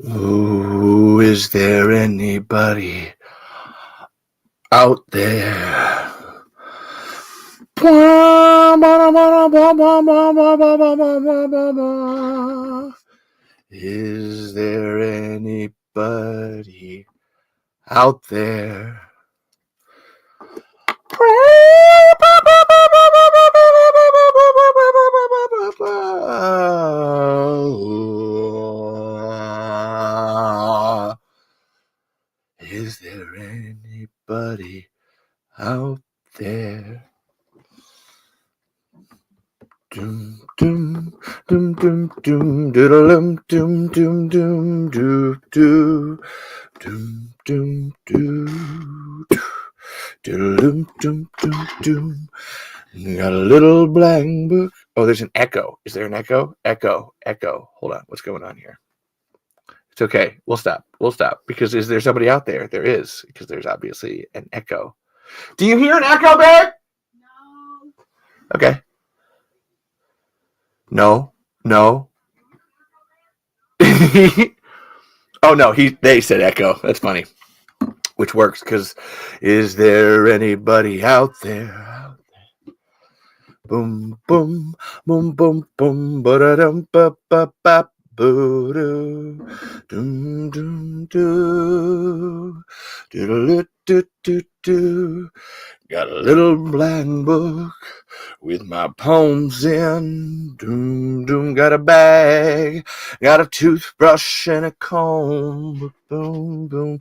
Ooh, is there anybody out there? Is there anybody out there? Is there anybody out there? Doom doom doom doom doom doodle doom doom doom doo doo doom doom doo doodle doom doom doom. Got a little blank book. Oh, there's an echo. Is there an echo? Echo. Hold on. What's going on here? It's okay. We'll stop. Because is there somebody out there? There is, because there's obviously an echo. Do you hear an echo, babe? No. Okay. No. Oh no, they said echo. That's funny. Which works, because is there anybody out there? Boom, boom, boom, boom, boom, ba-da-dum, ba-ba-ba, boo-doo, doom, doom, doo, do-do-do-do-do. Got a little blank book with my poems in. Doom, doom, got a bag, got a toothbrush and a comb. Boom, boom.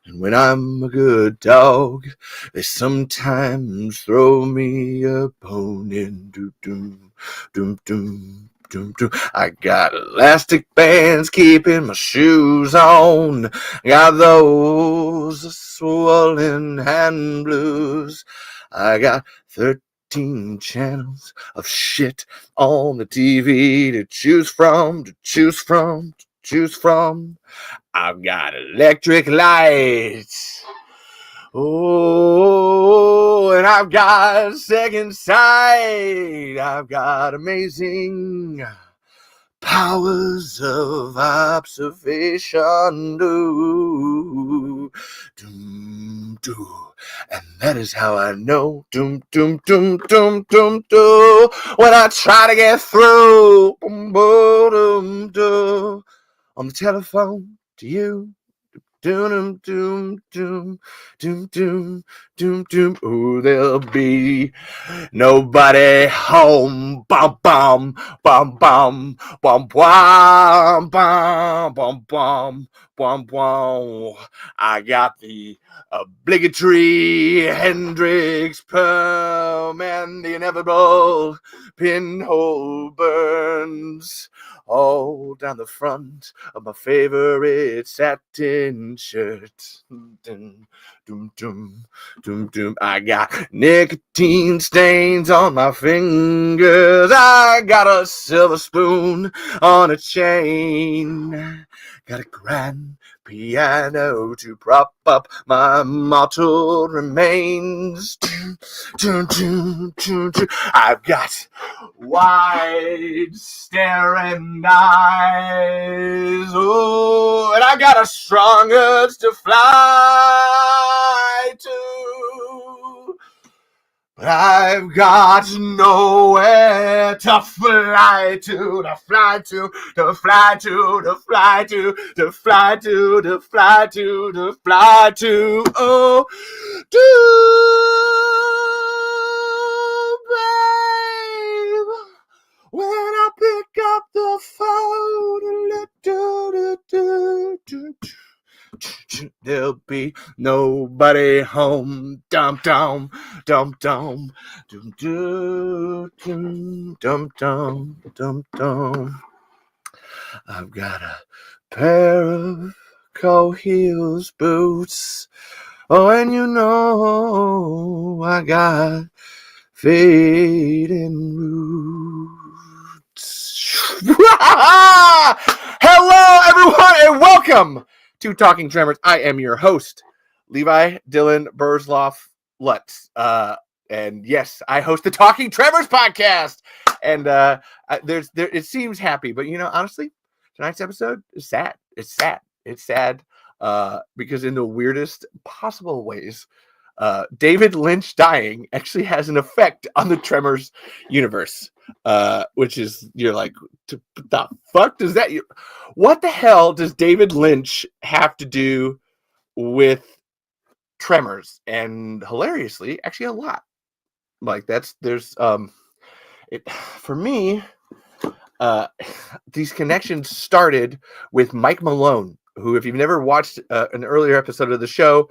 And when I'm a good dog, they sometimes throw me a bone in. Doom, doom, doom, doom. Doom, doom. I got elastic bands keeping my shoes on. Got those swollen hand blues. I got 13 channels of shit on the TV to choose from. I've got electric lights. Oh, and I've got second sight. I've got amazing powers of observation. Do, doom, do. And that is how I know. Doom, doom, doom, doom, doom, do. When I try to get through. Boom, boom, do. On the telephone to you. Doom, doom, doom, doom, doom, doom, doom. Ooh, there'll be nobody home. Bum, bum, bum, bum, bum, bum, bum, bum, bum, bum, bum. I got the obligatory Hendrix perm and the inevitable pinhole burns all down the front of my favorite satin shirt. Doom, doom, doom, doom, doom. I got nicotine stains on my fingers. I got a silver spoon on a chain. Got a grand piano to prop up my mottled remains. I've got wide staring eyes. Oh, and I got a strong urge to fly too. But I've got nowhere to fly to, to fly to, to fly to, to fly to, to fly to, to fly to, to fly to. Oh, babe, when I pick up the phone, there'll be nobody home. Dum dum dum dum dum dum dum dum dum dum. I've got a pair of cold heels boots. Oh, and you know I got fading roots. Hello, everyone, and welcome to Talking Tremors. I am your host, Levi Dylan Burzloff Lutz. And yes, I host the Talking Tremors podcast. And it seems happy, but honestly, tonight's episode is sad. It's sad. It's sad because in the weirdest possible ways, David Lynch dying actually has an effect on the Tremors universe, which is, you're like, the fuck does that? What the hell does David Lynch have to do with Tremors? And hilariously, actually a lot. Like for me, these connections started with Mike Malone, who, if you've never watched an earlier episode of the show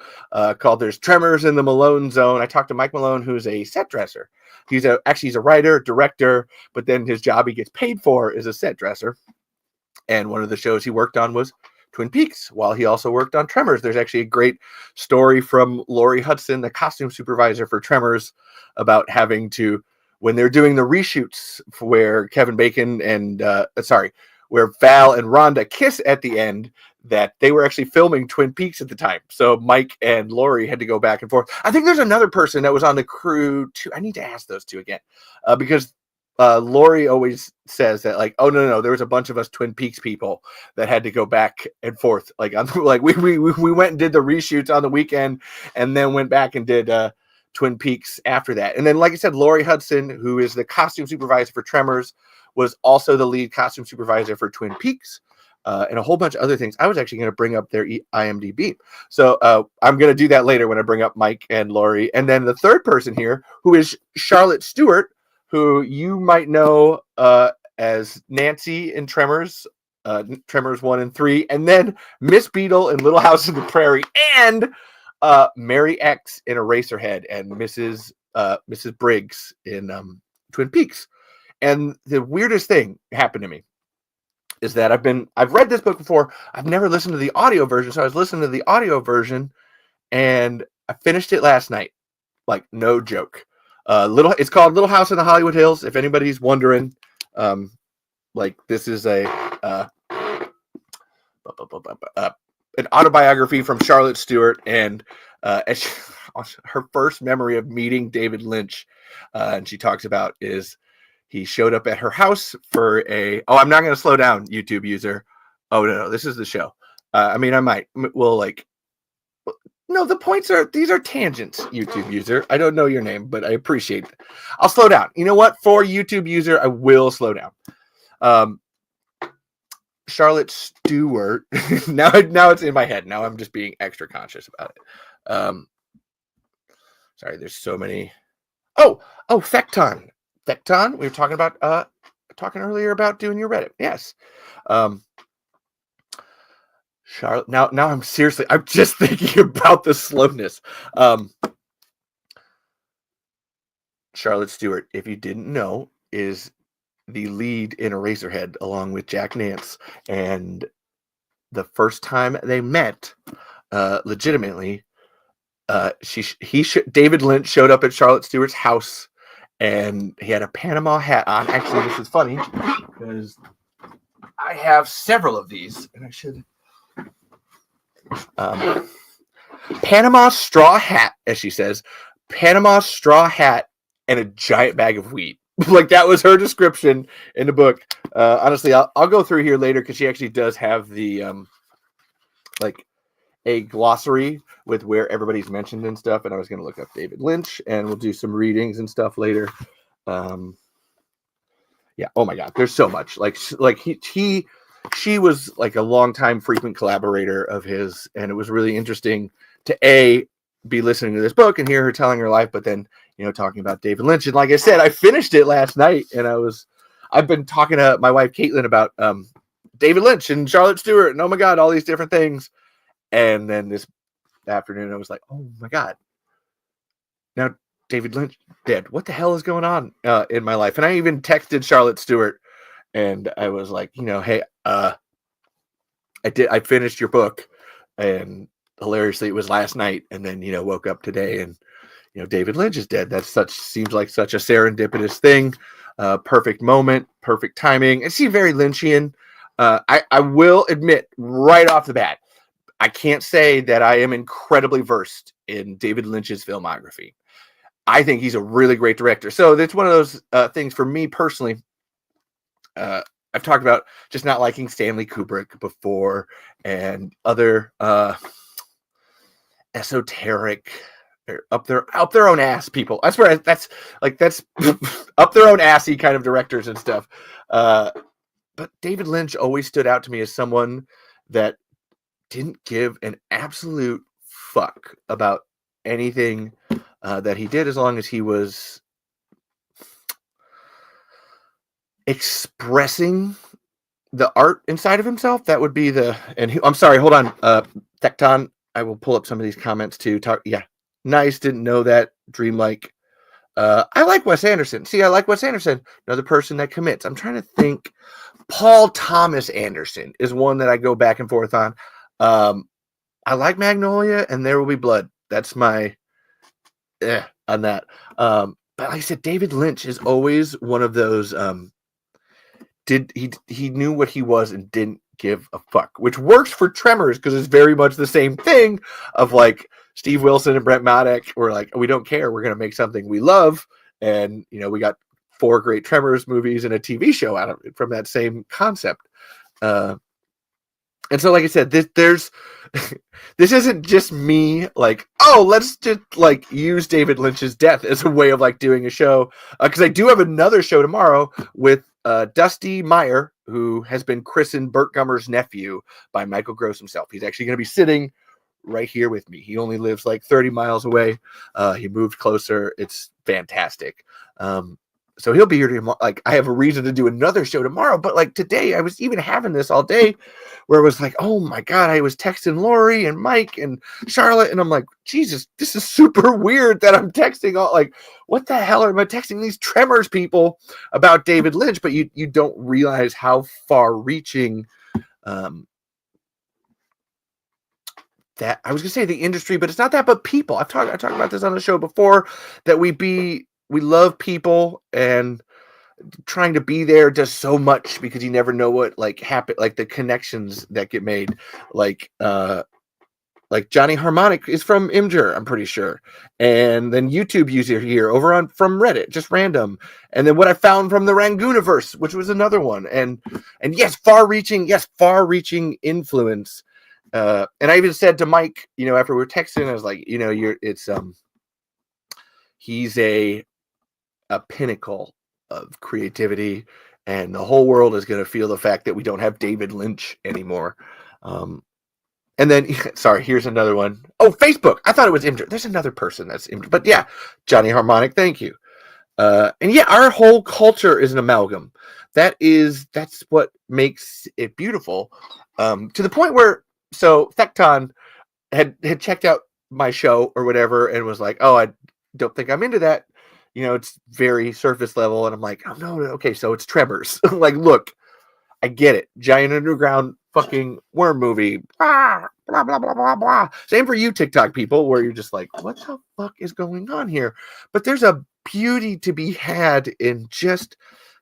called "There's Tremors in the Malone Zone," I talked to Mike Malone, who's a set dresser. He's a writer, director, but then his job he gets paid for is a set dresser. And one of the shows he worked on was Twin Peaks, while he also worked on Tremors. There's actually a great story from Laurie Hudson, the costume supervisor for Tremors, about having to, when they're doing the reshoots where Kevin Bacon and where Val and Rhonda kiss at the end, that they were actually filming Twin Peaks at the time. So Mike and Laurie had to go back and forth. I think there's another person that was on the crew too. I need to ask those two again, because Laurie always says that, like, oh no, there was a bunch of us Twin Peaks people that had to go back and forth. Like, we went and did the reshoots on the weekend, and then went back and did Twin Peaks after that. And then, like I said, Laurie Hudson, who is the costume supervisor for Tremors, was also the lead costume supervisor for Twin Peaks, and a whole bunch of other things. I was actually going to bring up their IMDb. So I'm going to do that later when I bring up Mike and Laurie. And then the third person here, who is Charlotte Stewart, who you might know as Nancy in Tremors, Tremors 1 and 3, and then Miss Beadle in Little House on the Prairie, and Mary X in Eraserhead, and Mrs. Briggs in Twin Peaks. And the weirdest thing happened to me is that I've read this book before. I've never listened to the audio version, so I was listening to the audio version, and I finished it last night. Like, no joke. It's called Little House in the Hollywood Hills. If anybody's wondering, this is an autobiography from Charlotte Stewart, and her first memory of meeting David Lynch, and she talks about, is he showed up at her house for I'm not going to slow down, YouTube user. Oh, no, this is the show. I might. No, the points these are tangents, YouTube user. I don't know your name, but I appreciate it. I'll slow down. You know what? For YouTube user, I will slow down. Charlotte Stewart. now it's in my head. Now I'm just being extra conscious about it. Sorry, there's so many. Oh, Fecton. Fecton. We were talking earlier about doing your Reddit. Yes. Charlotte. Now I'm just thinking about the slowness. Charlotte Stewart, if you didn't know, is the lead in Eraserhead along with Jack Nance. And the first time they met, legitimately, David Lynch showed up at Charlotte Stewart's house, and he had a Panama hat on. Actually, this is funny because I have several of these, and I should. Panama straw hat, as she says, Panama straw hat and a giant bag of weed. Like, that was her description in the book. Honestly, I'll go through here later, because she actually does have the a glossary with where everybody's mentioned and stuff. And I was going to look up David Lynch, and we'll do some readings and stuff later. Yeah. Oh my God, there's so much. She was like a longtime frequent collaborator of his, and it was really interesting to be listening to this book and hear her telling her life, but then, talking about David Lynch. And like I said, I finished it last night, and I've been talking to my wife Caitlin about David Lynch and Charlotte Stewart, and oh my God, all these different things. And then this afternoon, I was like, oh my God, now David Lynch dead. What the hell is going on in my life? And I even texted Charlotte Stewart, and I was like, hey, I finished your book, and hilariously, it was last night, and then, woke up today, and, David Lynch is dead. Seems like such a serendipitous thing. Perfect moment, perfect timing. It seemed very Lynchian. I will admit right off the bat, I can't say that I am incredibly versed in David Lynch's filmography. I think he's a really great director. So it's one of those things for me personally. I've talked about just not liking Stanley Kubrick before, and other esoteric, up their own ass people. That's where that's up their own assy kind of directors and stuff. But David Lynch always stood out to me as someone that didn't give an absolute fuck about anything that he did, as long as he was expressing the art inside of himself. That would be I'm sorry, hold on. Tecton, I will pull up some of these comments too. Nice, didn't know that. Dreamlike. I like Wes Anderson. See, I like Wes Anderson. Another person that commits. I'm trying to think. Paul Thomas Anderson is one that I go back and forth on. I like Magnolia and There Will Be Blood. That's my on that. But like I said, David Lynch is always one of those. He knew what he was and didn't give a fuck, which works for Tremors because it's very much the same thing of like Steve Wilson and Brent Maddock were like, we don't care, we're going to make something we love. And we got 4 great Tremors movies and a TV show out of it from that same concept. And so, like I said, this isn't just me like, oh, let's just like use David Lynch's death as a way of like doing a show. Because I do have another show tomorrow with Dusty Meyer, who has been christened Burt Gummer's nephew by Michael Gross himself. He's actually going to be sitting right here with me. He only lives like 30 miles away. He moved closer. It's fantastic. So he'll be here tomorrow. Like, I have a reason to do another show tomorrow, but like today I was even having this all day where it was like, oh my God, I was texting Lori and Mike and Charlotte. And I'm like, Jesus, this is super weird that I'm texting all like, what the hell am I texting these Tremors people about David Lynch? But you don't realize how far reaching, that I was gonna say the industry, but it's not that, but people. I talked about this on the show before, that we love people, and trying to be there does so much because you never know what like happen, like the connections that get made. Like Johnny Harmonic is from Imgur, I'm pretty sure. And then YouTube user here over from Reddit, just random. And then what I found from the Rangooniverse, which was another one. And yes, far-reaching influence. And I even said to Mike, after we were texting, I was like, he's a pinnacle of creativity, and the whole world is going to feel the fact that we don't have David Lynch anymore. And then, sorry, here's another one. Oh, Facebook. I thought it was Imgur. There's another person that's Imgur. But yeah, Johnny Harmonic, thank you. And yeah, our whole culture is an amalgam. That's what makes it beautiful. To the point where, so Thecton had checked out my show or whatever and was like, oh, I don't think I'm into that. It's very surface level. And I'm like, oh, no, okay, so it's Tremors. Like, look, I get it. Giant underground fucking worm movie. Blah, blah, blah, blah, blah, blah. Same for you TikTok people, where you're just like, what the fuck is going on here? But there's a beauty to be had in just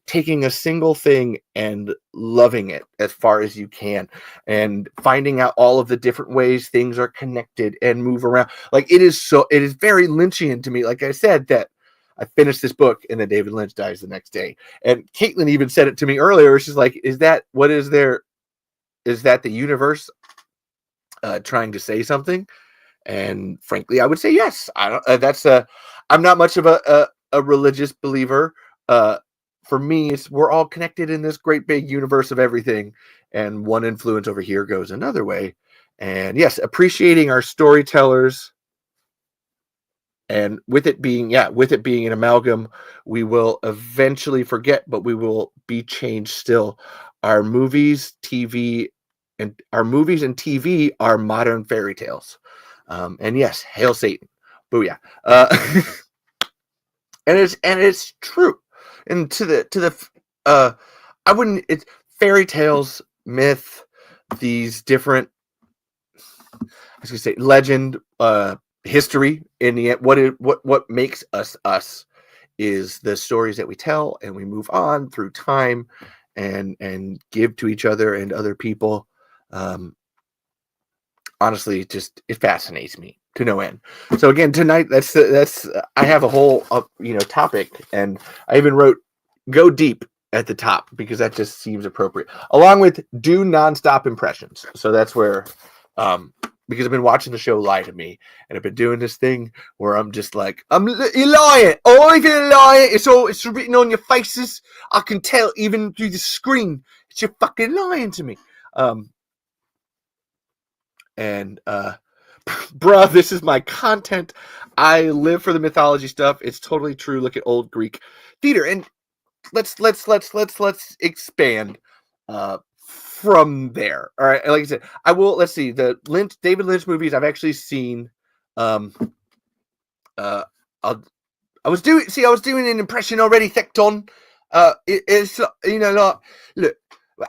taking a single thing and loving it as far as you can, and finding out all of the different ways things are connected and move around. Like, it is very Lynchian to me. Like I said, that I finished this book and then David Lynch dies the next day. And Caitlin even said it to me earlier. She's like, is that the universe trying to say something? And frankly, I would say yes. I'm not much of a religious believer. For me, we're all connected in this great big universe of everything, and one influence over here goes another way. And yes, appreciating our storytellers, and with it being an amalgam, we will eventually forget, but we will be changed still. Our movies, TV, and TV are modern fairy tales. And yes, hail Satan, booyah. And it's true. And it's fairy tales, myth, these different, I was gonna say legend, history. In the end, what makes us us is the stories that we tell, and we move on through time and give to each other and other people. Honestly, it fascinates me to no end. So again, tonight, I have a whole topic, and I even wrote, go deep. at the top because that just seems appropriate, along with do nonstop impressions. So that's where, because I've been watching the show Lie to Me, and I've been doing this thing where I'm just like, you're lying. Oh, if you're lying, it's written on your faces. I can tell even through the screen. It's you're fucking lying to me. Bruh, this is my content. I live for the mythology stuff. It's totally true. Look at old Greek theater, and let's expand from there. All right, like I said, I will. Let's see the David Lynch movies. I've actually seen. I was doing an impression already, Thecton. It's like, look.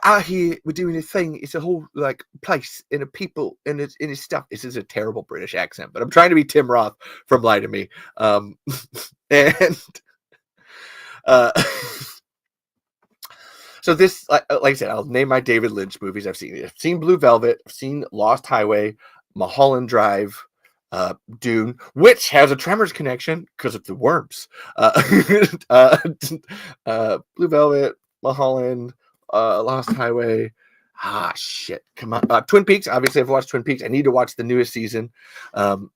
Out here, we're doing a thing. It's a whole like place and a people and it's stuff. This is a terrible British accent, but I'm trying to be Tim Roth from Lie to Me. And so this, like I said, I'll name my David Lynch movies. I've seen Blue Velvet. I've seen Lost Highway, Mulholland Drive, Dune, which has a Tremors connection because of the worms. Blue Velvet, Mulholland. Lost Highway. Shit. Come on. Twin Peaks. Obviously, I've watched Twin Peaks. I need to watch the newest season. I'm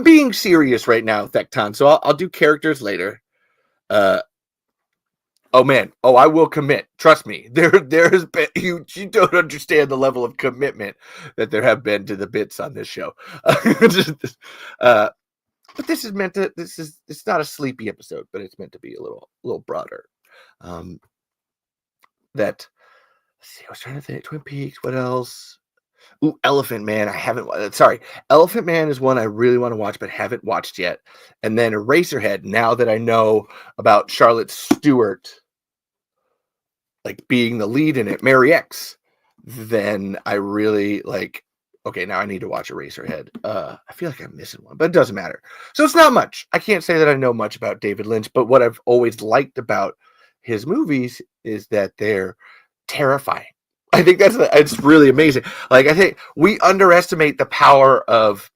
being serious right now, Thecton. So I'll do characters later. Oh man. Oh, I will commit. Trust me. There has been you don't understand the level of commitment that there have been to the bits on this show. But this is meant to. It's not a sleepy episode, but it's meant to be a little broader. Let's see, I was trying to think. Twin Peaks, what else? Ooh, Elephant Man. Elephant Man is one I really want to watch, but haven't watched yet. And then Eraserhead, now that I know about Charlotte Stewart, like being the lead in it, Mary X, then I really like, okay, now I need to watch Eraserhead. I feel like I'm missing one, but it doesn't matter. So it's not much. I can't say that I know much about David Lynch, but what I've always liked about his movies is that they're terrifying. I think it's really amazing. Like, I think we underestimate the power of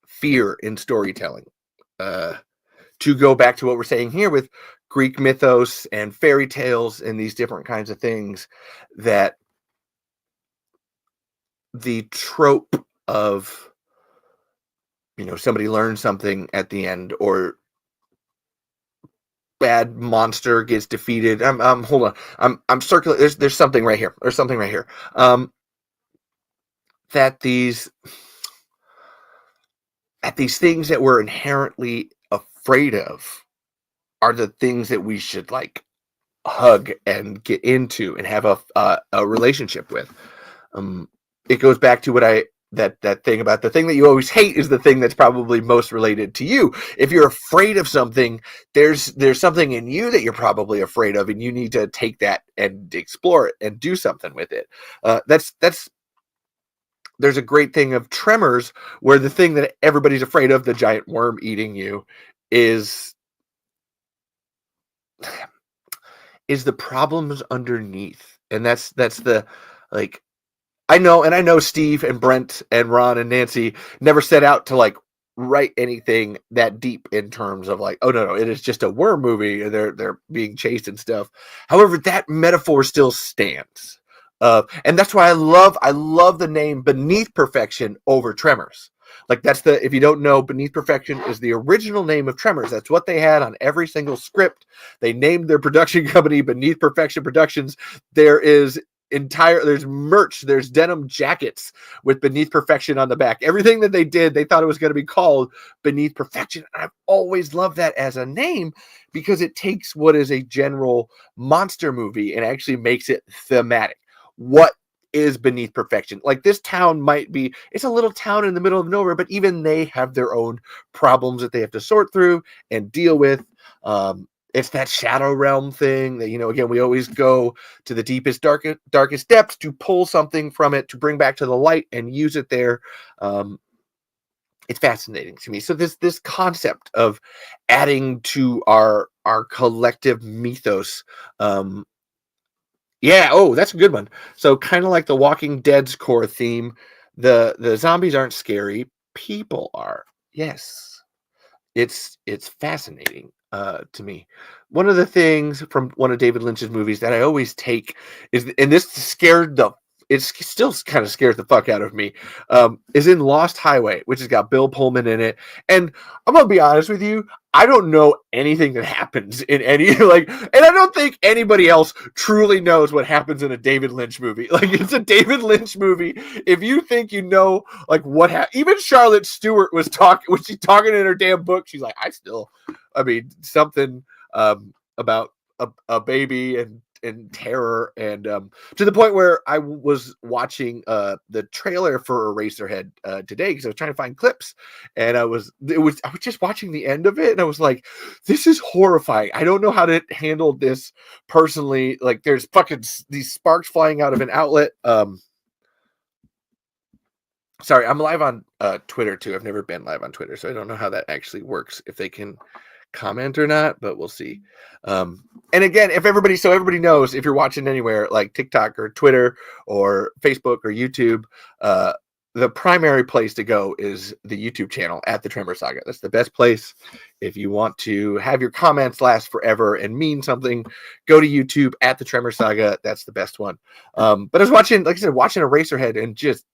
fear in storytelling. To go back to what we're saying here with Greek mythos and fairy tales and these different kinds of things, that the trope of, somebody learns something at the end, or bad monster gets defeated. Hold on. I'm circulating. There's something right here. There's something right here. That these things that we're inherently afraid of are the things that we should like hug and get into and have a relationship with. It goes back to what that thing about the thing that you always hate is the thing that's probably most related to you. If you're afraid of something, there's something in you that you're probably afraid of, and you need to take that and explore it and do something with it. There's a great thing of Tremors where the thing that everybody's afraid of, the giant worm eating you, is the problems underneath. And that's the, like, I know Steve and Brent and Ron and Nancy never set out to like write anything that deep in terms of like, oh no, it is just a worm movie and they're being chased and stuff. However, that metaphor still stands. And that's why I love the name Beneath Perfection over Tremors. Like, if you don't know, Beneath Perfection is the original name of Tremors. That's what they had on every single script. They named their production company Beneath Perfection Productions. There's merch, there's denim jackets with Beneath Perfection on the back. Everything that they did, they thought it was going to be called Beneath Perfection. And I've always loved that as a name because it takes what is a general monster movie and actually makes it thematic. What is Beneath Perfection? Like, this town it's a little town in the middle of nowhere, but even they have their own problems that they have to sort through and deal with. It's that shadow realm thing that, again, we always go to the deepest, darkest depths to pull something from it, to bring back to the light and use it there. It's fascinating to me. So this concept of adding to our collective mythos. Yeah. Oh, that's a good one. So kind of like the Walking Dead's core theme, the zombies aren't scary. People are. Yes. It's fascinating to me one of the things from one of David Lynch's movies that I always take is, and this scared the, it still kind of scares the fuck out of me, is in Lost Highway, which has got Bill Pullman in it. And I'm gonna be honest with you, I don't know anything that happens in any, like, and I don't think anybody else truly knows what happens in a David Lynch movie. Like, it's a David Lynch movie. If you think you know, like, what even Charlotte Stewart was talking in her damn book. She's like, something about a baby and terror, and to the point where I was watching the trailer for Eraserhead today because I was trying to find clips, and I was just watching the end of it, and I was like, this is horrifying. I don't know how to handle this personally. Like, there's fucking these sparks flying out of an outlet. Sorry, I'm live on Twitter too. I've never been live on Twitter, so I don't know how that actually works, if they can comment or not, but we'll see. And again, if everybody knows, if you're watching anywhere like TikTok or Twitter or Facebook or YouTube, the primary place to go is the YouTube channel at the Tremors Saga. That's the best place. If you want to have your comments last forever and mean something, go to YouTube at the Tremors Saga. That's the best one. But I was watching, like I said, watching Eraserhead and just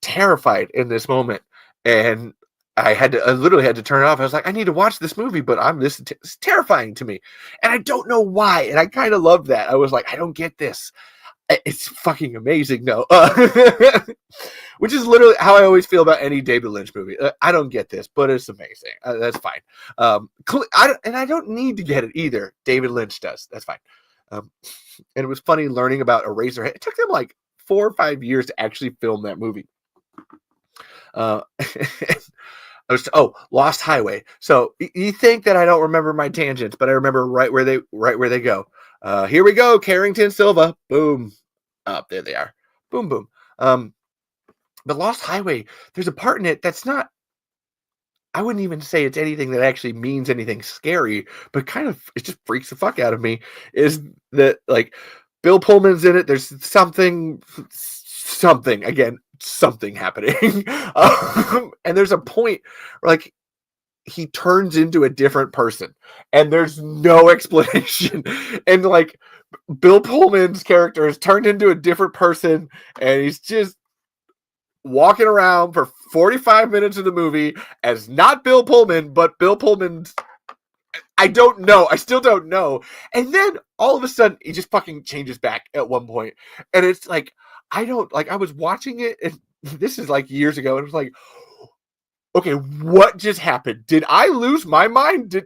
terrified in this moment. And I literally had to turn it off. I was like, I need to watch this movie, but this is terrifying to me. And I don't know why. And I kind of love that. I was like, I don't get this. It's fucking amazing. No, which is literally how I always feel about any David Lynch movie. I don't get this, but it's amazing. That's fine. I don't need to get it either. David Lynch does. That's fine. And it was funny learning about Eraserhead. It took them like 4 or 5 years to actually film that movie. Lost Highway. So you think that I don't remember my tangents, but I remember right where they go. Here we go, Carrington Silva. Boom. There they are. Boom, boom. But Lost Highway, there's a part in it that's not, I wouldn't even say it's anything that actually means anything scary, but kind of, it just freaks the fuck out of me, is that, like, Bill Pullman's in it. There's something happening. And there's a point where, like, he turns into a different person and there's no explanation. And, like, Bill Pullman's character is turned into a different person and he's just walking around for 45 minutes of the movie as not Bill Pullman, but Bill Pullman's, I don't know. I still don't know. And then all of a sudden he just fucking changes back at one point. And it's like, I was watching it, and this is like years ago, and it was like, okay, what just happened? Did I lose my mind?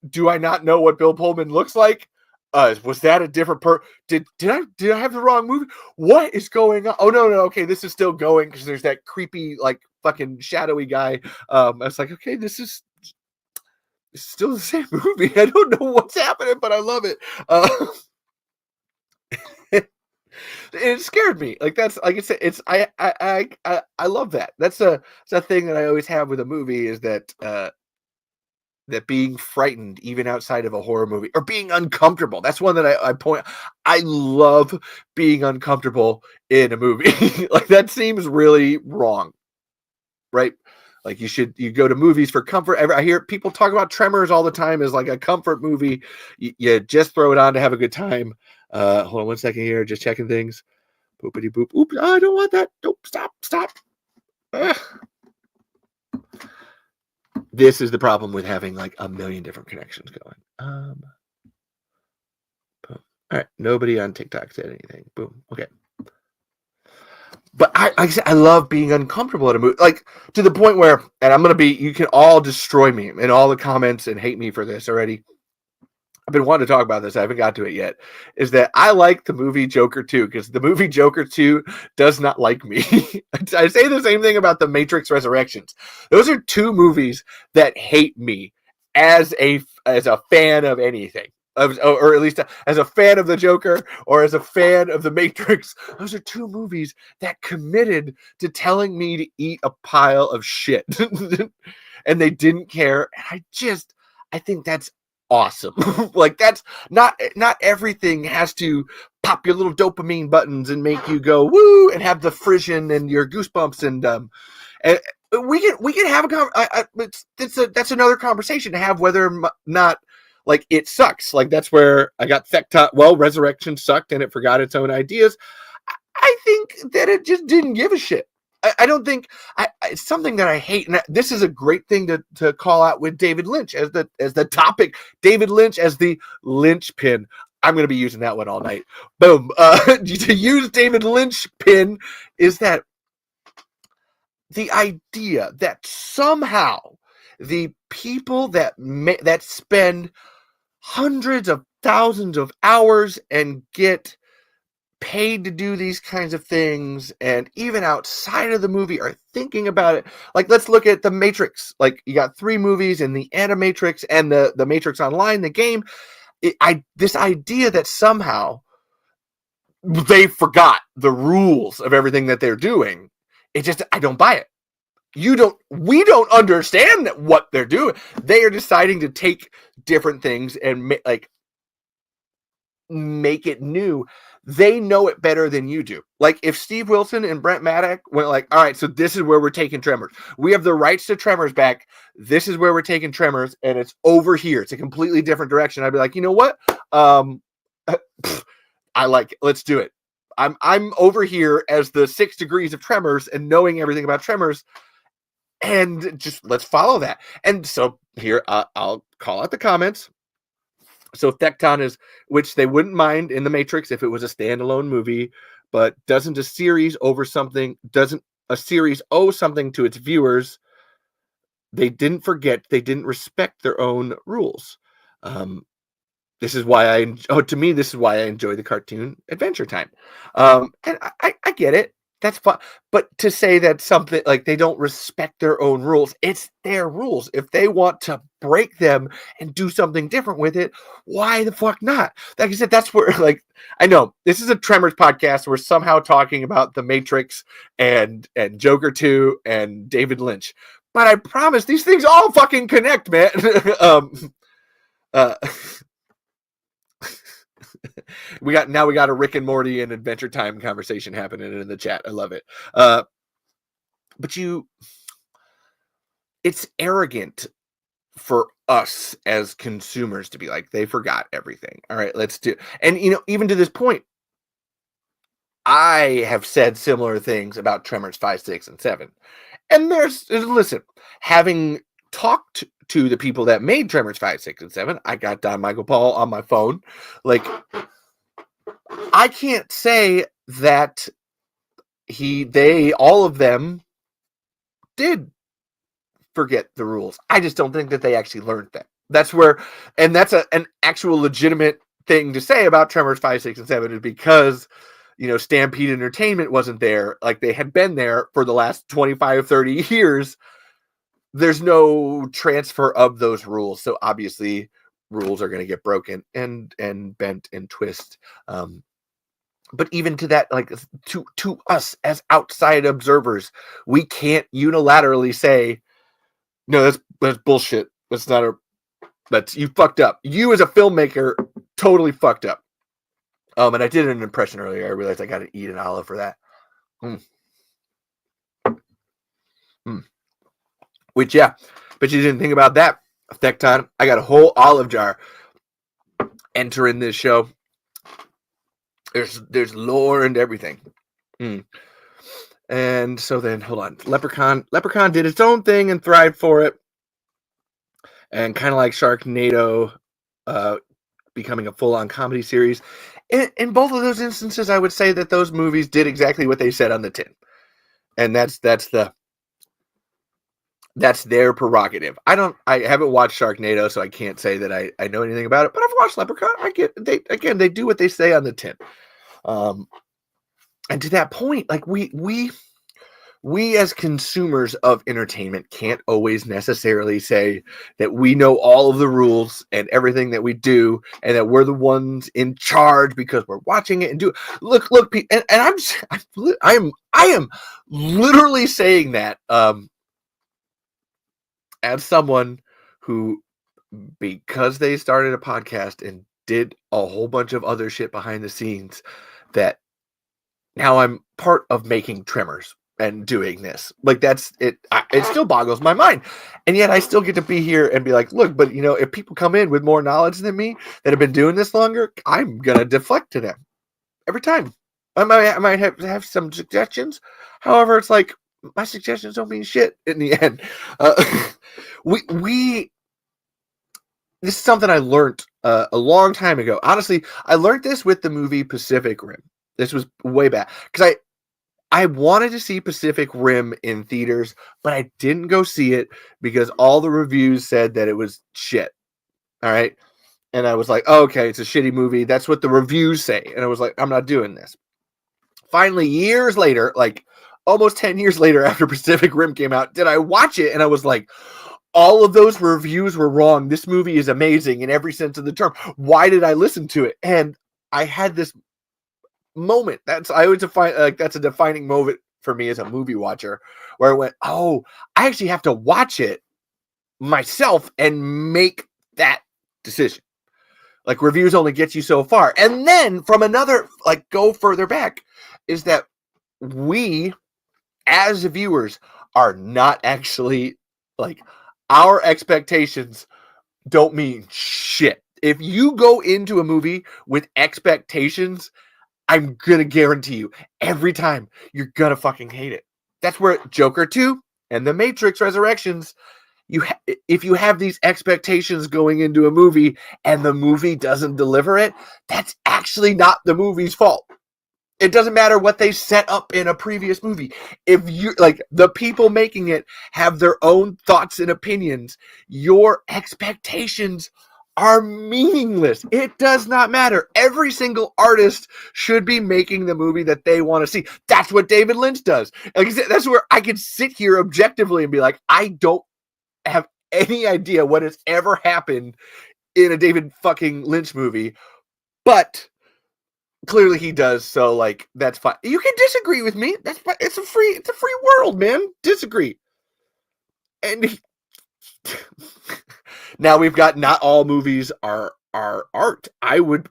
Do I not know what Bill Pullman looks like? Was that a different did I have the wrong movie? What is going on? Oh, no, okay, this is still going, because there's that creepy, like, fucking shadowy guy. I was like, okay, this is still the same movie. I don't know what's happening, but I love it. It scared me. Like, that's, like I said, it's I love that. It's a thing that I always have with a movie, is that that being frightened even outside of a horror movie, or being uncomfortable. That's one that I point. I love being uncomfortable in a movie. Like, that seems really wrong, right? Like, you go to movies for comfort. I hear people talk about Tremors all the time as like a comfort movie. You just throw it on to have a good time. Hold on one second here. Just checking things. Boopity boop. Oops. I don't want that. Nope. Stop. This is the problem with having like a million different connections going. Boom. All right. Nobody on TikTok said anything. Boom. Okay. But I love being uncomfortable at a movie, like, to the point where, and you can all destroy me in all the comments and hate me for this already. I've been wanting to talk about this. I haven't got to it yet. Is that I like the movie Joker 2, because the movie Joker 2 does not like me. I say the same thing about The Matrix Resurrections. Those are two movies that hate me as a fan of anything. Or at least as a fan of the Joker, or as a fan of the Matrix. Those are two movies that committed to telling me to eat a pile of shit. And they didn't care. And I think that's awesome. Like, that's not everything has to pop your little dopamine buttons and make you go woo and have the frisson and your goosebumps, and we can have that's another conversation to have, whether or not, Like, it sucks. Like, that's where I got Thecton. Well, Resurrection sucked and it forgot its own ideas. I think that it just didn't give a shit. I don't think it's something that I hate. And this is a great thing to call out with David Lynch as the topic. David Lynch as the linchpin. I'm going to be using that one all night. Boom. To use David Lynch pin is that the idea that somehow the people that spend hundreds of thousands of hours and get paid to do these kinds of things, and even outside of the movie are thinking about it. Like, let's look at The Matrix. Like, you got 3 movies and the Animatrix and the Matrix Online, the game. This idea that somehow they forgot the rules of everything that they're doing. I don't buy it. We don't understand what they're doing. They are deciding to take different things and make it new. They know it better than you do. Like, if Steve Wilson and Brent Maddock went like, all right, so this is where we're taking Tremors. We have the rights to Tremors back. This is where we're taking Tremors, and it's over here. It's a completely different direction. I'd be like, you know what? I like it. Let's do it. I'm over here as the 6 degrees of Tremors and knowing everything about Tremors, and just let's follow that. And so here, I'll call out the comments. So Thecton is, which they wouldn't mind in The Matrix if it was a standalone movie, but doesn't a series owe something to its viewers? They didn't forget, they didn't respect their own rules. This is why this is why I enjoy the cartoon Adventure Time. And I get it. That's fine. But to say that something like they don't respect their own rules, it's their rules. If they want to break them and do something different with it, why the fuck not? Like I said, that's where, like, I know this is a Tremors podcast. We're somehow talking about The Matrix and Joker 2 and David Lynch. But I promise these things all fucking connect, man. We got a Rick and Morty and Adventure Time conversation happening in the chat. I love it. But it's arrogant for us as consumers to be like, they forgot everything. All right, let's do. And even to this point, I have said similar things about Tremors 5, 6, and 7. And listen, having talked to the people that made Tremors 5, 6, and 7, I got Don Michael Paul on my phone. Like, I can't say that all of them did forget the rules. I just don't think that they actually learned that. That's an actual legitimate thing to say about Tremors 5, 6, and 7 is because, Stampede Entertainment wasn't there. Like, they had been there for the last 25, 30 years. There's no transfer of those rules. So obviously rules are going to get broken and bent and twist. But even to that, like, to us as outside observers, we can't unilaterally say, no, that's bullshit. You fucked up. You as a filmmaker totally fucked up. And I did an impression earlier. I realized I got to eat an olive for that. Which, yeah, but you didn't think about that, Thecton. I got a whole olive jar entering this show. There's lore and everything. And so then, hold on. Leprechaun did its own thing and thrived for it. And kind of like Sharknado becoming a full-on comedy series. In both of those instances, I would say that those movies did exactly what they said on the tin. And that's their prerogative. I haven't watched Sharknado, so I can't say that I know anything about it, but I've watched Leprechaun. They do what they say on the tin. And to that point, like, we as consumers of entertainment can't always necessarily say that we know all of the rules and everything that we do, and that we're the ones in charge because we're watching it and do it. Look, and I am literally saying that, as someone who, because they started a podcast and did a whole bunch of other shit behind the scenes, that now I'm part of making Tremors. and doing this. Like, that's it. It still boggles my mind. And yet I still get to be here and be like, look, but if people come in with more knowledge than me that have been doing this longer, I'm going to deflect to them every time. I might have some suggestions. However, it's like, my suggestions don't mean shit in the end. This is something I learned a long time ago. Honestly, I learned this with the movie Pacific Rim. This was way back because I wanted to see Pacific Rim in theaters, but I didn't go see it because all the reviews said that it was shit. All right. And I was like, oh, okay, it's a shitty movie. That's what the reviews say. And I was like, I'm not doing this. Finally, years later, like almost 10 years later after Pacific Rim came out, did I watch it? And I was like, all of those reviews were wrong. This movie is amazing in every sense of the term. Why did I listen to it? And I had this moment. That's a defining moment for me as a movie watcher, where I went, oh, I actually have to watch it myself and make that decision. Like, reviews only get you so far. And then from another, like, go further back, is that we as viewers are not actually, like, our expectations don't mean shit. If you go into a movie with expectations, I'm going to guarantee you, every time, you're going to fucking hate it. That's where Joker 2 and The Matrix Resurrections, if you have these expectations going into a movie and the movie doesn't deliver it, that's actually not the movie's fault. It doesn't matter what they set up in a previous movie. If you, like, the people making it have their own thoughts and opinions, your expectations are meaningless. It does not matter. Every single artist should be making the movie that they want to see. That's what David Lynch does. Like I said, that's where I can sit here objectively and be like, I don't have any idea what has ever happened in a David fucking Lynch movie, but clearly he does. So, like, that's fine. You can disagree with me. That's fine. It's a free world, man. Disagree. And now we've got not all movies are art. I would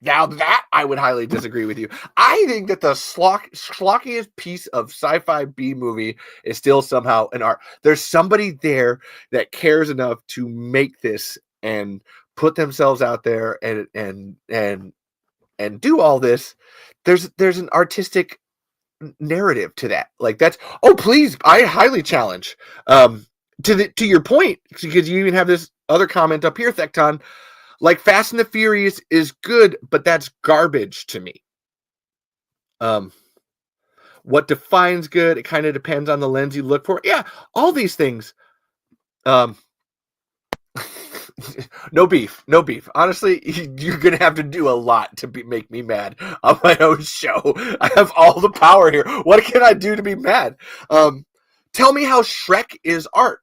highly disagree with you. I think that the schlockiest piece of sci-fi B movie is still somehow an art. There's somebody there that cares enough to make this and put themselves out there and do all this. There's an artistic narrative to that. Like, that's, oh, please, I highly challenge. To your point, because you even have this other comment up here, Thekton, like, Fast and the Furious is good, but that's garbage to me. What defines good? It kind of depends on the lens you look for. Yeah, all these things. No beef. Honestly, you're gonna have to do a lot to make me mad on my own show. I have all the power here. What can I do to be mad? Tell me how Shrek is art.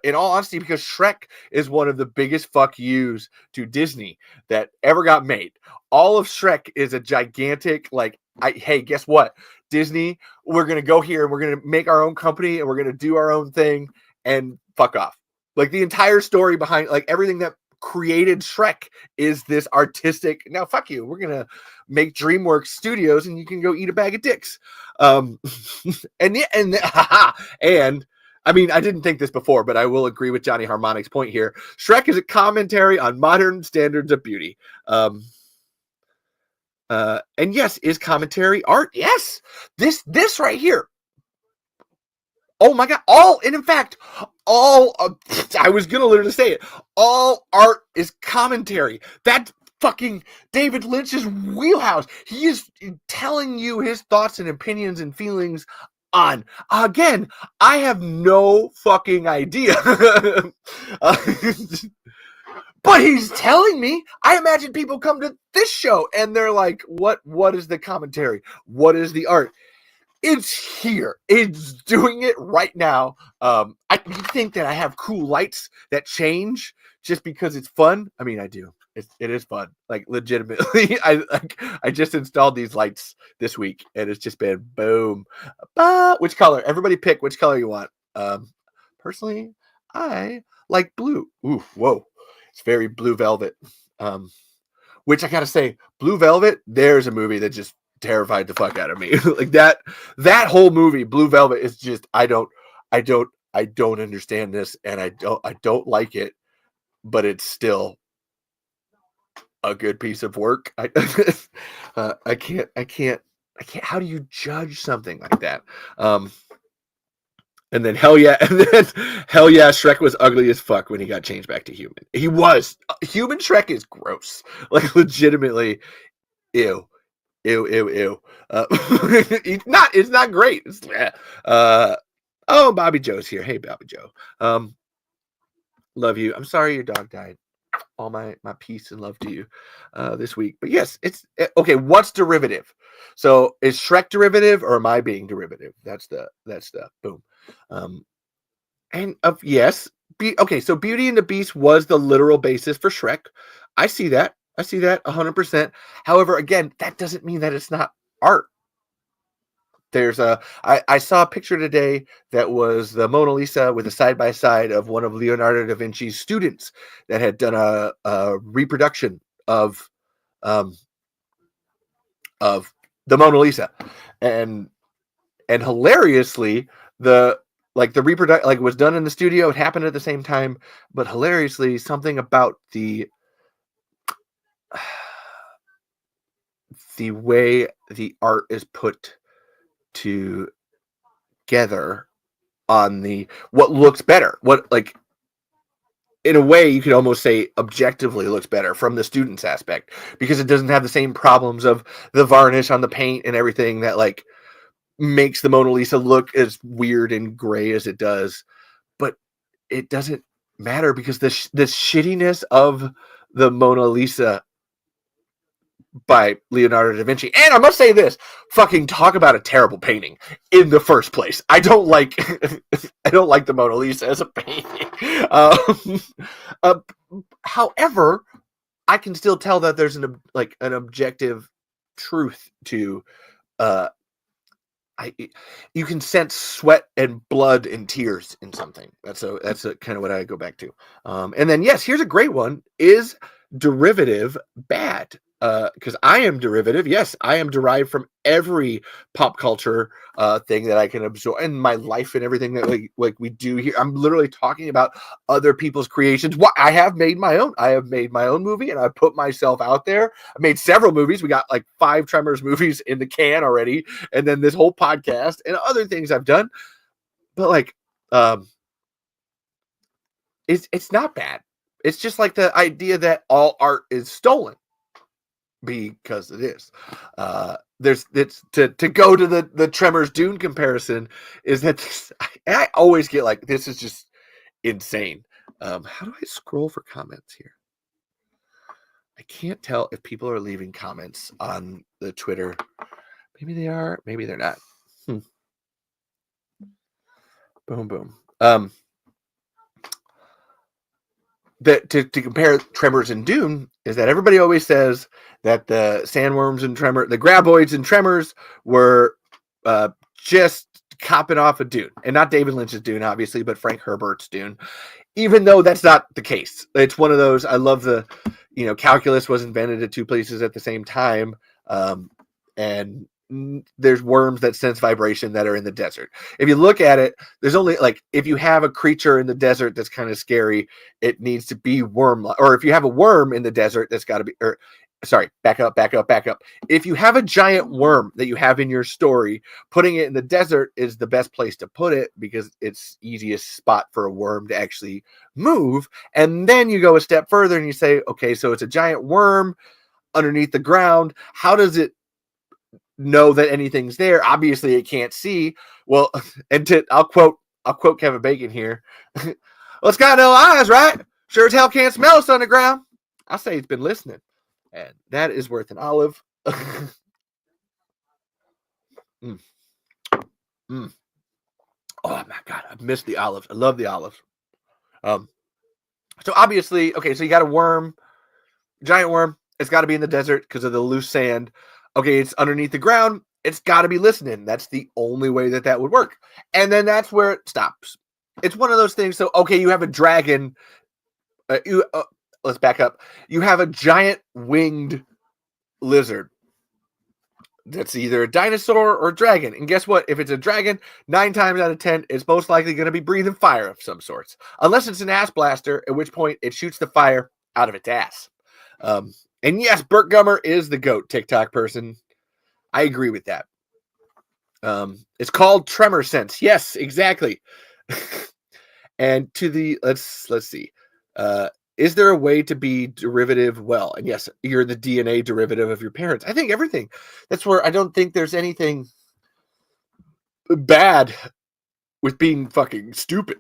In all honesty, because Shrek is one of the biggest fuck yous to Disney that ever got made. All of Shrek is a gigantic, like, hey, guess what? Disney, we're going to go here and we're going to make our own company and we're going to do our own thing and fuck off. Like, the entire story behind, like, everything that created Shrek is this artistic, now fuck you, we're going to make DreamWorks Studios and you can go eat a bag of dicks. And I mean, I didn't think this before, but I will agree with Johnny Harmonic's point here. Shrek is a commentary on modern standards of beauty. And yes, is commentary art? Yes. This right here. Oh my God. In fact, I was going to literally say it. All art is commentary. That's fucking David Lynch's wheelhouse. He is telling you his thoughts and opinions and feelings on. Again, I have no fucking idea. But he's telling me. I imagine people come to this show and they're like, what is the commentary? What is the art? It's here. It's doing it right now. I think that I have cool lights that change just because it's fun. I mean, I do. It is fun. Like, legitimately, I just installed these lights this week, and it's just been boom. Which color? Everybody pick which color you want. Personally, I like blue. Ooh, whoa. It's very Blue Velvet. Which I gotta say, Blue Velvet, there's a movie that just terrified the fuck out of me. Like that whole movie, Blue Velvet, is just I don't understand this, and I don't like it, but it's still a good piece of work. I can't. How do you judge something like that? And then hell yeah, Shrek was ugly as fuck when he got changed back to human. He was human. Shrek is gross, like legitimately, ew. It's not great. Oh, Bobby Joe's here. Hey, Bobby Joe. Love you. I'm sorry your dog died. All my peace and love to you this week. But yes, it's okay. What's derivative? So is Shrek derivative or am I being derivative? That's the boom. And of yes. Okay, so Beauty and the Beast was the literal basis for Shrek. I see that 100%. However, again, that doesn't mean that it's not art. There's I saw a picture today that was the Mona Lisa with a side-by-side of one of Leonardo da Vinci's students that had done a reproduction of the Mona Lisa, and hilariously the reproduction was done in the studio. It happened at the same time, but hilariously something about the way the art is put together on what looks better, in a way you could almost say objectively looks better from the student's aspect, because it doesn't have the same problems of the varnish on the paint and everything that makes the Mona Lisa look as weird and gray as it does. But it doesn't matter because the shittiness of the Mona Lisa by Leonardo da Vinci. And I must say this, fucking talk about a terrible painting in the first place. I don't like the Mona Lisa as a painting. However, I can still tell that there's an objective truth to you can sense sweat and blood and tears in something. That's kind of what I go back to. And then yes, here's a great one. Is derivative bad? Because I am derivative. Yes, I am derived from every pop culture thing that I can absorb in my life and everything that we do here. I'm literally talking about other people's creations. I have made my own. I have made my own movie, and I put myself out there. I made several movies. We got 5 Tremors movies in the can already, and then this whole podcast and other things I've done. But it's not bad. It's just like the idea that all art is stolen. Because it is. It's to go to the Tremors Dune comparison is that I always get this is just insane. How do I scroll for comments here? I can't tell if people are leaving comments on the Twitter. Maybe they are, maybe they're not. Boom. That to compare Tremors and Dune is that everybody always says that the sandworms and the graboids and Tremors were just copping off of Dune, and not David Lynch's Dune, obviously, but Frank Herbert's Dune. Even though that's not the case, it's one of those. I love calculus was invented at 2 places at the same time, and there's worms that sense vibration that are in the desert. If you look at it, there's only if you have a creature in the desert that's kind of scary, it needs to be worm. Or if you have a worm in the desert, that's got to be. Sorry, back up. If you have a giant worm that you have in your story, putting it in the desert is the best place to put it because it's easiest spot for a worm to actually move. And then you go a step further and you say, okay, so it's a giant worm underneath the ground. How does it know that anything's there? Obviously it can't see. Well, and I'll quote Kevin Bacon here. Well, it's got no eyes, right? Sure as hell can't smell us underground. I say it's been listening, and that is worth an olive. Oh my god, I missed the olives. I love the olives. So obviously, okay, so you got a worm, giant worm. It's got to be in the desert because of the loose sand. Okay, it's underneath the ground. It's got to be listening. That's the only way that would work. And then that's where it stops. It's one of those things. So, okay, you have a dragon. Let's back up. You have a giant winged lizard. That's either a dinosaur or a dragon. And guess what? If it's a dragon, 9 times out of 10, it's most likely going to be breathing fire of some sorts. Unless it's an ass blaster, at which point it shoots the fire out of its ass. And yes, Burt Gummer is the GOAT TikTok person. I agree with that. It's called Tremor Sense. Yes, exactly. And to the, let's see. Is there a way to be derivative well? And yes, you're the DNA derivative of your parents. I think everything. That's where I don't think there's anything bad with being fucking stupid.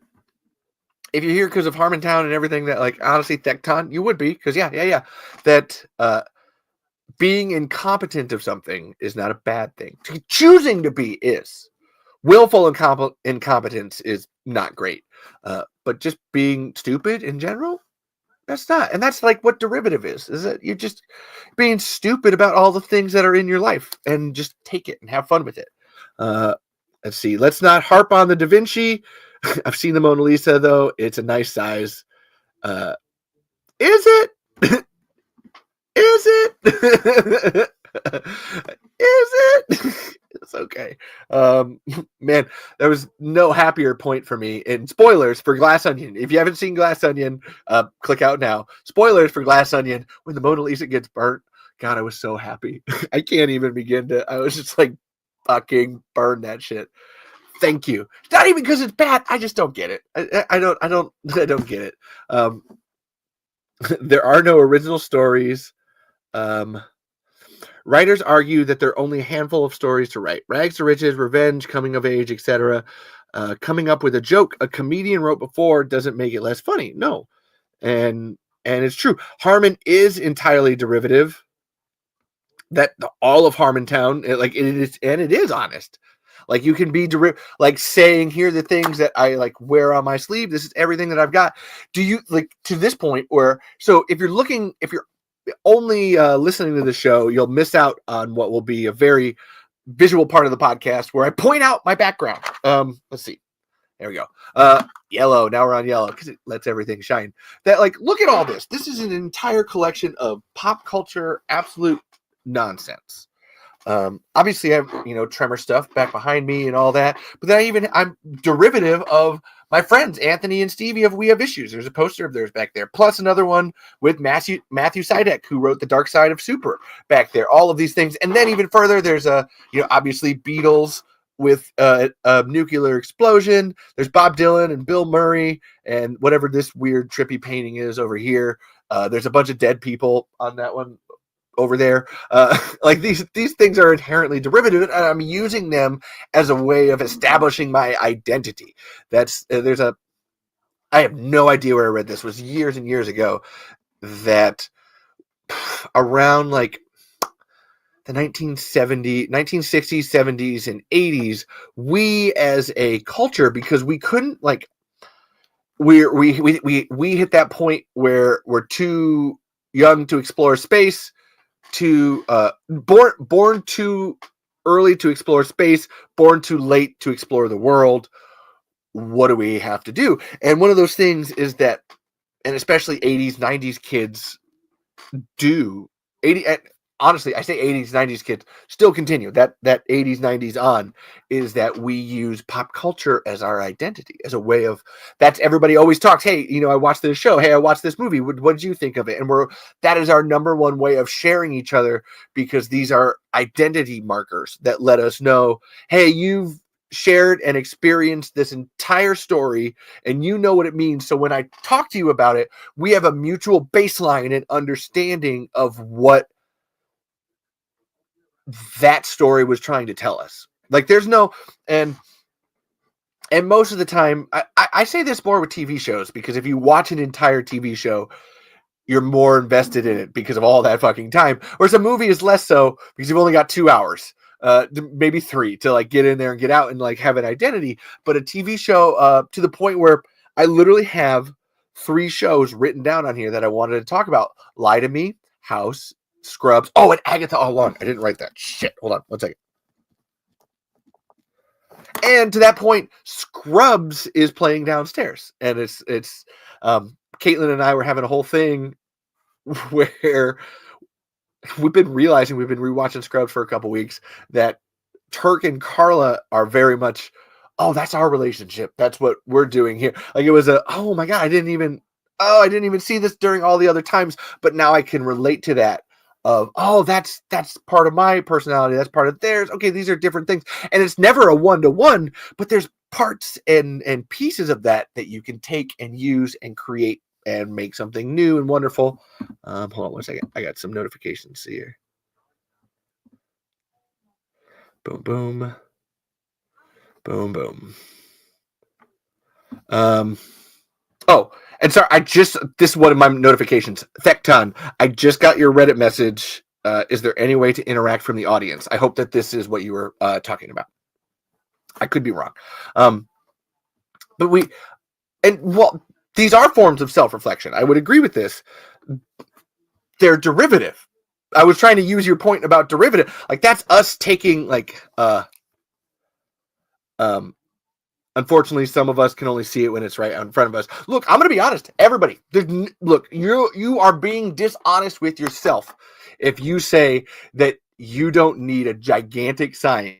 If you're here because of Harmontown and everything that, like, honestly, Thecton, you would be. Because, yeah. That being incompetent of something is not a bad thing. Choosing to be is. Willful incompetence is not great. But just being stupid in general, that's not. And that's like what derivative is that you're just being stupid about all the things that are in your life and just take it and have fun with it. Let's see. Let's not harp on the Da Vinci. I've seen the Mona Lisa, though. It's a nice size. Is it? Is it? Is it? It's okay. Man, there was no happier point for me. And spoilers for Glass Onion. If you haven't seen Glass Onion, click out now. Spoilers for Glass Onion. When the Mona Lisa gets burnt, God, I was so happy. I can't even begin to. I was just like, fucking burn that shit. Thank you. Not even because it's bad. I just don't get it. I don't get it. There are no original stories. Writers argue that there are only a handful of stories to write. Rags to riches, revenge, coming of age, etc. Coming up with a joke a comedian wrote before doesn't make it less funny. No. And it's true. Harmon is entirely derivative. That all of Harmontown, it is honest. Like, you can be like saying, here are the things that I like wear on my sleeve. This is everything that I've got. Do you like to this point where, so if you're only listening to the show, you'll miss out on what will be a very visual part of the podcast where I point out my background. Let's see. There we go. Yellow. Now we're on yellow because it lets everything shine. That, like, look at all this. This is an entire collection of pop culture, absolute nonsense. Obviously, I have, Tremor stuff back behind me and all that. But then I'm derivative of my friends, Anthony and Stevie of We Have Issues. There's a poster of theirs back there. Plus another one with Matthew Sidek, who wrote The Dark Side of Super back there. All of these things. And then even further, there's obviously Beatles with a nuclear explosion. There's Bob Dylan and Bill Murray and whatever this weird trippy painting is over here. There's a bunch of dead people on that one over there. Like these things are inherently derivative, and I'm using them as a way of establishing my identity. I have no idea where I read this. It was years and years ago that around like the 1960s, 70s, and 80s, we as a culture, because we couldn't we hit that point where we're too young to explore space, born too early to explore space, born too late to explore the world. What do we have to do? And one of those things is that, and especially 80s, 90s kids do. Honestly, I say 80s, 90s kids still continue. That 80s, 90s on is that we use pop culture as our identity, as a way of, that's everybody always talks. Hey, I watched this show. Hey, I watched this movie. What did you think of it? And that is our number one way of sharing each other, because these are identity markers that let us know, hey, you've shared and experienced this entire story and you know what it means. So when I talk to you about it, we have a mutual baseline and understanding of what that story was trying to tell us. Like, there's no, and most of the time, I say this more with TV shows, because if you watch an entire TV show, you're more invested in it because of all that fucking time. Whereas a movie is less so, because you've only got 2 hours, maybe 3, to like get in there and get out and like have an identity. But a TV show, to the point where I literally have 3 shows written down on here that I wanted to talk about: Lie to Me, House, Scrubs. Oh, and Agatha All Along. I didn't write that. Shit. Hold on 1 second. And to that point, Scrubs is playing downstairs, and it's Caitlin and I were having a whole thing where we've been realizing we've been rewatching Scrubs for a couple weeks that Turk and Carla are very much, oh, that's our relationship. That's what we're doing here. Like it was oh my God, I didn't even see this during all the other times, but now I can relate to that of, oh, that's part of my personality. That's part of theirs. Okay, these are different things. And it's never a one-to-one, but there's parts and pieces of that you can take and use and create and make something new and wonderful. Hold on one second. I got some notifications here. Boom, boom. Boom, boom. Oh, and sorry, this is one of my notifications. Thekton, I just got your Reddit message. Is there any way to interact from the audience? I hope that this is what you were talking about. I could be wrong. But these are forms of self-reflection. I would agree with this. They're derivative. I was trying to use your point about derivative. Like that's us taking unfortunately, some of us can only see it when it's right in front of us. Look, I'm going to be honest. Everybody, look, you are being dishonest with yourself if you say that you don't need a gigantic sign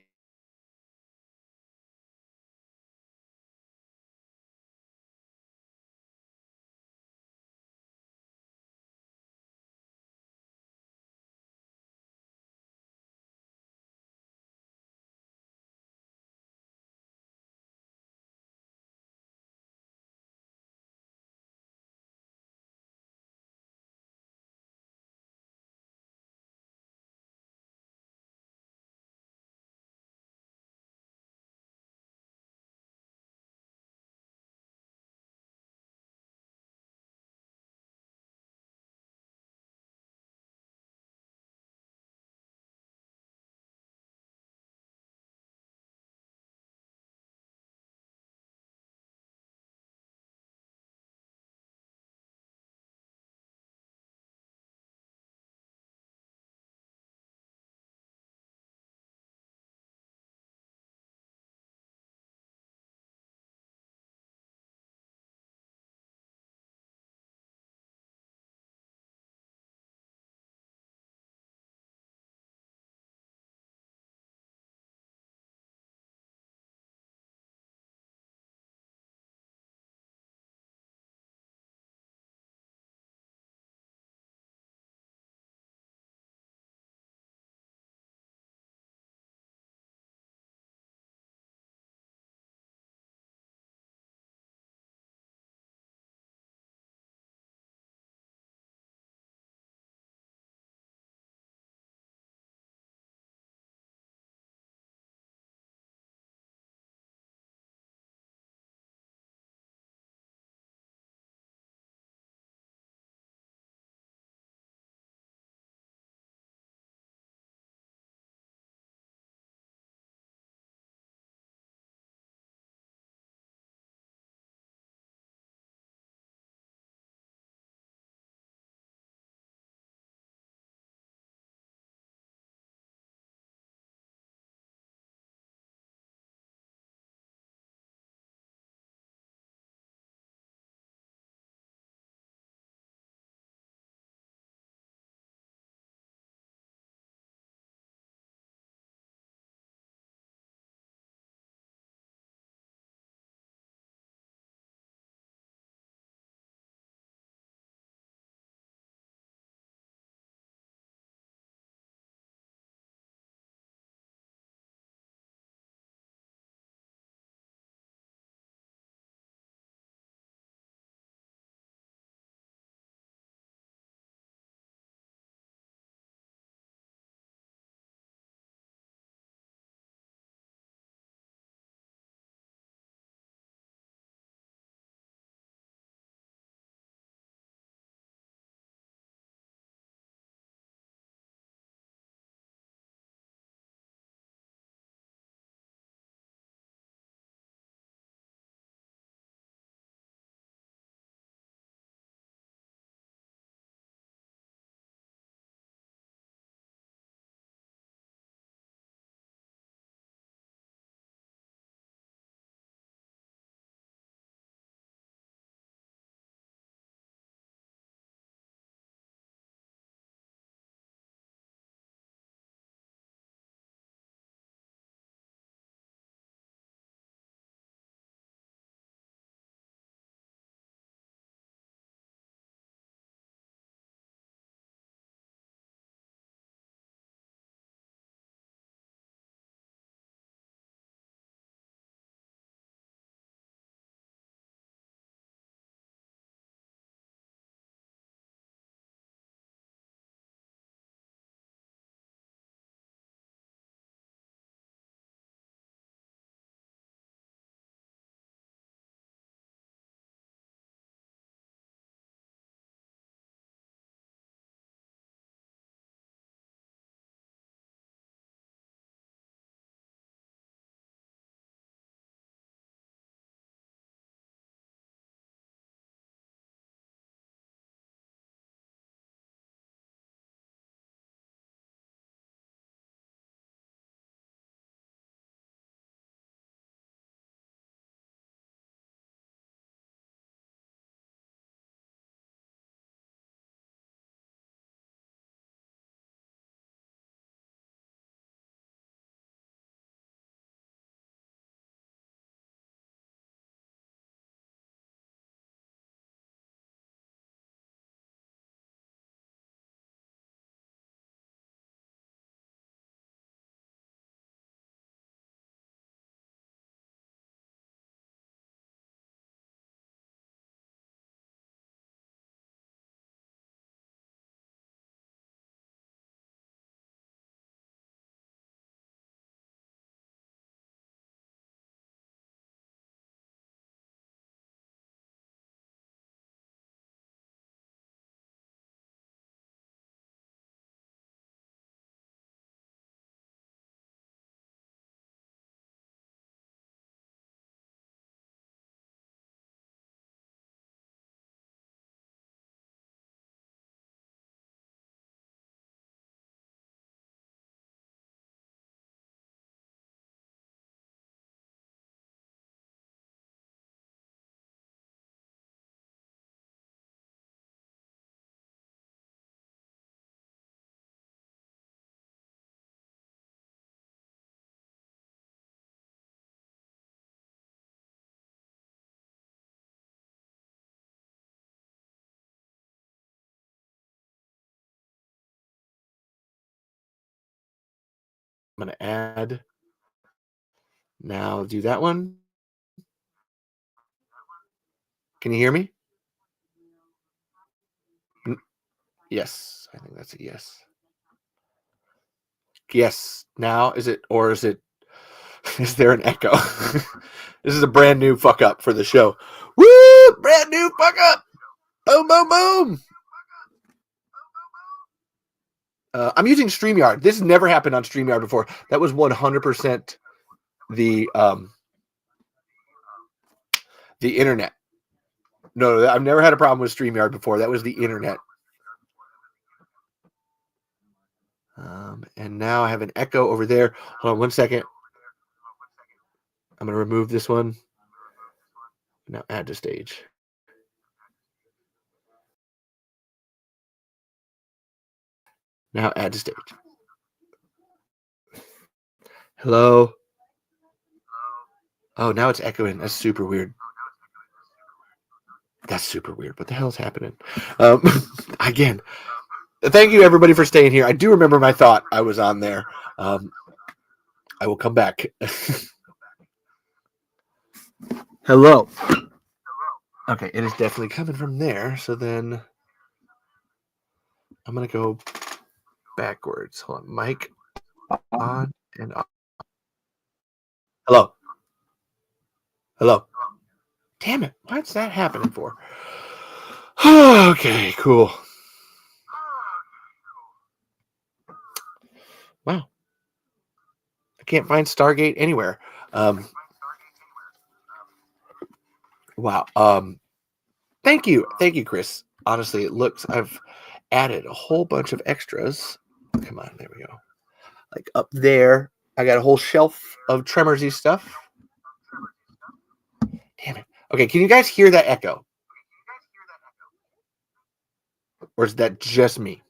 I'm going to add. Now do that one. Can you hear me? Yes, I think that's a yes. Yes. Now is it, or is it, is there an echo? This is a brand new fuck up for the show. Woo! Brand new fuck up. Boom, boom, boom. I'm using StreamYard. This has never happened on StreamYard before. That was 100% the internet. No, I've never had a problem with StreamYard before. That was the internet. And now I have an echo over there. Hold on 1 second. I'm going to remove this one. Now add to stage. Now add to stage. Hello. Oh, now it's echoing. That's super weird. That's super weird. What the hell is happening? Again, thank you everybody for staying here. I do remember my thought. I was on there. I will come back. Hello. Okay, it is definitely coming from there. So then I'm going to go backwards. Hold on. Mic on and off. Hello. Hello. Damn it. What's that happening for? Okay, cool. Wow. I can't find Stargate anywhere. Wow. Thank you. Thank you, Chris. Honestly, it looks, I've added a whole bunch of extras. Come on, there we go. Like up there, I got a whole shelf of Tremors-y stuff. Damn it. Okay, can you guys hear that echo? Or is that just me?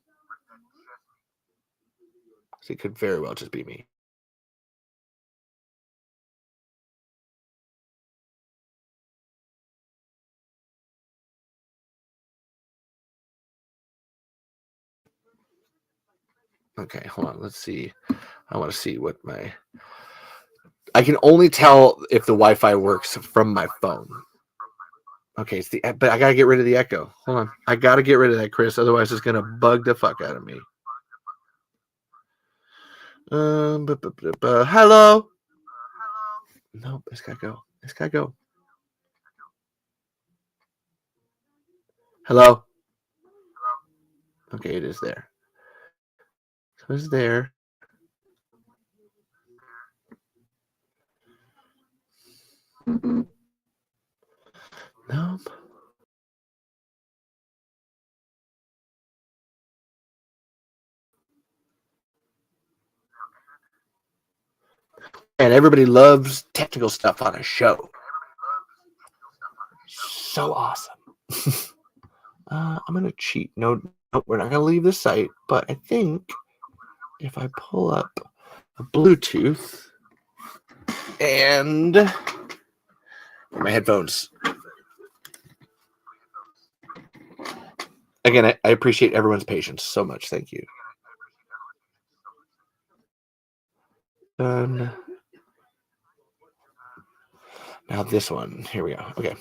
It could very well just be me. Okay, hold on. Let's see. I want to see what my... I can only tell if the Wi-Fi works from my phone. Okay, it's but I got to get rid of the echo. Hold on. I got to get rid of that, Chris. Otherwise, it's going to bug the fuck out of me. Hello? Nope, it's got to go. It's got to go. Hello? Okay, it is there. So it's there. Nope. And everybody loves technical stuff on a show. So awesome. I'm going to cheat. No, we're not going to leave the site. But I think if I pull up a Bluetooth and my headphones. Again, I appreciate everyone's patience so much. Thank you. Done. Now this one. Here we go. Okay.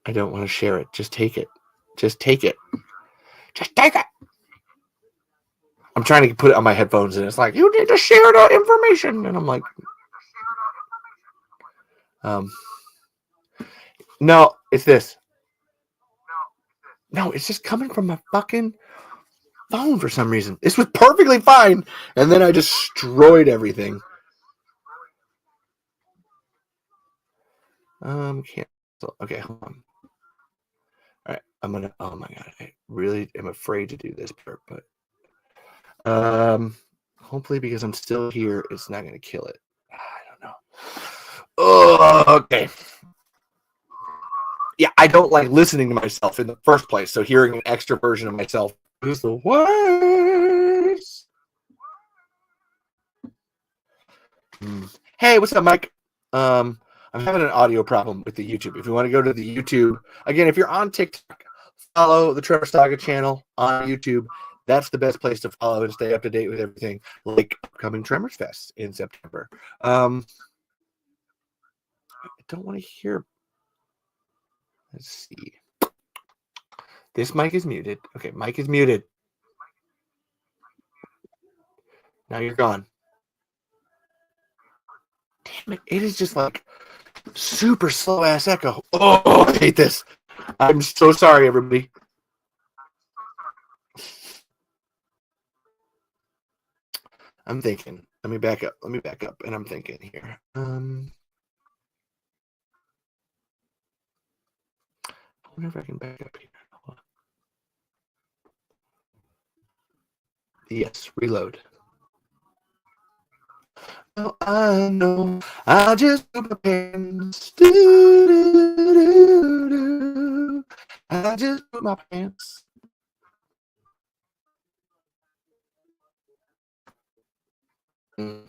I don't want to share it. Just take it. Just take it. Just take it. I'm trying to put it on my headphones, and it's like, you need to share the information. And I'm like, no, it's this. No, it's just coming from my fucking phone for some reason. This was perfectly fine, and then I destroyed everything. Cancel. Okay, hold on. All right, I'm gonna. Oh my god, I really am afraid to do this part, but hopefully because I'm still here, it's not gonna kill it. I don't know. Oh, okay. Yeah, I don't like listening to myself in the first place, so hearing an extra version of myself is the worst. Hey, what's up, Mike? I'm having an audio problem with the YouTube. If you want to go to the YouTube, again, if you're on TikTok, follow the Trevor Saga channel on YouTube. that's the best place to follow and stay up to date with everything, like upcoming Tremors Fest in September. I don't want to hear. Let's see. This mic is muted. Okay, mic is muted. Now you're gone. Damn it. It is just like super slow ass echo. Oh, I hate this. I'm so sorry, everybody. I'm thinking. Let me back up. And I'm thinking here. I wonder if I can back up here. Yes, reload. Oh, I know. I just put my pants. I just put my pants. Mm.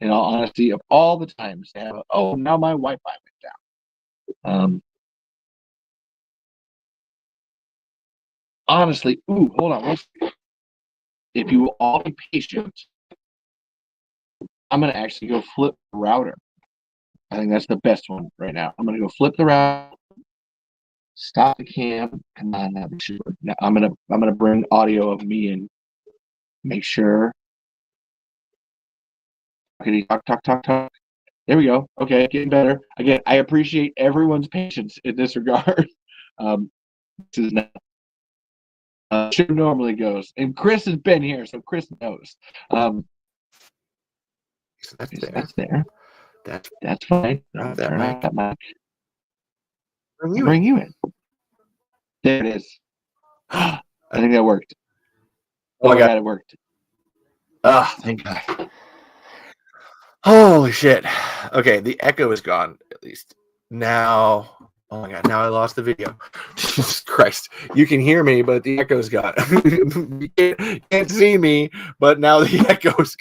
In all honesty, of all the times to have, now my Wi-Fi went down. Honestly, hold on. If you will all be patient, I'm gonna actually go flip the router. I think that's the best one right now. I'm gonna go flip the router, stop the cam. Come on now, now I'm gonna bring audio of me and make sure. Okay, talk. There we go. Okay, getting better. Again, I appreciate everyone's patience in this regard. This is not show normally goes, and Chris has been here, so Chris knows. So that's So there. that's there. That's fine. Off Turn that off that mic. mic. Bring you in. There it is. I think that worked. Oh my God, it worked. thank God. Holy shit. Okay, the echo is gone, at least. Now, oh my God, now I lost the video. Jesus Christ. You can hear me, but the echo's gone. You can't see me, but now the echo's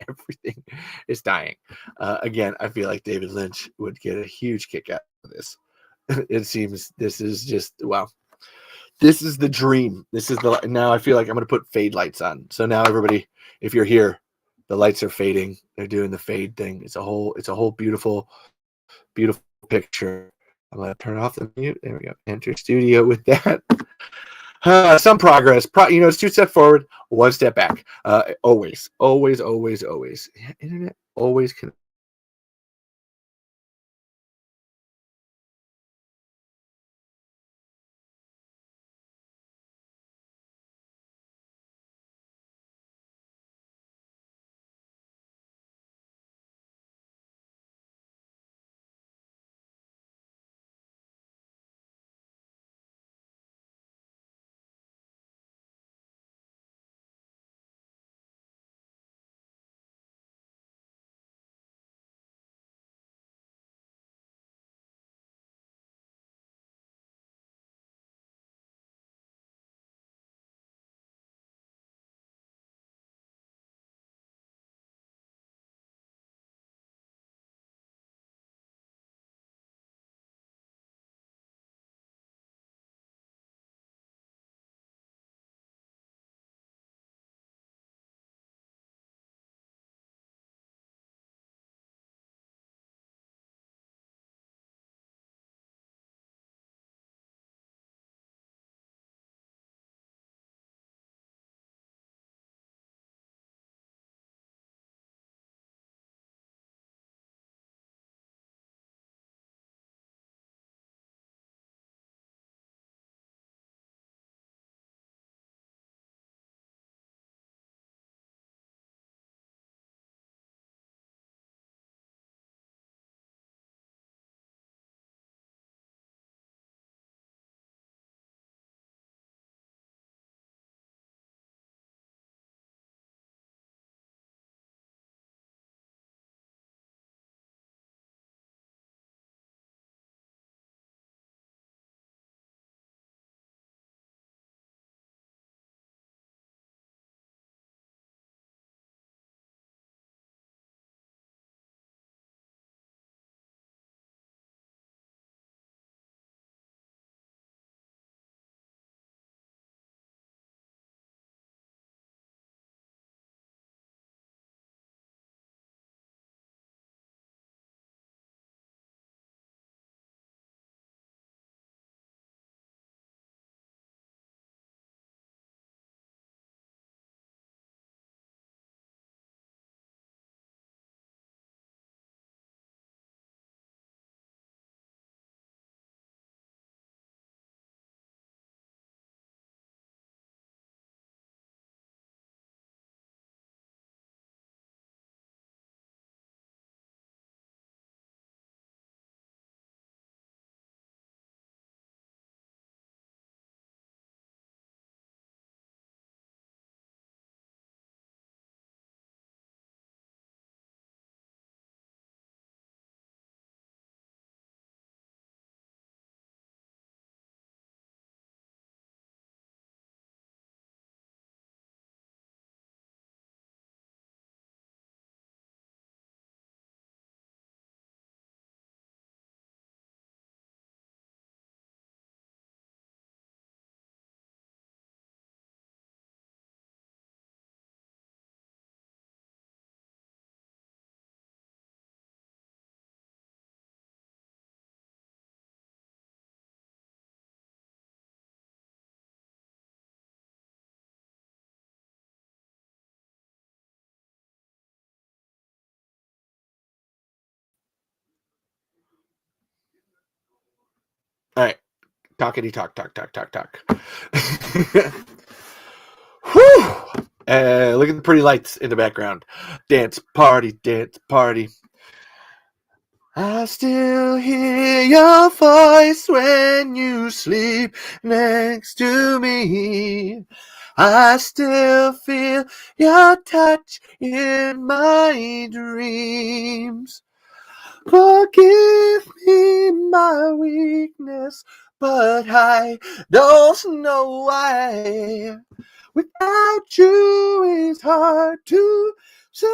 everything is dying. Again, I feel like David Lynch would get a huge kick out of this. It seems this is just, wow. This is the dream. Now I feel like I'm going to put fade lights on. So now everybody, if you're here, the lights are fading. They're doing the fade thing. It's a whole beautiful picture. I'm going to turn off the mute. There we go. Enter studio with that. Some progress. It's 2 steps forward, 1 step back. Always. Internet always can Talkity talk, talk, talk, talk, talk. Whew! Look at the pretty lights in the background. Dance party, dance party. I still hear your voice when you sleep next to me. I still feel your touch in my dreams. Forgive me my weakness, but I don't know why. Without you, it's hard to survive.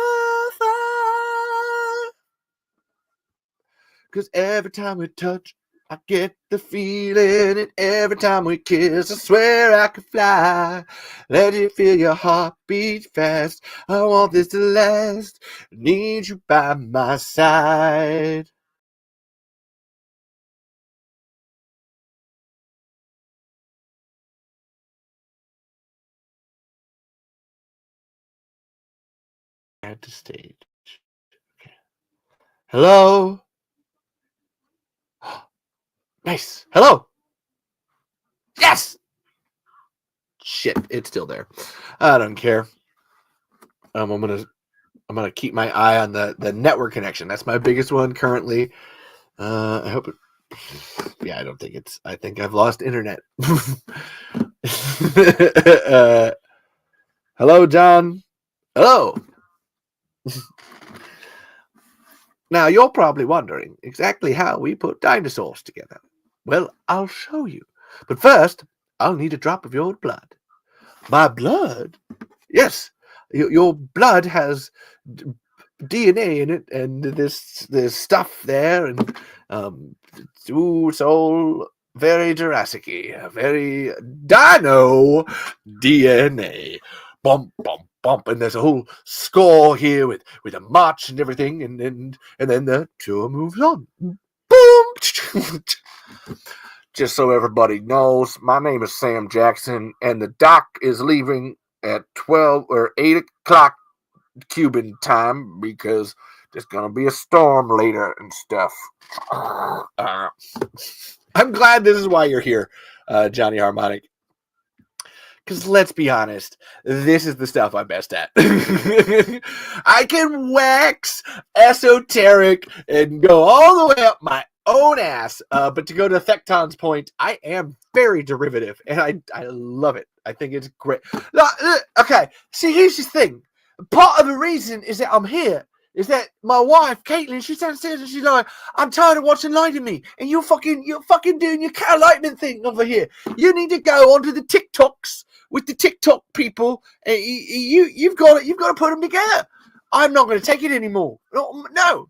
'Cause every time we touch, I get the feeling, and every time we kiss, I swear I could fly. Let you feel your heartbeat fast. I want this to last. Need you by my side. At the stage. Okay. Hello. Nice. Hello. Yes. Shit, it's still there. I don't care. I'm gonna keep my eye on the network connection. That's my biggest one currently. I hope it. Yeah, I don't think it's. I think I've lost internet. Hello, John. Hello. Now you're probably wondering exactly how we put dinosaurs together. Well, I'll show you. But first, I'll need a drop of your blood. My blood? Yes, your blood has DNA in it, and this stuff there, and it's all very Jurassic-y, very dino DNA. Bump, bump, bump, and there's a whole score here with a march and everything, and then the tour moves on. Boom. Just so everybody knows, my name is Sam Jackson, and the doc is leaving at 12 or 8 o'clock Cuban time because there's gonna be a storm later and stuff. I'm glad this is why you're here, Johnny Harmonic. Because let's be honest, this is the stuff I'm best at. I can wax esoteric and go all the way up my own ass. But to go to Thekton's point, I am very derivative, and I love it. I think it's great. Okay, see, here's the thing. Part of the reason is that I'm here is that my wife, Caitlin, she's downstairs and she's like, I'm tired of watching Lie to Me, and you're fucking doing your Cat Lightning thing over here. You need to go onto the TikToks with the TikTok people. You've got to put them together. I'm not going to take it anymore. No.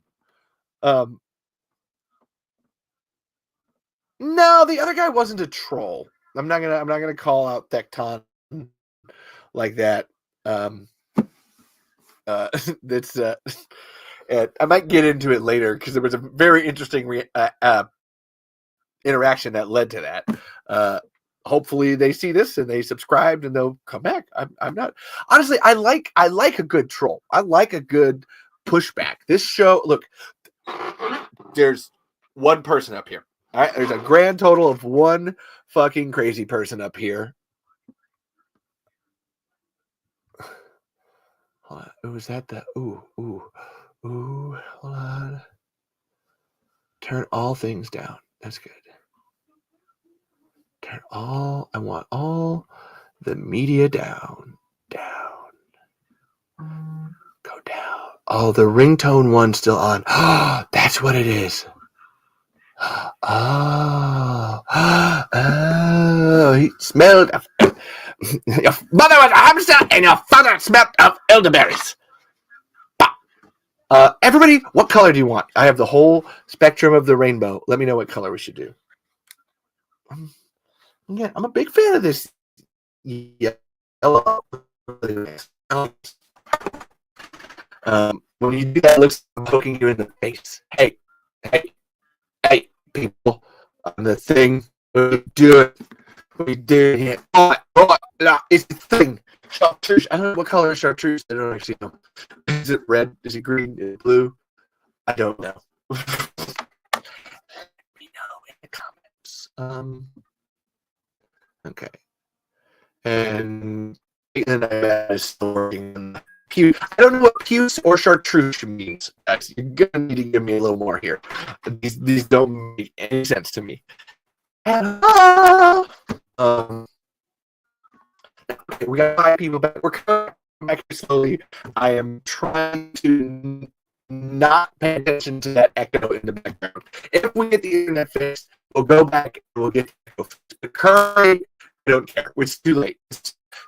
No, the other guy wasn't a troll. I'm not gonna call out Thekton like that. That's I might get into it later because there was a very interesting interaction that led to that. Hopefully they see this and they subscribed and they'll come back. I'm not honestly. I like a good troll. I like a good pushback. This show, look, there's one person up here. All right, there's a grand total of one fucking crazy person up here. Hold on. Ooh, is that the ooh? Hold on. Turn all things down. That's good. I want all the media down. Go down. Oh, the ringtone one's still on. Oh, that's what it is. Oh, he smelled of. Your mother was a hamster and your father smelled of elderberries. Everybody, what color do you want? I have the whole spectrum of the rainbow. Let me know what color we should do. Yeah, I'm a big fan of this yellow. When you do that, it looks like I'm poking you in the face. Hey, people, on the thing, we do here. It's the thing. Chartreuse. I don't know what color is chartreuse. I don't actually know. Is it red? Is it green? Is it blue? I don't know. Let me know in the comments. Okay. And I is still working on Pew. I don't know what puce or chartreuse means. Guys. You're gonna need to give me a little more here. These don't make any sense to me. Okay, we got 5 people back. We're coming back slowly. I am trying to not pay attention to that echo in the background. If we get the internet fixed, we'll go back and we'll get the echo fixed. But currently, I don't care. It's too late.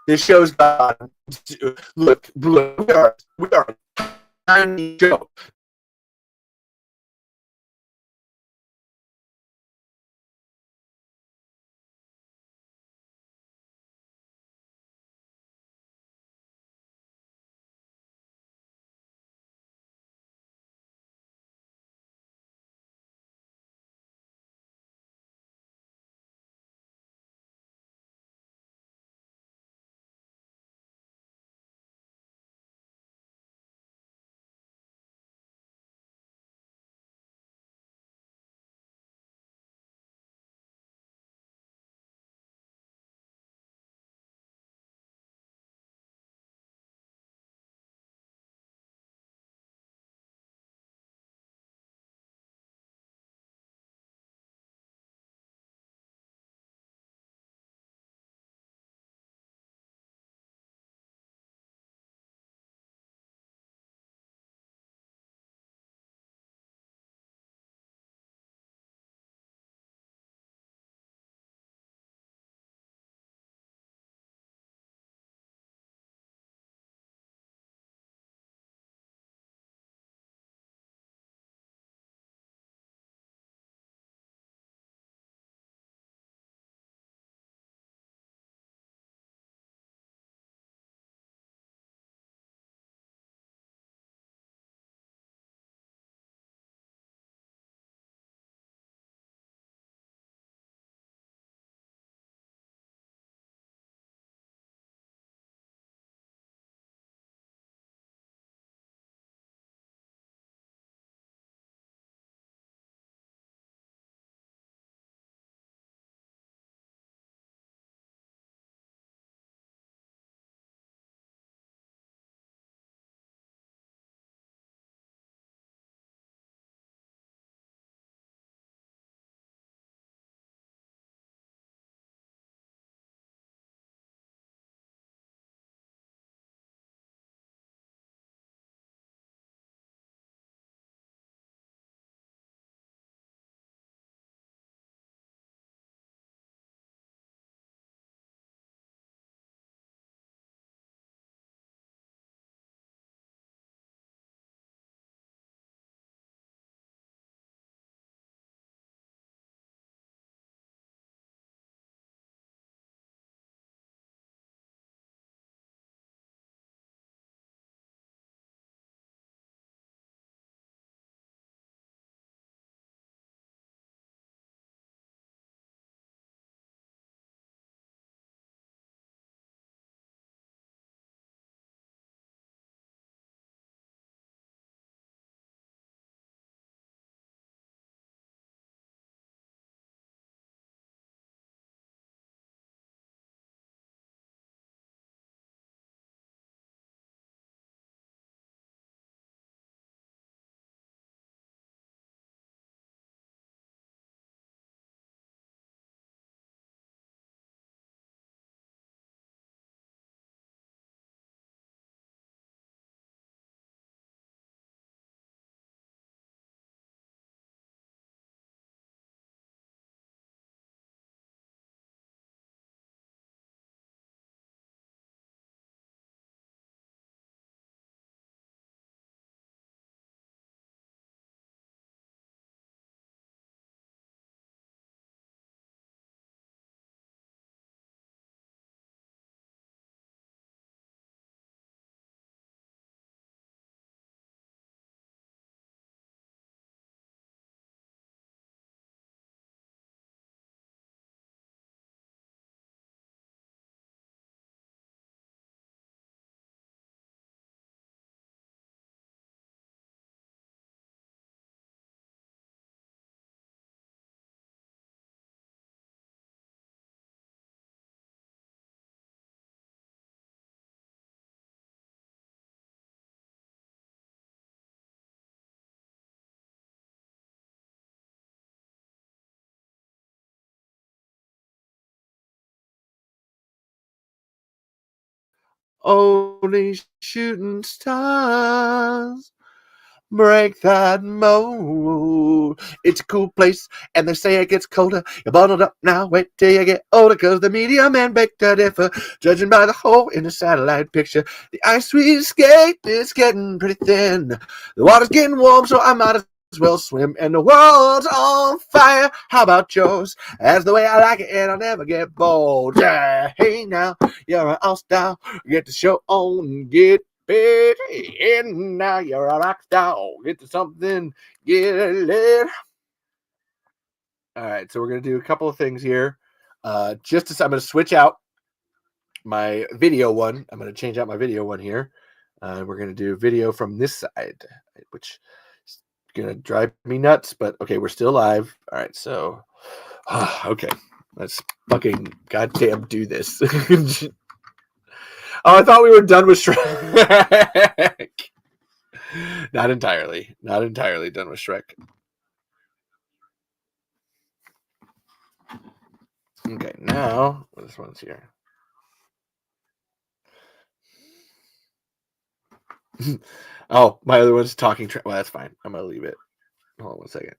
This show's gone. Look, we are a tiny show. Only shooting stars break that mold. It's a cool place, and they say it gets colder. You're bottled up now, wait till you get older, cause the media men beg to differ. Judging by the hole in the satellite picture, the ice we skate is getting pretty thin. The water's getting warm, so I might as well swim, and the world's on fire. How about yours? That's the way I like it, and I'll never get bored. Yeah, hey now, you're an all-star. Get the show on, get paid, and now you're a rock star. Get to something, get it lit. All right, so we're gonna do a couple of things here. I'm gonna switch out my video one. I'm gonna change out my video one here. We're gonna do video from this side, which is gonna drive me nuts. But okay, we're still live. All right, so okay, let's fucking goddamn do this. Oh, I thought we were done with Shrek. Not entirely done with Shrek. Okay, now this one's here. Oh, my other one's talking. Well, that's fine. I'm gonna leave it. Hold on one second.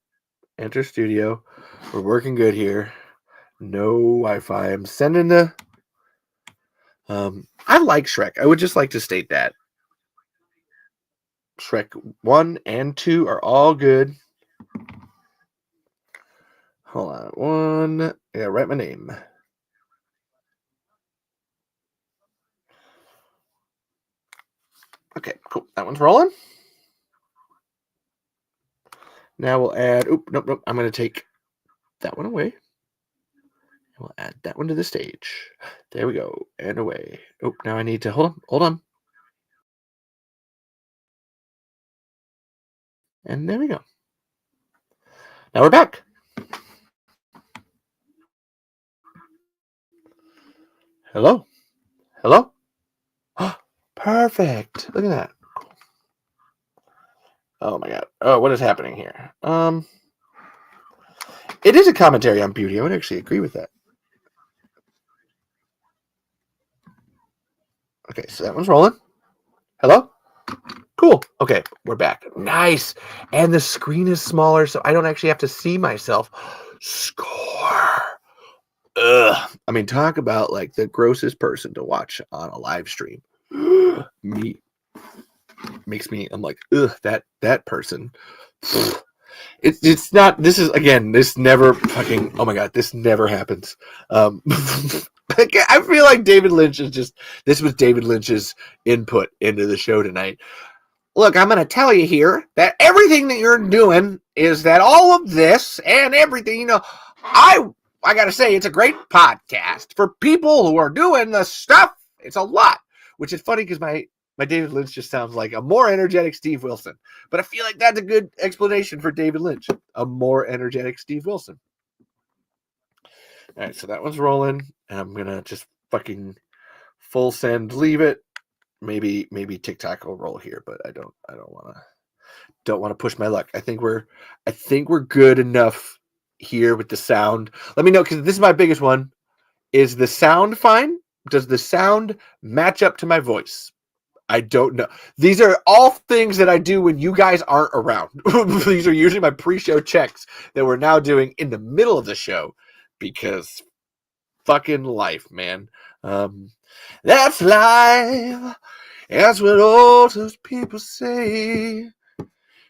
Enter studio. We're working good here. No Wi-Fi. I'm sending the. I like Shrek. I would just like to state that Shrek 1 and 2 are all good. Hold on. One. Yeah, write my name. Okay, cool. That one's rolling. Now we'll add. Nope. I'm going to take that one away. We'll add that one to the stage. There we go. And away. Oh, now I need to hold on. And there we go. Now we're back. Hello. Perfect. Look at that. Cool. Oh my god. Oh, what is happening here? It is a commentary on beauty. I would actually agree with that. Okay, so that one's rolling. Hello? Cool. Okay, we're back. Nice. And the screen is smaller, so I don't actually have to see myself. Score. Ugh. I mean, talk about like the grossest person to watch on a live stream. Me. Makes me, I'm like, ugh, that person. It's not, this never fucking, oh my god, this never happens. I feel like David Lynch this was David Lynch's input into the show tonight. Look, I'm going to tell you here that everything that you're doing is that all of this and everything, I got to say, it's a great podcast for people who are doing the stuff. It's a lot, which is funny because my David Lynch just sounds like a more energetic Steve Wilson. But I feel like that's a good explanation for David Lynch. A more energetic Steve Wilson. All right, so that one's rolling. And I'm going to just fucking full send, leave it. Maybe TikTok will roll here, but I don't want to push my luck. I think we're good enough here with the sound. Let me know, because this is my biggest one. Is the sound fine? Does the sound match up to my voice? I don't know. These are all things that I do when you guys aren't around. These are usually my pre-show checks that we're now doing in the middle of the show because fucking life, man. That's life. That's what all those people say.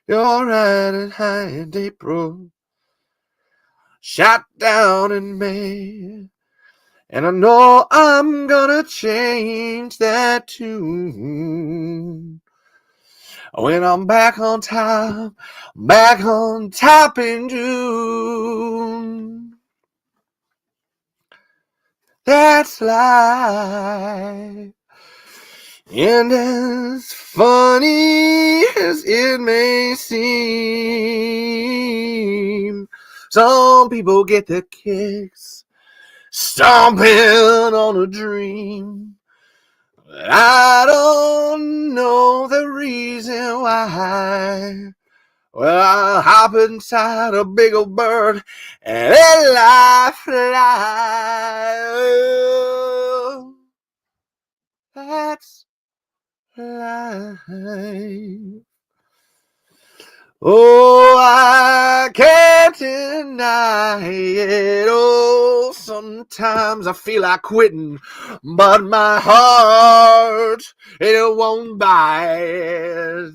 You're riding high in April, shot down in May. And I know I'm gonna change that tune when I'm back on top in June. That's life. And as funny as it may seem, some people get their kicks stomping on a dream. But I don't know the reason why. Well, I hop inside a big old bird and let life fly. That's life. Oh, I can't deny it. Oh, sometimes I feel like quitting, but my heart, it won't bite.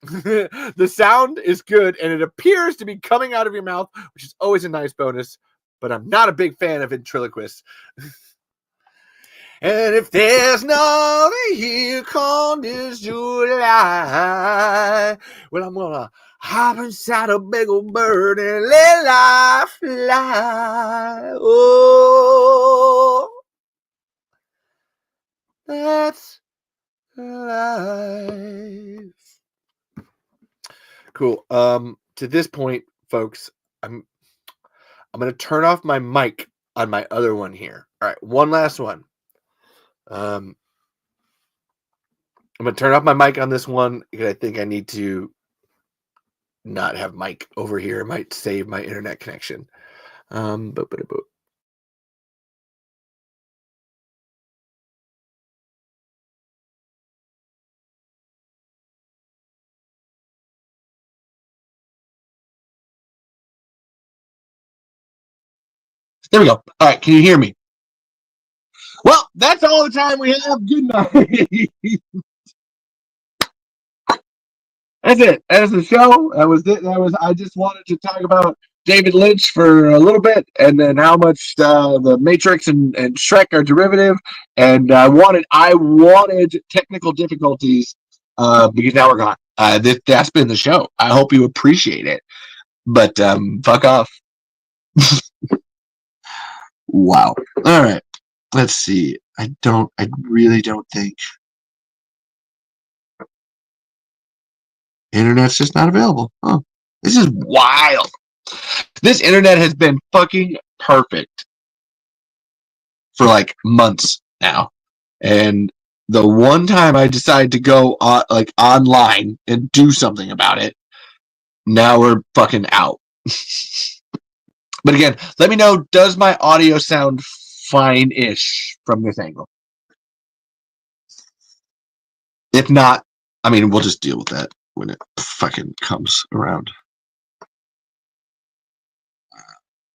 The sound is good, and it appears to be coming out of your mouth, which is always a nice bonus, but I'm not a big fan of ventriloquists. And if there's no year called this July, well, I'm gonna hop inside a big old bird and let life fly. Oh, that's life. Cool. To this point, folks, I'm gonna turn off my mic on my other one here. All right, one last one. I'm going to turn off my mic on this one because I think I need to not have mic over here. It might save my internet connection. There we go. All right, can you hear me? Well, that's all the time we have. Good night. That's it. That's the show. That was it. I just wanted to talk about David Lynch for a little bit, and then how much the Matrix and Shrek are derivative. And I wanted technical difficulties because now we're gone. That's been the show. I hope you appreciate it. But fuck off. Wow. All right. Let's see. I really don't think internet's just not available. Oh, this is wild. This internet has been fucking perfect for like months now. And the one time I decide to go online and do something about it, now we're fucking out. But again, let me know, does my audio sound fine-ish from this angle? If not, I mean, we'll just deal with that when it fucking comes around.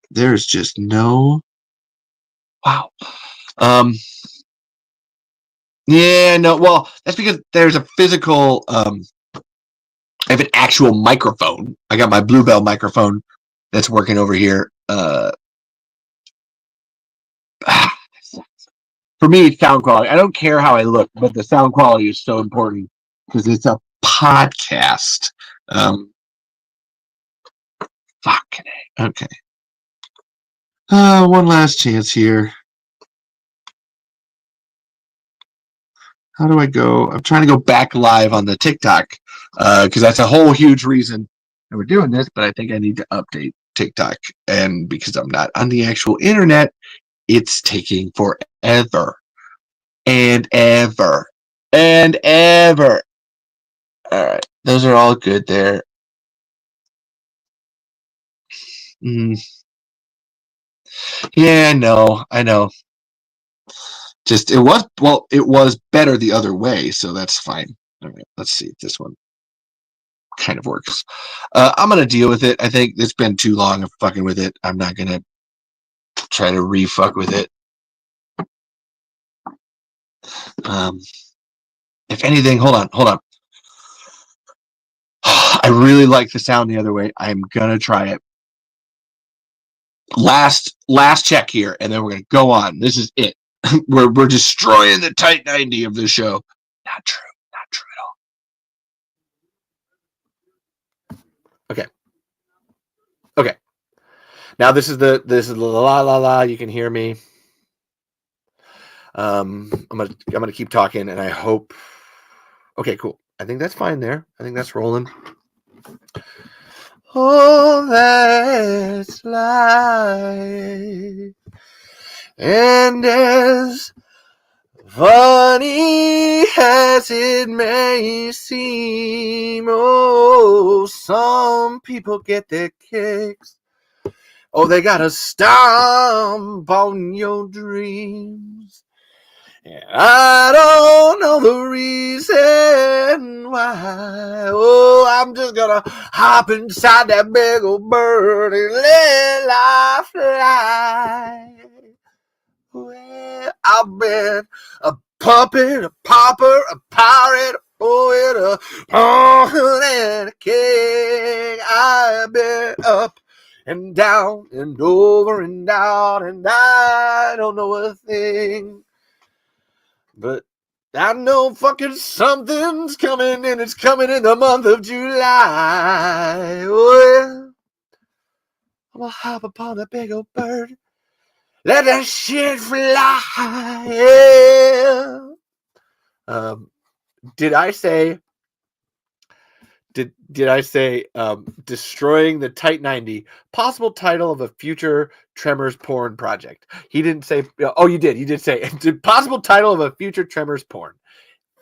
There's just no... Wow. Yeah, no, well, that's because there's a physical... I have an actual microphone. I got my Bluebell microphone that's working over here. For me, it's sound quality. I don't care how I look, but the sound quality is so important because it's a podcast. Fucking A. Okay. One last chance here. How do I go? I'm trying to go back live on the TikTok because that's a whole huge reason that we're doing this, but I think I need to update TikTok. And because I'm not on the actual internet, it's taking forever and ever and ever. All right. Those are all good there. Yeah, I know. Just it was better the other way, so that's fine. All right, let's see if this one kind of works. I'm gonna deal with it. I think it's been too long of fucking with it. I'm not gonna try to re-fuck with it. If anything, hold on. I really like the sound the other way. I'm gonna try it. Last check here, and then we're gonna go on. This is it. we're destroying the tight 90 of the show. Not true at all. Okay. Now this is the la la la. You can hear me. I'm gonna keep talking, and I hope. Okay, cool. I think that's fine there. I think that's rolling. Oh, that's life. And as funny as it may seem, oh, some people get their kicks. Oh, they gotta stomp on your dreams. And I don't know the reason why. Oh, I'm just gonna hop inside that big old bird and let life fly. Well, I've been a puppet, a pauper, a pirate, a poet, a pawn, and a king. I've been up and down and over and out, and I don't know a thing. But I know fucking something's coming, and it's coming in the month of July. Oh, yeah. I'm gonna hop upon the big old bird. Let that shit fly. Yeah. Did I say destroying the Tight 90, possible title of a future Tremors porn project? He didn't say. Oh, you did. You did say possible title of a future Tremors porn.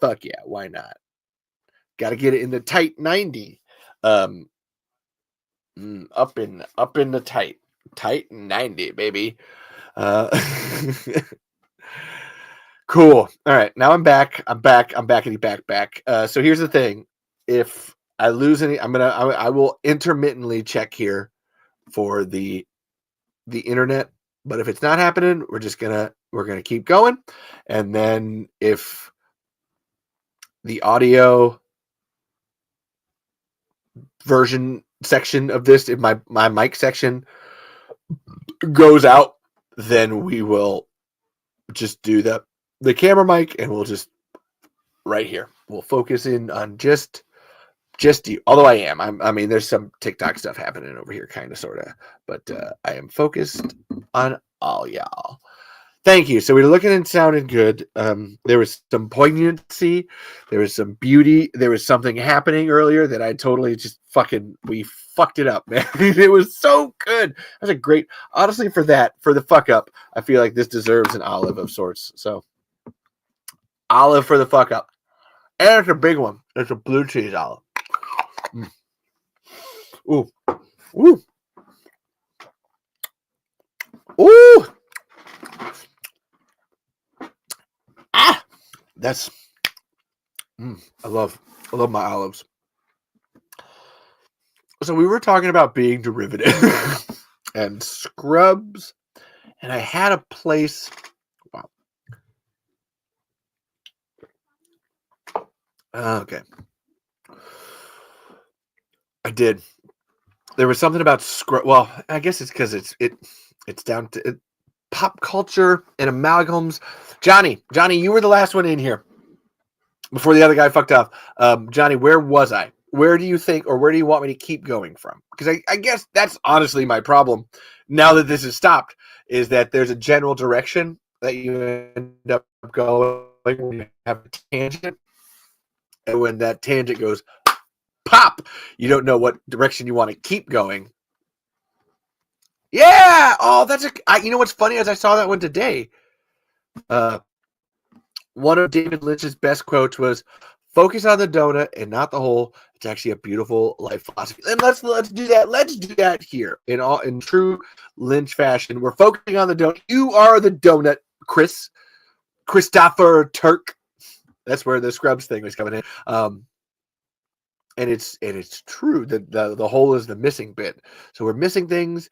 Fuck yeah, why not? Got to get it in the Tight 90. Up in the tight 90, baby. Cool. All right, now I'm back. I'm back. So here's the thing: if I lose any, I will intermittently check here for the internet. But if it's not happening, we're gonna keep going, and then if the audio version section of this, if my mic section goes out, then we will just do the camera mic, and we'll just right here. We'll focus in on just you. Although I mean, there's some TikTok stuff happening over here, kind of, sort of, but I am focused on all y'all. Thank you. So we were looking and sounding good. There was some poignancy. There was some beauty. There was something happening earlier that I totally just we fucked it up, man. It was so good. That's a great, honestly, for the fuck up, I feel like this deserves an olive of sorts. So olive for the fuck up. And it's a big one. It's a blue cheese olive. Mm. Ooh. Ooh. Ooh. Ah, that's. I love my olives. So we were talking about being derivative and scrubs, and I had a place. Wow. Okay. I did. There was something about scrub. Well, I guess it's because it's down to pop culture and amalgams. Johnny, you were the last one in here before the other guy fucked off. Johnny, where was I? Where do you think, or where do you want me to keep going from? Because I guess that's honestly my problem now that this has stopped, is that there's a general direction that you end up going when you have a tangent. And when that tangent goes pop, you don't know what direction you want to keep going. Yeah. Oh, you know what's funny is I saw that one today. One of David Lynch's best quotes was, "Focus on the donut and not the hole. It's actually a beautiful life philosophy." And let's do that. Let's do that here in true Lynch fashion. We're focusing on the donut. You are the donut, Christopher Turk. That's where the Scrubs thing was coming in. And it's true that the hole is the missing bit. So we're missing things,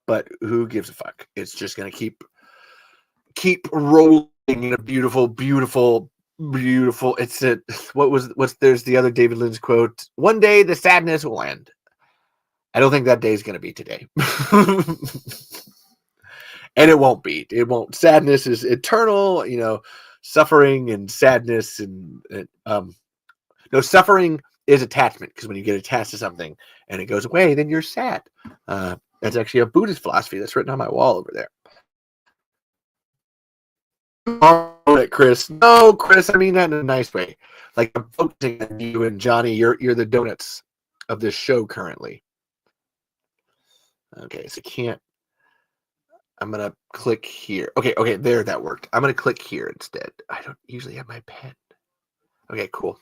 but who gives a fuck? It's just gonna keep rolling in a beautiful. It's there's the other David Lynch quote. One day the sadness will end. I don't think that day is gonna be today. And it won't be. It won't. Sadness is eternal, suffering and sadness and no, suffering is attachment, because when you get attached to something and it goes away, then you're sad. That's actually a Buddhist philosophy that's written on my wall over there. Oh, Chris. No, Chris, I mean that in a nice way. Like, I'm focusing on you and Johnny. You're the donuts of this show currently. Okay, so I'm gonna click here. Okay, there, that worked. I'm gonna click here instead. I don't usually have my pen. Okay, cool.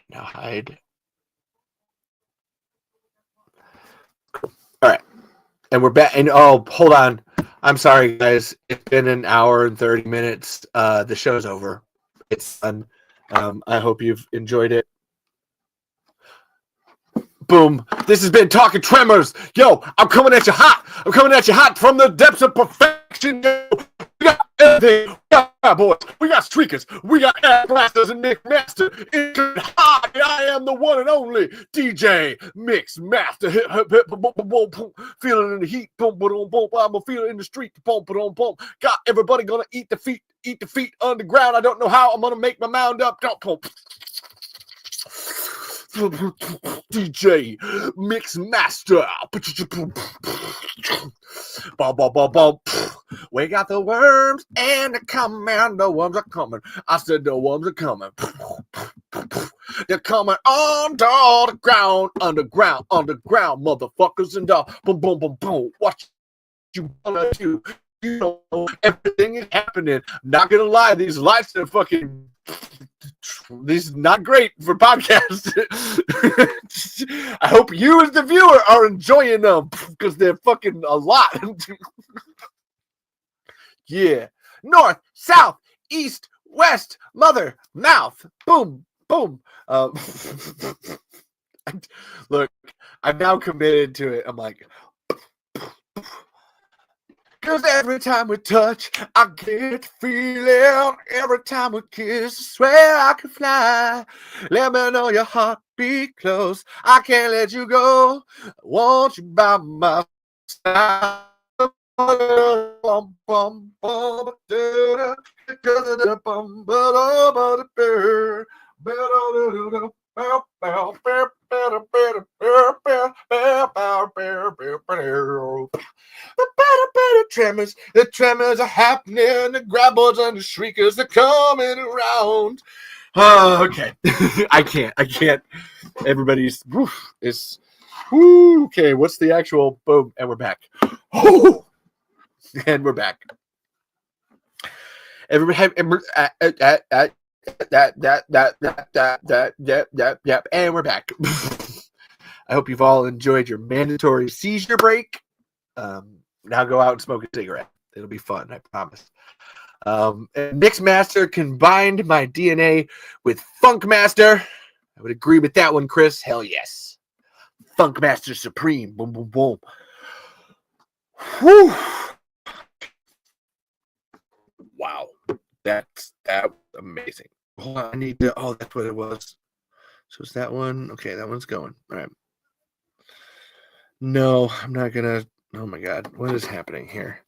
Now hide. Cool. All right, and we're back. And oh, hold on. I'm sorry, guys. It's been an hour and 30 minutes. The show's over. It's done. I hope you've enjoyed it. Boom. This has been Talking Tremors. Yo, I'm coming at you hot. I'm coming at you hot from the depths of perfection. Yo, we got everything. We got boys. We got streakers. We got air blasters and mix master. Hi, I am the one and only DJ Mix Master. Hip, hip, hip, boom, boom, boom, boom. Feeling in the heat. Boom, boom, boom. I'm a feeling in the street. Boom, boom, boom. Got everybody gonna eat the feet. Eat the feet underground. I don't know how I'm gonna make my mound up. Don't boom. DJ Mix Master. We got the worms and they're coming. The worms are coming. I said the worms are coming. They're coming under the ground, underground, motherfuckers, and boom, boom, boom, boom. What you gonna do? You know everything is happening. Not gonna lie, these lights are fucking. This is not great for podcasts. I hope you as the viewer are enjoying them because they're fucking a lot. Yeah. North, south, east, west, mother, mouth. Boom, boom. Look, I'm now committed to it. I'm like, cause every time we touch, I get the feeling. Every time we kiss, I swear I could fly. Let me know your heartbeat close. I can't let you go. I want you by my side. Tremors, the tremors are happening, the grabbles and the shriekers are coming around. Okay. I can't. Everybody's it's okay. What's the actual boom? And we're back. Oh, and we're back. Everybody have and we're back. I hope you've all enjoyed your mandatory seizure break. Now go out and smoke a cigarette. It'll be fun, I promise. Mixmaster combined my DNA with Funkmaster. I would agree with that one, Chris. Hell yes. Funkmaster Supreme. Boom, boom, boom. Whew. Wow. That was amazing. Hold on, I need to. Oh, that's what it was. So is that one? Okay, that one's going. All right. No, I'm not gonna. Oh my God, what is happening here?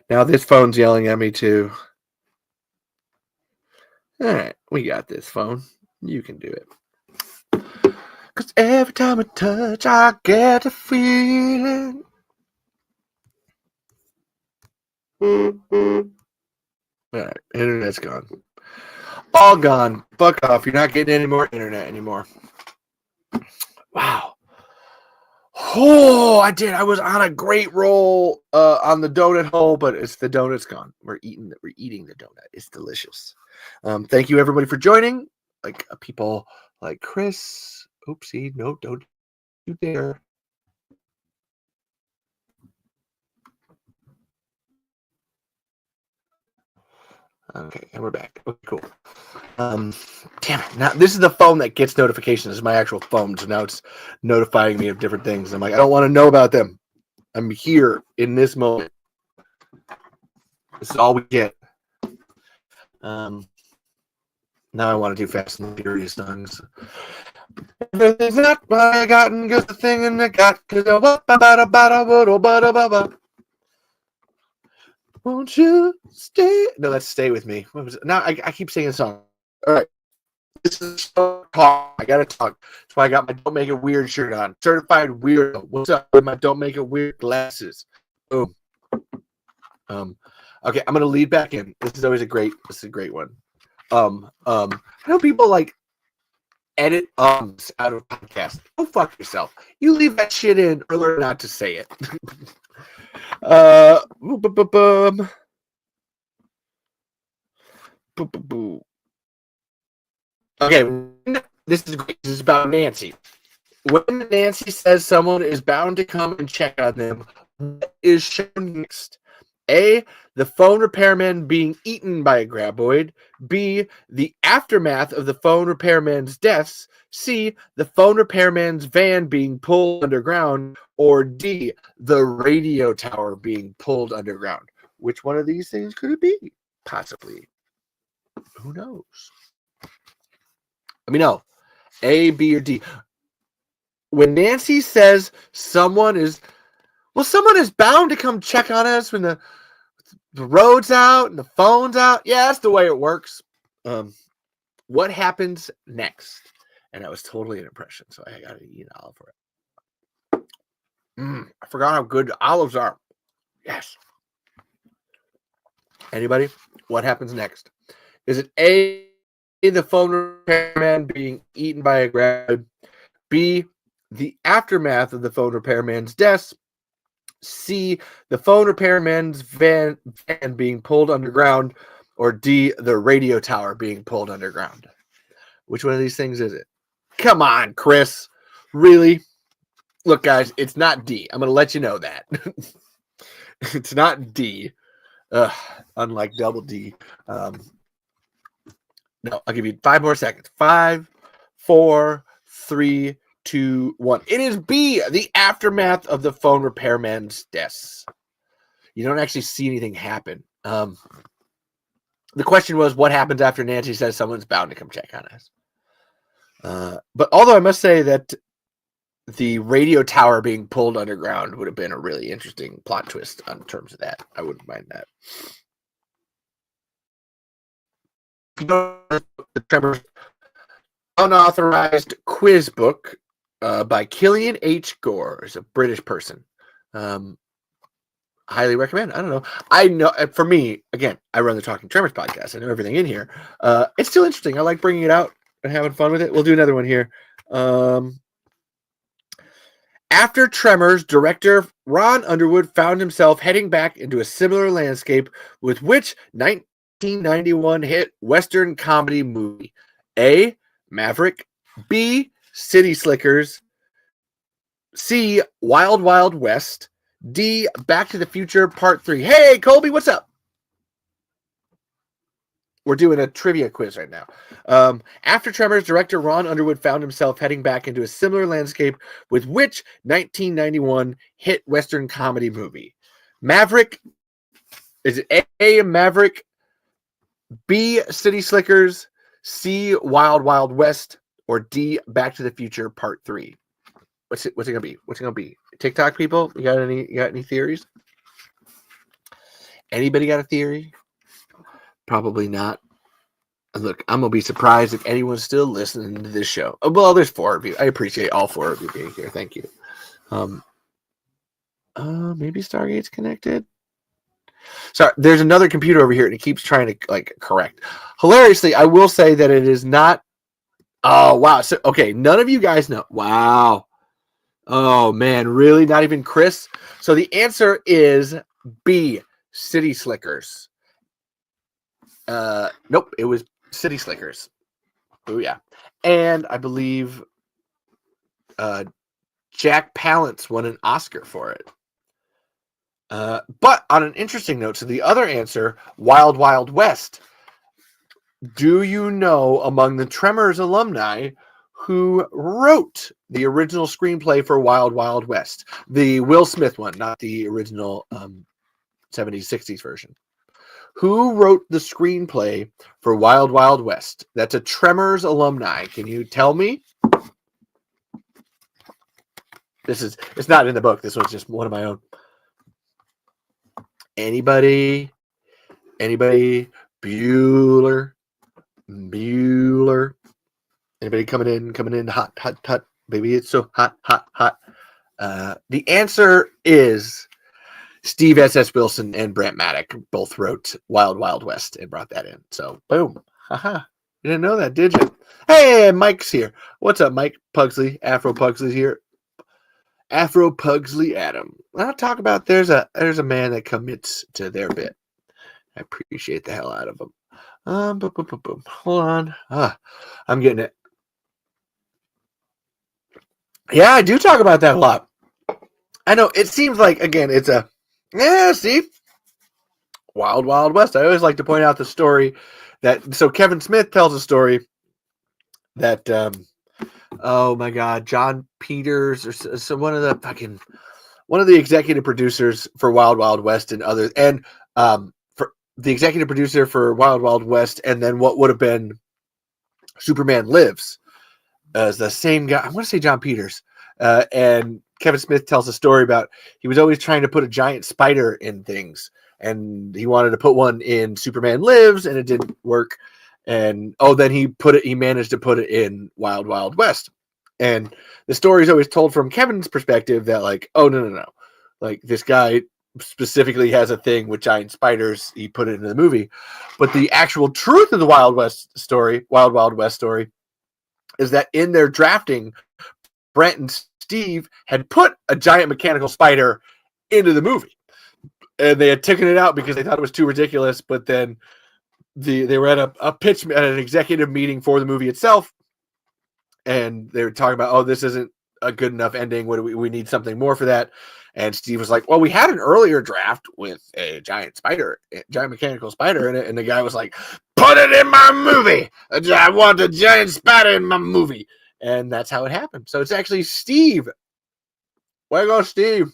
Now this phone's yelling at me too. All right, we got this phone. You can do it. Cause every time I touch, I get a feeling. All right, internet's gone. All gone. Fuck off. You're not getting any more internet anymore. Wow. Oh, I did. I was on a great roll on the donut hole, but it's the donut's gone. We're eating the donut. It's delicious. Thank you everybody for joining. Like people like Chris. Oopsie, no, don't you dare. Okay, and we're back. Okay, cool. Damn it. Now this is the phone that gets notifications. This is my actual phone, so now it's notifying me of different things. I'm like, I don't want to know about them. I'm here in this moment. This is all we get. Now I want to do Fast and Furious songs. Everything's not what I got, and just the thing in the got. Won't you stay? No, that's Stay With Me. What was it? Now I keep singing a song. All right. This is talk. I gotta talk. That's why I got my Don't Make It Weird shirt on. Certified weirdo. What's up with my Don't Make It Weird glasses? Boom. Okay, I'm gonna lead back in. This is a great one. I know people like edit out of podcasts. Go fuck yourself. You leave that shit in or learn not to say it. Okay, this is great. This is about Nancy. When Nancy says someone is bound to come and check on them, what is shown next? A, the phone repairman being eaten by a graboid. B, the aftermath of the phone repairman's deaths. C, the phone repairman's van being pulled underground. Or D, the radio tower being pulled underground. Which one of these things could it be? Possibly. Who knows? Let me know. A, B, or D. When Nancy says someone is bound to come check on us when the road's out and the phone's out. Yeah, that's the way it works. What happens next? And that was totally an impression, so I got to eat an olive for it. I forgot how good olives are. Yes. Anybody? What happens next? Is it A, the phone repairman being eaten by a grab? B, the aftermath of the phone repairman's deaths? C, the phone repairman's van being pulled underground? Or D, the radio tower being pulled underground? Which one of these things is it? Come on, Chris. Really? Look, guys, it's not D. I'm going to let you know that. It's not D. Unlike double D. No, I'll give you 5 more seconds. 5, 4, 3, 2, 1. It is B, the aftermath of the phone repairman's deaths. You don't actually see anything happen. The question was, what happens after Nancy says someone's bound to come check on us? But although I must say that the radio tower being pulled underground would have been a really interesting plot twist in terms of that. I wouldn't mind that. The Tremors unauthorized quiz book by Killian H. Gore. Is a British person. Highly recommend. I don't know. I know, for me, again, I run the Talking Tremors podcast. I know everything in here. It's still interesting. I like bringing it out and having fun with it. We'll do another one here. After Tremors, director Ron Underwood found himself heading back into a similar landscape with which 1991 hit Western comedy movie? A, Maverick. B, City Slickers. C, Wild Wild West. D, Back to the Future Part 3. Hey, Colby, what's up? We're doing a trivia quiz right now. After Tremors, director Ron Underwood found himself heading back into a similar landscape with which 1991 hit Western comedy movie? Maverick. Is it A, Maverick? B, City Slickers? C, Wild Wild West? Or D, Back to the Future Part 3? What's it gonna be? What's it gonna be? TikTok people, you got any theories? Anybody got a theory? Probably not. Look, I'm gonna be surprised if anyone's still listening to this show. Well, there's 4 of you. I appreciate all 4 of you being here. Thank you. Maybe Stargate's connected. Sorry, there's another computer over here, and it keeps trying to correct. Hilariously, I will say that it is not. Oh wow! So okay, none of you guys know. Wow. Oh man, really? Not even Chris? So the answer is B, City Slickers. Nope, it was City Slickers. Oh yeah. And I believe Jack Palance won an Oscar for it. But on an interesting note, so the other answer, Wild Wild West. Do you know among the Tremors alumni who wrote the original screenplay for Wild Wild West? The Will Smith one, not the original 70s, 60s version. Who wrote the screenplay for Wild Wild West? That's a Tremors alumni. Can you tell me? It's not in the book. This one's just one of my own. Anybody? Bueller. Anybody coming in hot. Baby, it's so hot. The answer is Steve S.S. Wilson and Brant Maddock both wrote Wild Wild West and brought that in. So, boom. Haha. You didn't know that, did you? Hey, Mike's here. What's up, Mike Pugsley? Afro Pugsley's here. Afro Pugsley Adam. I'll talk about there's a man that commits to their bit. I appreciate the hell out of him. Hold on. I'm getting it. Yeah, I do talk about that a lot. I know it seems like, again, it's a see? Wild Wild West. I always like to point out the story so Kevin Smith tells a story that oh my God, John Peters or one of the executive producers for Wild Wild West and others, and for the executive producer for Wild Wild West, and then what would have been Superman Lives, as the same guy. I want to say John Peters, and Kevin Smith tells a story about he was always trying to put a giant spider in things, and he wanted to put one in Superman Lives, and it didn't work. And then he managed to put it in Wild Wild West. And the story is always told from Kevin's perspective that, like, oh, no. Like, this guy specifically has a thing with giant spiders. He put it into the movie. But the actual truth of the Wild Wild West story, is that in their drafting, Brent and Steve had put a giant mechanical spider into the movie. And they had taken it out because they thought it was too ridiculous. But then they were at a pitch at an executive meeting for the movie itself. And they were talking about, oh, this isn't a good enough ending. What do we need something more for that? And Steve was like, well, we had an earlier draft with a giant mechanical spider in it. And the guy was like, put it in my movie. I want a giant spider in my movie. And that's how it happened. So it's actually Steve. Way to go, Steve.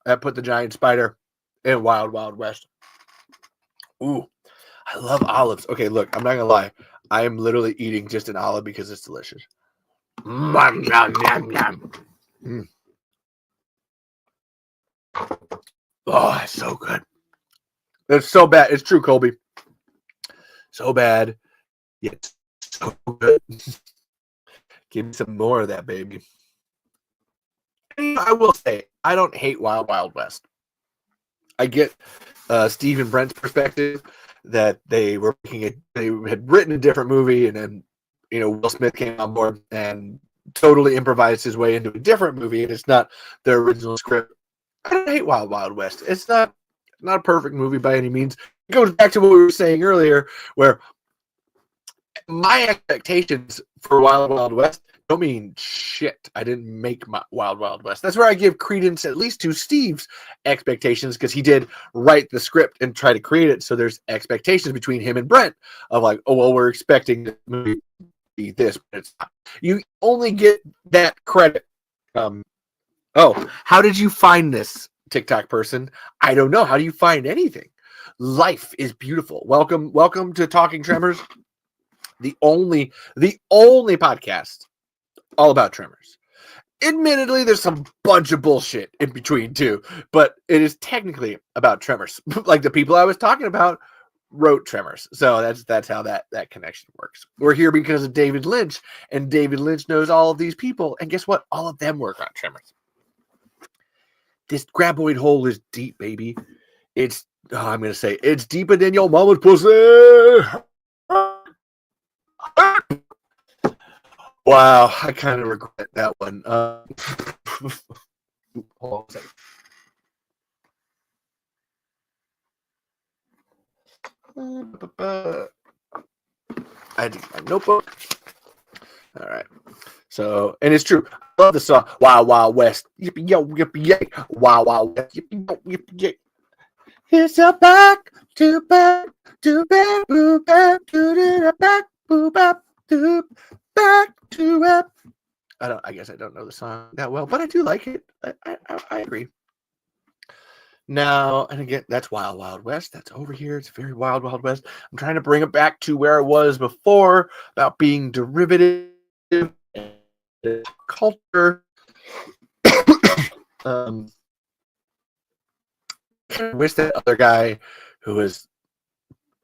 That put the giant spider in Wild Wild West. Ooh, I love olives. Okay, look, I'm not going to lie. I am literally eating just an olive because it's delicious. Mm. Oh, it's so good. It's so bad. It's true, Colby. So bad, yet so good. Give me some more of that, baby. I will say, I don't hate Wild Wild West. I get Steve and Brent's perspective that they had written a different movie, and then Will Smith came on board and totally improvised his way into a different movie, and it's not their original script. I don't hate Wild Wild West. It's not a perfect movie by any means. It goes back to what we were saying earlier, where my expectations for Wild Wild West don't mean shit. I didn't make my Wild Wild West. That's where I give credence at least to Steve's expectations, because he did write the script and try to create it. So there's expectations between him and Brent of like, oh, well, we're expecting the movie to be this, but it's not. You only get that credit. How did you find this, TikTok person? I don't know. How do you find anything? Life is beautiful. Welcome to Talking Tremors, the only podcast all about Tremors. Admittedly, there's some bunch of bullshit in between too, but it is technically about Tremors. Like the people I was talking about wrote Tremors, so that's how that connection works. We're here because of David Lynch, and David Lynch knows all of these people, and guess what? All of them work on Tremors. This graboid hole is deep, baby. I'm gonna say it's deeper than your mama's pussy. Wow, I kind of regret that one. Hold on a second. I had to get my notebook. All right. So, and it's true. I love the song Wild Wild West. Yippee yo, yippee yay. Wild Wild West. Yippee yo, yippee yay. It's a back to back to back, boo back to the back, boo back to back to up. I guess I don't know the song that well, but I do like it. I agree. Now, and again, that's Wild Wild West. That's over here. It's very Wild Wild West. I'm trying to bring it back to where it was before about being derivative culture. I wish that other guy who was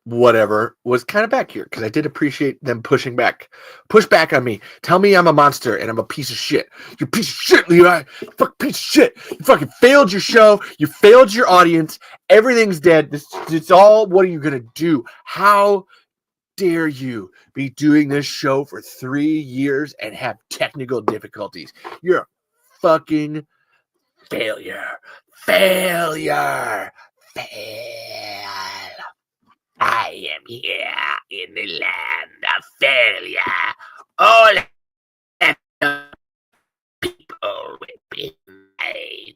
whatever was kind of back here, because I did appreciate them push back on me. Tell me I'm a monster and I'm a piece of shit. You're a piece of shit, Levi. You fucking piece of shit. You fucking failed your show. You failed your audience. Everything's dead. It's all, what are you gonna do? How dare you be doing this show for 3 years and have technical difficulties? You're a fucking failure. Fail. I am here in the land of failure. All the people will be mine.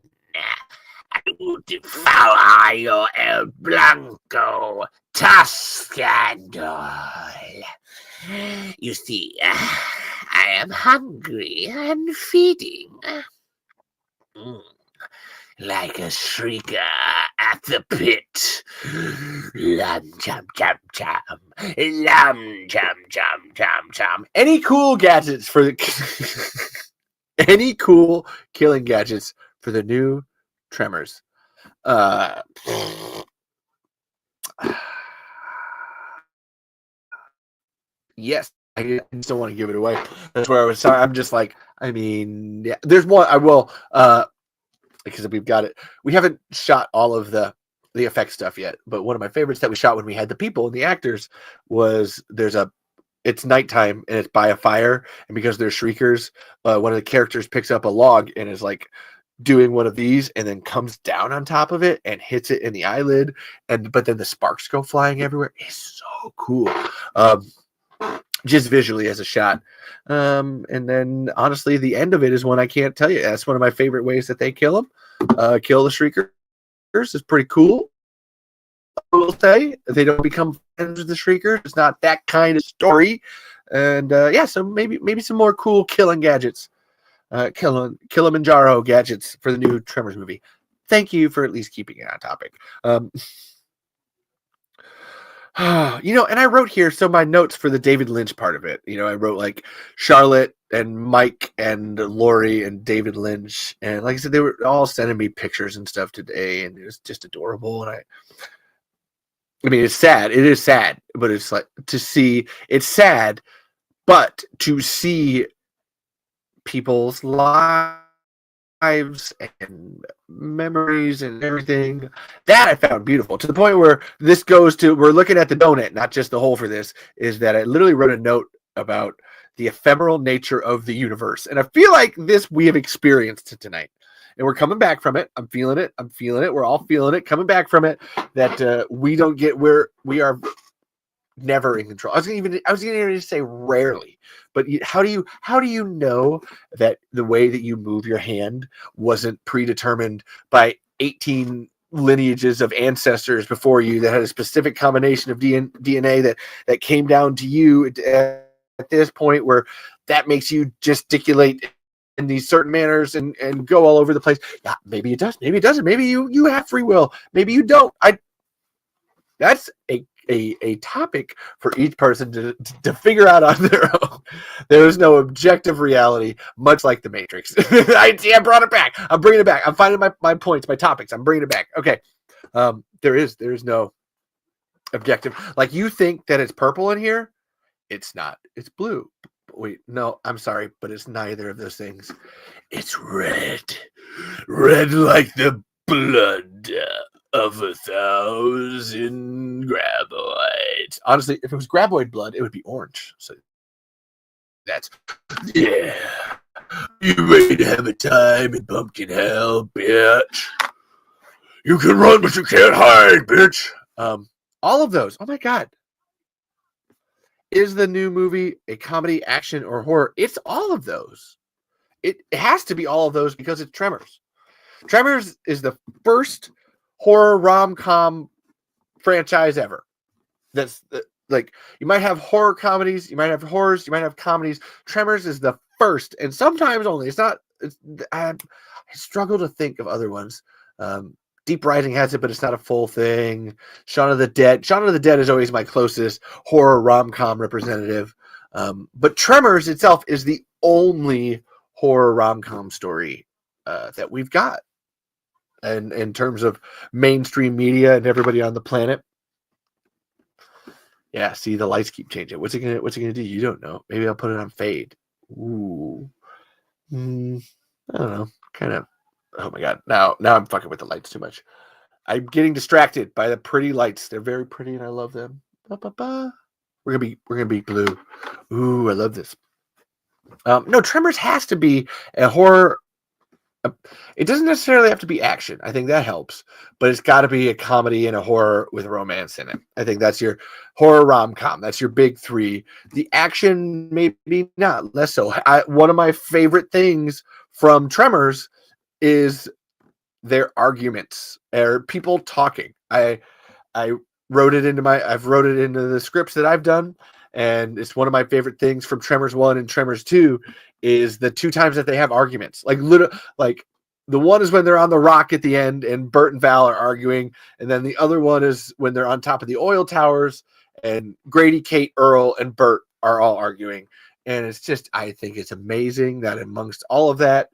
I devour el blanco Tuscandol. You see, I am hungry and feeding. Like a shrieker at the pit. Lum chum chum chum. Lum chum chum chum chum. Any cool gadgets for the any cool killing gadgets for the new Tremors? Yes, I just don't want to give it away. That's where I was. Sorry, I'm just like, I mean, yeah, there's one I will. Because we've got it. We haven't shot all of the effect stuff yet, but one of my favorites that we shot when we had the people and the actors was it's nighttime and it's by a fire, and because they're shriekers, one of the characters picks up a log and is like doing one of these and then comes down on top of it and hits it in the eyelid, but then the sparks go flying everywhere. It's so cool. Just visually as a shot. And then honestly, the end of it is one I can't tell you. That's one of my favorite ways that they kill them. Kill the shriekers is pretty cool. I will say they don't become friends with the shriekers. It's not that kind of story. And so maybe some more cool killing gadgets. Kilimanjaro gadgets for the new Tremors movie. Thank you for at least keeping it on topic. And I wrote here, so my notes for the David Lynch part of it, I wrote like Charlotte and Mike and Lori and David Lynch. And like I said, they were all sending me pictures and stuff today, and it was just adorable. And I mean, it's sad. It is sad, but it's like it's sad, but to see people's lives and memories and everything that I found beautiful, to the point where this goes to, we're looking at the donut, not just the hole for this, is that I literally wrote a note about the ephemeral nature of the universe. And I feel like this we have experienced tonight, and we're coming back from it. I'm feeling it. We're all feeling it, coming back from it, that we don't get where we are never in control. I was going to say rarely, but how do you know that the way that you move your hand wasn't predetermined by 18 lineages of ancestors before you that had a specific combination of DNA that came down to you at this point, where that makes you gesticulate in these certain manners and go all over the place? Yeah, maybe it does. Maybe it doesn't. Maybe you have free will. Maybe you don't. That's a topic for each person to figure out on their own. There is no objective reality, much like the Matrix. I brought it back. I'm bringing it back. I'm finding my points, my topics. I'm bringing it back. Okay. There is no objective. Like, you think that it's purple in here. It's not. It's blue. Wait, no, I'm sorry, but it's neither of those things. It's red. Red like the blood of 1,000 graboids. Honestly, if it was graboid blood, it would be orange. So that's, yeah. You ready to have a time in pumpkin hell, bitch? You can run, but you can't hide, bitch. All of those. Oh my God. Is the new movie a comedy, action, or horror? It's all of those. It has to be all of those because it's Tremors. Tremors is the first horror rom-com franchise ever. That's like, you might have horror comedies, you might have horrors, you might have comedies. Tremors is the first, and sometimes only. I struggle to think of other ones. Deep Rising has it, but it's not a full thing. Shaun of the Dead is always my closest horror rom-com representative. But Tremors itself is the only horror rom-com story that we've got. And in terms of mainstream media and everybody on the planet. Yeah, see, the lights keep changing. What's it gonna do? You don't know. Maybe I'll put it on fade. Ooh. I don't know. Kind of. Oh my God. Now I'm fucking with the lights too much. I'm getting distracted by the pretty lights. They're very pretty and I love them. We're gonna be blue. Ooh, I love this. No, Tremors has to be a horror. It doesn't necessarily have to be action. I think that helps, but it's got to be a comedy and a horror with romance in it. I think that's your horror rom-com. That's your big three. The action, maybe not, less so. One of my favorite things from Tremors is their arguments or people talking. I wrote it into I've wrote it into the scripts that I've done, and it's one of my favorite things from Tremors 1 and Tremors 2 is the 2 times that they have arguments. Like like the one is when they're on the rock at the end and Bert and Val are arguing, and then the other one is when they're on top of the oil towers and Grady, Kate, Earl, and Bert are all arguing. And it's just, I think it's amazing that amongst all of that,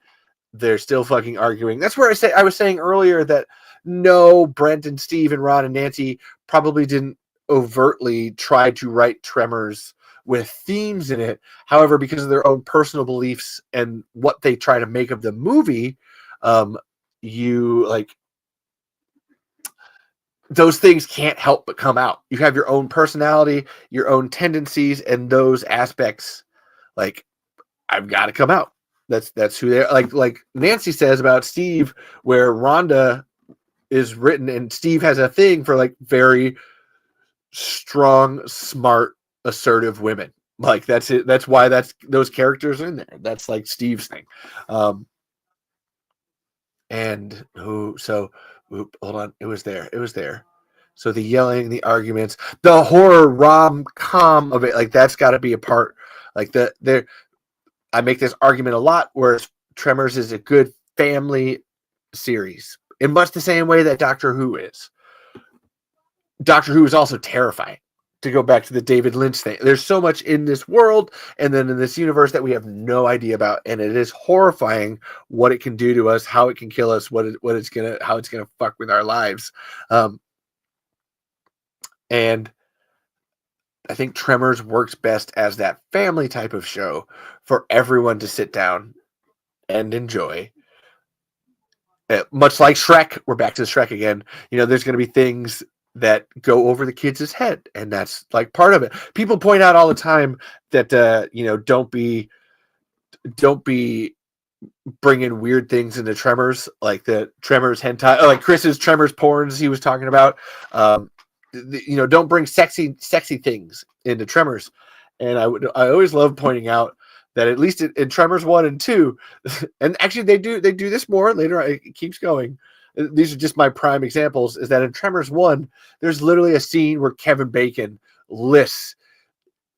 they're still fucking arguing. That's where I was saying earlier that no, Brent and Steve and Ron and Nancy probably didn't overtly try to write Tremors with themes in it. However, because of their own personal beliefs and what they try to make of the movie, you like those things can't help but come out. You have your own personality, your own tendencies, and those aspects, like, I've got to come out. That's who they are. Like Nancy says about Steve, where Rhonda is written, and Steve has a thing for like very strong, smart, assertive women. Like that's it. That's why those characters are in there. That's like Steve's thing. And hold on. It was there. So the yelling, the arguments, the horror rom-com of it, like that's got to be a part. Like I make this argument a lot where Tremors is a good family series in much the same way that Doctor Who is. Doctor Who is also terrifying, to go back to the David Lynch thing. There's so much in this world and then in this universe that we have no idea about, and it is horrifying what it can do to us, how it can kill us, how it's gonna fuck with our lives. And I think Tremors works best as that family type of show for everyone to sit down and enjoy. Much like Shrek, we're back to Shrek again. There's going to be things that go over the kids' head, and that's like part of it. People point out all the time that don't be bringing weird things into Tremors, like the Tremors hentai, like Chris's Tremors porns he was talking about. Don't bring sexy things into Tremors. And I always love pointing out that at least in Tremors 1 and 2, and actually they do this more later. It keeps going. These are just my prime examples, is that in Tremors 1, there's literally a scene where Kevin Bacon lists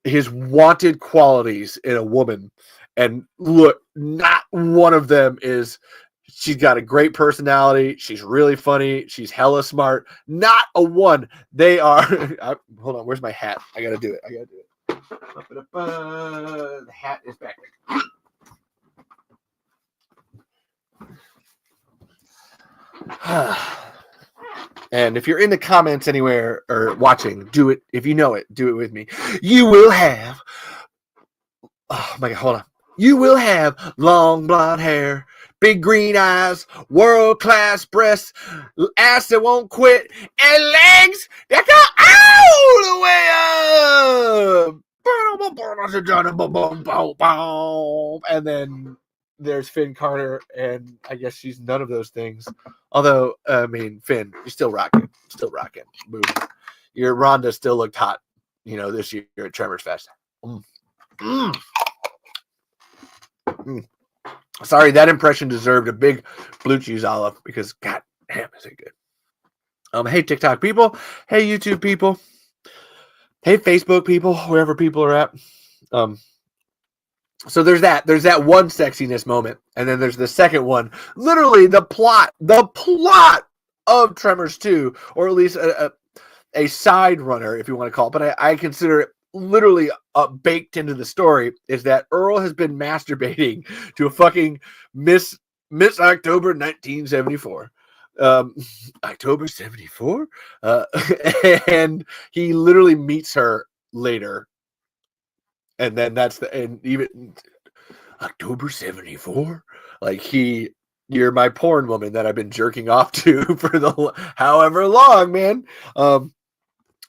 his wanted qualities in a woman. And look, not one of them is she's got a great personality, she's really funny, she's hella smart. Not a one. They are hold on, where's my hat? I gotta do it. The hat is back there. And if you're in the comments anywhere or watching, do it. If you know it, do it with me. You will have, oh my God, hold on. You will have long blonde hair, big green eyes, world-class breasts, ass that won't quit, and legs that go all the way up. And then there's Finn Carter, and I guess she's none of those things. Although, Finn, you're still rocking. Boom. Your Rhonda still looked hot, this year at Tremors Fest. Sorry, that impression deserved a big blue cheese olive because god damn, is it good. Hey TikTok people, hey YouTube people, hey Facebook people, wherever people are at. So there's that one sexiness moment, and then there's the second one. Literally the plot of Tremors 2, or at least a side runner, if you want to call it, but I consider it literally baked into the story, is that Earl has been masturbating to a fucking Miss October 1974. October 74? And he literally meets her later. And then even October 74? Like you're my porn woman that I've been jerking off to for the however long, man.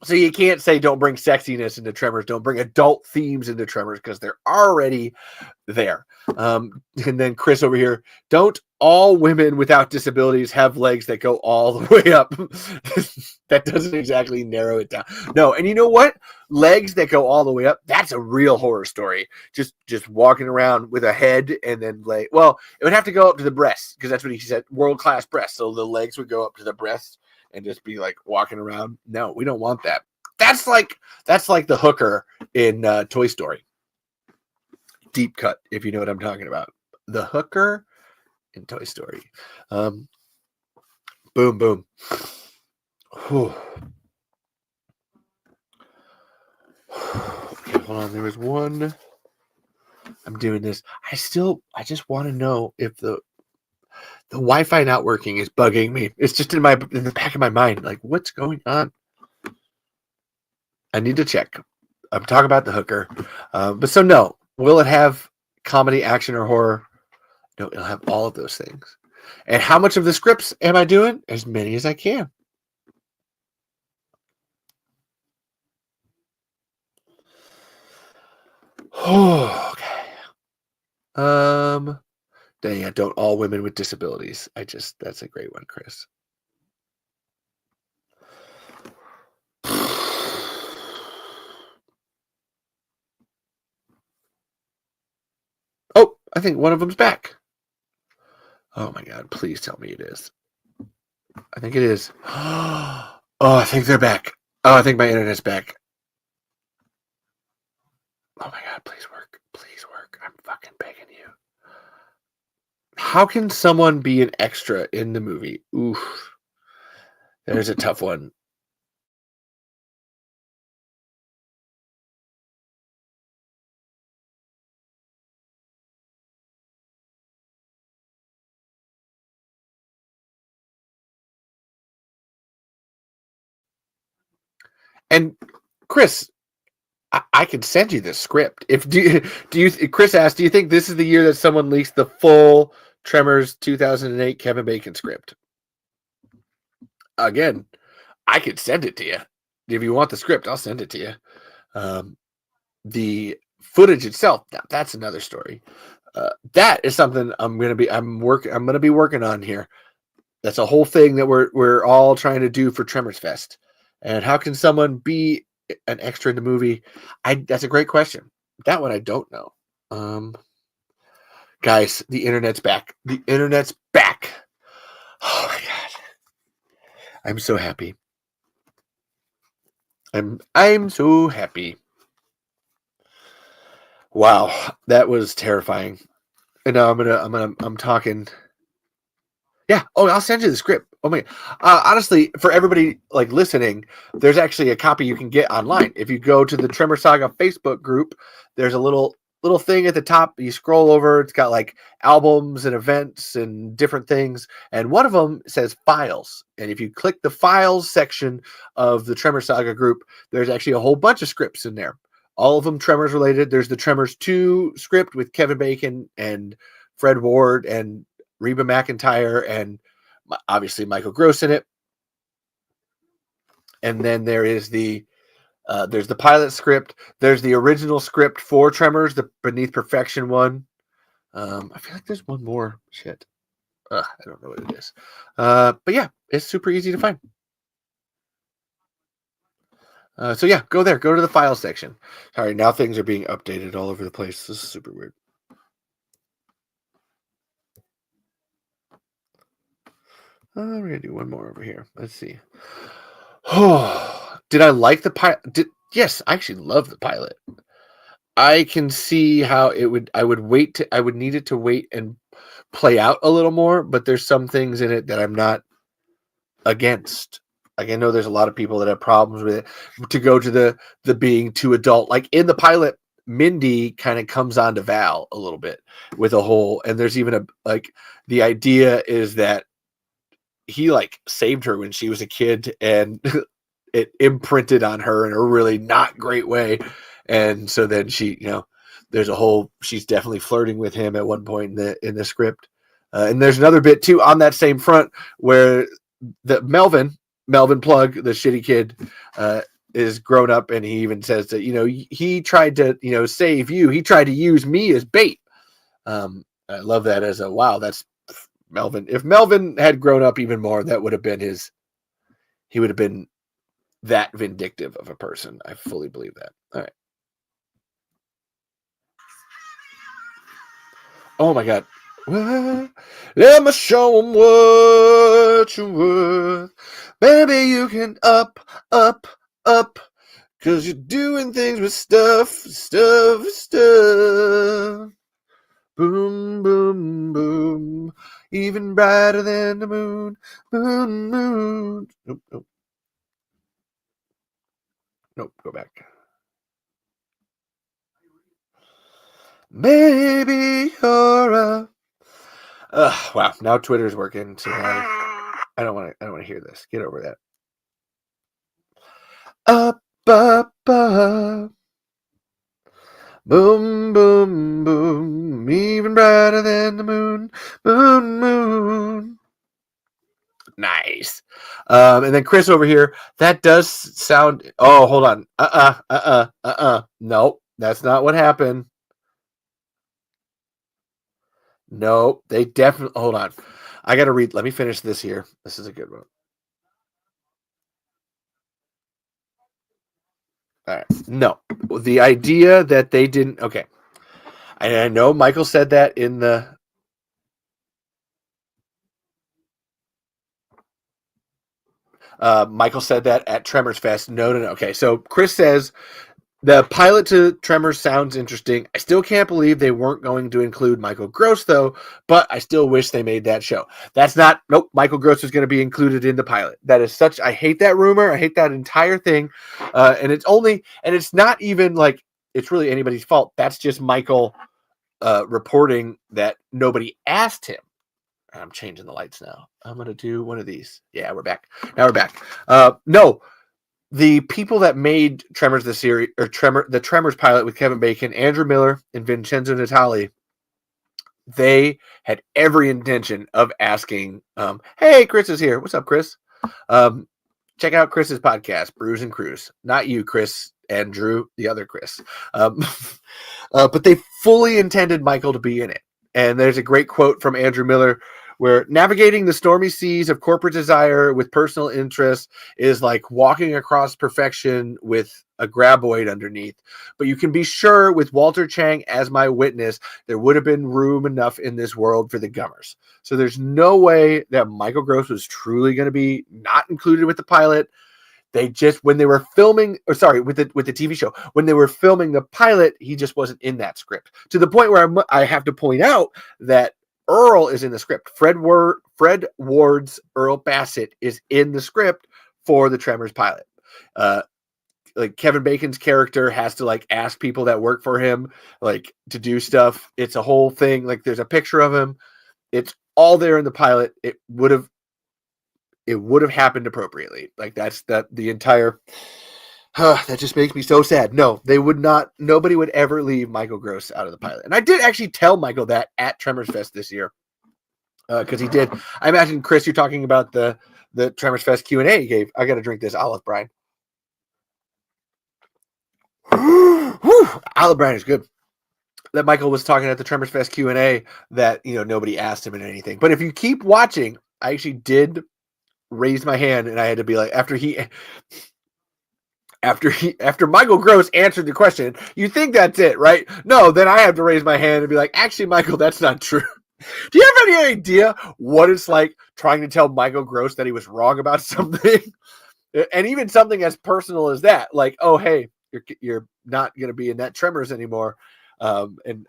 So you can't say don't bring sexiness into Tremors, don't bring adult themes into Tremors, because they're already there. And then Chris over here, don't all women without disabilities have legs that go all the way up? That doesn't exactly narrow it down. No, and you know what? Legs that go all the way up, that's a real horror story. Just walking around with a head and then leg. Well, it would have to go up to the breasts, because that's what he said, world-class breasts. So the legs would go up to the breasts and just be like walking around. No, we don't want that. That's like the hooker in Toy Story. Deep cut, if you know what I'm talking about. The hooker in Toy Story. Boom, boom. Whew. Okay, hold on. There was one. I'm doing this. I just want to know if the Wi-Fi not working is bugging me. It's just in the back of my mind. Like, what's going on? I need to check. I'm talking about the hooker. But so no. Will it have comedy, action, or horror? No, it'll have all of those things. And how much of the scripts am I doing? As many as I can. Okay. Yeah, don't all women with disabilities. That's a great one, Chris. Oh, I think one of them's back. Oh my God, please tell me it is. I think it is. Oh, I think they're back. Oh, I think my internet's back. Oh my God, please work. Please work. I'm fucking begging you. How can someone be an extra in the movie? Oof. There's a tough one. And Chris, I can send you the script. Chris asked, do you think this is the year that someone leaks the full Tremors 2008 Kevin Bacon script? Again, I could send it to you. If you want the script, I'll send it to you. The footage itself, that's another story. That is something I'm going to be working on here. That's a whole thing that we're all trying to do for Tremors Fest. And how can someone be an extra in the movie? That's a great question. That one I don't know. Guys, the internet's back. The internet's back. Oh my God. I'm so happy. I'm so happy. Wow, that was terrifying. And now I'm talking. Yeah. Oh, I'll send you the script. Oh my. Honestly, for everybody like listening, there's actually a copy you can get online. If you go to the Tremor Saga Facebook group, there's a little thing at the top. You scroll over. It's got like albums and events and different things. And one of them says files. And if you click the files section of the Tremor Saga group, there's actually a whole bunch of scripts in there. All of them Tremors related. There's the Tremors 2 script with Kevin Bacon and Fred Ward and Reba McEntire and obviously Michael Gross in it. And then there is there's the pilot script. There's the original script for Tremors, the Beneath Perfection one. I feel like there's one more shit. I don't know what it is. But yeah, it's super easy to find. So yeah, go there. Go to the file section. Sorry, now things are being updated all over the place. This is super weird. We're going to do one more over here. Let's see. Oh, did I like the pilot? Yes, I actually love the pilot. I can see how I would need it to wait and play out a little more, but there's some things in it that I'm not against. Like, I know there's a lot of people that have problems with it. To go to the being too adult. Like in the pilot, Mindy kind of comes on to Val a little bit with a whole, and there's even the idea is that he like saved her when she was a kid and it imprinted on her in a really not great way. And so then she, there's she's definitely flirting with him at one point in the script. And there's another bit too on that same front where the Melvin Plug, the shitty kid, is grown up, and he even says that, he tried to, save you. He tried to use me as bait. I love that as a, wow, that's Melvin. If Melvin had grown up even more, that would have been he would have been that vindictive of a person. I fully believe that. All right. Oh my God. Let me show them what you're worth. Baby, you can up, cause you're doing things with stuff. Boom, boom, boom. Even brighter than the moon. Moon. Nope, go back. Baby, you're a... wow, now Twitter's working. So I don't want to hear this. Get over that. Up. Boom, boom, boom. Even brighter than the moon. Moon. Nice. And then Chris over here, that does sound... Oh, hold on. Nope, that's not what happened. Nope, they definitely... Hold on. I got to read. Let me finish this here. This is a good one. All right. No, the idea that they didn't... Okay. I know Michael said that in the... Michael said that at Tremors Fest. No. Okay, so Chris says... The pilot to Tremors sounds interesting. I still can't believe they weren't going to include Michael Gross, though, but I still wish they made that show. That's not... Nope, Michael Gross is going to be included in the pilot. That is such... I hate that rumor. I hate that entire thing. And it's not even like it's really anybody's fault. That's just Michael reporting that nobody asked him. I'm changing the lights now. I'm going to do one of these. Yeah, we're back. Now we're back. No. The people that made Tremors the series, or the Tremors pilot with Kevin Bacon, Andrew Miller, and Vincenzo Natali, they had every intention of asking, hey, Chris is here. What's up, Chris? Check out Chris's podcast, Brews and Cruise. Not you, Chris, Andrew, the other Chris. But they fully intended Michael to be in it. And there's a great quote from Andrew Miller where navigating the stormy seas of corporate desire with personal interest is like walking across perfection with a graboid underneath. But you can be sure with Walter Chang as my witness, there would have been room enough in this world for the Gummers. So there's no way that Michael Gross was truly going to be not included with the pilot. They just, when they were filming, with the TV show, when they were filming the pilot, he just wasn't in that script. To the point where I have to point out that Earl is in the script. Fred Ward's Earl Bassett is in the script for the Tremors pilot. Like Kevin Bacon's character has to like ask people that work for him like to do stuff. It's a whole thing. Like there's a picture of him. It's all there in the pilot. It would have happened appropriately. Like that's the entire... that just makes me so sad. No, they would not. Nobody would ever leave Michael Gross out of the pilot. And I did actually tell Michael that at Tremors Fest this year, because he did. I imagine, Chris, you're talking about the Tremors Fest Q&A he gave. I got to drink this olive brine. Olive brine is good. That Michael was talking at the Tremors Fest Q&A that nobody asked him in anything. But if you keep watching, I actually did raise my hand, and I had to be like, after Michael Gross answered the question, you think that's it, right? No, then I have to raise my hand and be like, actually, Michael, that's not true. Do you have any idea what it's like trying to tell Michael Gross that he was wrong about something? And even something as personal as that, like, oh, hey, you're not going to be in that Tremors anymore. And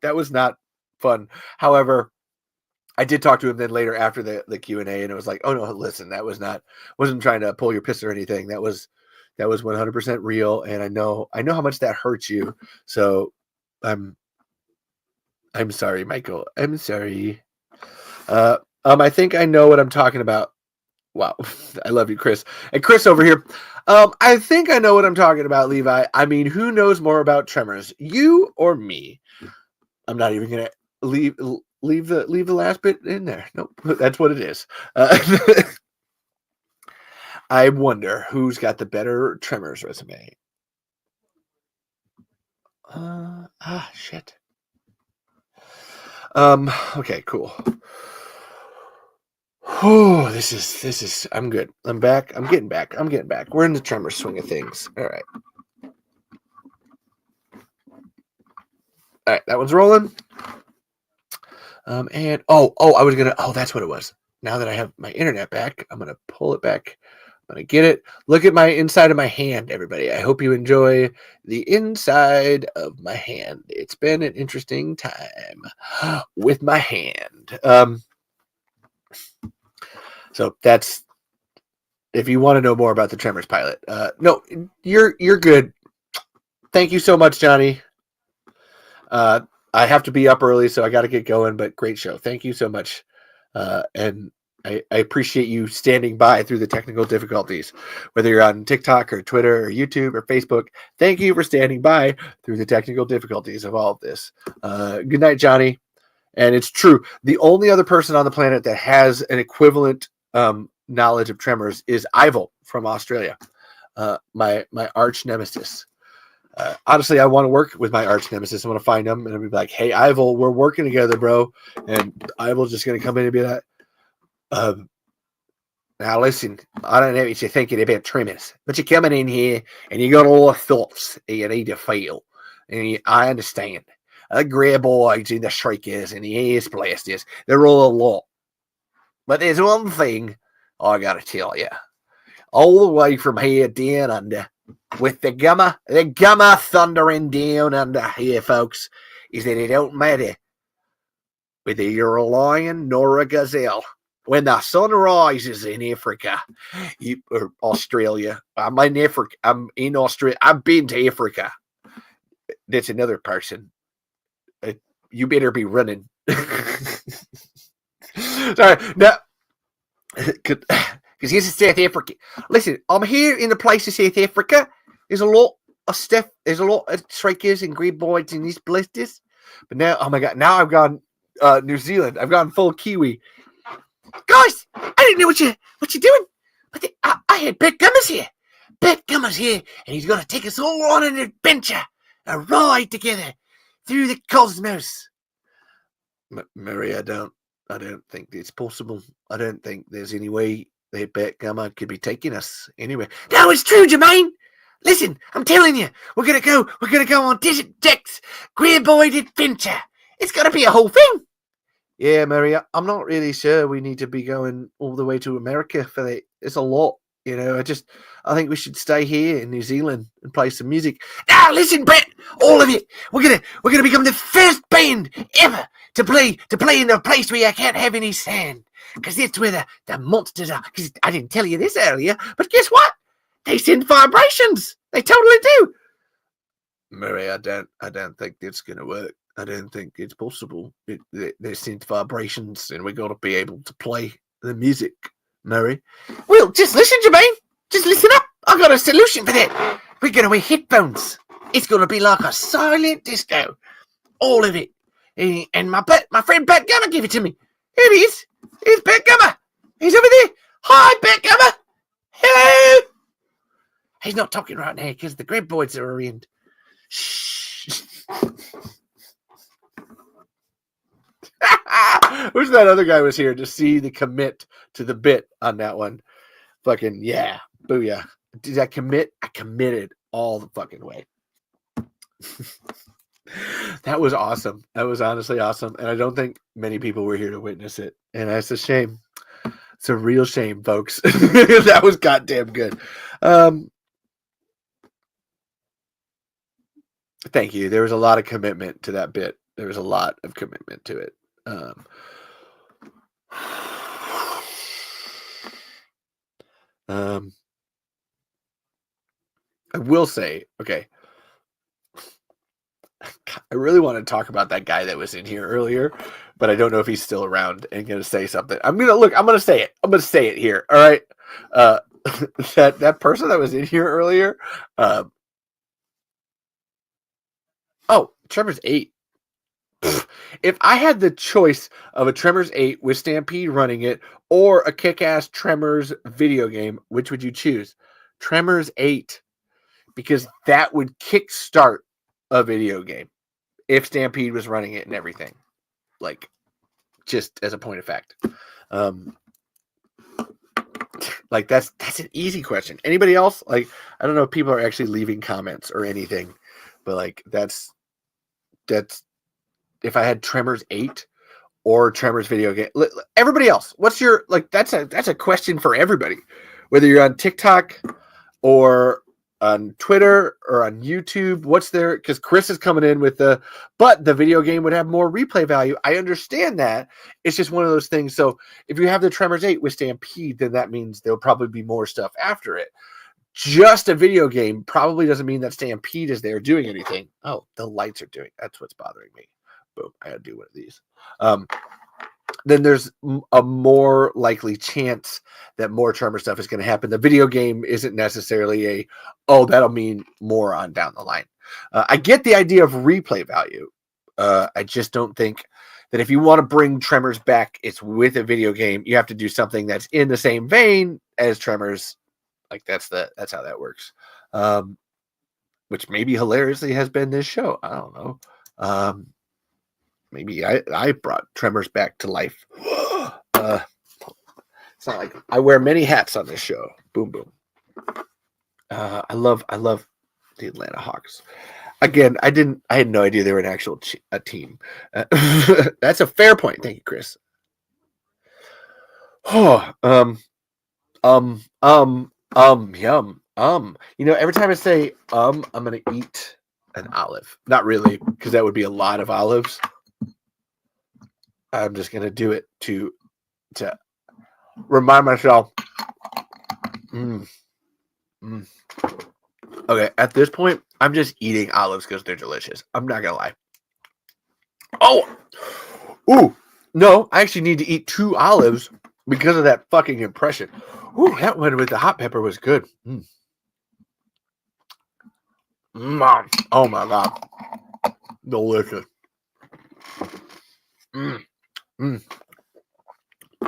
that was not fun. However, I did talk to him then later after the Q&A, and it was like, oh, no, listen, that wasn't trying to pull your piss or anything. That was 100% real, and I know how much that hurts you. So I'm sorry, Michael. I'm sorry. I think I know what I'm talking about. Wow. I love you, Chris. And Chris over here. I think I know what I'm talking about, Levi. I mean, who knows more about Tremors, you or me? I'm not even gonna leave the last bit in there. Nope, that's what it is. I wonder who's got the better Tremors resume. Shit. Okay, cool. Oh, this is. I'm good. I'm back. I'm getting back. We're in the Tremors swing of things. All right. That one's rolling. And I was gonna. Oh, that's what it was. Now that I have my internet back, I'm gonna pull it back. I'm gonna get it. Look at my inside of my hand, everybody. I hope you enjoy the inside of my hand. It's been an interesting time with my hand. So that's if you want to know more about the Tremors pilot. No, you're good. Thank you so much, Johnny. I have to be up early, so I got to get going. But great show. Thank you so much, and I appreciate you standing by through the technical difficulties, whether you're on TikTok or Twitter or YouTube or Facebook. Thank you for standing by through the technical difficulties of all of this. Good night, Johnny. And it's true. The only other person on the planet that has an equivalent knowledge of Tremors is Ivel from Australia, my arch nemesis. Honestly, I want to work with my arch nemesis. I want to find him and I'll be like, "Hey, Ivel, we're working together, bro." And Ivel's just going to come in and be like, "Now listen, I don't know what you're thinking about Tremors, but you're coming in here and you got all the thoughts that you need to feel. And I understand. The grey boys and the shriekers and the ace blasters, they're all a lot. But there's one thing I got to tell you. All the way from here down under, with the gamma thundering down under here, folks, is that it don't matter whether you're a lion nor a gazelle. When the sun rises in Africa, or Australia, I'm in Africa. I'm in Australia. I've been to Africa. That's another person. You better be running. Sorry, no, because here's South Africa. Listen, I'm here in the place of South Africa. There's a lot of stuff. There's a lot of strikers and grey boys in these places. But now, oh my god, now I've gone New Zealand. I've gone full Kiwi. Guys, I didn't know what you're doing. But I had Bet Gummers here. Bet Gummers here, and he's going to take us all on an adventure, a ride together through the cosmos. Mary, I don't think it's possible. I don't think there's any way that Bet Gummer could be taking us anywhere. No, it's true, Jermaine. Listen, I'm telling you, we're gonna go on Desert Deck's Grey Boy Adventure. It's gonna be a whole thing. Yeah, Mary, I'm not really sure we need to be going all the way to America for that. It's a lot, you know. I think we should stay here in New Zealand and play some music. Now, listen, Bet, all of it. We're gonna become the first band ever to play in a place where you can't have any sand, because that's where the monsters are. Because I didn't tell you this earlier, but guess what? They send vibrations. They totally do. Murray, I don't think that's gonna work. I don't think it's possible. They send vibrations, and we got to be able to play the music, Murray. Well, just listen, Jermaine. Just listen up. I got a solution for that. We're gonna wear headphones. It's gonna be like a silent disco. All of it. And my friend Bet Gummer gave it to me. Here he is. Here's Bet Gummer. He's over there. Hi, Bet Gummer. Hello. He's not talking right now because the Greb boys are around. Shh. Wish that other guy was here to see the commit to the bit on that one. Fucking yeah. Booyah. Did I commit? I committed all the fucking way. That was awesome. That was honestly awesome. And I don't think many people were here to witness it. And that's a shame. It's a real shame, folks. That was goddamn good. Thank you. There was a lot of commitment to that bit. There was a lot of commitment to it. I will say, okay. I really want to talk about that guy that was in here earlier, but I don't know if he's still around and going to say something. I'm going to say it. I'm going to say it here. All right. That person that was in here earlier. Tremors 8. if I had the choice of a Tremors 8 with Stampede running it or a kick-ass Tremors video game, which would you choose? Tremors 8, because that would kickstart a video game if Stampede was running it and everything. Like, just as a point of fact. Like, that's an easy question. Anybody else? Like, I don't know if people are actually leaving comments or anything, but like, that's if I had Tremors 8 or Tremors video game. Everybody else, what's your, like, that's a question for everybody, whether you're on TikTok or on Twitter or on YouTube. What's there? Because Chris is coming in with but the video game would have more replay value. I understand that. It's just one of those things. So if you have the Tremors 8 with Stampede, then that means there'll probably be more stuff after it. Just a video game probably doesn't mean that Stampede is there doing anything. Oh, the lights are doing. That's what's bothering me. Boom. I gotta do one of these. Then there's a more likely chance that more Tremor stuff is going to happen. The video game isn't necessarily that'll mean more on down the line. I get the idea of replay value. I just don't think that if you want to bring Tremors back, it's with a video game. You have to do something that's in the same vein as Tremors. Like that's how that works. Which maybe hilariously has been this show. I don't know. Maybe I brought Tremors back to life. It's not like I wear many hats on this show. Boom, boom. I love the Atlanta Hawks. Again, I had no idea they were an actual a team. That's a fair point. Thank you, Chris. Yum. You know, every time I say I'm gonna eat an olive. Not really, because that would be a lot of olives. I'm just gonna do it to remind myself. Okay, at this point, I'm just eating olives because they're delicious. I'm not gonna lie. No, I actually need to eat 2 olives because of that fucking impression. Ooh, that one with the hot pepper was good. Oh my god, delicious.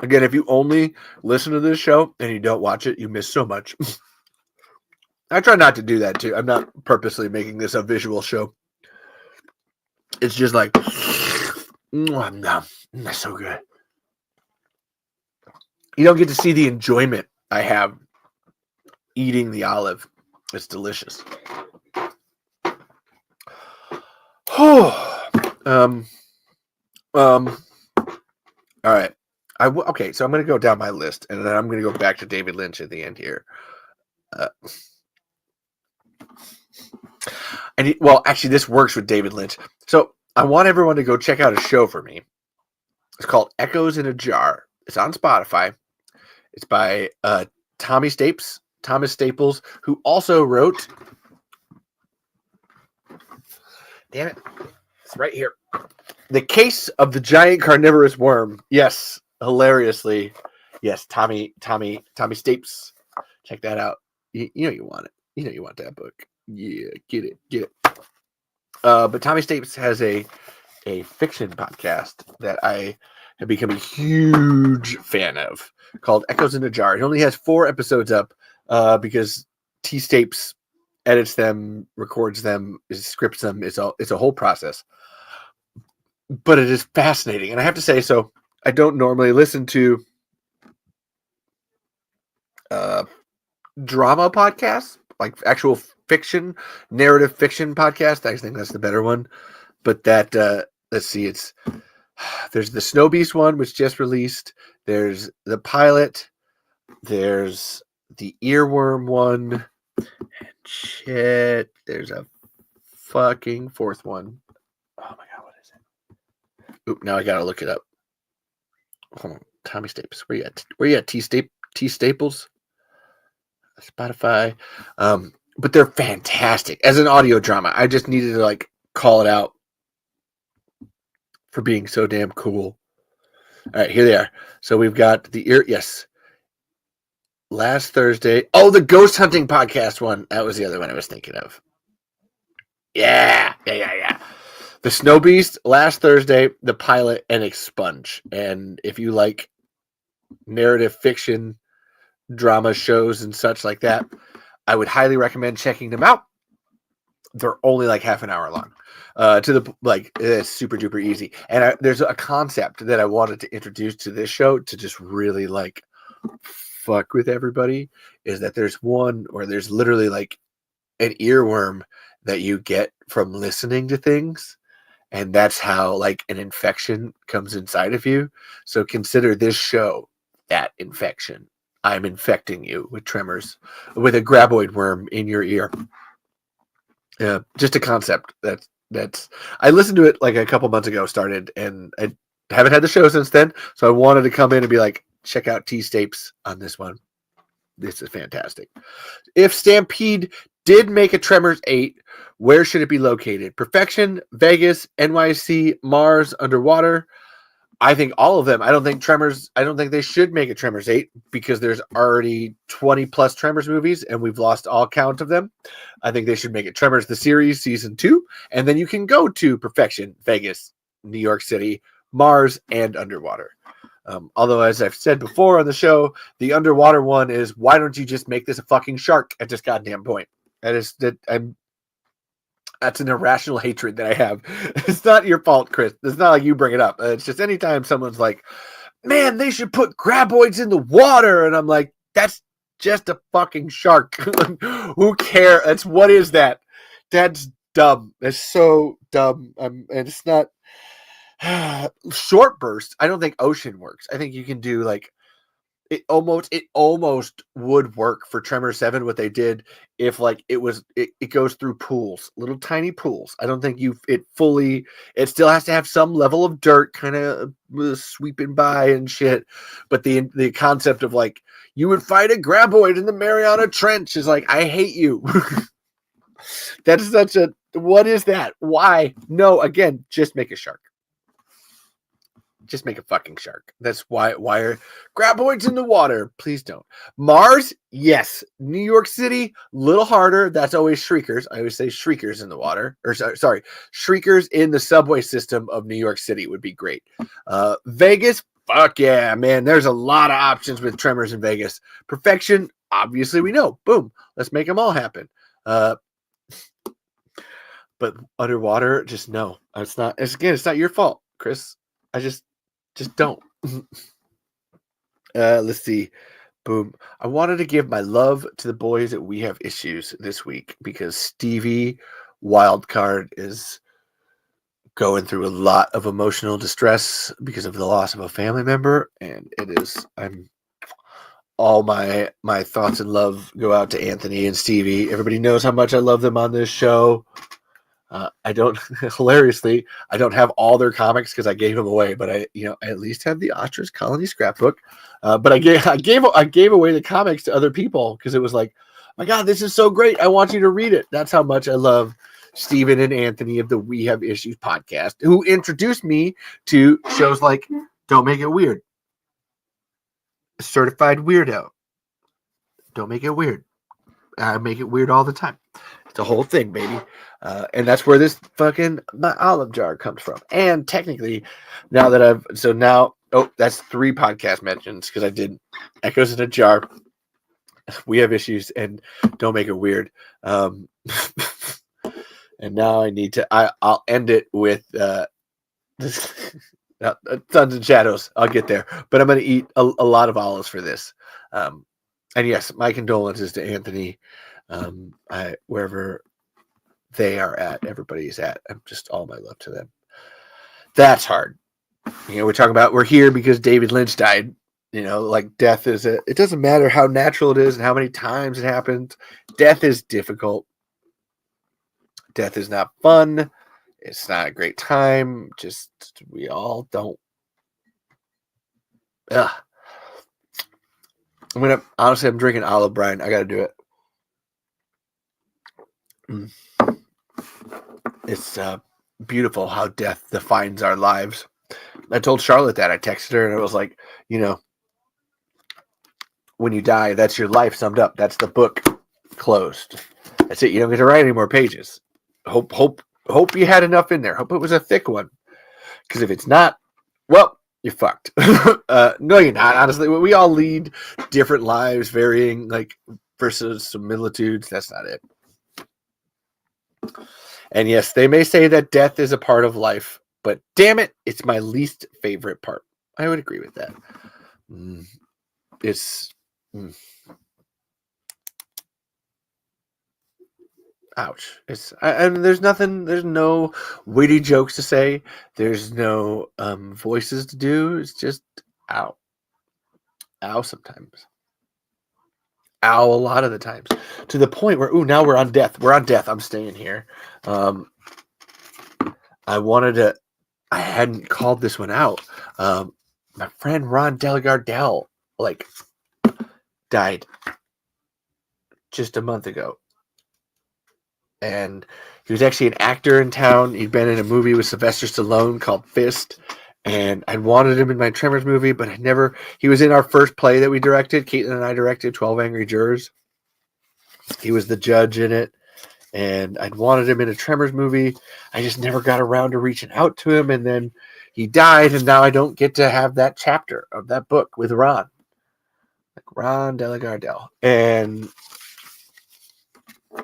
Again, if you only listen to this show and you don't watch it, you miss so much. I try not to do that too. I'm not purposely making this a visual show. It's just like, that's so good. You don't get to see the enjoyment I have eating the olive. It's delicious. All right. Okay, so I'm going to go down my list, and then I'm going to go back to David Lynch at the end here. Actually, this works with David Lynch. So I want everyone to go check out a show for me. It's called Echoes in a Jar. It's on Spotify. It's by Thomas Staples, who also wrote... Damn it. It's right here. The Case of the Giant Carnivorous Worm. Yes, hilariously. Yes, Tommy Stapes. Check that out. You know you want it. You know you want that book. Yeah, get it. But Tommy Stapes has a fiction podcast that I have become a huge fan of called Echoes in a Jar. It only has 4 episodes up because T. Stapes edits them, records them, scripts them. It's a whole process. But it is fascinating. And I have to say, so I don't normally listen to drama podcasts, like actual fiction, narrative fiction podcasts. I think that's the better one. But that, let's see, there's the Snow Beast one, which just released. There's the pilot. There's the Earworm one. And shit, there's a fucking 4th one. Oh my god, what is it? Oop, now I gotta look it up. Hold on, Tommy Staples. Where you at? T Staples? Spotify. But they're fantastic as an audio drama. I just needed to like call it out for being so damn cool. All right, here they are. So we've got yes. Last Thursday. Oh, the Ghost Hunting podcast one. That was the other one I was thinking of. Yeah. The Snow Beast last Thursday, the pilot, and Expunge. And if you like narrative fiction, drama shows, and such like that, I would highly recommend checking them out. They're only like half an hour long. It's super duper easy. And there's a concept that I wanted to introduce to this show to just really like fuck with everybody, is that there's literally like an earworm that you get from listening to things. And that's how like an infection comes inside of you. So consider this show that infection. I'm infecting you with Tremors, with a graboid worm in your ear. Yeah, just a concept that's I listened to it like a couple months ago, started, and I haven't had the show since then. So I wanted to come in and be like, check out T Stapes on this one. This is fantastic. If Stampede did make a Tremors 8, where should it be located? Perfection, Vegas, NYC, Mars, underwater. I think all of them. I don't think they should make a Tremors 8 because there's already 20 plus Tremors movies and we've lost all count of them. I think they should make it Tremors the series season 2, and then you can go to Perfection, Vegas, New York City, Mars, and underwater. Although, as I've said before on the show, the underwater one is, why don't you just make this a fucking shark at this goddamn point? That's an irrational hatred that I have. It's not your fault, Chris. It's not like you bring it up. It's just anytime someone's like, man, they should put graboids in the water. And I'm like, that's just a fucking shark. Who cares? What is that? That's dumb. That's so dumb. And it's not short bursts. I don't think ocean works. I think you can do like, it almost would work for Tremors 7, what they did, if like it goes through pools, little tiny pools. I don't think it still has to have some level of dirt kind of sweeping by and shit. But the concept of like, you would fight a graboid in the Mariana Trench is like, I hate you. That's what is that? Why? No, again, just make a shark. Just make a fucking shark. That's why are graboids in the water? Please don't. Mars, yes. New York City, little harder. That's always shriekers. I always say shriekers in the water. Or sorry, shriekers in the subway system of New York City would be great. Vegas, fuck yeah, man. There's a lot of options with Tremors in Vegas. Perfection, obviously we know. Boom. Let's make them all happen. But underwater, just no. It's not your fault, Chris. I just don't. Let's see. Boom. I wanted to give my love to the boys at We Have Issues this week because Stevie Wildcard is going through a lot of emotional distress because of the loss of a family member, and all my thoughts and love go out to Anthony and Stevie. Everybody knows how much I love them on this show. Hilariously, I don't have all their comics because I gave them away, but I at least have the Ostrich Colony scrapbook. But I gave away the comics to other people because it was like, my God, this is so great. I want you to read it. That's how much I love Stephen and Anthony of the We Have Issues podcast, who introduced me to shows like Don't Make It Weird, Certified Weirdo. Don't Make It Weird. I make it weird all the time. It's a whole thing, baby. And that's where this my olive jar comes from. And technically, that's 3 podcast mentions because I did Echoes in a Jar, We Have Issues, and Don't Make It Weird. And now I need to, I'll end it with Suns and Shadows. I'll get there. But I'm going to eat a lot of olives for this. And yes, my condolences to Anthony, wherever they are at, everybody's at. I'm just all my love to them. That's hard. We're here because David Lynch died. Like death it doesn't matter how natural it is and how many times it happens. Death is difficult. Death is not fun. It's not a great time. Just, we all don't. Ugh. I'm drinking olive brine. I got to do it. It's beautiful how death defines our lives. I told Charlotte that. I texted her and it was like, when you die, that's your life summed up. That's the book closed. That's it. You don't get to write any more pages. Hope Hope you had enough in there. Hope it was a thick one. Because if it's not, well, you're fucked. No, you're not. Honestly, we all lead different lives, varying like versus similitudes. That's not it. And yes, they may say that death is a part of life, but damn it, it's my least favorite part. I would agree with that. It's ouch. And there's nothing. There's no witty jokes to say. There's no voices to do. It's just ow, ow. Sometimes, ow. A lot of the times, to the point where now we're on death. We're on death. I'm staying here. I wanted to. I hadn't called this one out. My friend Ron Delgardell died just a month ago. And he was actually an actor in town. He'd been in a movie with Sylvester Stallone called Fist. And I wanted him in my Tremors movie, but I never... He was in our first play that we directed. Caitlin and I directed 12 Angry Jurors. He was the judge in it. And I'd wanted him in a Tremors movie. I just never got around to reaching out to him. And then he died, and now I don't get to have that chapter of that book with Ron. Ron Delgardell. And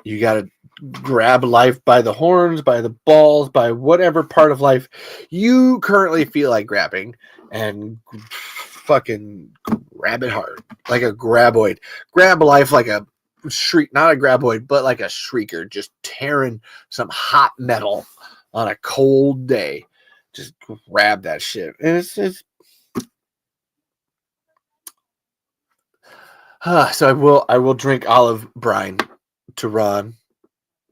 you got to grab life by the horns, by the balls, by whatever part of life you currently feel like grabbing, and fucking grab it hard. Like a graboid. Grab life like a shriek, not a graboid, but like a shrieker, just tearing some hot metal on a cold day. Just grab that shit. And it's so I will drink olive brine to Ron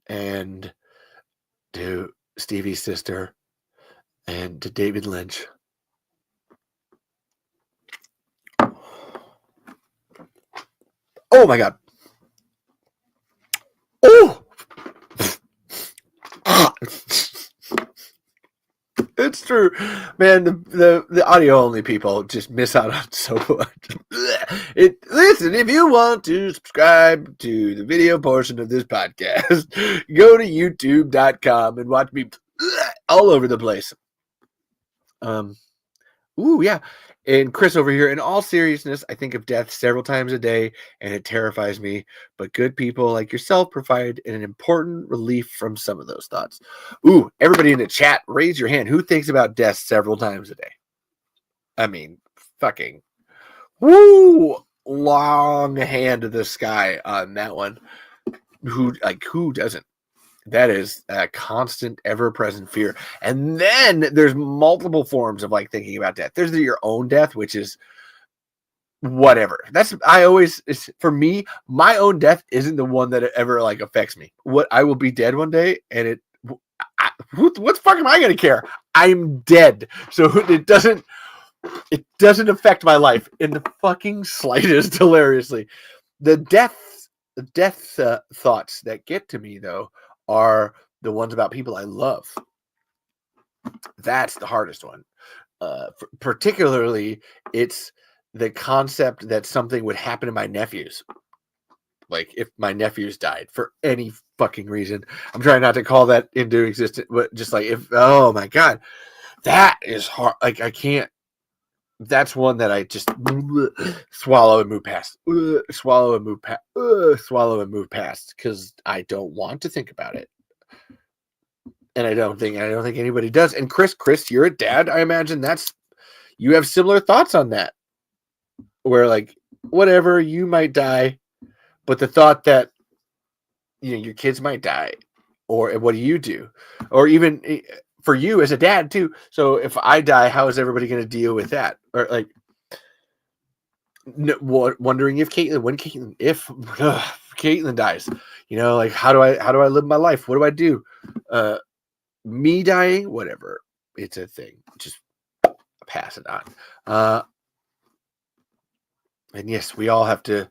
and to Stevie's sister and to David Lynch. Oh my God. Oh! It's true, man. The audio only people just miss out on so much. Listen, if you want to subscribe to the video portion of this podcast, go to youtube.com and watch me all over the place. Ooh, yeah. And Chris over here, in all seriousness, I think of death several times a day, and it terrifies me. But good people like yourself provide an important relief from some of those thoughts. Ooh, everybody in the chat, raise your hand. Who thinks about death several times a day? I mean, fucking, woo, long hand to the sky on that one. Who doesn't? That is a constant, ever-present fear. And then there's multiple forms of like thinking about death. There's your own death, which is whatever. For me, my own death isn't the one that ever like affects me. What I will be dead one day, and what the fuck am I gonna care? I'm dead, so it doesn't affect my life in the fucking slightest. Hilariously, the death thoughts that get to me though are the ones about people I love. That's the hardest one. Particularly, it's the concept that something would happen to my nephews. Like if my nephews died for any fucking reason. I'm trying not to call that into existence, but just like oh my God, that is hard. Like I can't. That's one that I just swallow and move past. Swallow and move past. Swallow and move past because I don't want to think about it. And I don't think anybody does. And Chris, you're a dad. I imagine you have similar thoughts on that. Where like whatever, you might die, but the thought that your kids might die, or what do you do? Or even for you as a dad too. So if I die, how is everybody going to deal with that? Or like wondering if Caitlin dies, like how do I live my life? What do I do? Me dying, whatever. It's a thing. Just pass it on. And yes, we all have to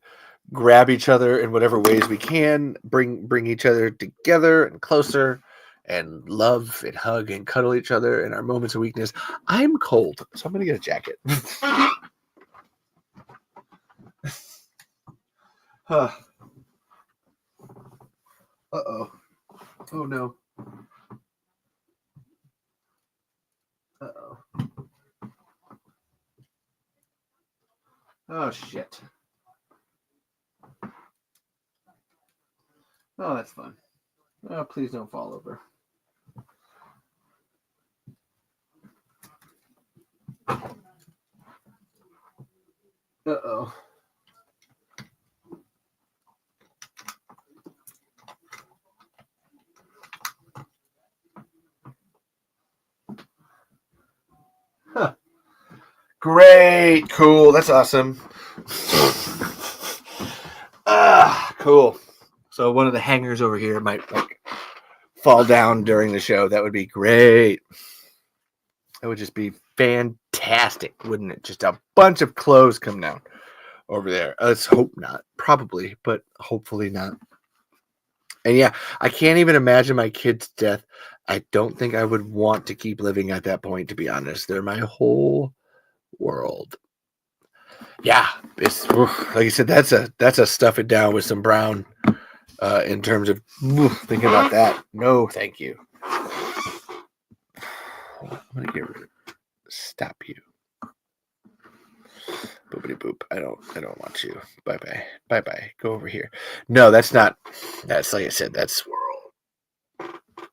grab each other in whatever ways we can, bring each other together and closer, and love and hug and cuddle each other in our moments of weakness. I'm cold, so I'm gonna get a jacket. Uh-oh. Oh no. Oh, shit. Oh, that's fun. Oh, please don't fall over. Uh-oh. Huh. Great. Cool. That's awesome. Cool. So one of the hangers over here might like fall down during the show. That would be great. That would just be fantastic, wouldn't it? Just a bunch of clothes come down over there. Let's hope not. Probably, but hopefully not. And yeah, I can't even imagine my kid's death. I don't think I would want to keep living at that point, to be honest. They're my whole world. Yeah, it's like I said, that's a stuff it down with some brown in terms of thinking about that. No, thank you. I'm gonna get rid of stop you. Boopity boop. I don't want you. Bye bye. Bye bye. Go over here. No, that's not. That's like I said. That's swirl.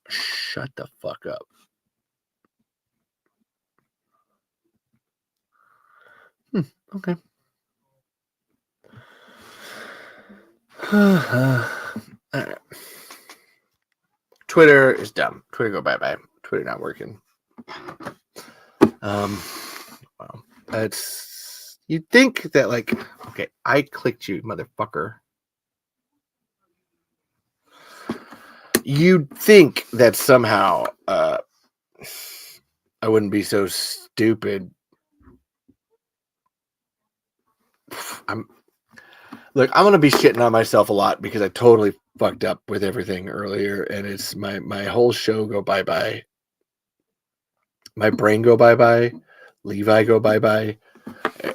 Shut the fuck up. Okay. Right. Twitter is dumb. Twitter go bye bye. Twitter not working. Well, it's you'd think that like okay, I clicked you, motherfucker. You'd think that somehow I wouldn't be so stupid. I'm gonna be shitting on myself a lot because I totally fucked up with everything earlier, and it's my whole show go bye bye. My brain go bye bye. Levi go bye bye.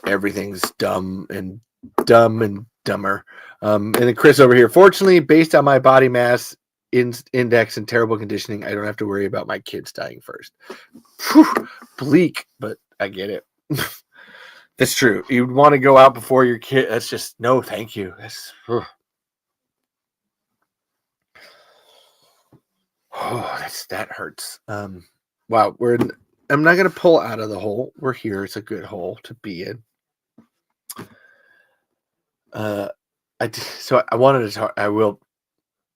Everything's dumb and dumber. And then Chris over here. Fortunately, based on my body mass index and terrible conditioning, I don't have to worry about my kids dying first. Whew, bleak, but I get it. That's true. You'd want to go out before your kid. That's just no, thank you. That's that hurts. Wow, I'm not gonna pull out of the hole. We're here. It's a good hole to be in. So I wanted to talk. I will.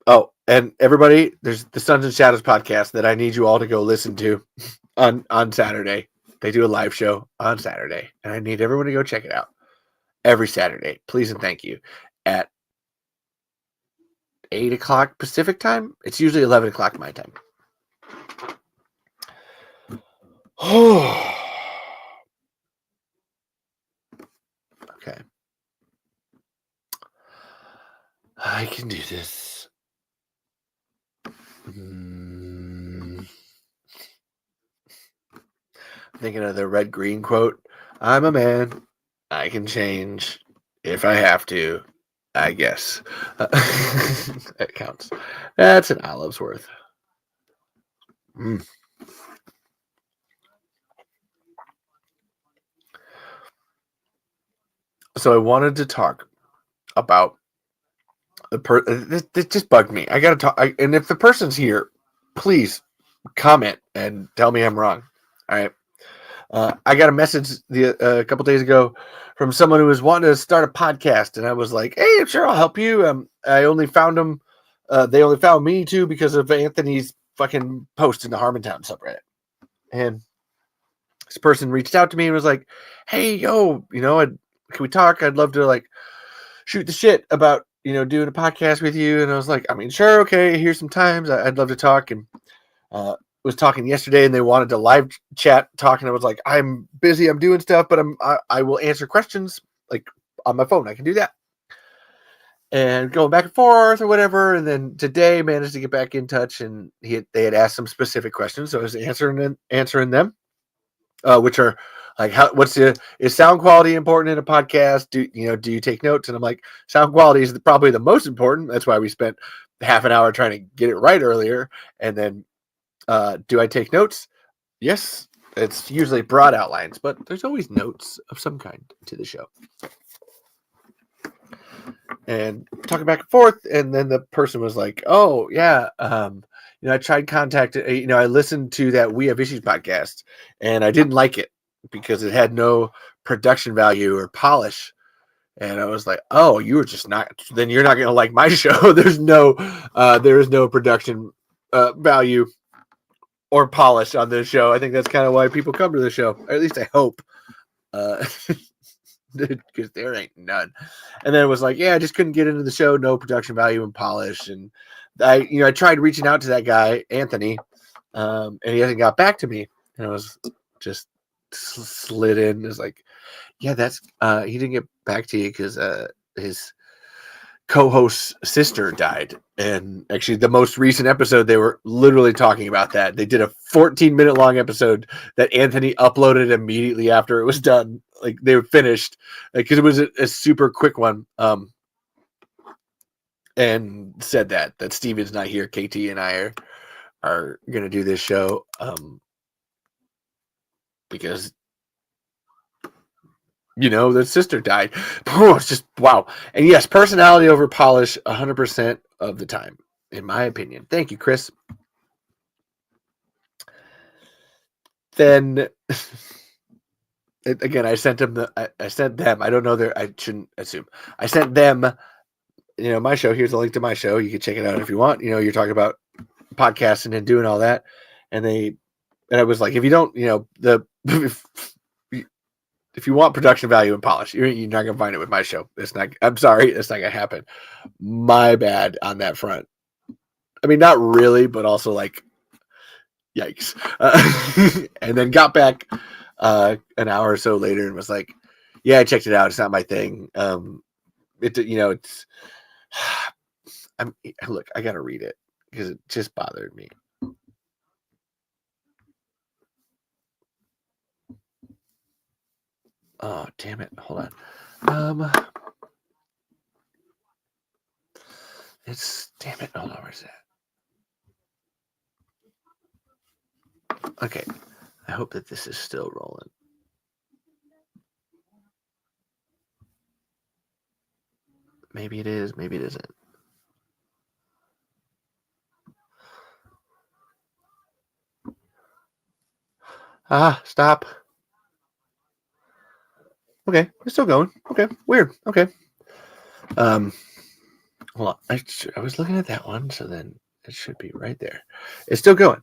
Oh, and everybody, there's the Sons and Shadows podcast that I need you all to go listen to on Saturday. They do a live show on Saturday, and I need everyone to go check it out every Saturday. Please and thank you. At 8 o'clock Pacific time. It's usually 11 o'clock my time. Oh. Okay. I can do this. Thinking of the red green quote. I'm a man. I can change if I have to. I guess. That counts. That's an olive's worth. So I wanted to talk about this just bugged me. I gotta talk, and if the person's here, please comment and tell me I'm wrong. All right. I got a message a couple days ago from someone who was wanting to start a podcast, and I was like, "Hey, sure, I'll help you." I only found them. They only found me too because of Anthony's fucking post in the Harmontown subreddit, and this person reached out to me and was like, "Hey, yo, can we talk? I'd love to like shoot the shit about doing a podcast with you." And I was like, "I mean, sure, okay. Here's some times. I'd love to talk." And was talking yesterday, and they wanted to live chat talk, and I was like, "I'm busy. I'm doing stuff, but I will answer questions like on my phone. I can do that." And going back and forth or whatever, and then today managed to get back in touch, and they had asked some specific questions, so I was answering them. Which are like, is sound quality important in a podcast? Do you take notes? And I'm like, sound quality is probably the most important. That's why we spent half an hour trying to get it right earlier. And then, do I take notes? Yes, it's usually broad outlines, but there's always notes of some kind to the show. and talking back and forth. And then the person was like, "Oh yeah, I tried contacting. I listened to that We Have Issues podcast, and I didn't like it because it had no production value or polish." And I was like, "Oh, you were just not. Then you're not going to like my show. There is no production value or polish on this show. I think that's kind of why people come to the show. Or at least I hope, because there ain't none." And then it was like, "Yeah, I just couldn't get into the show. No production value and polish." And I tried reaching out to that guy, Anthony, and he hasn't got back to me. And I was just slid in. It's like, "Yeah, that's he didn't get back to you because his co-host's sister died." And actually the most recent episode, they were literally talking about that. They did a 14-minute long episode that Anthony uploaded immediately after it was done. Like they were finished, because it was a super quick one. And said that Steven's not here. KT and I are gonna do this show because the sister died. It's just wow. And yes, personality over polish 100% of the time, in my opinion. Thank you, Chris. Then again, I sent them. I sent them. I don't know. I shouldn't assume. I sent them. My show. Here's a link to my show. You can check it out if you want. You're talking about podcasting and doing all that. And I was like, if you don't, if you want production value and polish, you're not gonna find it with my show. It's not. I'm sorry, it's not gonna happen. My bad on that front. I mean, not really, but also like, yikes. And then got back an hour or so later and was like, "Yeah, I checked it out. It's not my thing. It's. Look, I gotta read it because it just bothered me." Oh, damn it. Hold on. Damn it. Hold on. Where's that? Okay. I hope that this is still rolling. Maybe it is. Maybe it isn't. Stop. Okay, it's still going. Okay, weird. Okay. Hold on. I was looking at that one, so then it should be right there. It's still going.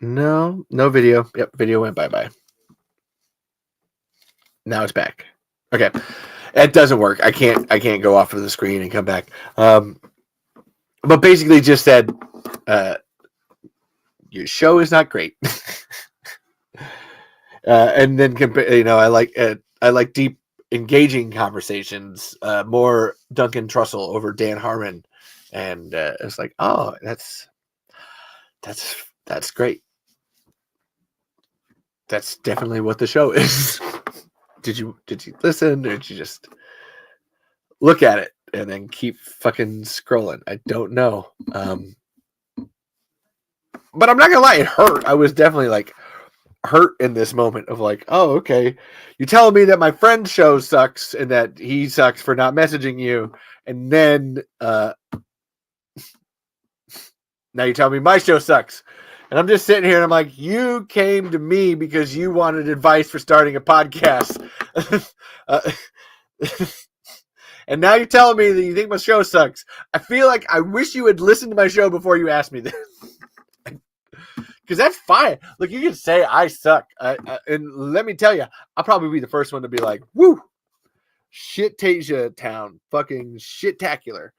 No video. Yep, video went bye-bye. Now it's back. Okay. It doesn't work. I can't go off of the screen and come back. But basically just said your show is not great. And then I like deep, engaging conversations. More Duncan Trussell over Dan Harmon, and it's like, oh, that's great. That's definitely what the show is. Did you listen, or did you just look at it and then keep fucking scrolling? I don't know. But I'm not gonna lie, it hurt. I was definitely like hurt in this moment of like, oh, okay, you're telling me that my friend's show sucks and that he sucks for not messaging you, and then now you tell me my show sucks. And I'm just sitting here and I'm like, you came to me because you wanted advice for starting a podcast. And now you're telling me that you think my show sucks. I feel like I wish you had listened to my show before you asked me this. Because that's fine. Look, you can say I suck. And let me tell you, I'll probably be the first one to be like, woo, shit-tasia town. Fucking shit-tacular.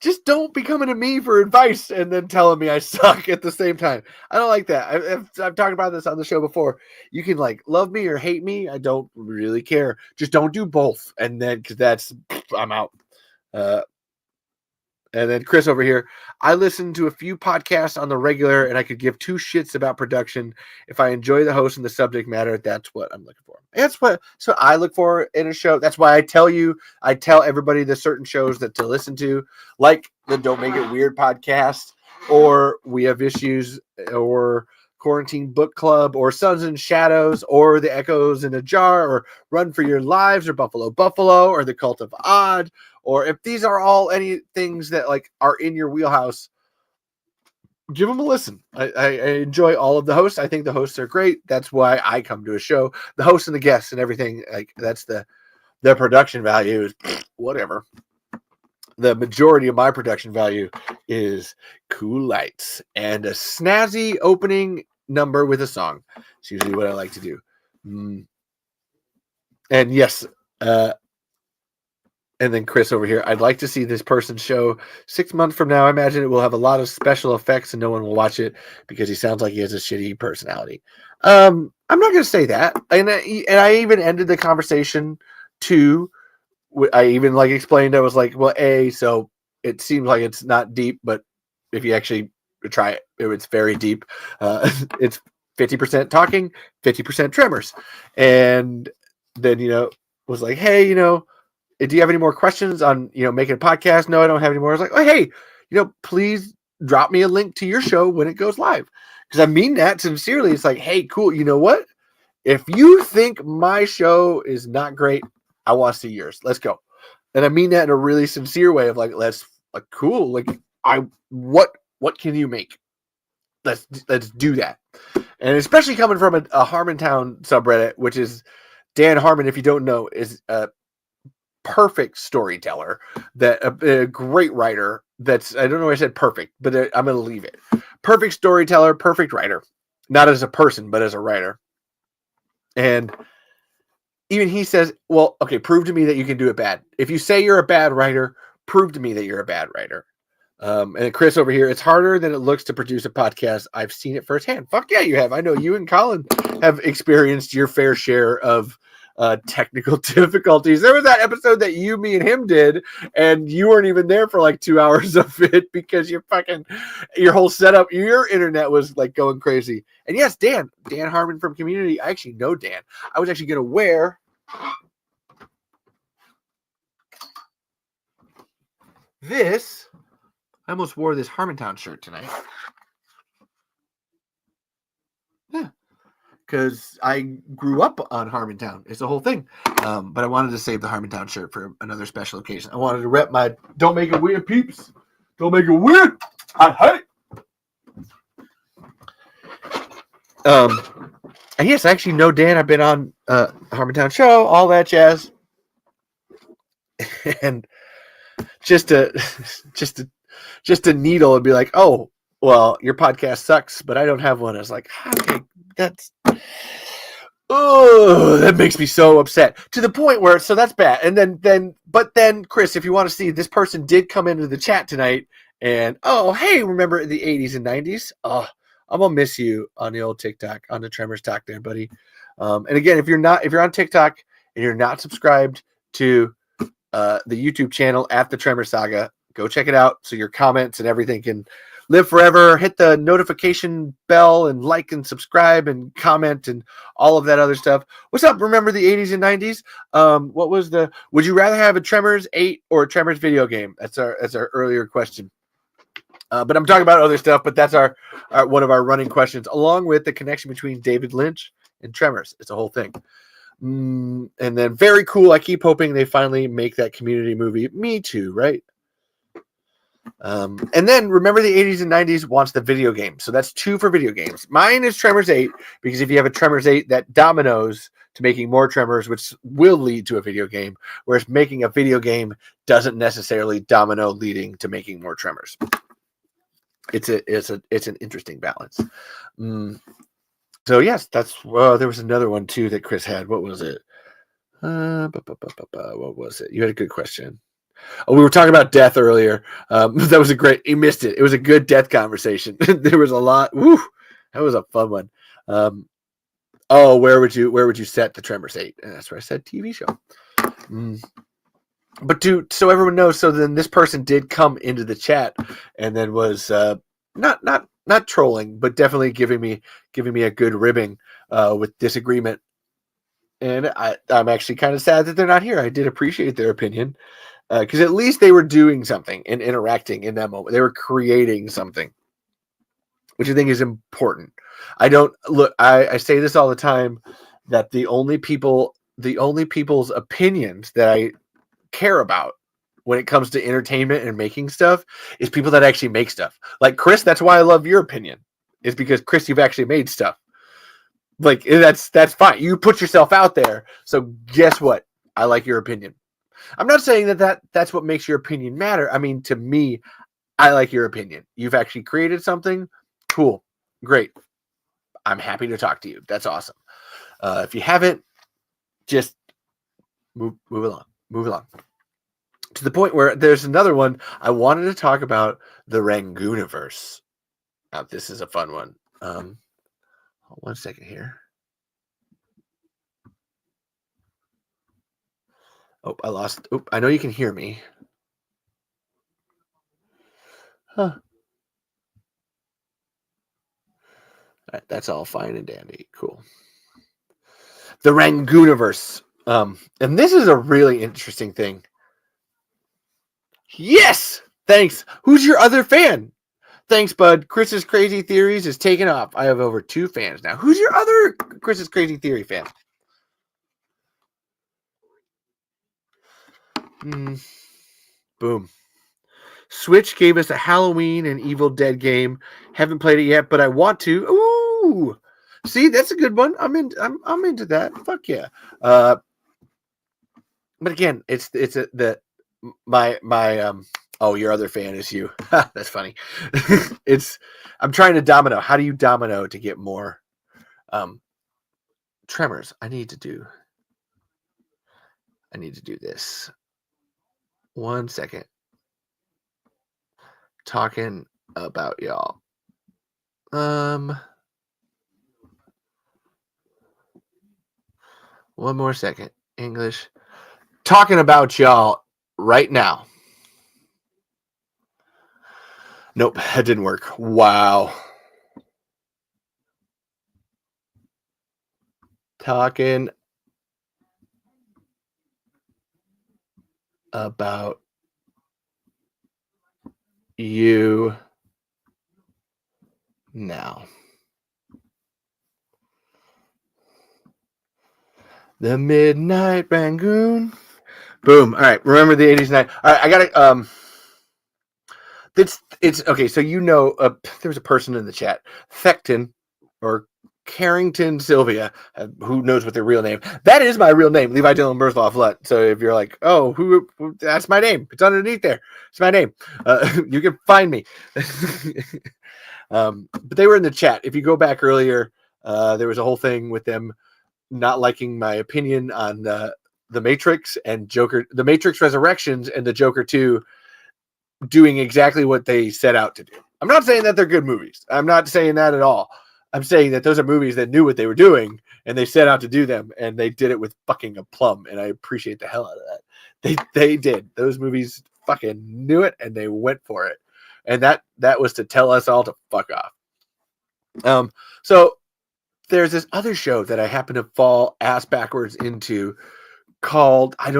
Just don't be coming to me for advice and then telling me I suck at the same time. I don't like that. I've talked about this on the show before. You can like love me or hate me. I don't really care. Just don't do both. And then, because I'm out. And then Chris over here, I listen to a few podcasts on the regular and I could give two shits about production. If I enjoy the host and the subject matter, that's what I'm looking for. So I look for in a show. That's why I tell everybody the certain shows that to listen to, like the Don't Make It Weird podcast, or We Have Issues, or Quarantine Book Club, or Suns and Shadows, or The Echoes in a Jar, or Run for Your Lives, or Buffalo Buffalo, or The Cult of Odd, or if these are all any things that like are in your wheelhouse, give them a listen. I enjoy all of the hosts. I think the hosts are great. That's why I come to a show. The hosts and the guests and everything, like that's the production value is whatever. The majority of my production value is cool lights and a snazzy opening number with a song. It's usually what I like to do. And yes, and then Chris over here, I'd like to see this person show 6 months from now. I imagine it will have a lot of special effects and no one will watch it because he sounds like he has a shitty personality. I'm not going to say that. And I even ended the conversation to, I even like explained, I was like, well, so it seems like it's not deep, but if you actually try it, it's very deep. It's 50% talking, 50% Tremors. And then, was like, hey, do you have any more questions on, making a podcast? No, I don't have any more. I was like, oh, hey, please drop me a link to your show when it goes live. Because I mean that sincerely. It's like, hey, cool. You know what? If you think my show is not great, I want to see yours. Let's go. And I mean that in a really sincere way of like, cool. Like what can you make? Let's do that. And especially coming from a Harmontown subreddit, which is Dan Harmon, if you don't know, is a perfect storyteller, that a great writer. That's, I don't know why I said perfect, but I'm going to leave it. Perfect storyteller, perfect writer, not as a person, but as a writer. And even he says, well, okay, prove to me that you can do it bad. If you say you're a bad writer, prove to me that you're a bad writer. And Chris over here, it's harder than it looks to produce a podcast. I've seen it firsthand. Fuck yeah, you have. I know you and Colin have experienced your fair share of technical difficulties. There was that episode that me and him did, and you weren't even there for like 2 hours of it because your whole setup, your internet was like going crazy. And yes, Dan Harmon from Community. I actually know Dan. I was actually going to wear this. I almost wore this Harmontown shirt tonight. Yeah. Because I grew up on Harmontown. It's the whole thing. But I wanted to save the Harmontown shirt for another special occasion. I wanted to rep my Don't Make It Weird peeps. Don't make it weird. I hate it. And yes, I actually know Dan. I've been on Harmontown show, all that jazz. And just to needle and be like, oh, well, your podcast sucks, but I don't have one. I was like, okay, that makes me so upset to the point where, so that's bad. And then Chris, if you want to see, this person did come into the chat tonight and, oh, hey, remember the 80s and 90s? Oh, I'm going to miss you on the old TikTok, on the Tremors Talk there, buddy. And again, if you're on TikTok and you're not subscribed to the YouTube channel at the Tremor Saga, go check it out so your comments and everything can live forever. Hit the notification bell and like and subscribe and comment and all of that other stuff. What's up? Remember the 80s and 90s? Would you rather have a Tremors 8 or a Tremors video game? That's our earlier question. But I'm talking about other stuff, but that's our one of our running questions, along with the connection between David Lynch and Tremors. It's a whole thing. And then very cool. I keep hoping they finally make that Community movie. Me too, right? And then remember the 80s and 90s wants the video game. So that's 2 for video games. Mine is Tremors 8, because if you have a Tremors 8, that dominoes to making more Tremors, which will lead to a video game, whereas making a video game doesn't necessarily domino leading to making more Tremors. It's an interesting balance. So yes, that's there was another one too that Chris had. What was it? What was it? You had a good question. Oh, we were talking about death earlier. That was you missed it. It was a good death conversation. There was a lot. Woo, that was a fun one. Where would you set the Tremors 8? And that's where I said TV show. But so everyone knows, so then this person did come into the chat and then was not trolling, but definitely giving me a good ribbing with disagreement. And I'm actually kind of sad that they're not here. I did appreciate their opinion, because at least they were doing something and interacting in that moment. They were creating something, which I think is important. I say this all the time, that the only people's opinions that I care about when it comes to entertainment and making stuff is people that actually make stuff. Like Chris, that's why I love your opinion. Is because Chris, you've actually made stuff. Like that's fine. You put yourself out there. So guess what? I like your opinion. I'm not saying that's what makes your opinion matter. I mean, to me, I like your opinion. You've actually created something. Cool. Great. I'm happy to talk to you. That's awesome. If you haven't, just move along. Move along. To the point where there's another one. I wanted to talk about the Rangooniverse. Now, this is a fun one. Hold 1 second here. Oh, I lost. Oh, I know you can hear me. Huh. That's all fine and dandy. Cool. The Rangooniverse. And this is a really interesting thing. Yes! Thanks. Who's your other fan? Thanks, bud. Chris's Crazy Theories is taking off. I have over 2 fans now. Who's your other Chris's Crazy Theory fan? Boom. Switch gave us a Halloween and Evil Dead game. Haven't played it yet, but I want to. Ooh! See, that's a good one. I'm into that. Fuck yeah. But again, oh, your other fan is you. That's funny. I'm trying to domino. How do you domino to get more Tremors? I need to do this. 1 second. Talking about y'all. One more second. English. Talking about y'all right now. Nope, that didn't work. Wow. Talking about you now. The Midnight Rangoon. Boom. All right. Remember the 80s night. All right. I got to, it's okay. So, there's a person in the chat, Thecton or Carrington Sylvia, who knows what their real name. That is my real name, Levi Dylan Berthloff Lutt. So if you're like, oh, who that's my name. It's underneath there. It's my name. You can find me. But they were in the chat. If you go back earlier, there was a whole thing with them not liking my opinion on the Matrix and Joker, the Matrix Resurrections and the Joker 2 doing exactly what they set out to do. I'm not saying that they're good movies. I'm not saying that at all. I'm saying that those are movies that knew what they were doing and they set out to do them, and they did it with fucking aplomb, and I appreciate the hell out of that. They did. Those movies fucking knew it and they went for it. And that was to tell us all to fuck off. So there's this other show that I happen to fall ass backwards into called, I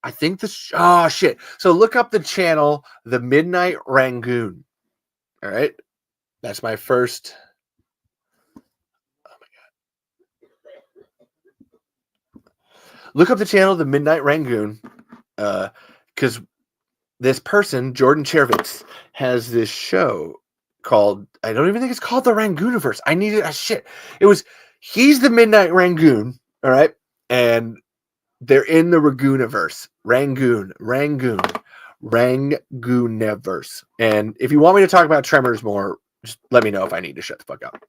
think shit. So look up the channel, The Midnight Rangoon. All right. That's my first. Oh my God. Look up the channel, The Midnight Rangoon. Because this person, Jordan Chervitz, has this show called, I don't even think it's called The Rangooniverse. I needed a shit. He's the Midnight Rangoon. All right. And they're in the Rangooniverse. Rangooniverse. And if you want me to talk about Tremors more, just let me know if I need to shut the fuck up.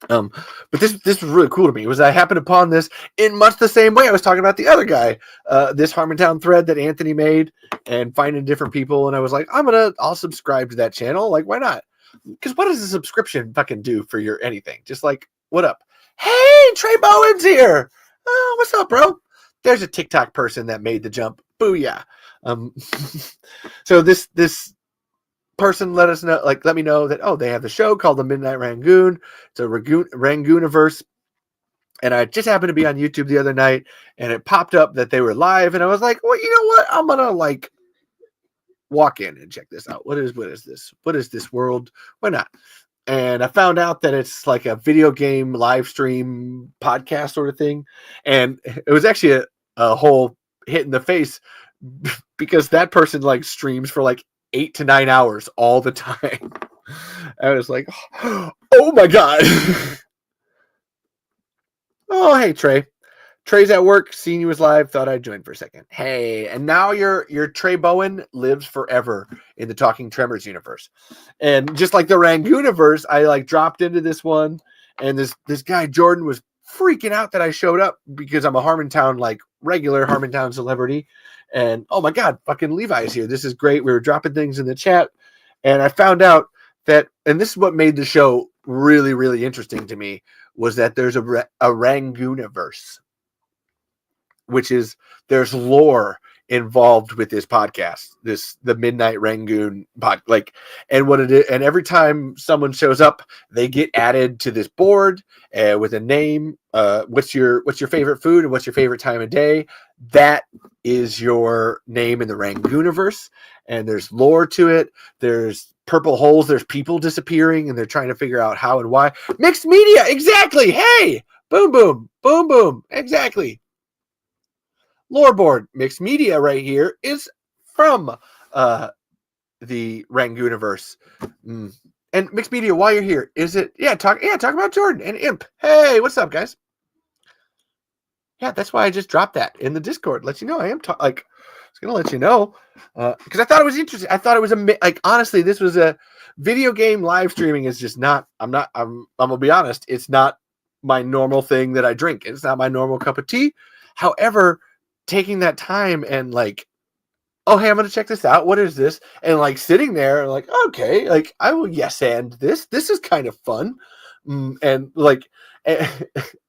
But this was really cool to me. I happened upon this in much the same way I was talking about the other guy, this Harmontown thread that Anthony made, and finding different people. And I was like, I'll subscribe to that channel. Like, why not? Because what does a subscription fucking do for your anything? Just like, what up? Hey, Trey Bowen's here. Oh, what's up, bro? There's a TikTok person that made the jump. Booyah. So this person let me know that, they have the show called The Midnight Rangoon. It's a Rangooniverse. And I just happened to be on YouTube the other night, and it popped up that they were live, and I was like, well, you know what? I'm gonna walk in and check this out. What is this? What is this world? Why not? And I found out that it's like a video game live stream podcast sort of thing. And it was actually a whole hit in the face because that person like streams for like 8 to 9 hours all the time. I was like, oh my God. Oh, hey, Trey. Trey's at work, seen you was live, thought I'd join for a second. Hey, and now your Trey Bowen lives forever in the Talking Tremors universe. And just like the Rangooniverse, I like dropped into this one, and this guy Jordan was freaking out that I showed up because I'm a Harmontown, like regular Harmontown celebrity. And oh my God, fucking Levi is here. This is great. We were dropping things in the chat, and I found out that, and this is what made the show really, really interesting to me, was that there's a Rangooniverse, which is there's lore involved with this podcast, the Midnight Rangoon pod, like, and what it is, and every time someone shows up, they get added to this board with a name. What's your favorite food and what's your favorite time of day? That is your name in the Rangooniverse, and there's lore to it. There's purple holes. There's people disappearing, and they're trying to figure out how and why. Mixed media, exactly. Hey, boom, boom, boom, boom, exactly. Loreboard Mixed Media right here is from the Rangooniverse. And Mixed Media, while you're here, is it talk about Jordan and Imp. Hey, what's up, guys? Yeah, that's why I just dropped that in the Discord. Let you know I am I was gonna let you know because I thought it was interesting. I thought it was honestly, this was a video game live streaming is just not. I'm gonna be honest. It's not my normal thing that I drink. It's not my normal cup of tea. However, taking that time and like, oh, hey, I'm going to check this out. What is this? And like sitting there and like, okay, like I will yes and this. This is kind of fun. And like,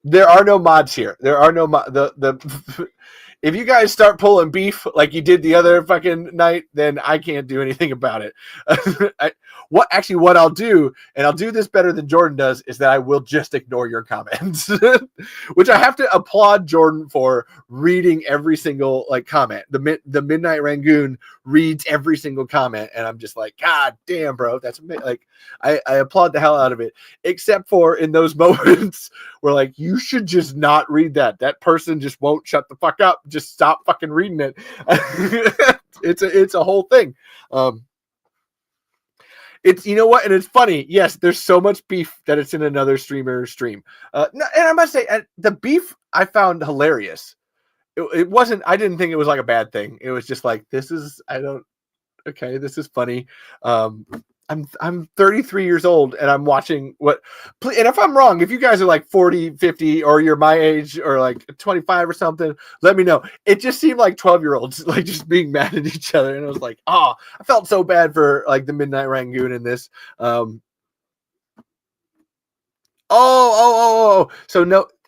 there are no mods here. There are no if you guys start pulling beef like you did the other fucking night, then I can't do anything about it. What I'll do, and I'll do this better than Jordan does, is that I will just ignore your comments, which I have to applaud Jordan for reading every single like comment. The Midnight Rangoon reads every single comment, and I'm just like, God damn, bro, that's like, I applaud the hell out of it, except for in those moments where like, you should just not read that. That person just won't shut the fuck up. Just stop fucking reading it. It's a whole thing. It's, you know what, and it's funny. Yes, there's so much beef that it's in another streamer stream. And I must say, the beef I found hilarious. It wasn't. I didn't think it was like a bad thing. It was just like, this is. Okay, this is funny. I'm 33 years old and I'm watching and if I'm wrong, if you guys are like 40, 50, or you're my age or like 25 or something, let me know. It just seemed like 12-year-olds like just being mad at each other. And I was like, I felt so bad for like the Midnight Rangoon in this. So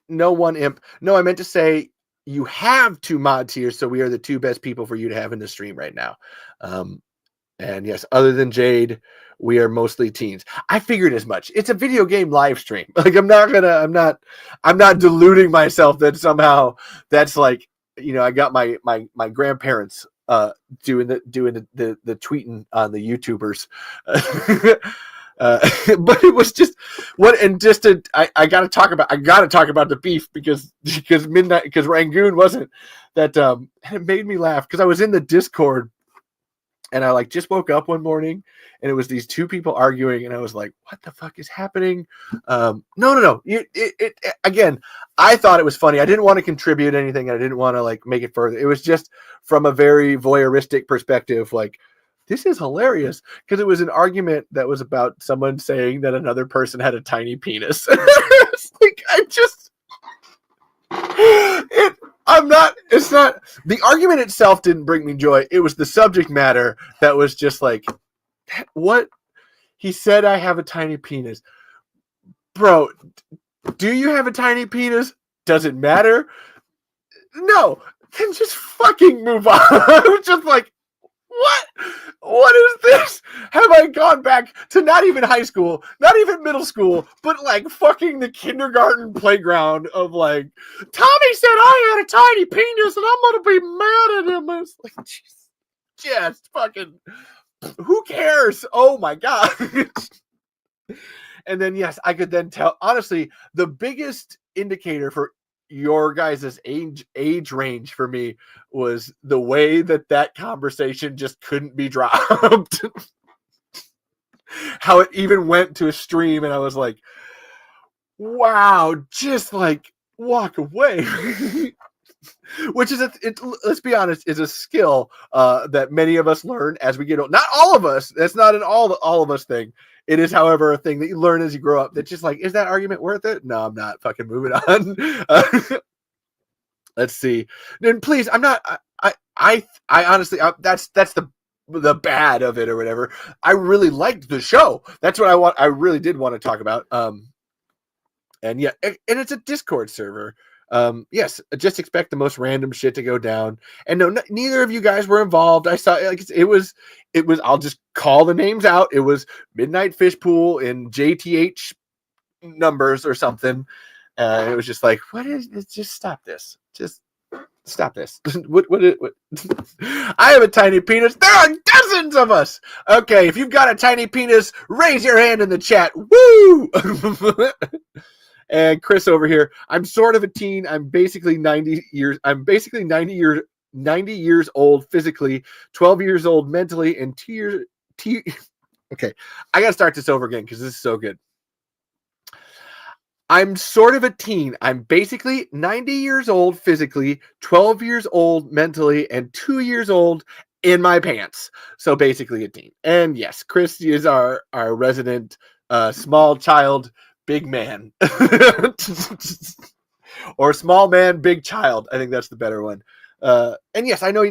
no one Imp. No, I meant to say you have 2 mod tiers. So we are the 2 best people for you to have in the stream right now. And yes, other than Jade, we are mostly teens. I figured as much. It's a video game live stream. Like I'm not deluding myself that somehow that's like, you know, I got my grandparents doing the tweeting on the YouTubers. But it was just I gotta talk about the beef because Rangoon wasn't that and it made me laugh because I was in the Discord. And I like just woke up one morning and it was these 2 people arguing and I was like, what the fuck is happening? No. Again, I thought it was funny. I didn't want to contribute anything. I didn't want to like make it further. It was just from a very voyeuristic perspective. Like, this is hilarious because it was an argument that was about someone saying that another person had a tiny penis. It's like, it's not, the argument itself didn't bring me joy. It was the subject matter that was just like, what? He said, I have a tiny penis. Bro, do you have a tiny penis? Does it matter? No, then just fucking move on. I'm just like, what is this? Have I gone back to not even high school, not even middle school, but like fucking the kindergarten playground of like, Tommy said I had a tiny penis and I'm gonna be mad at him. I was like, jeez. just fucking, who cares? Oh my God. And then, yes, I could then tell, honestly, the biggest indicator for your guys' age range for me was the way that conversation just couldn't be dropped. How it even went to a stream, and I was like, wow, just like walk away. Which is, let's be honest, is a skill that many of us learn as we get old. Not all of us. That's not an all of us thing. It is, however, a thing that you learn as you grow up. That's just like, is that argument worth it? No, I'm not. Fucking moving on. Let's see. Then please, I'm not. I honestly, that's the bad of it or whatever. I really liked the show. That's what I want. I really did want to talk about. And yeah, and it's a Discord server. Yes, just expect the most random shit to go down. And no, neither of you guys were involved. I saw like it was. I'll just call the names out. It was Midnight Fishpool in JTH numbers or something. It was just like, what is? Just stop this. Just stop this. What? I have a tiny penis. There are dozens of us. Okay, if you've got a tiny penis, raise your hand in the chat. Woo! And Chris over here, I'm sort of a teen. I'm basically 90 years old physically, 12 years old mentally, and okay, I gotta start this over again because this is so good. I'm sort of a teen. I'm basically 90 years old physically, 12 years old mentally, and 2 years old in my pants. So basically a teen. And yes, Chris is our resident small child, big man. Or small man, big child. I think that's the better one. And yes, I know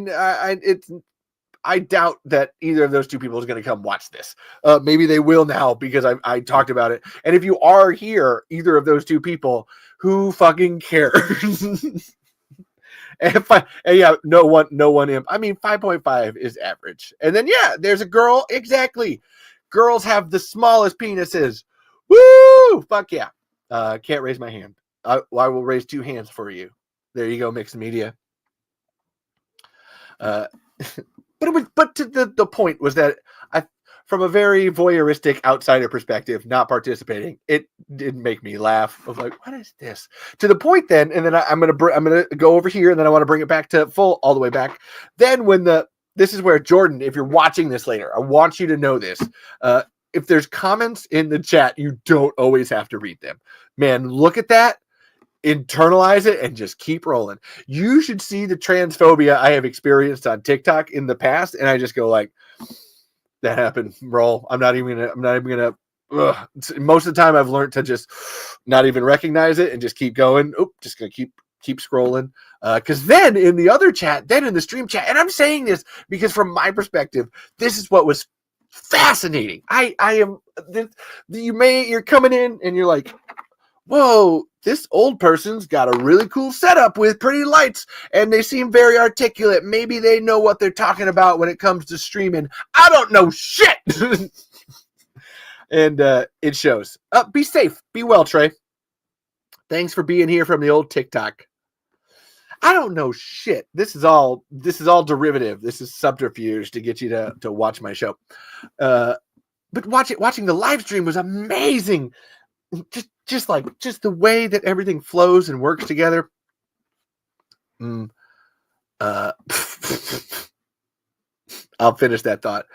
I doubt that either of those two people is going to come watch this. Maybe they will now because I talked about it. And if you are here, either of those two people, who fucking cares? And yeah, no one imp. I mean, 5.5 is average. And then yeah, there's a girl. Exactly. Girls have the smallest penises. Woo! Fuck yeah. Can't raise my hand. I will raise 2 hands for you. There you go, mixed media. But to the point was that from a very voyeuristic outsider perspective, not participating, it didn't make me laugh. I was like, what is this? To the point then, and then I'm gonna go over here, and then I want to bring it back to full all the way back. Then this is where Jordan, if you're watching this later, I want you to know this. If there's comments in the chat, you don't always have to read them. Man, look at that. Internalize it and just keep rolling. You should see the transphobia I have experienced on TikTok in the past, and I just go like, that happened. Roll. I'm not even gonna. Most of the time, I've learned to just not even recognize it and just keep going. Just gonna keep scrolling. Because then in the other chat, then in the stream chat, and I'm saying this because from my perspective, this is what was fascinating. You're coming in and you're like, whoa, this old person's got a really cool setup with pretty lights and they seem very articulate. Maybe they know what they're talking about when it comes to streaming. I don't know shit. And it shows. Be safe. Be well, Trey. Thanks for being here from the old TikTok. I don't know shit. This is all derivative. This is subterfuge to get you to watch my show. But watching the live stream was amazing. Just the way that everything flows and works together. I'll finish that thought.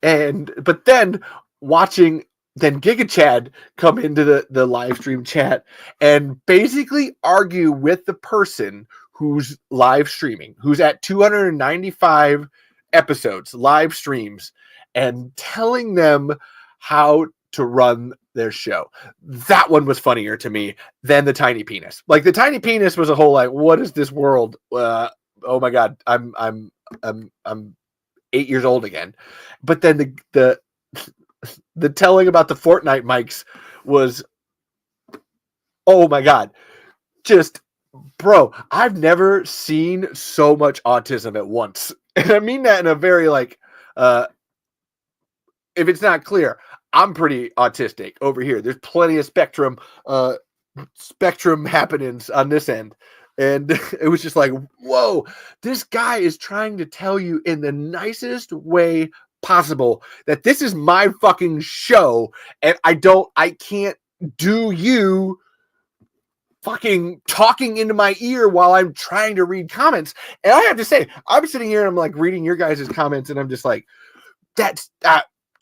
But then watching Giga Chad come into the live stream chat and basically argue with the person who's live streaming, who's at 295 episodes, live streams, and telling them how to run their show. That one was funnier to me than the tiny penis. Like the tiny penis was a whole like, what is this world? Oh my god, I'm 8 years old again. But then the telling about the Fortnite mics was, oh my god, just bro, I've never seen so much autism at once. And I mean that in a very like, if it's not clear, I'm pretty autistic over here. There's plenty of spectrum happenings on this end. And it was just like, whoa, this guy is trying to tell you in the nicest way possible that this is my fucking show, and I can't do you fucking talking into my ear while I'm trying to read comments. And I have to say, I'm sitting here and I'm like reading your guys' comments, and I'm just like, that's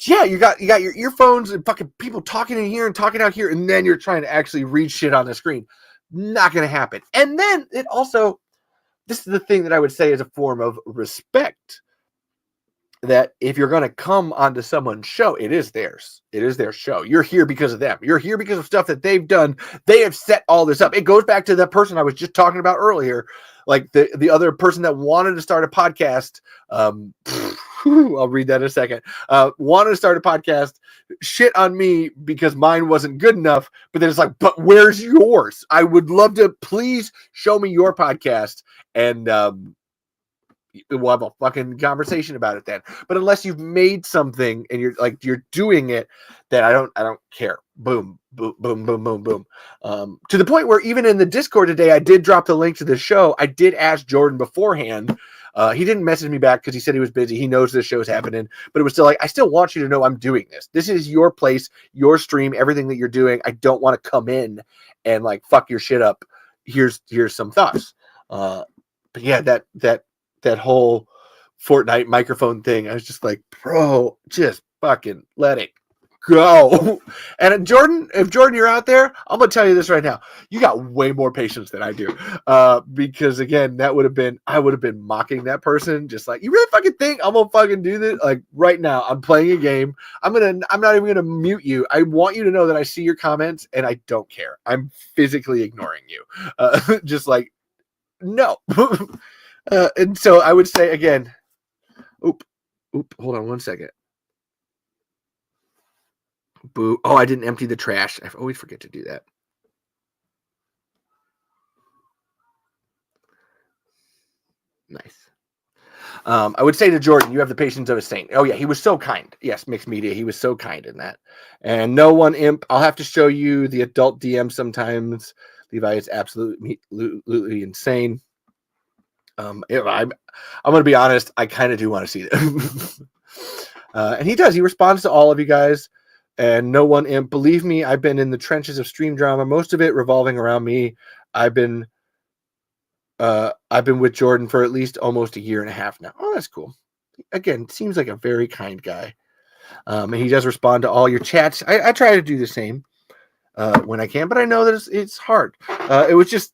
yeah, you got your earphones and fucking people talking in here and talking out here, and then you're trying to actually read shit on the screen. Not gonna happen. And then it also, this is the thing that I would say is a form of respect, that if you're going to come onto someone's show, it is theirs. It is their show. You're here because of them. You're here because of stuff that they've done. They have set all this up. It goes back to that person I was just talking about earlier, like the other person that wanted to start a podcast. I'll read that in a second. Wanted to start a podcast, shit on me because mine wasn't good enough. But then it's like, but where's yours? I would love to, please show me your podcast. And we'll have a fucking conversation about it then. But unless you've made something and you're doing it, then I don't care. Boom, boom, boom, boom, boom, boom. To the point where even in the Discord today, I did drop the link to the show. I did ask Jordan beforehand. He didn't message me back because he said he was busy. He knows this show's happening, but it was still like, I still want you to know I'm doing this. This is your place, your stream, everything that you're doing. I don't want to come in and like fuck your shit up. Here's some thoughts. But yeah, that whole Fortnite microphone thing, I was just like, bro, just fucking let it go. And if Jordan, you're out there, I'm gonna tell you this right now, you got way more patience than I do, because again, I would have been mocking that person, just like, you really fucking think I'm gonna fucking do this? Like right now, I'm playing a game. I'm not even gonna mute you. I want you to know that I see your comments and I don't care. I'm physically ignoring you, just like, no. And so I would say again, hold on one second. Boo. Oh, I didn't empty the trash. I always forget to do that. Nice. I would say to Jordan, you have the patience of a saint. Oh yeah, he was so kind. Yes, mixed media. He was so kind in that. And no one imp. I'll have to show you the adult DM sometimes. Levi is absolutely insane. I'm going to be honest. I kind of do want to see it. And he does. He responds to all of you guys. And no one imp. Believe me, I've been in the trenches of stream drama. Most of it revolving around me. I've been with Jordan for at least almost a year and a half now. Oh, that's cool. Again, seems like a very kind guy. And he does respond to all your chats. I try to do the same when I can, but I know that it's hard. It was just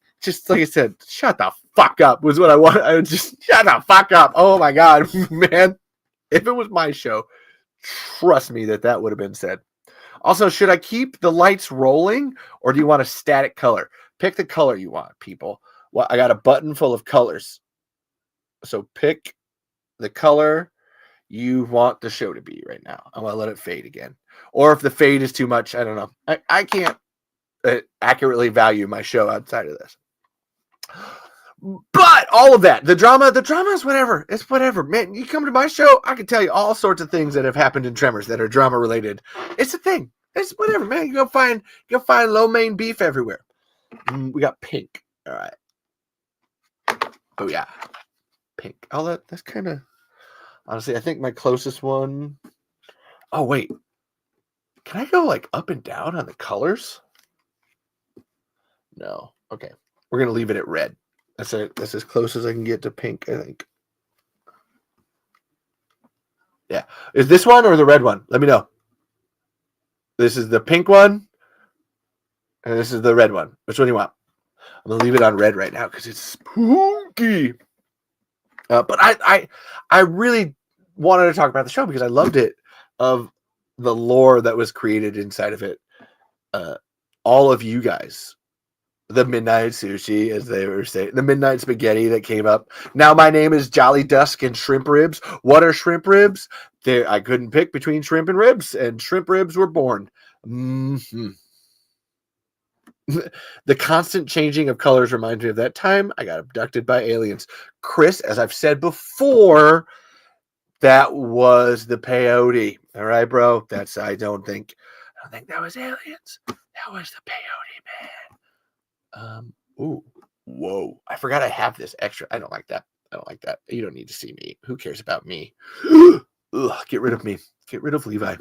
like I said, shut the fuck up was what I wanted. I would just shut the fuck up. Oh my God, man. If it was my show, trust me that would have been said. Also, should I keep the lights rolling or do you want a static color? Pick the color you want, people. Well, I got a button full of colors. So pick the color you want the show to be right now. I'm going to let it fade again. Or if the fade is too much, I don't know. I can't accurately value my show outside of this. But all of that, the drama is whatever. It's whatever, man. You come to my show, I can tell you all sorts of things that have happened in Tremors that are drama related. It's a thing. It's whatever, man. You go find low main beef everywhere. We got pink. All right. Oh yeah, pink. That's kind of, honestly, I think my closest one. Oh wait, can I go like up and down on the colors? No. Okay, we're gonna leave it at red. That's as close as I can get to pink, I think. Yeah. Is this one or the red one? Let me know. This is the pink one, and this is the red one. Which one do you want? I'm gonna leave it on red right now because it's spooky. But I really wanted to talk about the show because I loved it, of the lore that was created inside of it. All of you guys. The midnight sushi, as they were saying, the midnight spaghetti that came up. Now my name is Jolly Dusk and shrimp ribs. What are shrimp ribs? I couldn't pick between shrimp and ribs, and shrimp ribs were born. Mm-hmm. The constant changing of colors reminds me of that time I got abducted by aliens. Chris, as I've said before, that was the peyote. All right, bro. I don't think that was aliens. That was the peyote, man. Ooh. Whoa, I forgot I have this extra. I don't like that. You don't need to see me. Who cares about me? Ugh, get rid of me. Get rid of Levi.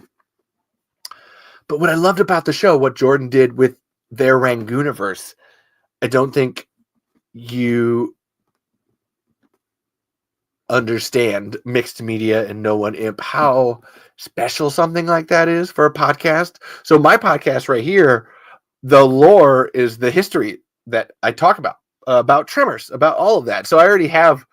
But what I loved about the show, what Jordan did with their Rangooniverse, I don't think you understand mixed media and no one imp how special something like that is for a podcast. So my podcast right here, the lore is the history that I talk about Tremors, about all of that. So I already have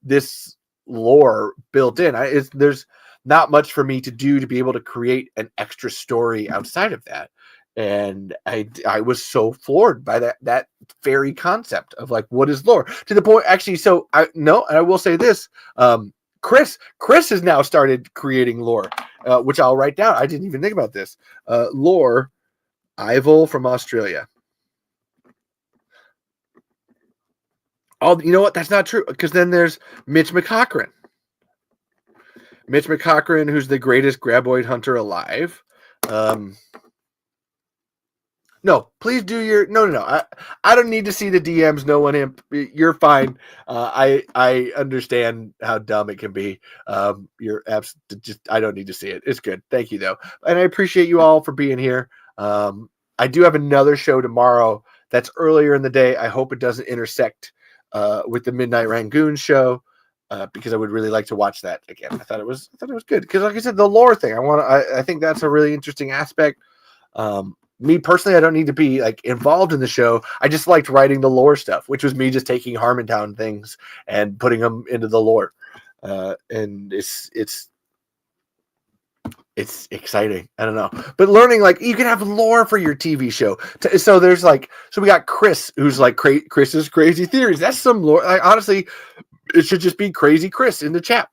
this lore built in. There's not much for me to do to be able to create an extra story outside of that. And I was so floored by that very concept of like, what is lore, to the point actually. So I will say this, Chris has now started creating lore, which I'll write down. I didn't even think about this. Lore, Ivel from Australia. Oh, you know what? That's not true, because then there's Mitch McCochran. Mitch McCochran, who's the greatest graboid hunter alive. No, please do your no. I don't need to see the DMs. No one imp. You're fine. I understand how dumb it can be. You're just. I don't need to see it. It's good. Thank you though, and I appreciate you all for being here. I do have another show tomorrow that's earlier in the day. I hope it doesn't intersect with the Midnight Rangoon show, because I would really like to watch that again. I thought it was good, because like I said, the lore thing. I think that's a really interesting aspect. Me personally, I don't need to be like involved in the show. I just liked writing the lore stuff, which was me just taking Harmontown things and putting them into the lore. And it's exciting. I don't know, but learning, like, you can have lore for your TV show. So there's like, so we got Chris, who's like Chris's crazy theories. That's some lore. Like, honestly, it should just be Crazy Chris in the chat.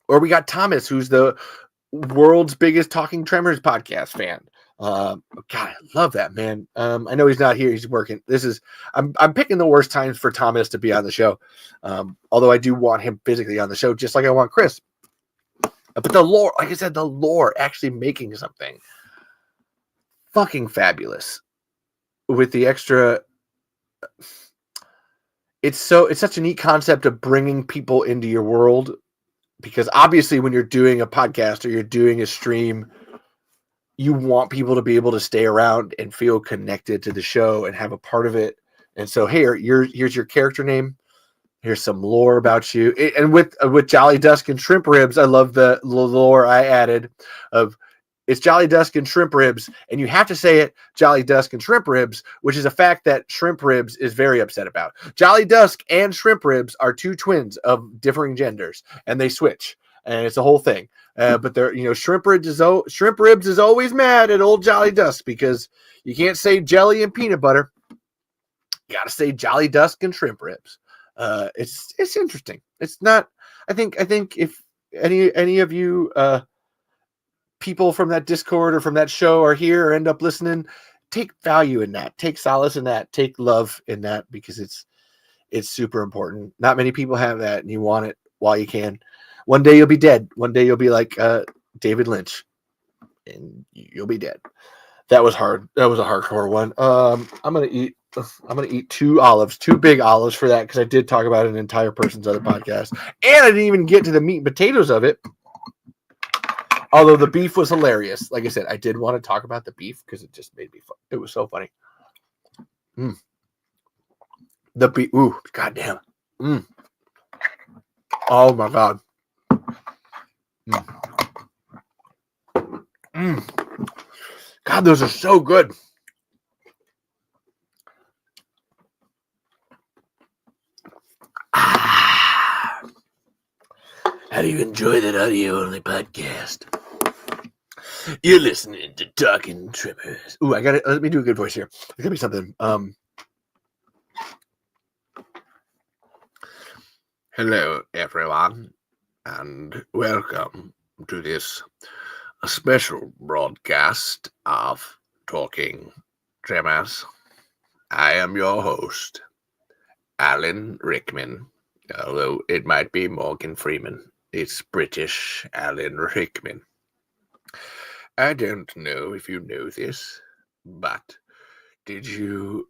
Or we got Thomas, who's the world's biggest Talking Tremors podcast fan. God, I love that, man. I know he's not here; he's working. I'm picking the worst times for Thomas to be on the show. Although I do want him physically on the show, just like I want Chris. But the lore, like I said, the lore actually making something fucking fabulous with the extra. It's such a neat concept of bringing people into your world, because obviously when you're doing a podcast or you're doing a stream, you want people to be able to stay around and feel connected to the show and have a part of it. And so here's your character name. Here's some lore about you. And with Jolly Dusk and Shrimp Ribs, I love the lore I added of it's Jolly Dusk and Shrimp Ribs, and you have to say it Jolly Dusk and Shrimp Ribs, which is a fact that Shrimp Ribs is very upset about. Jolly Dusk and Shrimp Ribs are two twins of differing genders, and they switch, and it's a whole thing. But they're, Shrimp Ribs is always mad at old Jolly Dusk because you can't say jelly and peanut butter. You got to say Jolly Dusk and Shrimp Ribs. It's interesting. It's not. I think if any of you people from that Discord or from that show are here or end up listening, take value in that. Take solace in that. Take love in that, because it's super important. Not many people have that, and you want it while you can. One day you'll be dead. One day you'll be like David Lynch, and you'll be dead. That was hard. That was a hardcore one. I'm gonna eat two big olives for that, because I did talk about an entire person's other podcast, and I didn't even get to the meat and potatoes of it. Although the beef was hilarious. Like I said, I did want to talk about the beef because it just made me fun. It was so funny. The beef. Ooh, goddamn. Oh my god. God, those are so good. How do you enjoy that audio-only podcast? You're listening to Talking Tremors. Ooh, let me do a good voice here. There's gonna be something. Hello, everyone, and welcome to this special broadcast of Talking Tremors. I am your host, Alan Rickman, although it might be Morgan Freeman. It's British Alan Rickman. I don't know if you know this, but did you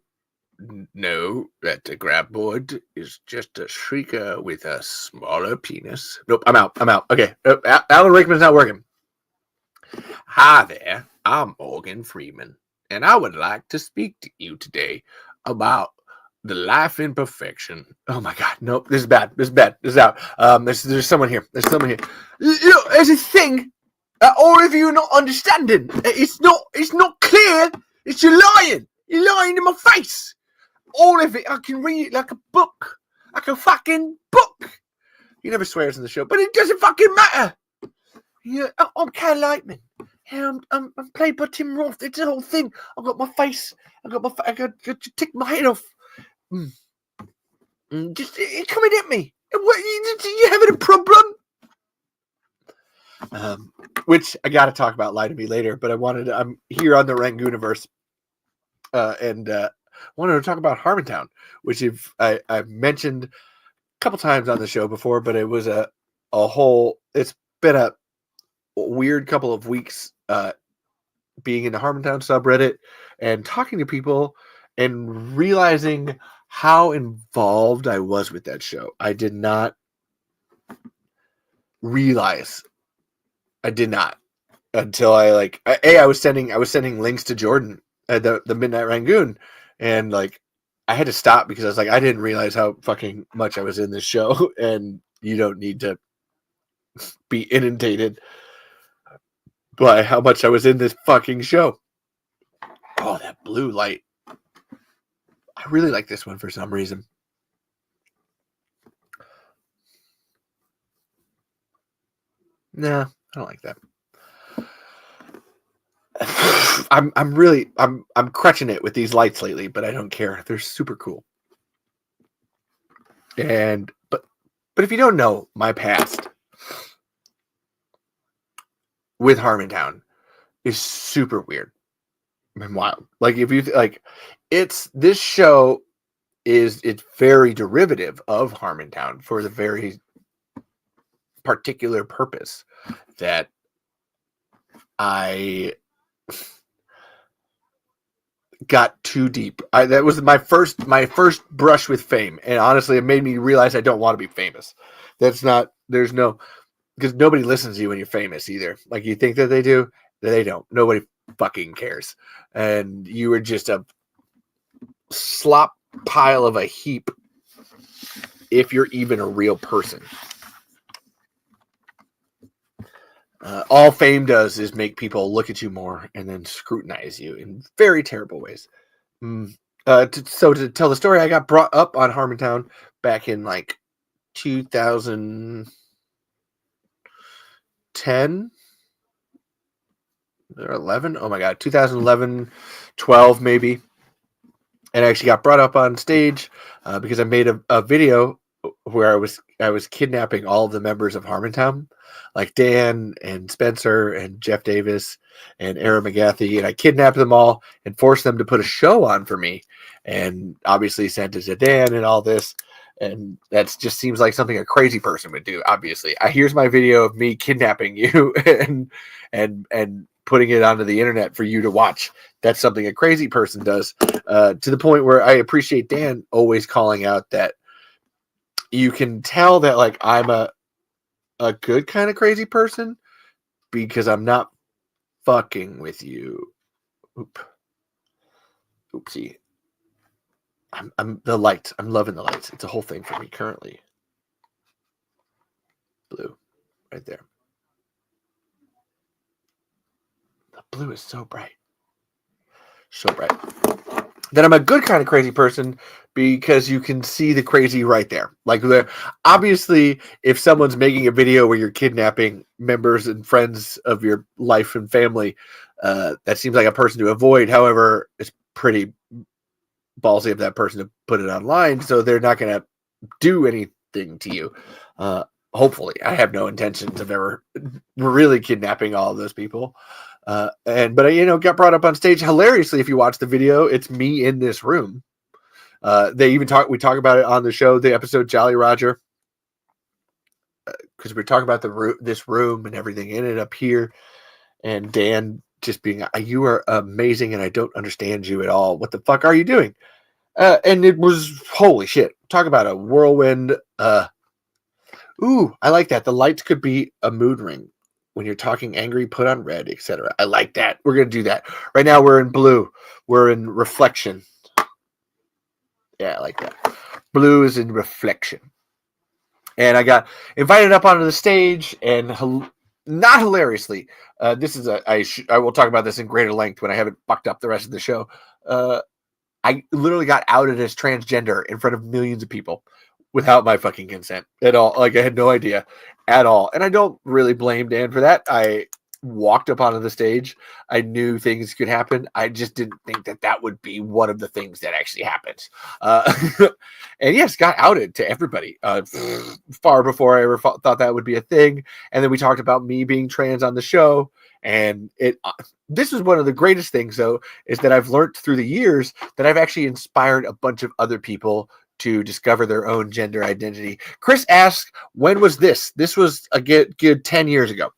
know that the graboid is just a shrieker with a smaller penis. Nope, I'm out. Okay, Alan Rickman's not working. Hi there, I'm Morgan Freeman, and I would like to speak to you today about the life imperfection. Oh my God, nope, this is bad. This is out. There's someone here. There's a thing that all of you are not understanding. It's not clear. It's you're lying. You're lying in my face. All of it, I can read it like a book. Like a fucking book. He never swears in the show, but it doesn't fucking matter. Yeah, I'm Cal Lightman. Yeah, I'm played by Tim Roth. It's the whole thing. I've got my face. I got to take my head off. Just coming at me. What, you having a problem? Which I got to talk about. Lie to Me later, but I'm here on the Rangooniverse, and wanted to talk about Harmontown, which I've mentioned a couple times on the show before, but it was a whole. It's been a weird couple of weeks being in the Harmontown subreddit and talking to people and realizing how involved I was with that show. I did not realize. I did not until I was sending links to Jordan at the Midnight Rangoon, and like I had to stop because I was like, I didn't realize how fucking much I was in this show, and you don't need to be inundated by how much I was in this fucking show. Oh, that blue light. I really like this one for some reason. Nah, I don't like that. I'm crutching it with these lights lately, but I don't care. They're super cool. And but if you don't know my past with Harmontown is super weird and wild. Like if you it's very derivative of Harmontown for the very particular purpose that I got too deep. That was my first brush with fame, and honestly, it made me realize I don't want to be famous. Because nobody listens to you when you're famous either. Like you think that they do, they don't. Nobody fucking cares, and you were just a slop pile of a heap if you're even a real person. All fame does is make people look at you more and then scrutinize you in very terrible ways. To tell the story, I got brought up on Harmontown back in like 2010 or 11. Oh my God, 2011, 12 maybe. And I actually got brought up on stage because I made a video where I was kidnapping all of the members of Harmontown, like Dan and Spencer and Jeff Davis and Aaron McGathy, and I kidnapped them all and forced them to put a show on for me, and obviously sent it to Dan and all this, and that just seems like something a crazy person would do. Obviously, here's my video of me kidnapping you and putting it onto the internet for you to watch. That's something a crazy person does, to the point where I appreciate Dan always calling out that you can tell that like I'm a good kind of crazy person because I'm not fucking with you. Oopsie. I'm the lights. I'm loving the lights. It's a whole thing for me currently. Blue, right there. The blue is so bright. So bright. Then I'm a good kind of crazy person because you can see the crazy right there. Like, obviously, if someone's making a video where you're kidnapping members and friends of your life and family, that seems like a person to avoid. However, it's pretty ballsy of that person to put it online, so they're not going to do anything to you. Hopefully, I have no intentions of ever really kidnapping all of those people. But I, got brought up on stage. Hilariously, if you watch the video, it's me in this room. We talk about it on the show, the episode Jolly Roger, because we're talking about this room and everything in it up here, and Dan just being, you are amazing, and I don't understand you at all. What the fuck are you doing? And it was, holy shit. Talk about a whirlwind. Ooh, I like that. The lights could be a mood ring. When you're talking angry, put on red, etc. I like that. We're going to do that. Right now, we're in blue. We're in reflection. Yeah, I like that. Blue is in reflection. And I got invited up onto the stage, and not hilariously, this is I will talk about this in greater length when I haven't fucked up the rest of the show. I literally got outed as transgender in front of millions of people without my fucking consent at all. Like, I had no idea at all. And I don't really blame Dan for that. I walked up onto the stage. I knew things could happen. I just didn't think that that would be one of the things that actually happens. And yes, got outed to everybody far before I ever thought that would be a thing. And then we talked about me being trans on the show. And this is one of the greatest things, though, is that I've learned through the years that I've actually inspired a bunch of other people to discover their own gender identity. Chris asked, when was this? This was a good 10 years ago.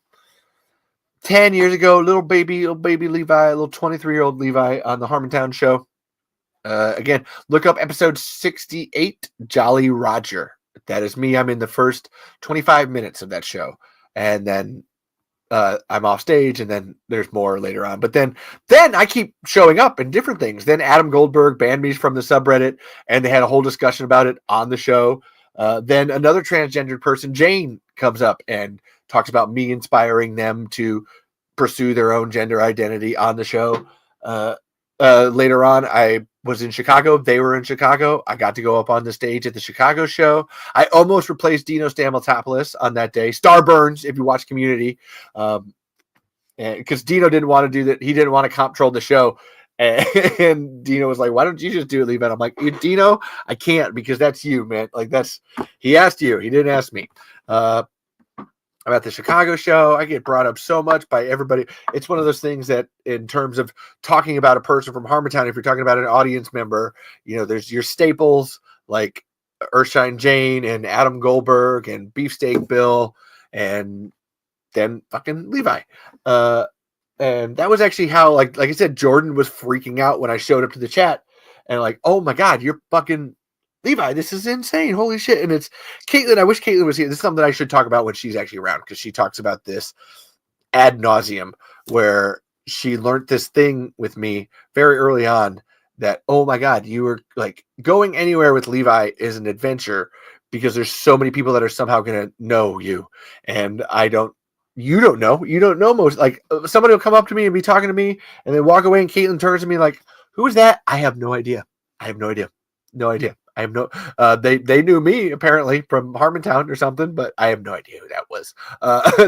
10 years ago, little baby Levi, little 23-year-old Levi on the Harmontown show. Again, look up episode 68, Jolly Roger. That is me. I'm in the first 25 minutes of that show. And then I'm off stage, and then there's more later on. But then I keep showing up in different things. Then Adam Goldberg banned me from the subreddit, and they had a whole discussion about it on the show. Then another transgendered person, Jane, comes up and talks about me inspiring them to pursue their own gender identity on the show. Later on, I was in Chicago. They were in Chicago. I got to go up on the stage at the Chicago show. I almost replaced Dino Stamatopoulos on that day. Starburns, if you watch Community, because Dino didn't want to do that. He didn't want to control the show. And Dino was like, why don't you just do it, Leave it? I'm like, Dino, I can't, because that's you, man. Like, he asked you. He didn't ask me. I'm at the Chicago show. I get brought up so much by everybody. It's one of those things that, in terms of talking about a person from Harmontown, if you're talking about an audience member, there's your staples like Earthshine Jane and Adam Goldberg and Beefsteak Bill, and then fucking Levi. And that was actually how, like I said, Jordan was freaking out when I showed up to the chat, and like, oh my God, you're fucking Levi, this is insane. Holy shit. And it's Caitlin. I wish Caitlin was here. This is something I should talk about when she's actually around, because she talks about this ad nauseum, where she learned this thing with me very early on that, oh my God, you were like, going anywhere with Levi is an adventure, because there's so many people that are somehow going to know you. And you don't know most, like, somebody will come up to me and be talking to me and then walk away, and Caitlin turns to me like, who is that? I have no idea. No idea. I have no. They knew me apparently from Harmontown or something, but I have no idea who that was.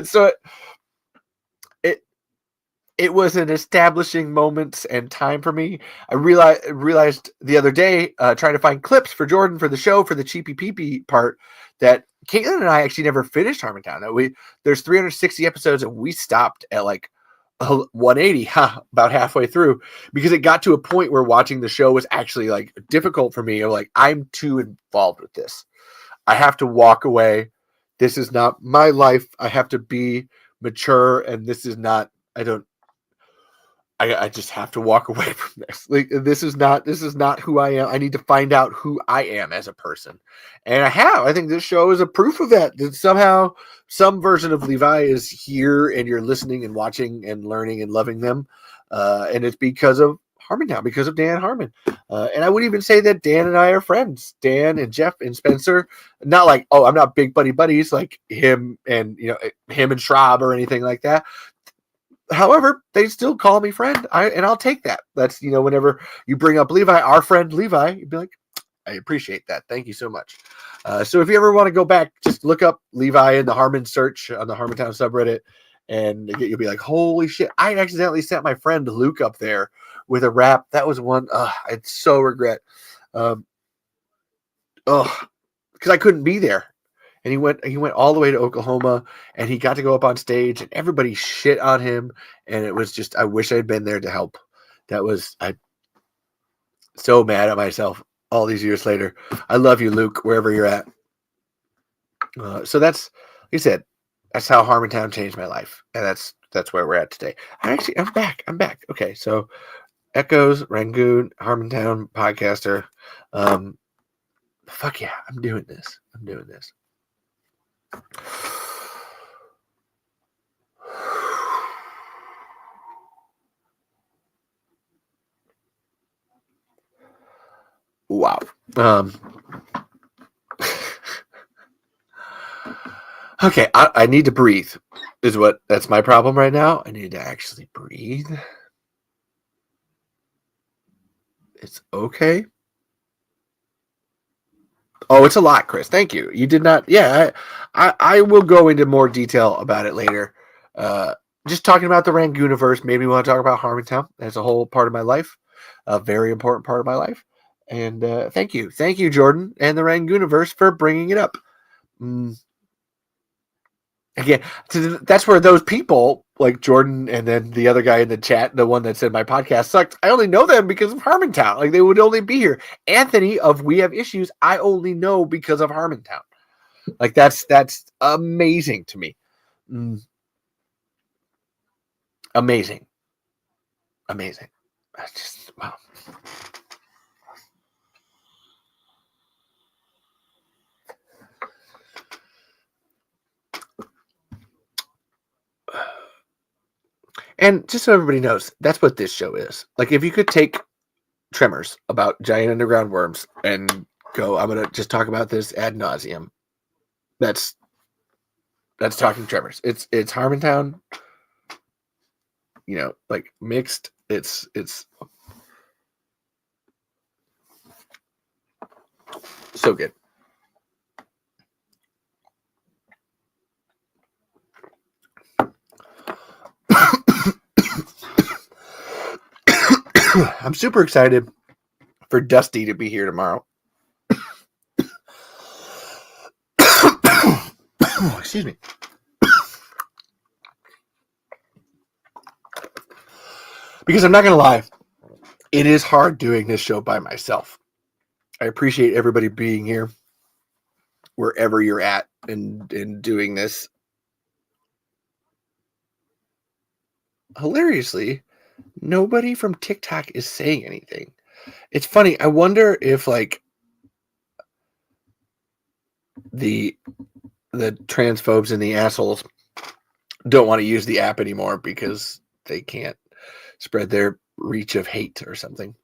So it was an establishing moment and time for me. I realized the other day, trying to find clips for Jordan for the show, for the cheapy peepee part, that Caitlin and I actually never finished Harmontown. There's 360 episodes, and we stopped at like 180, about halfway through, because it got to a point where watching the show was actually like difficult for me. I'm like, I'm too involved with this. I have to walk away. This is not my life. I have to be mature, and this is not. I just have to walk away from this. Like, this is not who I am. I need to find out who I am as a person. And I think this show is a proof of that somehow some version of Levi is here, and you're listening and watching and learning and loving them. And it's because of Harmontown, because of Dan Harmon. And I would even say that Dan and I are friends. Dan and Jeff and Spencer, not like, oh, I'm not big buddies like him and Schraub or anything like that. However, they still call me friend, and I'll take that. That's, whenever you bring up Levi, our friend Levi, you'd be like, I appreciate that. Thank you so much. So if you ever want to go back, just look up Levi in the Harmon search on the Harmontown subreddit, and you'll be like, holy shit, I accidentally sent my friend Luke up there with a rap. That was one I'd so regret. Because I couldn't be there. And he went all the way to Oklahoma, and he got to go up on stage, and everybody shit on him. And it was just, I wish I'd been there to help. I'm so mad at myself all these years later. I love you, Luke, wherever you're at. So that's, like I said, that's how Harmontown changed my life. And that's where we're at today. I'm back. Okay. So Echoes, Rangoon, Harmontown, podcaster. Fuck yeah, I'm doing this. Wow. Okay, I need to breathe. That's my problem right now. I need to actually breathe. It's okay. Oh, it's a lot, Chris. Thank you. You did not. Yeah, I will go into more detail about it later. Just talking about the Rangooniverse. Maybe we want to talk about Harmontown as a whole part of my life, a very important part of my life. And thank you, Jordan, and the Rangooniverse for bringing it up. Again, that's where those people like Jordan and then the other guy in the chat, the one that said my podcast sucked, I only know them because of Harmontown. Like they would only be here. Anthony of We Have Issues, I only know because of Harmontown. Like that's amazing to me. Amazing. That's just wow. And just so everybody knows, that's what this show is. Like if you could take Tremors about giant underground worms and go, I'm gonna just talk about this ad nauseum. That's talking Tremors. It's Harmontown, like mixed. It's so good. I'm super excited for Dusty to be here tomorrow. Excuse me. Because I'm not going to lie, it is hard doing this show by myself. I appreciate everybody being here wherever you're at and doing this. Hilariously, nobody from TikTok is saying anything. It's funny. I wonder if like the transphobes and the assholes don't want to use the app anymore because they can't spread their reach of hate or something.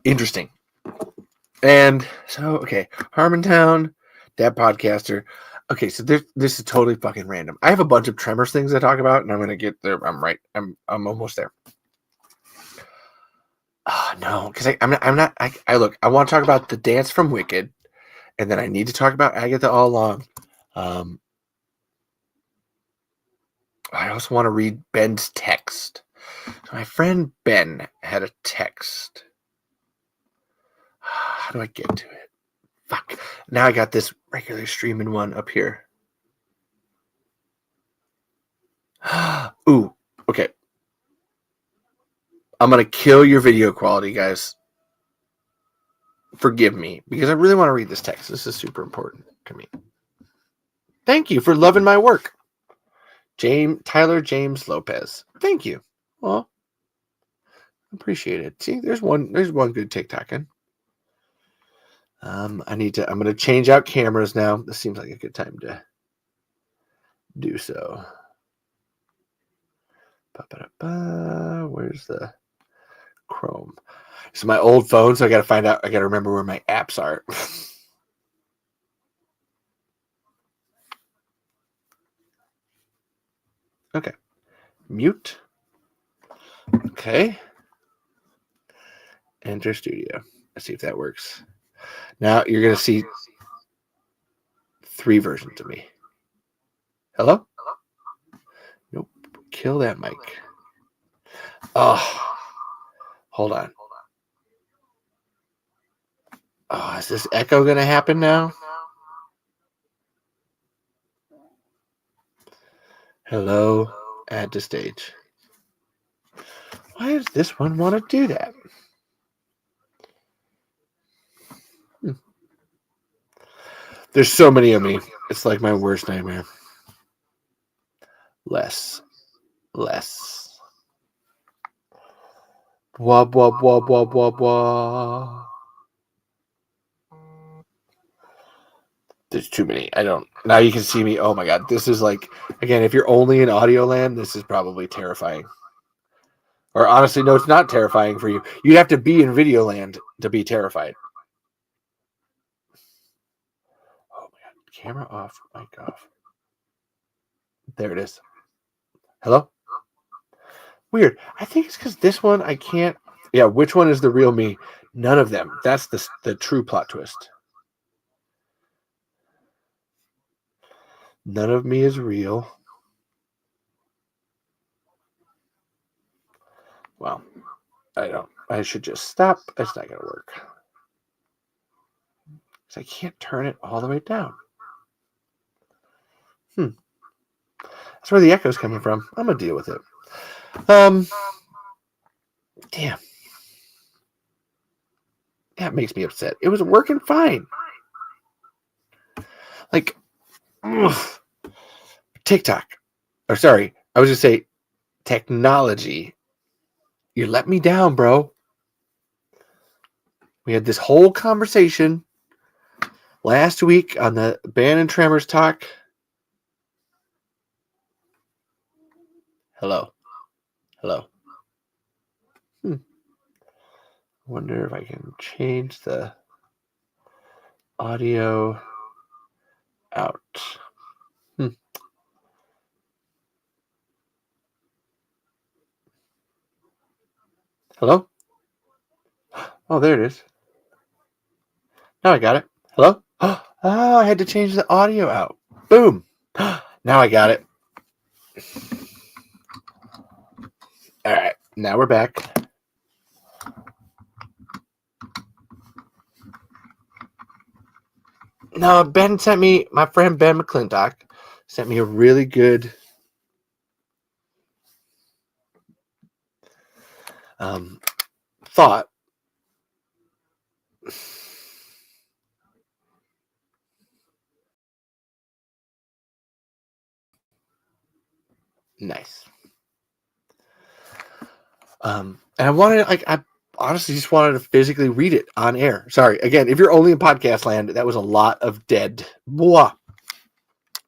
Interesting. And so, okay, Harmontown, that podcaster. Okay, so this is totally fucking random. I have a bunch of Tremors things I talk about, and I'm gonna get there. I'm right. I'm almost there. Oh no, because I'm not. I look. I want to talk about the dance from Wicked, and then I need to talk about Agatha All Along. I also want to read Ben's text. So my friend Ben had a text. How do I get to it? Fuck. Now I got this regular streaming one up here. Ooh, okay. I'm going to kill your video quality, guys. Forgive me, because I really want to read this text. This is super important to me. Thank you for loving my work. Tyler James Lopez. Thank you. Well, appreciate it. See, there's one good TikToking. I'm going to change out cameras now. This seems like a good time to do so. Where's the Chrome? It's my old phone, so I got to remember where my apps are. Okay. Mute. Okay. Enter studio. Let's see if that works. Now you're going to see 3 versions of me. Hello? Nope. Kill that mic. Oh. Hold on. Oh, is this echo going to happen now? Hello. Add to stage. Why does this one want to do that? There's so many of me. It's like my worst nightmare. Less. Wah, wah, wah, wah, wah, wah. There's too many. I don't. Now you can see me. Oh my god. This is like, again, if you're only in audio land, this is probably terrifying. Or honestly, no, it's not terrifying for you. You'd have to be in video land to be terrified. Oh my god. Camera off, mic off. There it is. Hello? Weird. I think it's because this one I can't. Yeah, which one is the real me? None of them. That's the true plot twist. None of me is real. Well, I should just stop. It's not going to work. Because I can't turn it all the way down. That's where the echo's coming from. I'm going to deal with it. Damn. That makes me upset. It was working fine. Like, ugh. TikTok. Or sorry, I was going to say technology. You let me down, bro. We had this whole conversation last week on the Band and Tremors talk. Hello. Wonder if I can change the audio out. Hello? Oh, there it is. Now I got it. Hello? Oh, I had to change the audio out. Boom. Now I got it. All right. Now we're back. No, Ben sent me, my friend Ben McClintock sent me a really good thought. Nice. And I wanted, I honestly just wanted to physically read it on air. Sorry, again, if you're only in podcast land, that was a lot of dead. Blah.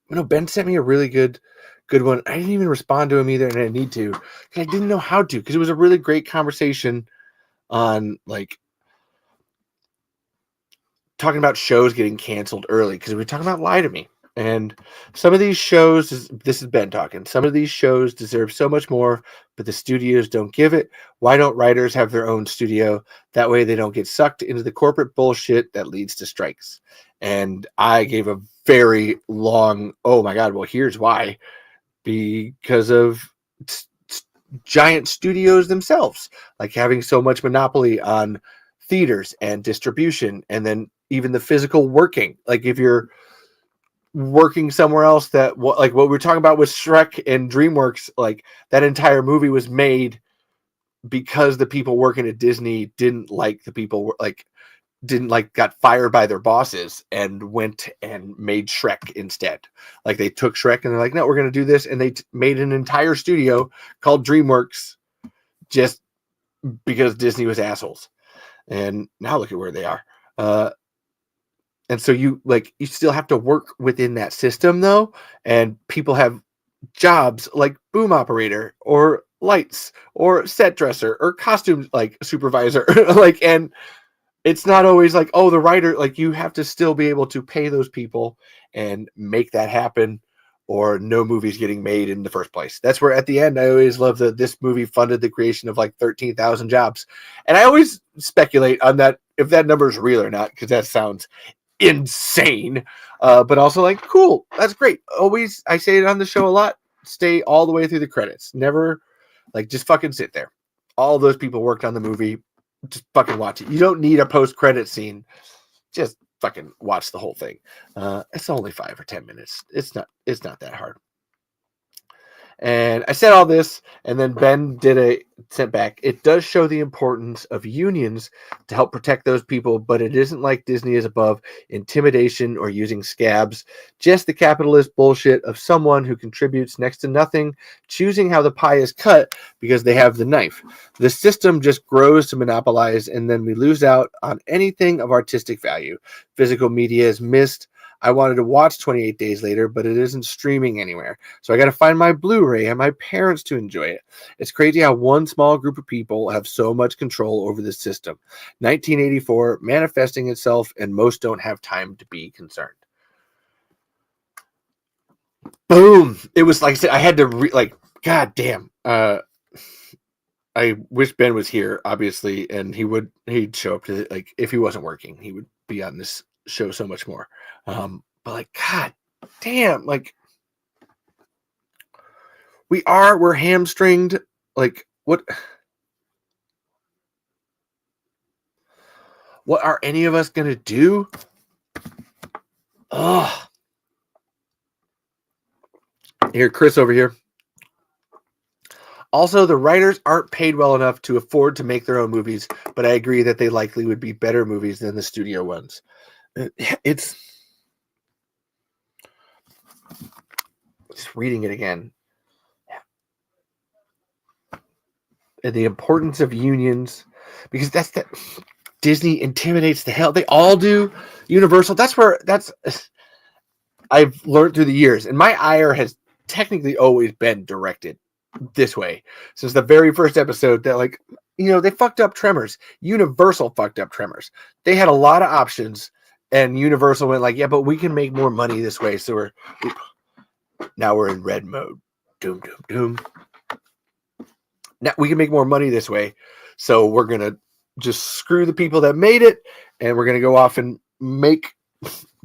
You know, Ben sent me a really good one. I didn't even respond to him either, and I need to because I didn't know how to, because it was a really great conversation on like talking about shows getting canceled early, because we were talking about Lie to Me. And some of these shows, this is Ben talking, some of these shows deserve so much more, but the studios don't give it. Why don't writers have their own studio? That way they don't get sucked into the corporate bullshit that leads to strikes. And I gave a very long, oh my God, well, here's why. Because of giant studios themselves, like having so much monopoly on theaters and distribution, and then even the physical working. Like if you're working somewhere else, that like what we're talking about with Shrek and DreamWorks, like that entire movie was made because the people working at Disney didn't like the people, like didn't like, got fired by their bosses and went and made Shrek instead. Like they took Shrek and they're like, no, we're going to do this. And they made an entire studio called DreamWorks just because Disney was assholes. And now look at where they are. And so you still have to work within that system though. And people have jobs like boom operator or lights or set dresser or costume like supervisor. Like, and it's not always like, oh, the writer, like you have to still be able to pay those people and make that happen, or no movie's getting made in the first place. That's where at the end, I always love that this movie funded the creation of like 13,000 jobs. And I always speculate on that, if that number is real or not, because that sounds insane. But also like, cool, that's great. Always, I say it on the show a lot, stay all the way through the credits. Never like just fucking sit there. All those people worked on the movie. Just fucking watch it. You don't need a post-credit scene. Just fucking watch the whole thing. It's only 5 or 10 minutes. It's not that hard. And I said all this, and then Ben sent back. It does show the importance of unions to help protect those people, but it isn't like Disney is above intimidation or using scabs. Just the capitalist bullshit of someone who contributes next to nothing, choosing how the pie is cut because they have the knife. The system just grows to monopolize, and then we lose out on anything of artistic value. Physical media is missed. I wanted to watch 28 Days Later, but it isn't streaming anywhere. So I got to find my Blu-ray and my parents to enjoy it. It's crazy how one small group of people have so much control over the system. 1984 manifesting itself, and most don't have time to be concerned. Boom! It was like I said, I had to God damn. I wish Ben was here, obviously, and he'd show up to if he wasn't working, he would be on this show so much more. But God damn, we're hamstringed. What are any of us gonna do? Oh, here, Chris over here. Also, the writers aren't paid well enough to afford to make their own movies, but I agree that they likely would be better movies than the studio ones. It's just reading it again. And the importance of unions, because Disney intimidates the hell. They all do. Universal. I've learned through the years, and my ire has technically always been directed this way since the very first episode. That they fucked up Tremors. Universal fucked up Tremors. They had a lot of options, and Universal went yeah, but we can make more money this way. So now we're in red mode. Doom, doom, doom. Now we can make more money this way, so we're gonna just screw the people that made it, and we're gonna go off and make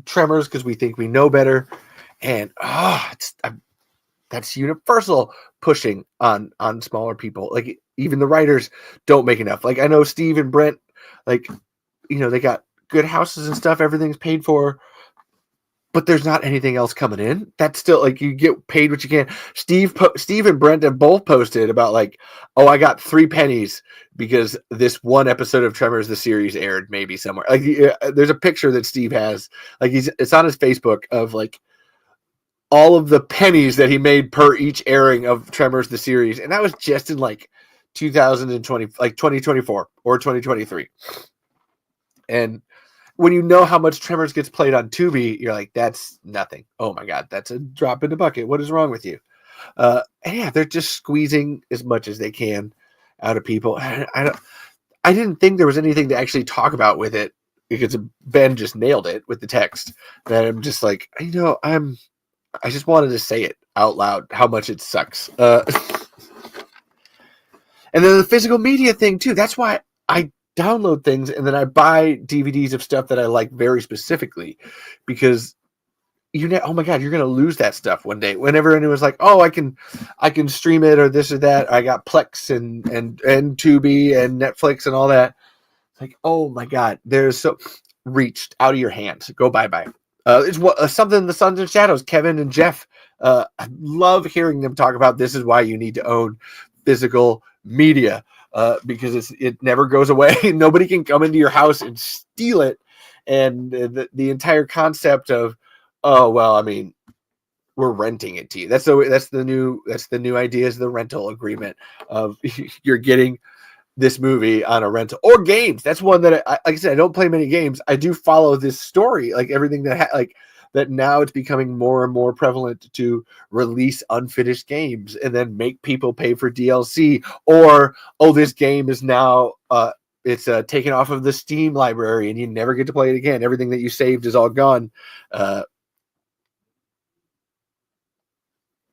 Tremors because we think we know better. And that's Universal pushing on smaller people. Even the writers don't make enough. I know Steve and Brent, they got good houses and stuff. Everything's paid for, but there's not anything else coming in. That's still you get paid what you can. Steve and Brent have both posted about I got 3 pennies because this one episode of Tremors the series aired maybe somewhere. There's a picture that Steve has. It's on his Facebook of all of the pennies that he made per each airing of Tremors the series, and that was just in 2020, 2024 or 2023. And when you know how much Tremors gets played on Tubi, you're that's nothing. Oh my God, that's a drop in the bucket. What is wrong with you? And yeah, they're just squeezing as much as they can out of people. I didn't think there was anything to actually talk about with it because Ben just nailed it with the text. That I'm just I just wanted to say it out loud how much it sucks. And then the physical media thing too. That's why I download things and then I buy DVDs of stuff that I like very specifically, because oh my God, you're gonna lose that stuff one day. Whenever anyone's I can stream it or this or that. I got Plex and Tubi and Netflix and all that. Oh my God, there's so reached out of your hands. Go bye. It's something the Sons and Shadows, Kevin and Jeff. I love hearing them talk about this is why you need to own physical media. Because it never goes away. Nobody can come into your house and steal it. And the entire concept of, we're renting it to you. That's the new idea, is the rental agreement of you're getting this movie on a rental or games. That's one that like I said, I don't play many games. I do follow this story, everything that that now it's becoming more and more prevalent to release unfinished games and then make people pay for DLC, or this game is now it's taken off of the Steam library and you never get to play it again. Everything that you saved is all gone.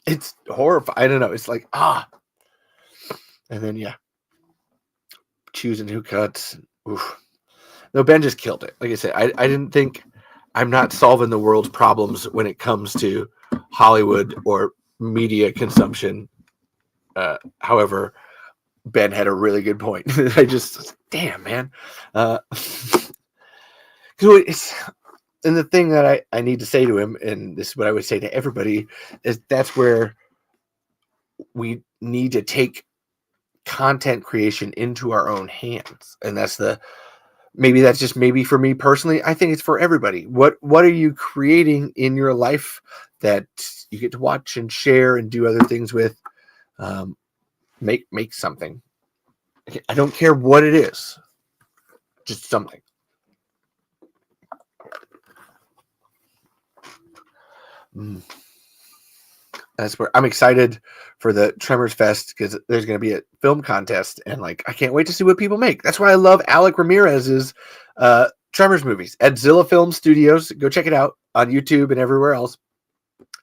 It's horrifying. I don't know. It's and then choosing who cuts. Oof. No, Ben just killed it. Like I said, I didn't think. I'm not solving the world's problems when it comes to Hollywood or media consumption. However, Ben had a really good point. I just, damn, man. And the thing that I need to say to him, and this is what I would say to everybody, is that's where we need to take content creation into our own hands. And that's just maybe for me personally. I think it's for everybody. What are you creating in your life that you get to watch and share and do other things with? Make something. I don't care what it is, just something. That's where I'm excited for the Tremors Fest, because there's going to be a film contest, and like I can't wait to see what people make. That's why I love Alec Ramirez's Tremors movies at Zilla Film Studios. Go check it out on YouTube and everywhere else.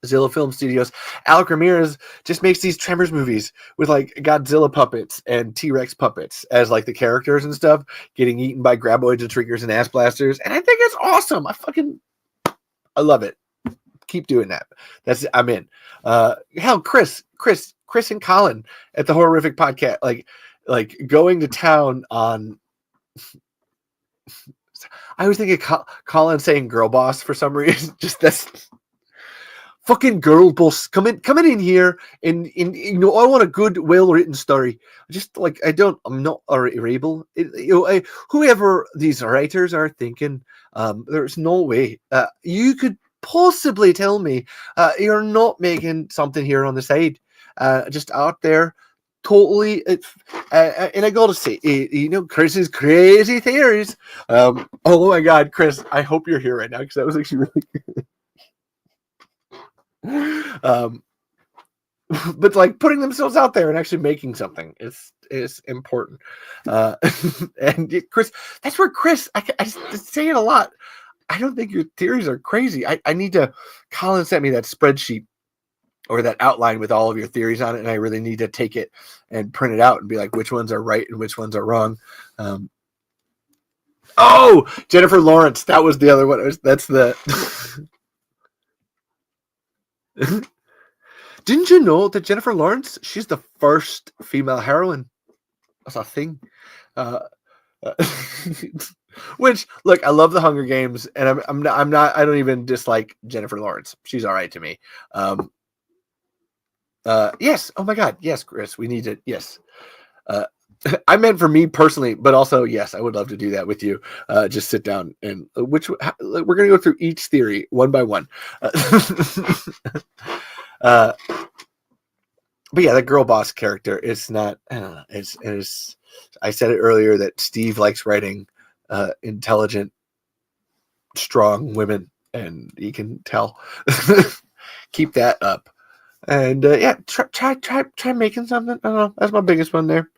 Zilla Film Studios. Alec Ramirez just makes these Tremors movies with like Godzilla puppets and T-Rex puppets as like the characters and stuff, getting eaten by graboids and shriekers and ass blasters. And I think it's awesome. I love it. Keep doing that. I'm in. Hell, Chris and Colin at the Horrific Podcast, like going to town on. I was thinking Colin saying "girl boss" for some reason. Just that's fucking girl boss coming in here, and I want a good, well written story. Just like I'm not able. Whoever these writers are thinking, there's no way you could possibly tell me you're not making something here on the side, just out there, totally. And I gotta say, Chris's crazy theories. Oh my God, Chris! I hope you're here right now, because that was actually really good. But like putting themselves out there and actually making something is important. And Chris, that's where Chris. I say it a lot. I don't think your theories are crazy. I need to. Colin sent me that spreadsheet or that outline with all of your theories on it, and I really need to take it and print it out and be like, which ones are right and which ones are wrong. Oh, Jennifer Lawrence. That was the other one. That's the. Didn't you know that Jennifer Lawrence? She's the first female heroine. That's a thing. Which, look, I love the Hunger Games, and I'm not. I don't even dislike Jennifer Lawrence. She's all right to me. Yes. Oh my God. Yes, Chris. We need to. Yes. I meant for me personally, but also yes, I would love to do that with you. Just sit down and we're gonna go through each theory one by one. But yeah, the girl boss character. It's not. I don't know. It's. I said it earlier that Steve likes writing intelligent, strong women, and you can tell. Keep that up, and yeah, try making something. I don't know. That's my biggest one there.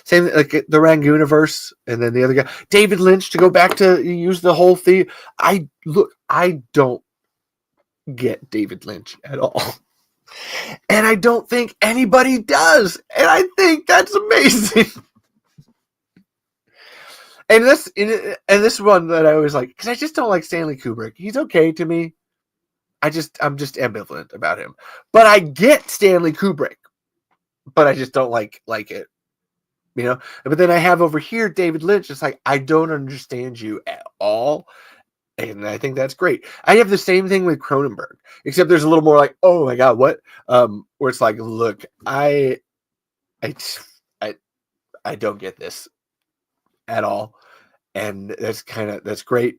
Same like the Rangooniverse, and then the other guy, David Lynch. To go back to use the whole thing. I don't get David Lynch at all. And I don't think anybody does. And I think that's amazing. And this one that I always like, because I just don't like Stanley Kubrick. He's okay to me. I'm just ambivalent about him. But I get Stanley Kubrick. But I just don't like it. But then I have over here David Lynch. It's like, I don't understand you at all. And I think that's great. I have the same thing with Cronenberg, except there's a little more like, oh my God, what? Where it's like, look, I don't get this at all, and that's great.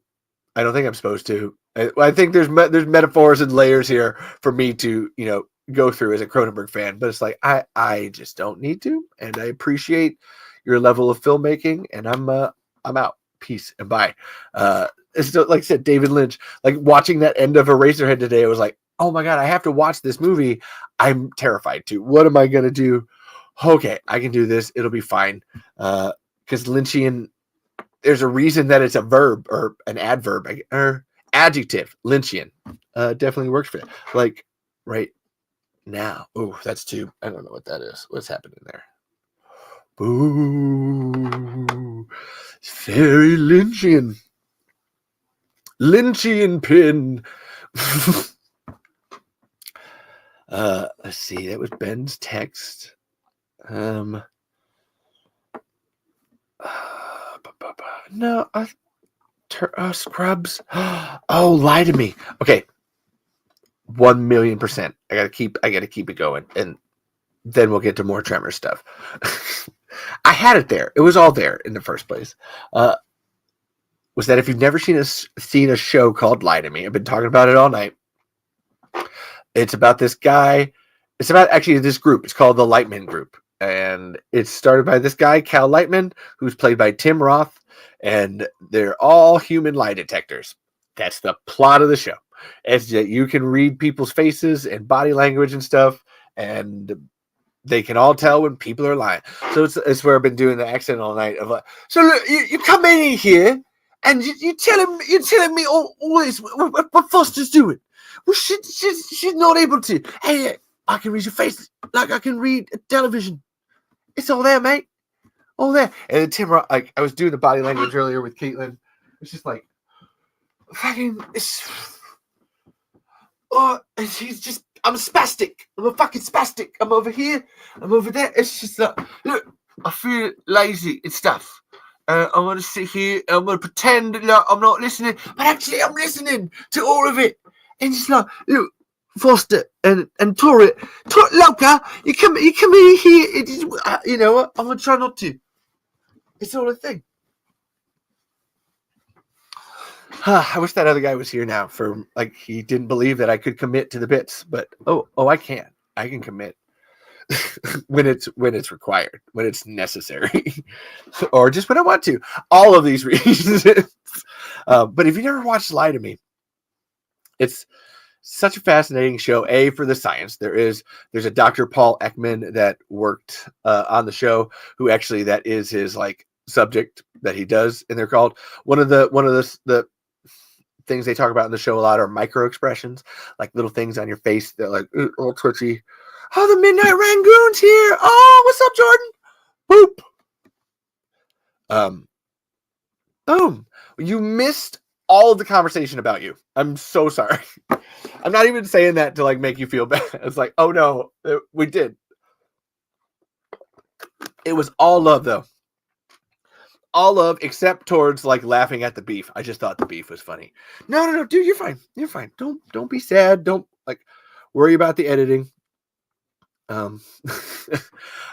I don't think I'm supposed to. I think there's metaphors and layers here for me to go through as a Cronenberg fan, but it's like I just don't need to, and I appreciate your level of filmmaking, and I'm out. Peace and bye. It's still, like I said, David Lynch, like watching that end of Eraserhead today, I was like, oh my God, I have to watch this movie. I'm terrified to. What am I going to do? Okay, I can do this. It'll be fine. Because Lynchian, there's a reason that it's a verb or an adverb or adjective. Lynchian definitely works for it. Like right now. Oh, that's too. I don't know what that is. What's happening there? Ooh, it's very Lynchian. Lynchian pin. Let's see. That was Ben's text. No, Scrubs. Oh, lie to me. Okay, 1,000,000%. I gotta keep it going, and then we'll get to more Tremors stuff. I had it there. It was all there in the first place. Was that if you've never seen a show called Lie to Me, I've been talking about it all night. It's about this guy. It's about actually this group. It's called the Lightman Group. And it's started by this guy, Cal Lightman, who's played by Tim Roth. And they're all human lie detectors. That's the plot of the show. It's that you can read people's faces and body language and stuff. And they can all tell when people are lying. So it's where I've been doing the accent all night. Of like, so look, you come in here and you're telling me all this what Foster's doing. Well, she's not able to. Hey, I can read your face like I can read a television. It's all there, mate. All there. And then Tim, like I was doing the body language earlier with Caitlin. It's just like fucking. He's just. I'm spastic. I'm a fucking spastic. I'm over here. I'm over there. It's just like, look, I feel lazy and stuff. I want to sit here. I'm going to pretend like I'm not listening, but actually I'm listening to all of it. And it's like, look, Foster and Tori, Loka, you come in here. You know what? I'm going to try not to. It's all a thing. I wish that other guy was here now for like he didn't believe that I could commit to the bits, but I can. I can commit when it's required, when it's necessary, or just when I want to. All of these reasons. But if you never watched Lie to Me, it's such a fascinating show. For the science, there's a Dr. Paul Ekman that worked on the show, who actually that is his like subject that he does, and they're called one of the things they talk about in the show a lot are micro expressions, like little things on your face that like all twitchy. Oh, the Midnight Rangoon's here. Oh, what's up, Jordan? Boop. Boom. You missed all of the conversation about you. I'm so sorry. I'm not even saying that to like make you feel bad. It's like, oh no, we did. It was all love though. All love except towards like laughing at the beef. I just thought the beef was funny. No, dude, you're fine. You're fine. Don't be sad. Don't like worry about the editing. I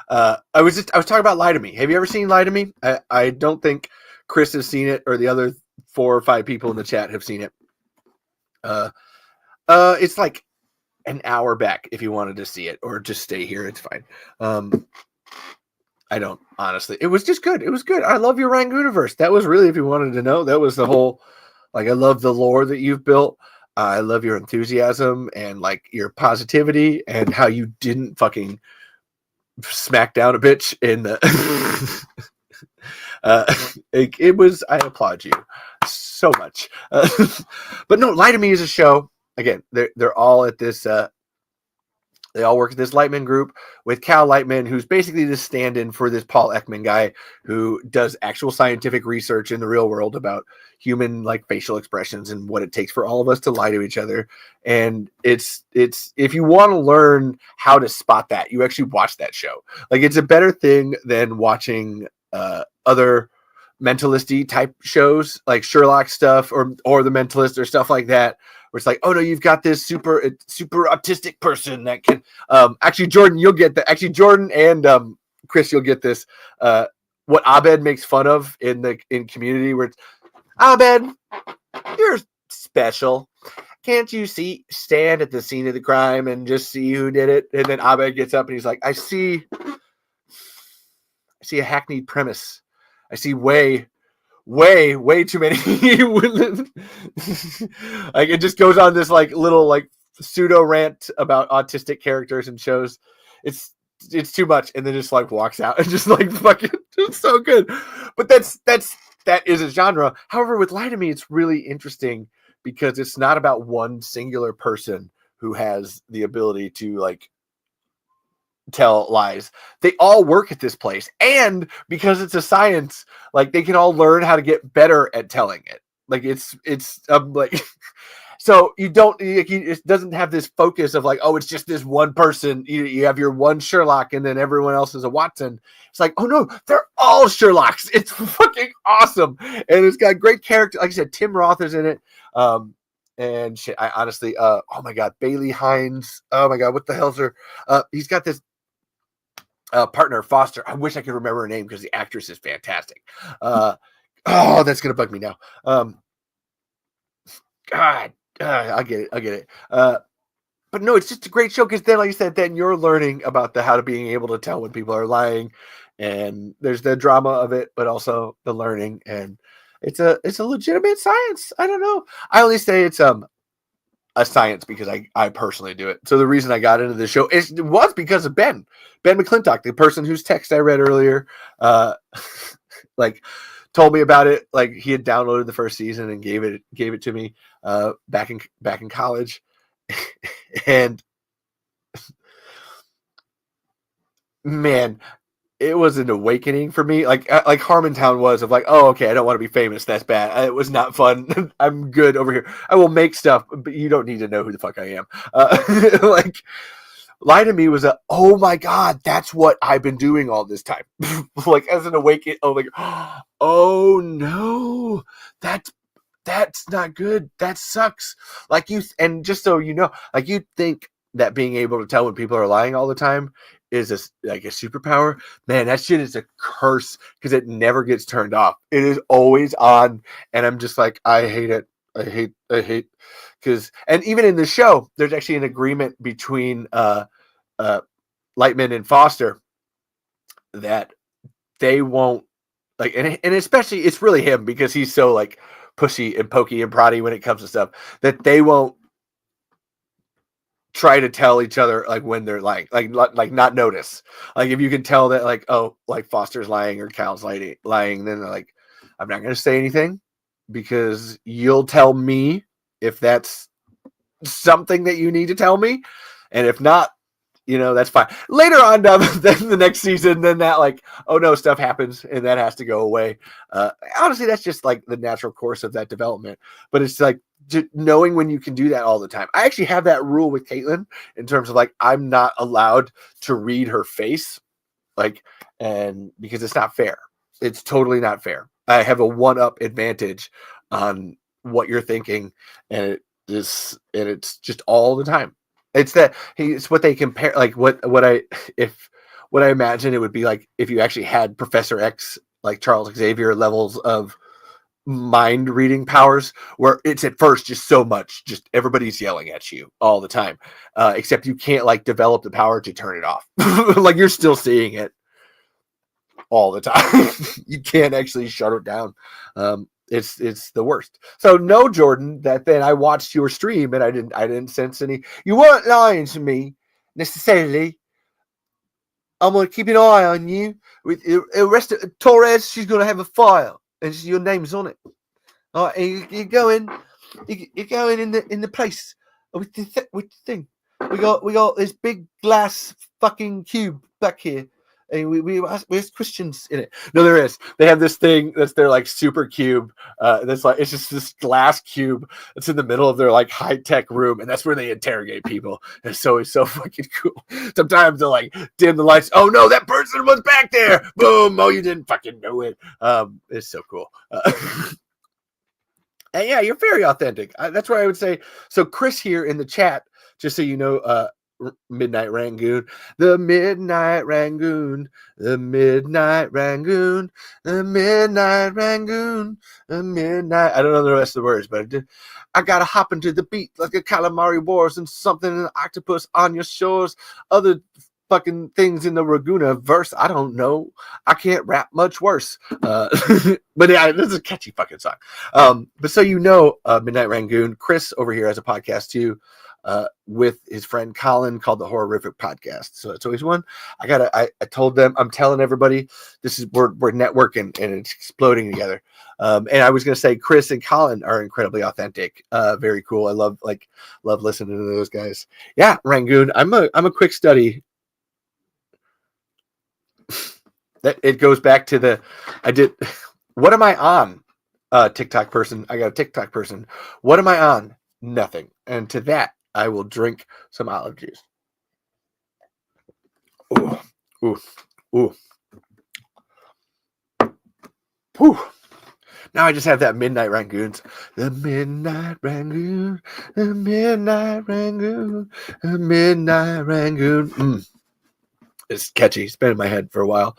was talking about Lie to Me. Have you ever seen Lie to Me? I don't think Chris has seen it, or the other 4 or 5 people in the chat have seen it. It's like an hour back if you wanted to see it, or just stay here. It's fine. I don't, honestly. It was just good. It was good. I love your Rangooniverse. That was really, if you wanted to know, that was the whole, like, I love the lore that you've built. I love your enthusiasm and, like, your positivity and how you didn't fucking smack down a bitch in the... it was, I applaud you so much. But no, Lie to Me is a show. Again, they're all at this... They all work at this Lightman group with Cal Lightman, who's basically the stand-in for this Paul Ekman guy who does actual scientific research in the real world about human like facial expressions and what it takes for all of us to lie to each other. And it's if you want to learn how to spot that, you actually watch that show. Like it's a better thing than watching other mentalist-y type shows like Sherlock stuff or The Mentalist or stuff like that. Where it's like, oh no, you've got this super autistic person that can actually Jordan, you'll get that. Actually, Jordan and Chris, you'll get this. What Abed makes fun of in Community, where it's Abed, you're special. Can't you stand at the scene of the crime and just see who did it? And then Abed gets up and he's like, I see a hackneyed premise. I see way too many. Like it just goes on this like little like pseudo rant about autistic characters and shows. It's too much, and then just like walks out and just like fucking it's so good. But that is a genre. However, with Lie to Me, it's really interesting because it's not about one singular person who has the ability to like tell lies. They all work at this place, and because it's a science, like they can all learn how to get better at telling it. Like it's like so you don't it doesn't have this focus of like, oh, it's just this one person. You have your one Sherlock and then everyone else is a Watson. It's like, oh no, they're all Sherlocks. It's fucking awesome, and it's got great character. Like I said, Tim Roth is in it. And shit, I honestly, oh my god, Bailey Hines. Oh my god, what the hell's her? He's got this. partner, Foster. I wish I could remember her name because the actress is fantastic. That's gonna bug me now. God, I'll get it. But no, it's just a great show because then, like you said, then you're learning about how to being able to tell when people are lying, and there's the drama of it, but also the learning, and it's a legitimate science. I don't know. I only say it's a science because I personally do it. So the reason I got into the show was because of Ben McClintock, the person whose text I read earlier, like told me about it. Like he had downloaded the first season and gave it to me back in college, and man, it was an awakening for me. Like Harmontown was of like, oh, okay, I don't want to be famous. That's bad. It was not fun. I'm good over here. I will make stuff, but you don't need to know who the fuck I am. Like, Lie to Me was oh my God, that's what I've been doing all this time. Like as an awakening, oh no, that's not good. That sucks. Like and just so you know, like you think that being able to tell when people are lying all the time is a superpower. Man, that shit is a curse because it never gets turned off. It is always on, and I'm just like, I hate it. I hate because, and even in the show, there's actually an agreement between Lightman and Foster that they won't like, and especially it's really him because he's so like pushy and pokey and proddy when it comes to stuff that they won't try to tell each other like when they're lying, like not notice. Like if you can tell that like, oh, like Foster's lying or Cal's lying, then they're like, I'm not going to say anything because you'll tell me if that's something that you need to tell me, and if not, that's fine. Later on down the next season, then that like, oh no, stuff happens and that has to go away. Honestly, that's just like the natural course of that development. But it's like knowing when you can do that all the time. I actually have that rule with Caitlin in terms of like, I'm not allowed to read her face, like, and because it's not fair. It's totally not fair. I have a 1-up advantage on what you're thinking, and it's just all the time. It's what they compare, like what I imagine it would be like if you actually had Professor X, like Charles Xavier levels of mind reading powers, where it's at first just so much, just everybody's yelling at you all the time, except you can't like develop the power to turn it off. Like you're still seeing it all the time. You can't actually shut it down. It's the worst. So no, Jordan, that then I watched your stream and I didn't sense any. You weren't lying to me necessarily. I'm gonna keep an eye on you. With the rest of Torres, she's gonna have a file and your name's on it. All right, you're going in the place with the thing. We got this big glass fucking cube back here. And we ask questions in it. No, there is. They have this thing that's their like super cube. That's like, it's just this glass cube that's in the middle of their like high tech room, and that's where they interrogate people. And so it's so fucking cool. Sometimes they'll like dim the lights. Oh no, that person was back there. Boom. Oh, you didn't fucking know it. It's so cool. And yeah, you're very authentic. That's what I would say. So Chris here in the chat, just so you know, Midnight Rangoon, the Midnight Rangoon, the Midnight Rangoon, the Midnight Rangoon, the Midnight. I don't know the rest of the words, but I gotta hop into the beat like a calamari wars and something an octopus on your shores. Other fucking things in the Raguna verse. I don't know. I can't rap much worse. But yeah, this is a catchy fucking song. But so Midnight Rangoon, Chris over here has a podcast too. With his friend Colin called the Horrific Podcast. So it's always one. I told them, I'm telling everybody, we're networking and it's exploding together. And I was going to say Chris and Colin are incredibly authentic. Very cool. I love listening to those guys. Yeah. Rangoon. I'm a quick study. That it goes back to what am I on? TikTok person. I got a TikTok person. What am I on? Nothing. And to that, I will drink some olive juice. Ooh, ooh, ooh. Whew. Now I just have that Midnight Rangoons. The Midnight Rangoon, the Midnight Rangoon, the Midnight Rangoon. It's catchy. It's been in my head for a while.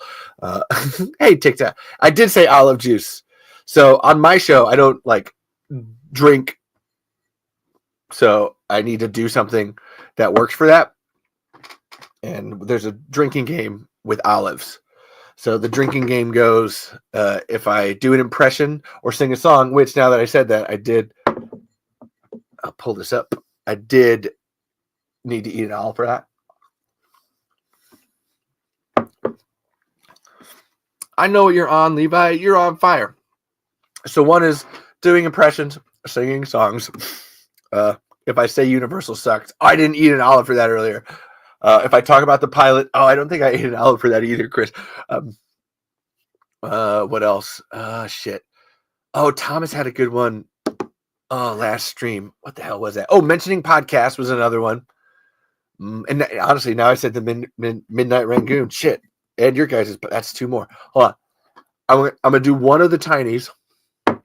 Hey, TikTok. I did say olive juice. So on my show, I don't like drink. So I need to do something that works for that. And there's a drinking game with olives. So the drinking game goes, if I do an impression or sing a song, which now that I said that, I did. I'll pull this up. I did need to eat an olive for that. I know what you're on, Levi. You're on fire. So one is doing impressions, singing songs. If I say Universal sucked, I didn't eat an olive for that earlier. If I talk about the pilot, I don't think I ate an olive for that either, Chris. What else? Shit. Oh, Thomas had a good one. Last stream. What the hell was that? Oh, mentioning podcast was another one. And honestly, now I said the Midnight Rangoon. Shit. And your guys' but that's two more. Hold on. I'm gonna do one of the tinies. And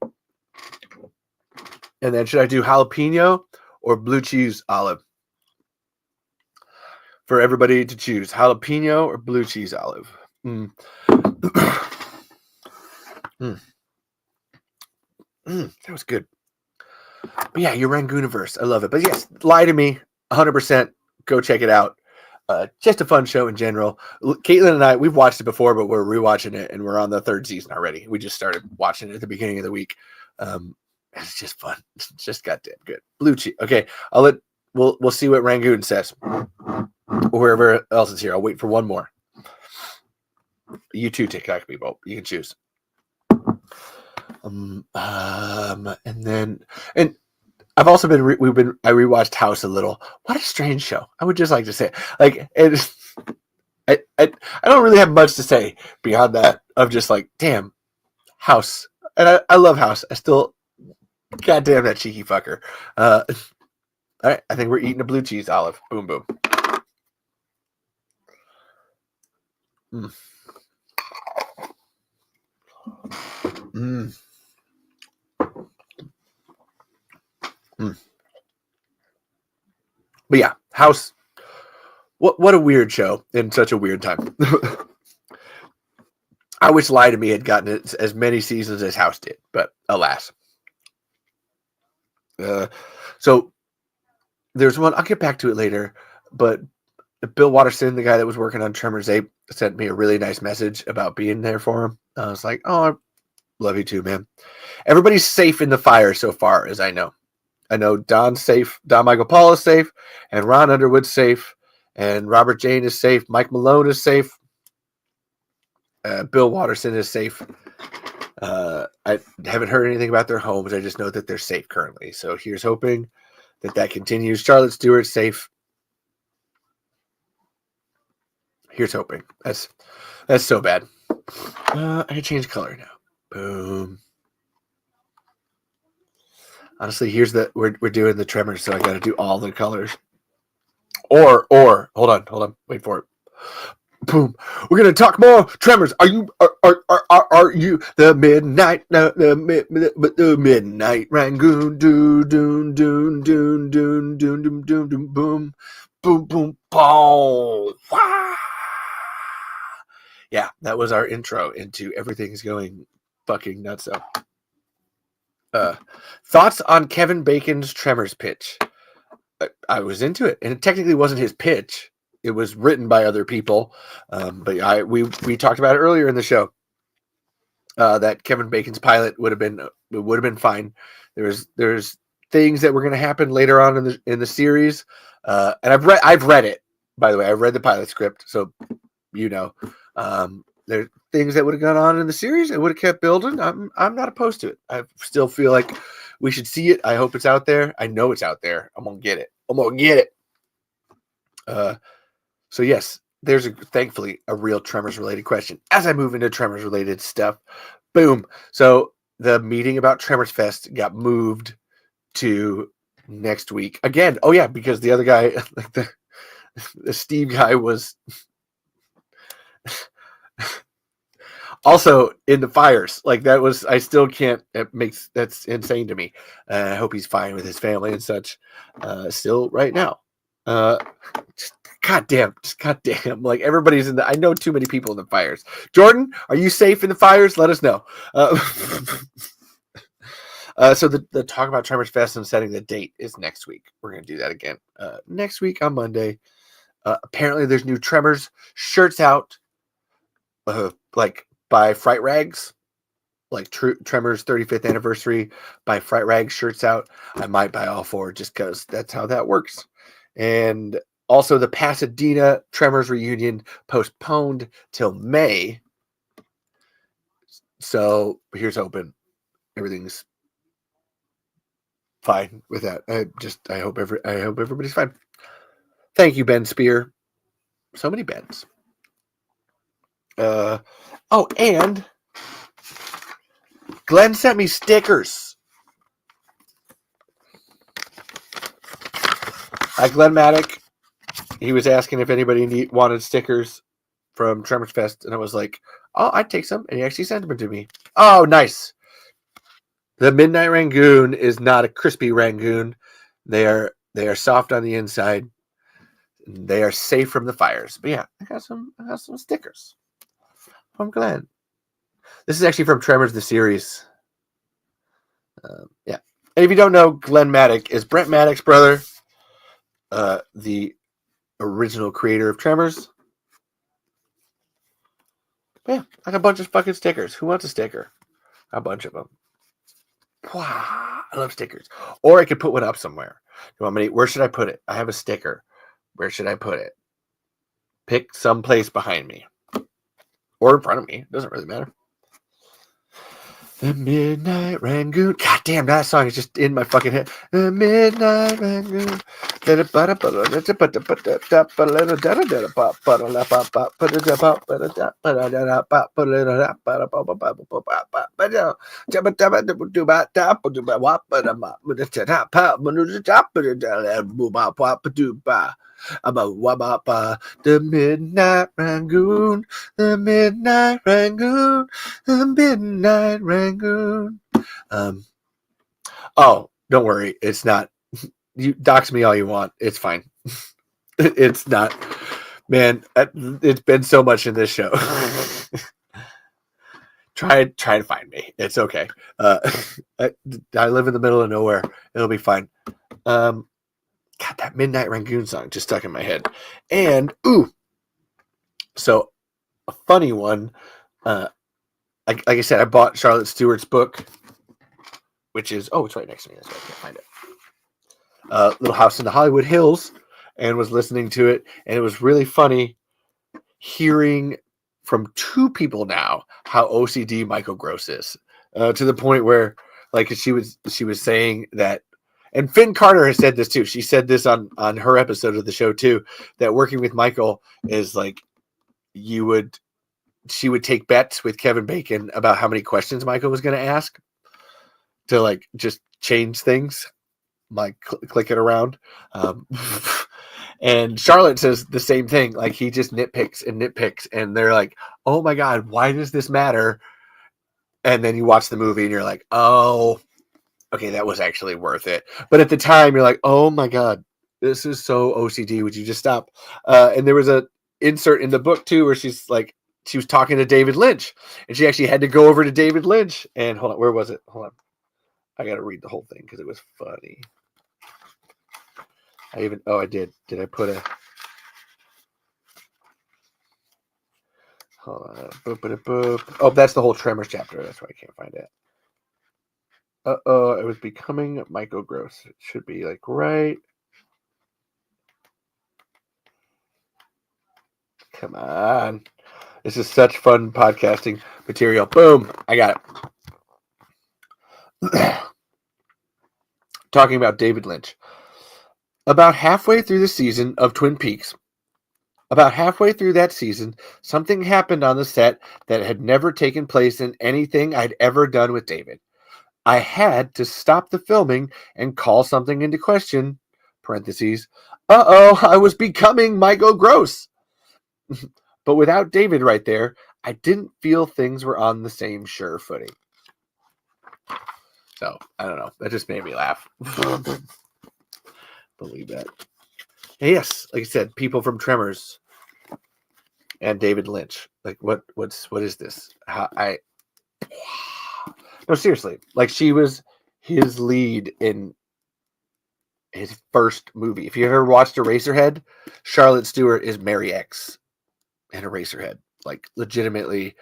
then should I do jalapeno or blue cheese olive? For everybody to choose. Jalapeno or blue cheese olive. That was good. But yeah, your Rangooniverse. I love it. But yes, lie to me. 100%. Go check it out. Just a fun show in general. Caitlin and I, we've watched it before, but we're rewatching it, and we're on the third season already. We just started watching it at the beginning of the week. It's just fun. It's just goddamn good. Blue cheese. Okay, we'll see what Rangoon says. Whoever else is here. I'll wait for one more. You too, TikTok people. You can choose. And I've also been I rewatched House a little. What a strange show. I would just like to say, like, I don't really have much to say beyond that of just like, damn, House. And I love House. I still, goddamn that cheeky fucker. All right, I think we're eating a blue cheese olive. Boom, boom. But yeah, House. What a weird show in such a weird time. I wish Lie to Me had gotten as many seasons as House did, but alas. So there's one. I'll get back to it later, but Bill Watterson, the guy that was working on Tremors 8, sent me a really nice message about being there for him. I was like, oh, I love you too, man. Everybody's safe in the fire so far, as I know. I know Don's safe, Don Michael Paul is safe, and Ron Underwood's safe, and Robert Jane is safe, Mike Malone is safe, Bill Watterson is safe. I haven't heard anything about their homes. I just know that they're safe currently. So here's hoping that continues. Charlotte Stewart's safe. Here's hoping. That's so bad. I can change color now. Boom. Honestly, we're doing the Tremors, so I got to do all the colors. Or hold on, wait for it. Boom. We're gonna talk more Tremors. Are you the midnight the midnight Rangoon? Doon doon doon doon doon doon doon doon doon boom boom boom boom. Yeah, that was our intro into Everything's Going Fucking Nuts. Thoughts on Kevin Bacon's Tremors pitch? I was into it, and it technically wasn't his pitch. It was written by other people, but we talked about it earlier in the show. That Kevin Bacon's pilot would have been fine. There's things that were going to happen later on in the series, and I've read it. By the way, I've read the pilot script, so there are things that would have gone on in the series. It would have kept building. I'm not opposed to it. I still feel like we should see it. I hope it's out there. I know it's out there. I'm gonna get it. So yes, there's thankfully a real Tremors related question. As I move into Tremors related stuff, boom. So the meeting about Tremors Fest got moved to next week again. Oh yeah, because the other guy, like the Steve guy, was also in the fires. Like that was, I still can't. That's insane to me. I hope he's fine with his family and such. Still right now. goddamn. Like everybody's in the. I know too many people in the fires. Jordan, are you safe in the fires? Let us know. So the Talk About Tremors Fest and setting the date is next week. We're gonna do that again next week on Monday. Apparently, there's new Tremors shirts out, like by Fright Rags, like Tremors 35th anniversary by Fright Rags shirts out. I might buy all four just because that's how that works. And also, the Pasadena Tremors reunion postponed till May. So here's hoping everything's fine with that. I hope everybody's fine. Thank you, Ben Spear. So many Bens. And Glenn sent me stickers. Glenn Maddock. He was asking if anybody wanted stickers from Tremors Fest, and I was like, "Oh, I'd take some." And he actually sent them to me. Oh, nice. The Midnight Rangoon is not a crispy Rangoon. They are soft on the inside. They are safe from the fires. But yeah, I got some stickers from Glenn. This is actually from Tremors the series. Yeah. And if you don't know, Glenn Maddock is Brent Maddock's brother, the original creator of Tremors. But yeah, I got a bunch of fucking stickers. Who wants a sticker? A bunch of them. Wow, I love stickers. Or I could put one up somewhere. You want me to, where should I put it? I have a sticker. Where should I put it? Pick some place behind me. Or in front of me. It doesn't really matter. The Midnight Rangoon. God damn, that song is just in my fucking head. The Midnight Rangoon. The Midnight Rangoon, the Midnight Rangoon, the Midnight Rangoon. Oh, don't worry, it's not. You dox me all you want. It's fine. It's not. Man, it's been so much in this show. Try to find me. It's okay. I live in the middle of nowhere. It'll be fine. God, that Midnight Rangoon song just stuck in my head. And so a funny one. Like I said, I bought Charlotte Stewart's book, which is it's right next to me. That's why I can't find it. Little House in the Hollywood Hills, and was listening to it, and it was really funny hearing from two people now how OCD Michael Gross is, to the point where, like, she was saying that, and Finn Carter has said this too. She said this on her episode of the show too, that working with Michael is like she would take bets with Kevin Bacon about how many questions Michael was going to ask to like just change things, like click it around. And Charlotte says the same thing. Like, he just nitpicks, and they're like, "Oh my God, why does this matter?" And then you watch the movie and you're like, "Oh, okay, that was actually worth it." But at the time you're like, "Oh my God, this is so OCD. Would you just stop?" And there was a insert in the book too, where she was talking to David Lynch, and she actually had to go over to David Lynch. And hold on, where was it? Hold on. I got to read the whole thing because it was funny. I did. Did I put a... Hold on. Boop, boop, boop. Oh, that's the whole Tremors chapter. That's why I can't find it. It was Becoming Michael Gross. It should be like right. Come on. This is such fun podcasting material. Boom. I got it. Talking about David Lynch. About halfway through the season of Twin Peaks, something happened on the set that had never taken place in anything I'd ever done with David. I had to stop the filming and call something into question, parentheses, I was becoming Michael Gross. But without David right there, I didn't feel things were on the same sure footing. So, I don't know. That just made me laugh. Believe that. And yes, like I said, people from Tremors and David Lynch. Like, what is this? No, seriously. Like, she was his lead in his first movie. If you ever watched Eraserhead, Charlotte Stewart is Mary X in Eraserhead. Like, legitimately,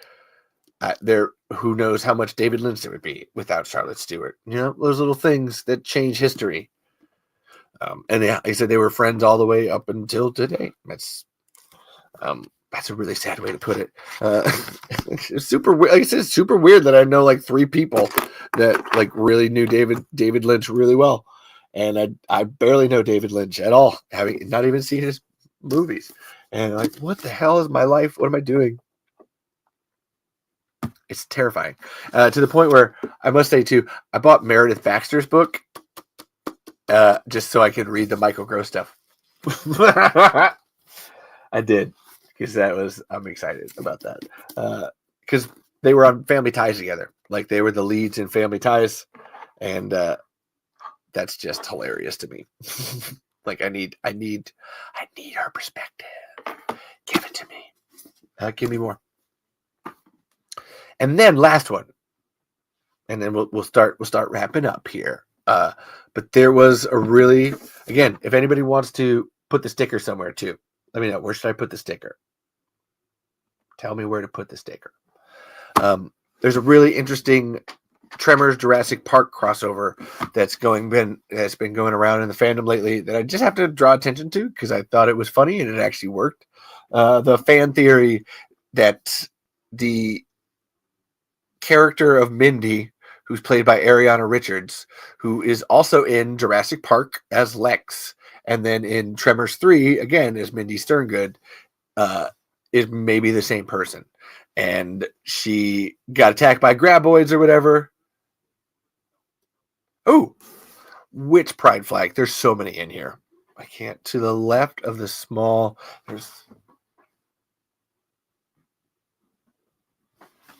there. Who knows how much David Lynch there would be without Charlotte Stewart? You know, those little things that change history. And yeah, he said they were friends all the way up until today. That's a really sad way to put it. It's super weird. Like I said, it's super weird that I know like 3 people that like really knew David Lynch really well, and I barely know David Lynch at all, having not even seen his movies. And like, what the hell is my life? What am I doing? It's terrifying, to the point where I must say too, I bought Meredith Baxter's book just so I could read the Michael Gross stuff. I did, because I'm excited about that, because they were on Family Ties together, like they were the leads in Family Ties, and that's just hilarious to me. Like I need her perspective. Give it to me. Give me more. And then last one, and then we'll start wrapping up here. But there was a really, again, if anybody wants to put the sticker somewhere too, let me know. Where should I put the sticker? Tell me where to put the sticker. There's a really interesting Tremors Jurassic Park crossover that's been going around in the fandom lately that I just have to draw attention to because I thought it was funny and it actually worked. The fan theory that the character of Mindy, who's played by Ariana Richards, who is also in Jurassic Park as Lex, and then in Tremors 3 again as Mindy Sterngood, is maybe the same person. And she got attacked by graboids or whatever. Oh, which pride flag? There's so many in here. I can't. To the left of the small, there's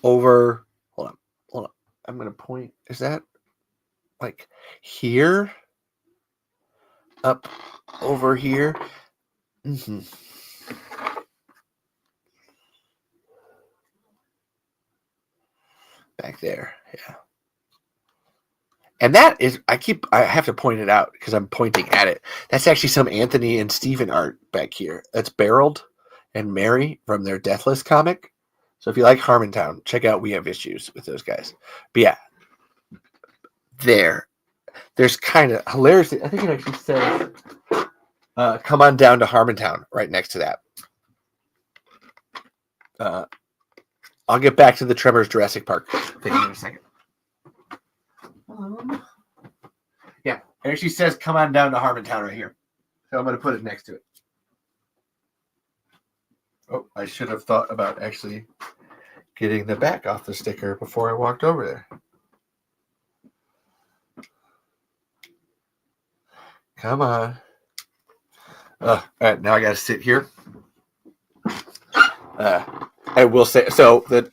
over. Hold on. I'm going to point. Is that like here? Up over here? Mm-hmm. Back there. Yeah. And that is, I have to point it out because I'm pointing at it. That's actually some Anthony and Stephen art back here. That's Beryl and Mary from their Deathless comic. So if you like Harmontown, check out We Have Issues with those guys. But yeah, there's kind of hilarious. I think it actually says, come on down to Harmontown right next to that. I'll get back to the Tremors Jurassic Park thing in a second. Yeah, it actually says come on down to Harmontown right here. So I'm going to put it next to it. Oh, I should have thought about actually getting the back off the sticker before I walked over there. Come on. All right, now I got to sit here. I will say, so that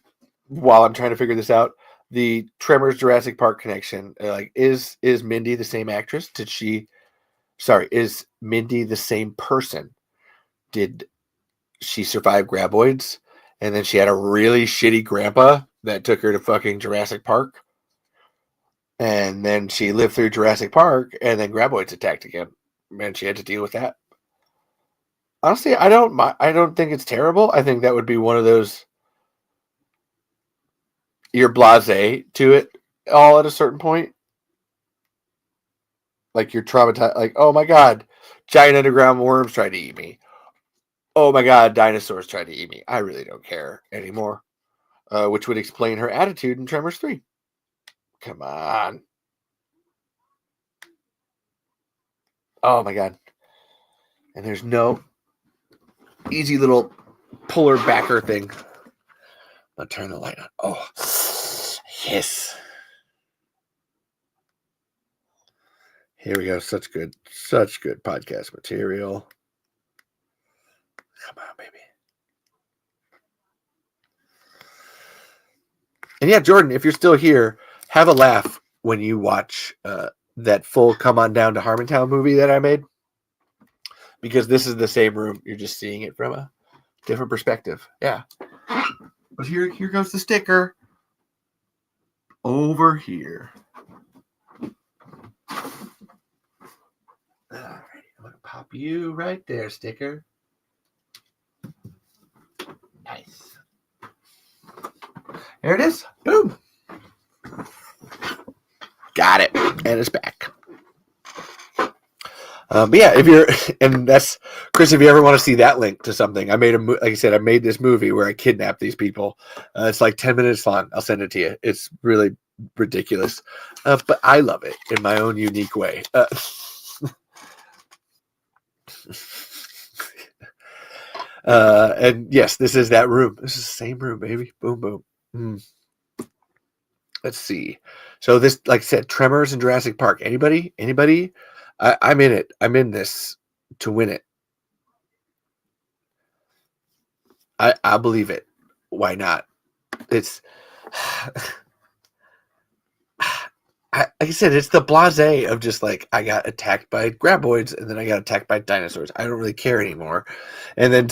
while I'm trying to figure this out, the Tremors Jurassic Park connection, is Mindy the same actress? Is Mindy the same person? Did she survive graboids? And then she had a really shitty grandpa that took her to fucking Jurassic Park. And then she lived through Jurassic Park and then graboids attacked again. And she had to deal with that. Honestly, I don't think it's terrible. I think that would be one of those, you're blasé to it all at a certain point. Like you're traumatized. Like, oh my God, giant underground worms tried to eat me. Oh my God, dinosaurs tried to eat me. I really don't care anymore. Which would explain her attitude in Tremors 3. Come on. Oh my God. And there's no easy little puller backer thing. I'll turn the light on. Oh, yes. Here we go. Such good podcast material. Come on, baby. And yeah, Jordan, if you're still here, have a laugh when you watch that full Come On Down to Harmontown movie that I made. because this is the same room. You're just seeing it from a different perspective. Yeah. But here goes the sticker. Over here. All right, I'm going to pop you right there, sticker. Nice. There it is. Boom. Got it. And it's back. But yeah, if you're, and that's, Chris, if you ever want to see that link to something, I made like I said, I made this movie where I kidnapped these people. It's like 10 minutes long. I'll send it to you. It's really ridiculous. But I love it in my own unique way. And yes, this is that room. This is the same room, baby. Boom, boom. Let's see. So this, like I said, Tremors and Jurassic Park. Anybody? I'm in it. I'm in this to win it. I believe it. Why not? It's like I said, it's the blasé of just like, I got attacked by graboids and then I got attacked by dinosaurs. I don't really care anymore. And then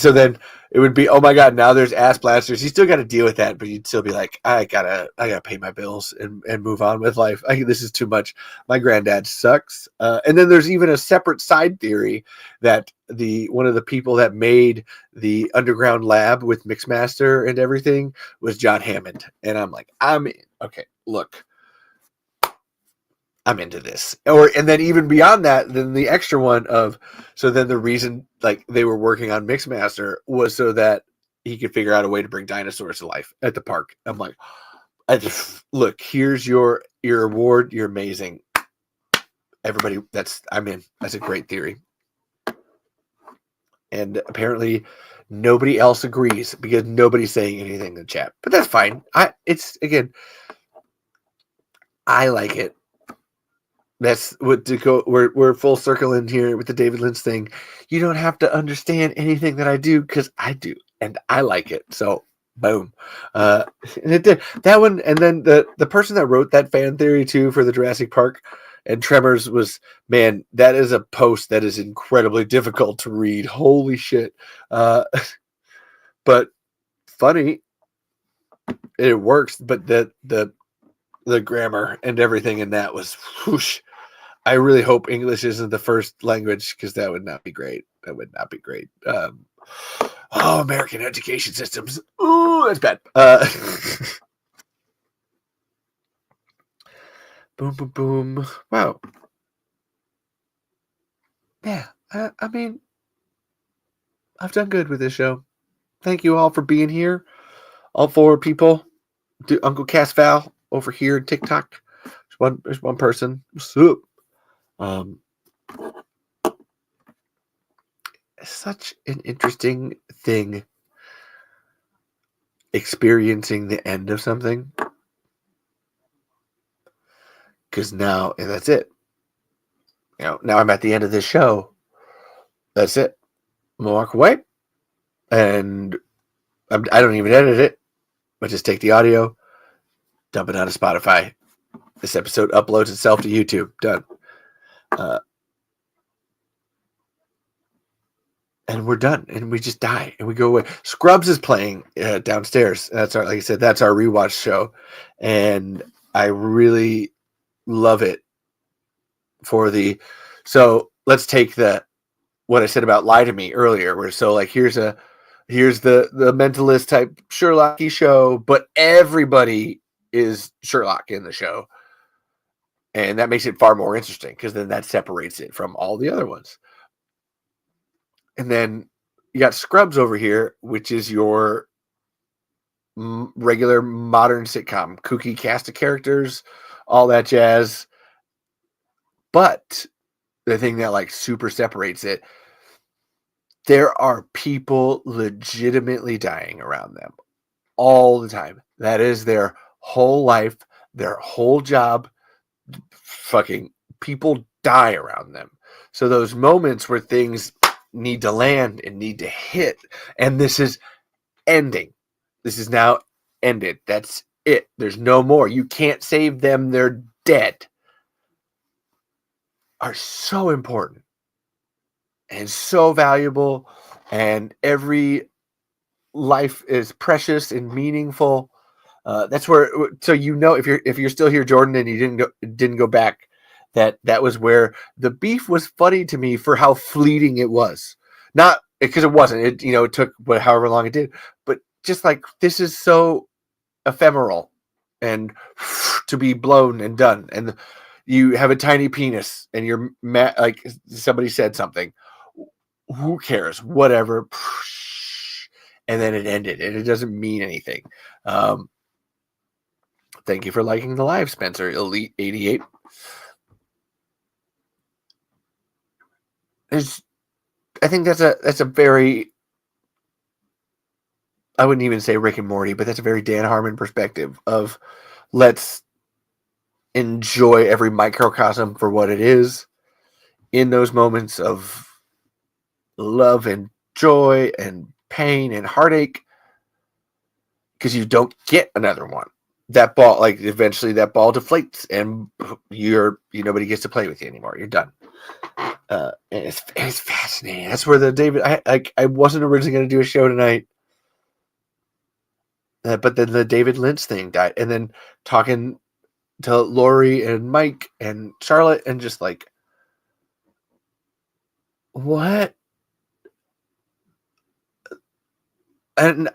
it would be, oh my God, now there's ass blasters. You still got to deal with that, but you'd still be like, I gotta pay my bills and move on with life. This is too much. My granddad sucks. And then there's even a separate side theory that one of the people that made the underground lab with Mixmaster and everything was John Hammond. And I'm like, okay, look. I'm into this. And then even beyond that, then the extra one of, so then the reason like they were working on Mixmaster was so that he could figure out a way to bring dinosaurs to life at the park. I'm like, look, here's your award. You're amazing. Everybody, I'm in. That's a great theory. And apparently nobody else agrees because nobody's saying anything in the chat, but that's fine. I like it. That's what to go. We're full circle in here with the David Lynch thing. You don't have to understand anything that I do because I do, and I like it. So, boom. And it did that one. And then the person that wrote that fan theory too for the Jurassic Park and Tremors was, man, that is a post that is incredibly difficult to read. Holy shit! But funny, it works. But the grammar and everything in that was whoosh. I really hope English isn't the first language because that would not be great. That would not be great. American education systems. Ooh, that's bad. Boom, boom, boom. Wow. Yeah, I mean, I've done good with this show. Thank you all for being here. All 4 people. Uncle Cass Val over here in TikTok. There's one person. What's up? Such an interesting thing experiencing the end of something, because now that's it. Now I'm at the end of this show. That's it. I'm gonna walk away, and I don't even edit it. I just take the audio, dump it onto Spotify. This episode uploads itself to YouTube. Done. And we're done, and we just die, and we go away. Scrubs is playing downstairs. That's like I said, that's our rewatch show, and I really love it. So let's take what I said about Lie to Me earlier, where so like here's the mentalist type Sherlocky show, but everybody is Sherlock in the show, and that makes it far more interesting because then that separates it from all the other ones. And then you got Scrubs over here, which is your regular modern sitcom, kooky cast of characters, all that jazz. But the thing that like super separates it, there are people legitimately dying around them all the time. That is their whole life, their whole job. Fucking people die around them. So those moments where things need to land and need to hit, and this is ending. This is now ended. That's it. There's no more. You can't save them. They're dead. Are so important. and so valuable, and every life is precious and meaningful. That's where, so if you're still here, Jordan, and you didn't go back, that was where the beef was funny to me for how fleeting it was. Not because it wasn't. It took however long it did, but just like, this is so ephemeral and to be blown and done, and you have a tiny penis and you're mad, like somebody said something, who cares, whatever, and then it ended and it doesn't mean anything. Thank you for liking the live, Spencer Elite 88. I think that's a very, I wouldn't even say Rick and Morty, but that's a very Dan Harmon perspective of, let's enjoy every microcosm for what it is in those moments of love and joy and pain and heartache, because you don't get another one. That ball, like, eventually that ball deflates and nobody gets to play with you anymore. You're done. And it's fascinating. That's where the David, I wasn't originally going to do a show tonight, but then the David Lynch thing died, and then talking to Lori and Mike and Charlotte, and just like, what? And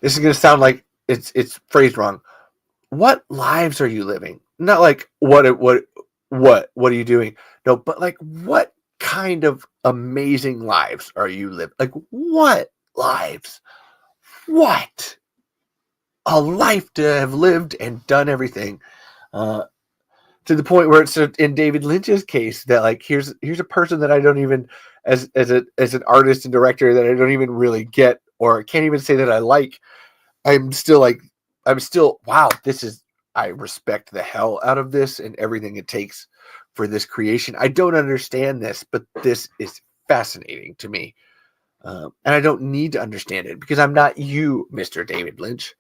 this is gonna sound like it's phrased wrong. What lives are you living? Not like what are you doing? No, but like, what kind of amazing lives are you living? Like, what lives? What a life to have lived and done everything. To the point where it's in David Lynch's case that, like, here's a person that I don't even, as an artist and director, that I don't even really get, or can't even say that I like. I'm still wow, I respect the hell out of this and everything it takes for this creation. I don't understand this, but this is fascinating to me. And I don't need to understand it because I'm not you, Mr. David Lynch.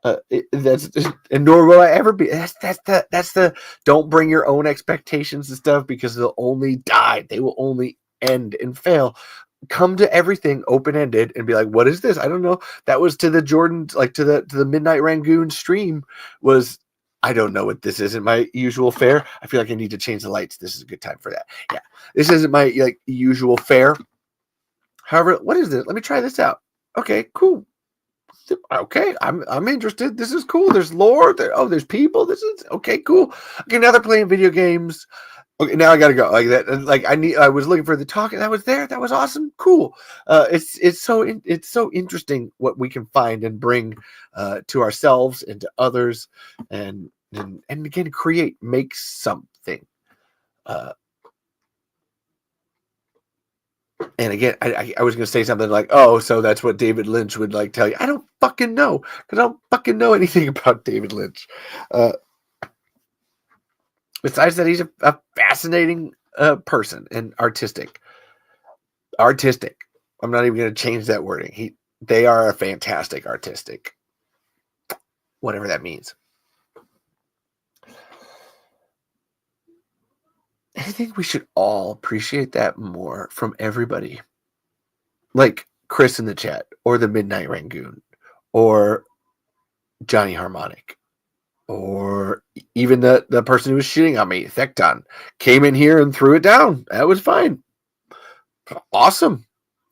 And nor will I ever be. That's the don't bring your own expectations and stuff, because they'll only die. They will only end and fail. Come to everything open-ended and be like, what is this? I don't know. That was to the Jordan, like to the Midnight Rangoon stream, was, I don't know what this isn't my usual fare. I feel like I need to change the lights. This is a good time for that. Yeah. This isn't my usual fare. However, what is this? Let me try this out. Okay, cool. Okay, I'm interested. This is cool. There's lore. There's people. This is okay, cool. Okay, now they're playing video games. Okay, now I gotta go like that. And like I was looking for the talk, and that was there. That was awesome. Cool. It's so interesting what we can find and bring to ourselves and to others, and again make something. And again, I was going to say something like, oh, so that's what David Lynch would like tell you. I don't fucking know, because I don't fucking know anything about David Lynch. Besides that, he's a fascinating person and artistic. I'm not even going to change that wording. They are a fantastic artistic, whatever that means. I think we should all appreciate that more from everybody. Like Chris in the chat, or the Midnight Rangoon, or Johnny Harmonic, or even the person who was shitting on me, Thekton, came in here and threw it down. That was fine. Awesome.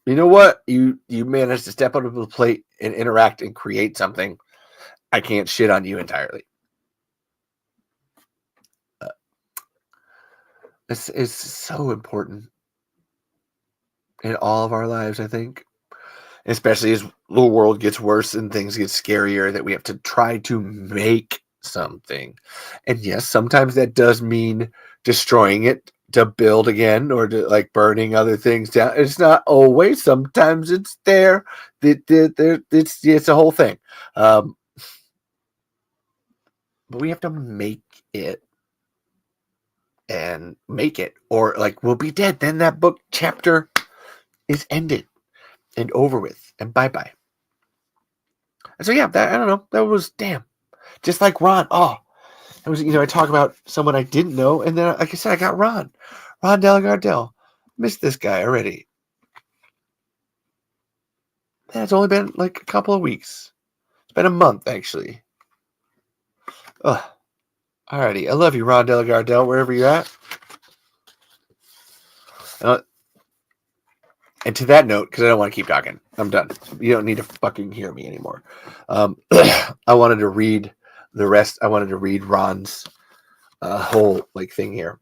You know what? You managed to step up to the plate and interact and create something. I can't shit on you entirely. It's so important in all of our lives, I think. Especially as the world gets worse and things get scarier, that we have to try to make something. And yes, sometimes that does mean destroying it to build again, or to like burning other things down. It's not always. Sometimes it's there. It's a whole thing. But we have to make it. And make it, or like we'll be dead. Then that book chapter is ended and over with, and bye-bye. And so yeah, I don't know. That was damn. Just like Ron. Oh, it was, I talk about someone I didn't know, and then like I said, I got Ron Delagardelle. Missed this guy already. Man, it's only been like a couple of weeks. It's been a month, actually. Ugh. Alrighty. I love you, Ron Delagardelle, wherever you're at. And to that note, because I don't want to keep talking, I'm done. You don't need to fucking hear me anymore. I wanted to read the rest. I wanted to read Ron's whole like thing here.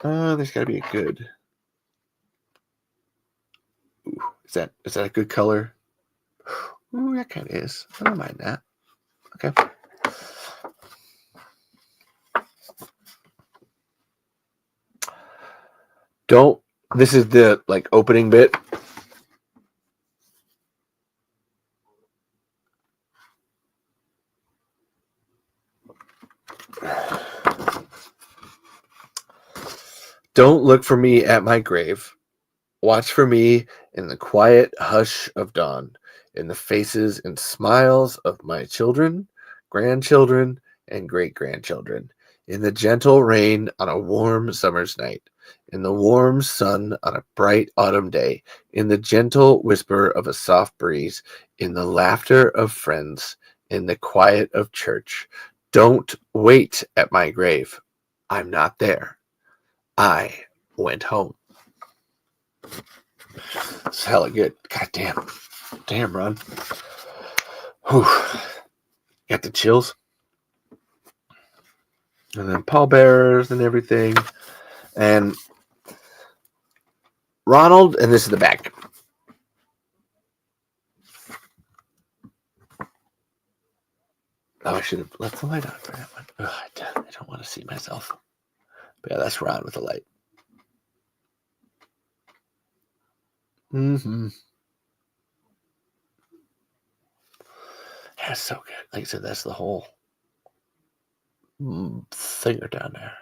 There's got to be a good. Ooh, is that a good color? Ooh, that kind of is. I don't mind that. Okay. Don't. This is the like opening bit. Don't look for me at my grave. Watch for me in the quiet hush of dawn, in the faces and smiles of my children, grandchildren, and great-grandchildren, in the gentle rain on a warm summer's night, in the warm sun on a bright autumn day, in the gentle whisper of a soft breeze, in the laughter of friends, in the quiet of church. Don't wait at my grave. I'm not there. I went home. It's hella good. God damn. Damn, Ron. Whew. Got the chills. And then pallbearers and everything. And Ronald, and this is the back. Oh, I should have left the light on for that one. Ugh, I don't want to see myself. But yeah, that's Ron with the light. Mm-hmm. That's so good. Like I said, that's the whole thinger down there.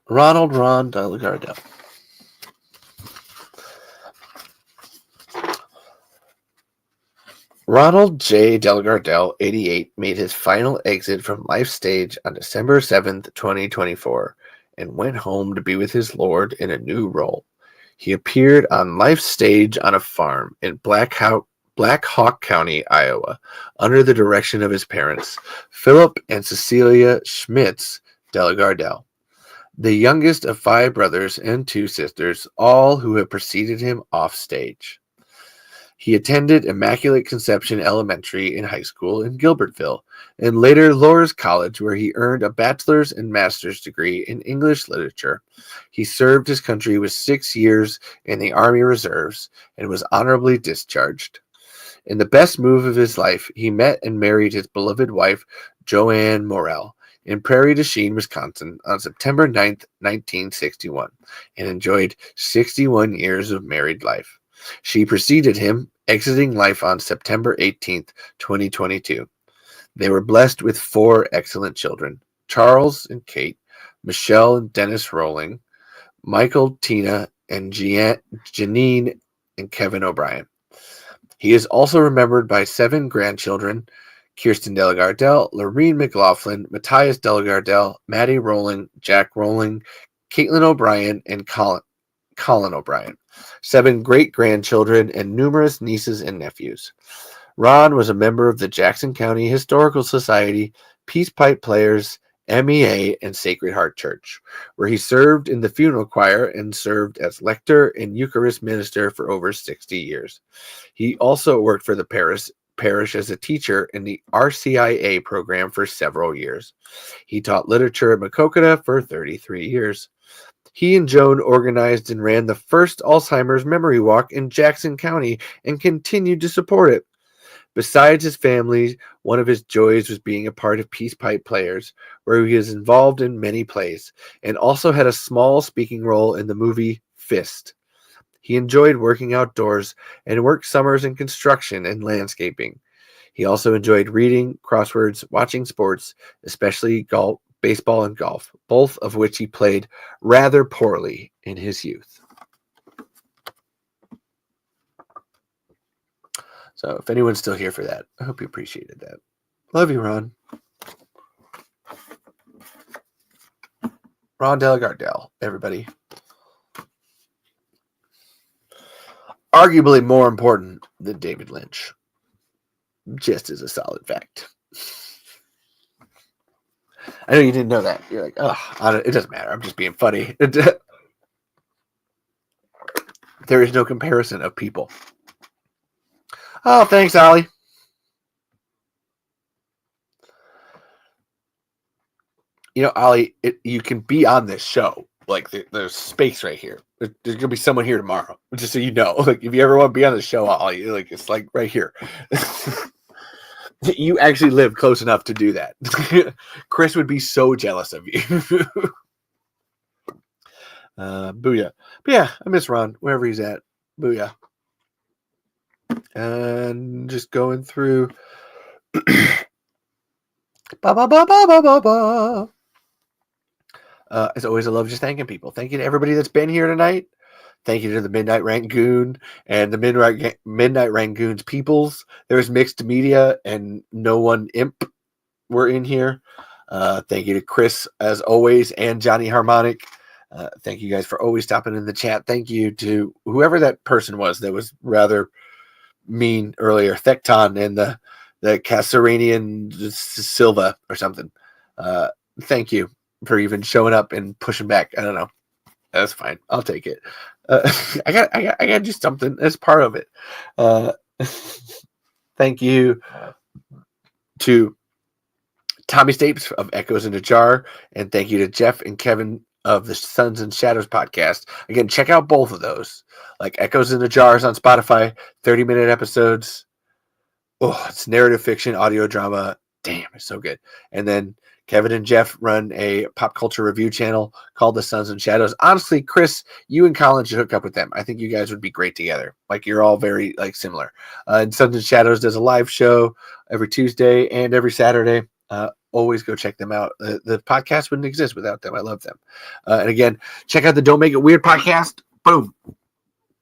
Ronald Ron Delagardelle. Ronald J. Delagardelle, 88, made his final exit from life stage on December 7th, 2024, and went home to be with his Lord in a new role. He appeared on life stage on a farm in Black Hawk County, Iowa, under the direction of his parents, Philip and Cecilia Schmitz Delagardelle, the youngest of 5 brothers and 2 sisters, all who have preceded him off stage. He attended Immaculate Conception Elementary and High School in Gilbertville, and later Loras College, where he earned a bachelor's and master's degree in English literature. He served his country with 6 years in the Army Reserves and was honorably discharged. In the best move of his life, he met and married his beloved wife, Joanne Morell, in Prairie du Chien, Wisconsin, on September 9th, 1961, and enjoyed 61 years of married life. She preceded him, exiting life on September 18th, 2022. They were blessed with 4 excellent children, Charles and Kate, Michelle and Dennis Rowling, Michael, Tina, and Janine and Kevin O'Brien. He is also remembered by 7 grandchildren, Kirsten Delagardelle, Lorene McLaughlin, Matthias Delagardelle, Maddie Rowling, Jack Rowling, Caitlin O'Brien, and Colin O'Brien, 7 great-grandchildren, and numerous nieces and nephews. Ron was a member of the Jackson County Historical Society, Peace Pipe Players, MEA, and Sacred Heart Church, where he served in the funeral choir and served as lector and Eucharist minister for over 60 years. He also worked for the parish as a teacher in the RCIA program for several years. He taught literature at Maquoketa for 33 years. He and Joan organized and ran the first Alzheimer's Memory Walk in Jackson County and continued to support it. Besides his family, one of his joys was being a part of Peace Pipe Players, where he was involved in many plays, and also had a small speaking role in the movie Fist. He enjoyed working outdoors and worked summers in construction and landscaping. He also enjoyed reading, crosswords, watching sports, especially golf, baseball, and golf, both of which he played rather poorly in his youth. So if anyone's still here for that, I hope you appreciated that. Love you, Ron. Ron Delagardelle, everybody. arguably more important than David Lynch. Just as a solid fact. I know you didn't know that. You're like, oh, it doesn't matter. I'm just being funny. There is no comparison of people. Oh, thanks, Ollie. You know, Ollie, you can be on this show. Like, there's space right here. There's going to be someone here tomorrow. Just so you know. Like, if you ever want to be on the show, Ollie, like, it's like right here. You actually live close enough to do that. Chris would be so jealous of you. Booyah. But yeah, I miss Ron, wherever he's at. Booyah. And just going through. As always, I love just thanking people. Thank you to everybody that's been here tonight. Thank you to the Midnight Rangoon and the Midnight Rangoon's peoples. There's mixed media and no one imp were in here. Thank you to Chris, as always, and Johnny Harmonic. Thank you guys for always stopping in the chat. Thank you to whoever that person was that was rather mean earlier, Thecton and the Casaranian Silva or something. Thank you for even showing up and pushing back. I don't know. That's fine. I'll take it. I got to do something as part of it. Thank you to Tommy Stapes of Echoes in a Jar, and thank you to Jeff and Kevin of the Suns and Shadows podcast. Again, check out both of those. Like Echoes in a Jar is on Spotify, 30-minute episodes. Oh, it's narrative fiction, audio drama. Damn, it's so good. And then Kevin and Jeff run a pop culture review channel called The Suns and Shadows. Honestly, Chris, you and Colin should hook up with them. I think you guys would be great together. Like, you're all very similar. And Suns and Shadows does a live show every Tuesday and every Saturday. Always go check them out. The podcast wouldn't exist without them. I love them. And again, check out the Don't Make It Weird podcast. Boom.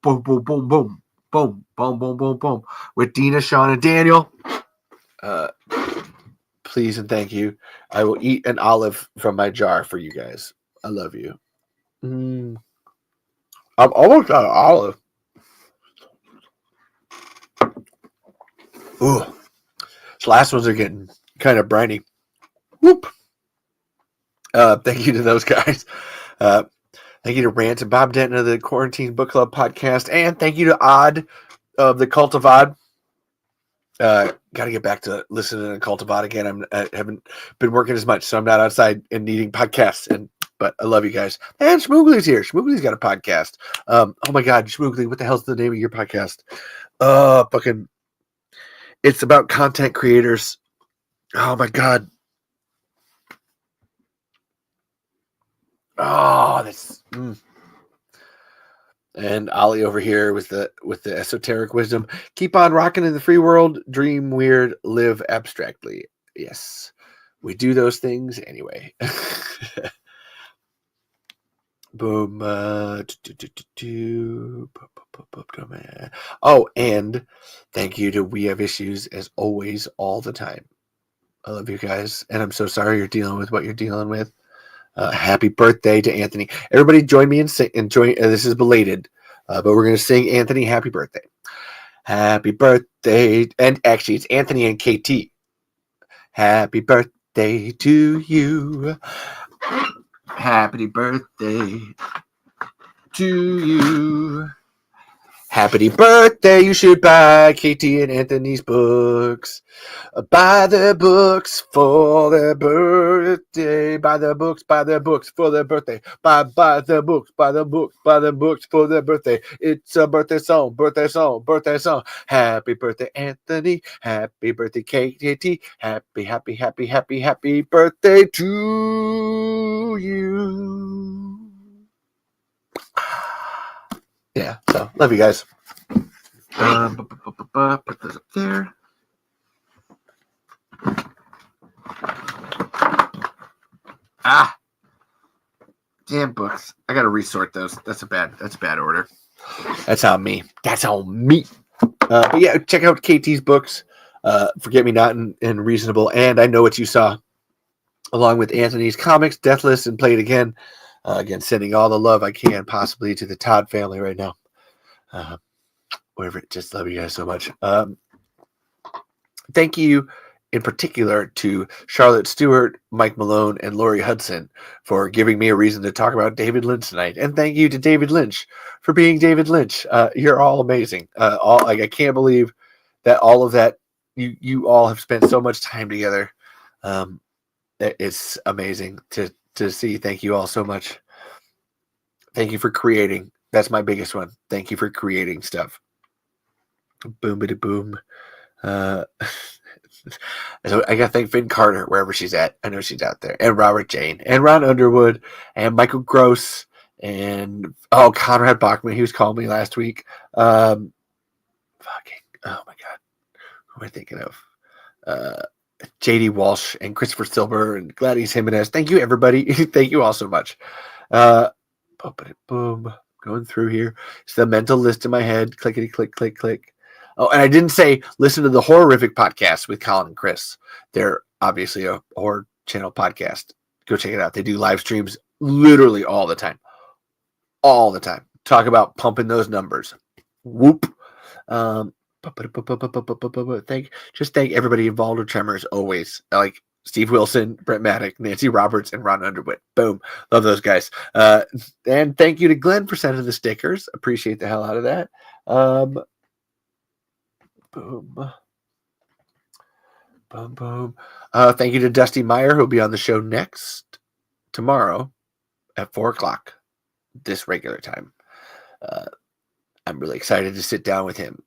Boom, boom, boom, boom. Boom, boom, boom, boom, boom. With Dina, Sean, and Daniel. Please and thank you. I will eat an olive from my jar for you guys. I love you. I'm almost out of olive. Ooh. These last ones are getting kind of briny. Whoop. Thank you to those guys. Thank you to Rant and Bob Denton of the Quarantine Book Club podcast. And thank you to Odd of the Cult of Odd. Got to get back to listening to Cult of Odd again. I haven't been working as much, so I'm not outside and needing podcasts. But I love you guys. And Schmoogly's here. Schmoogly's got a podcast. Oh my God, Schmoogly, what the hell's the name of your podcast? It's about content creators. Oh my God. Oh, that's. And Ollie over here with the esoteric wisdom. Keep on rocking in the free world. Dream weird. Live abstractly. Yes, we do those things anyway. Boom. Oh, and thank you to We Have Issues as always, all the time. I love you guys, and I'm so sorry you're dealing with what you're dealing with. Happy birthday to Anthony. Everybody join me and sing. This is belated, but we're going to sing Anthony happy birthday. Happy birthday. And actually, it's Anthony and KT. Happy birthday to you. Happy birthday to you. Happy birthday. You should buy KT and Anthony's books. Buy their books for their birthday. Buy their books for their birthday. Buy their books for their birthday. It's a birthday song. Happy birthday, Anthony. Happy birthday, KT. Happy birthday to you. Yeah, so love you guys. Put those up there. Damn books. I gotta resort those. That's bad order. That's on me. But yeah, check out KT's books. Forget Me Not and Reasonable. And I Know What You Saw. Along with Anthony's comics, Deathless and Play It Again. Again, sending all the love I can possibly to the Todd family right now. whatever. Just love you guys so much. Thank you in particular to Charlotte Stewart, Mike Malone, and Lori Hudson for giving me a reason to talk about David Lynch tonight. And thank you to David Lynch for being David Lynch. You're all amazing. I can't believe that all of that you all have spent so much time together. It's amazing to see. Thank you all so much. Thank you for creating. That's my biggest one. Thank you for creating stuff. Boom, bitty boom. So I gotta thank Finn Carter wherever she's at. I know she's out there, and Robert Jane, and Ron Underwood, and Michael Gross, and Conrad Bachman. He was calling me last week. Oh my god, who am I thinking of? JD Walsh and Christopher Silver and Gladys Jimenez. Thank you, everybody. Thank you all so much. Boom. Going through here. It's the mental list in my head. Clickety click, click, click. Oh, and I didn't say listen to the Horrific podcast with Colin and Chris. They're obviously a horror channel podcast. Go check it out. They do live streams literally all the time. All the time. Talk about pumping those numbers. Whoop. Thank everybody involved with Tremors always. Like Steve Wilson, Brett Maddock, Nancy Roberts, and Ron Underwood. Boom. Love those guys. And thank you to Glenn for sending the stickers. Appreciate the hell out of that. Boom. Thank you to Dusty Meyer, who'll be on the show tomorrow at 4:00 this regular time. I'm really excited to sit down with him.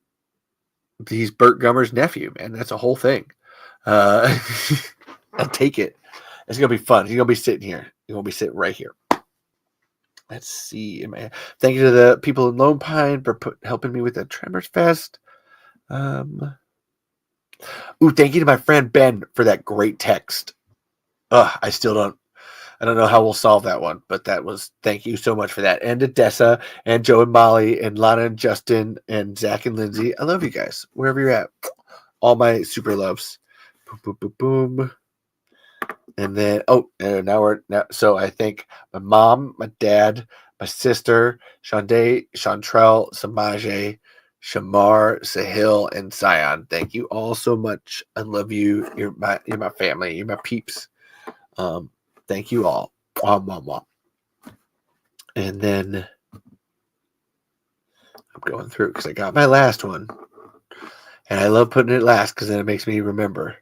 He's Burt Gummer's nephew, man. That's a whole thing. I'll take it. It's gonna be fun. He's gonna be sitting here. He's gonna be sitting right here. Let's see. Thank you to the people in Lone Pine for helping me with the Tremors Fest. Thank you to my friend Ben for that great text. I don't know how we'll solve that one, but thank you so much for that. And to Dessa and Joe and Molly and Lana and Justin and Zach and Lindsay. I love you guys, wherever you're at. All my super loves. Boom, boom, boom, boom. And then, so I think my mom, my dad, my sister, Shande, Chantrell, Samaje, Shamar, Sahil, and Sion. Thank you all so much. I love you. You're my family. You're my peeps. Thank you all. And then I'm going through because I got my last one. And I love putting it last because then it makes me remember.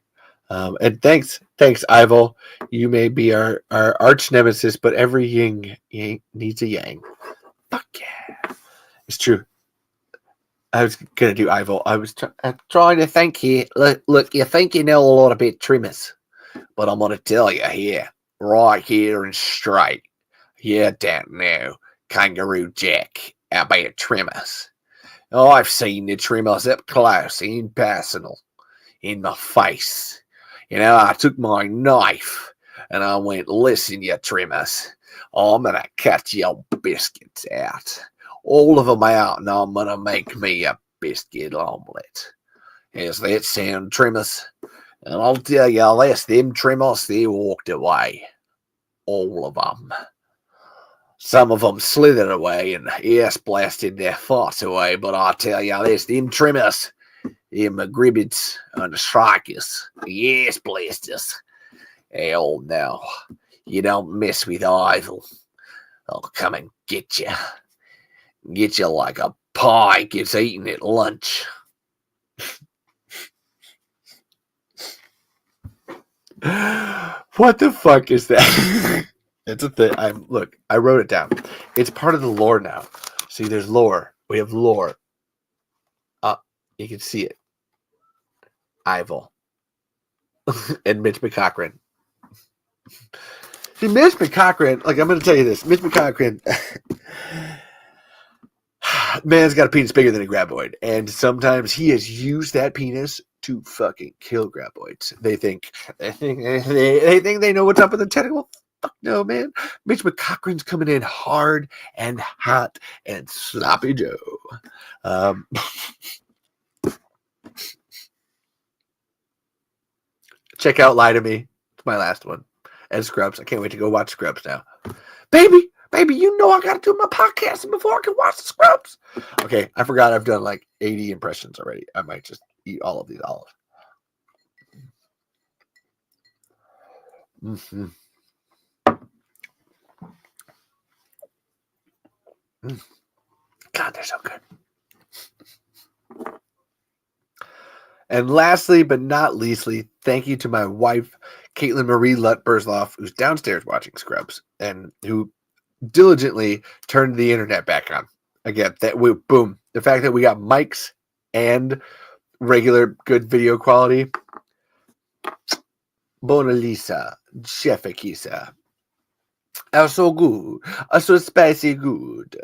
And thanks, Ivel. You may be our arch nemesis, but every yin needs a yang. Fuck yeah. It's true. I was going to do Ivel. I was trying to thank you. Look, you think you know a lot about Tremors, but I'm going to tell you here, right here and straight, you don't know Kangaroo Jack about Tremors. I've seen the Tremors up close, in personal, in my face. I took my knife and I went, listen, you Tremors, I'm going to cut your biscuits out. All of them out, and I'm going to make me a biscuit omelette. Does that sound, Tremors? And I'll tell you this, them Tremors, they walked away. All of them. Some of them slithered away and blasted their farts away, but I'll tell you this, them Tremors, them McGribbits and the Strikers, blasters. Hell no, you don't mess with Ivel. I'll come and get you. Get you like a pie gets eaten at lunch. What the fuck is that? It's a thing. I wrote it down. It's part of the lore now. See, there's lore. We have lore. You can see it. Ivel. And Mitch McCochran. See, Mitch McCochran, I'm going to tell you this. Mitch McCochran, man's got a penis bigger than a graboid. And sometimes he has used that penis to fucking kill graboids. They think they know what's up with the tentacle. Fuck no, man. Mitch McCochran's coming in hard and hot and sloppy Joe. Check out Lie to Me. It's my last one. And Scrubs. I can't wait to go watch Scrubs now. Baby, you know I gotta do my podcast before I can watch the Scrubs. Okay, I forgot I've done 80 impressions already. I might just eat all of these olives. Mm-hmm. God, they're so good. And lastly, but not leastly, thank you to my wife, Caitlin Marie Lutt-Burzloff, who's downstairs watching Scrubs and who diligently turned the internet back on. Again, boom. The fact that we got mics and regular good video quality. Bona Lisa, Chef Akisa. So good. So spicy good.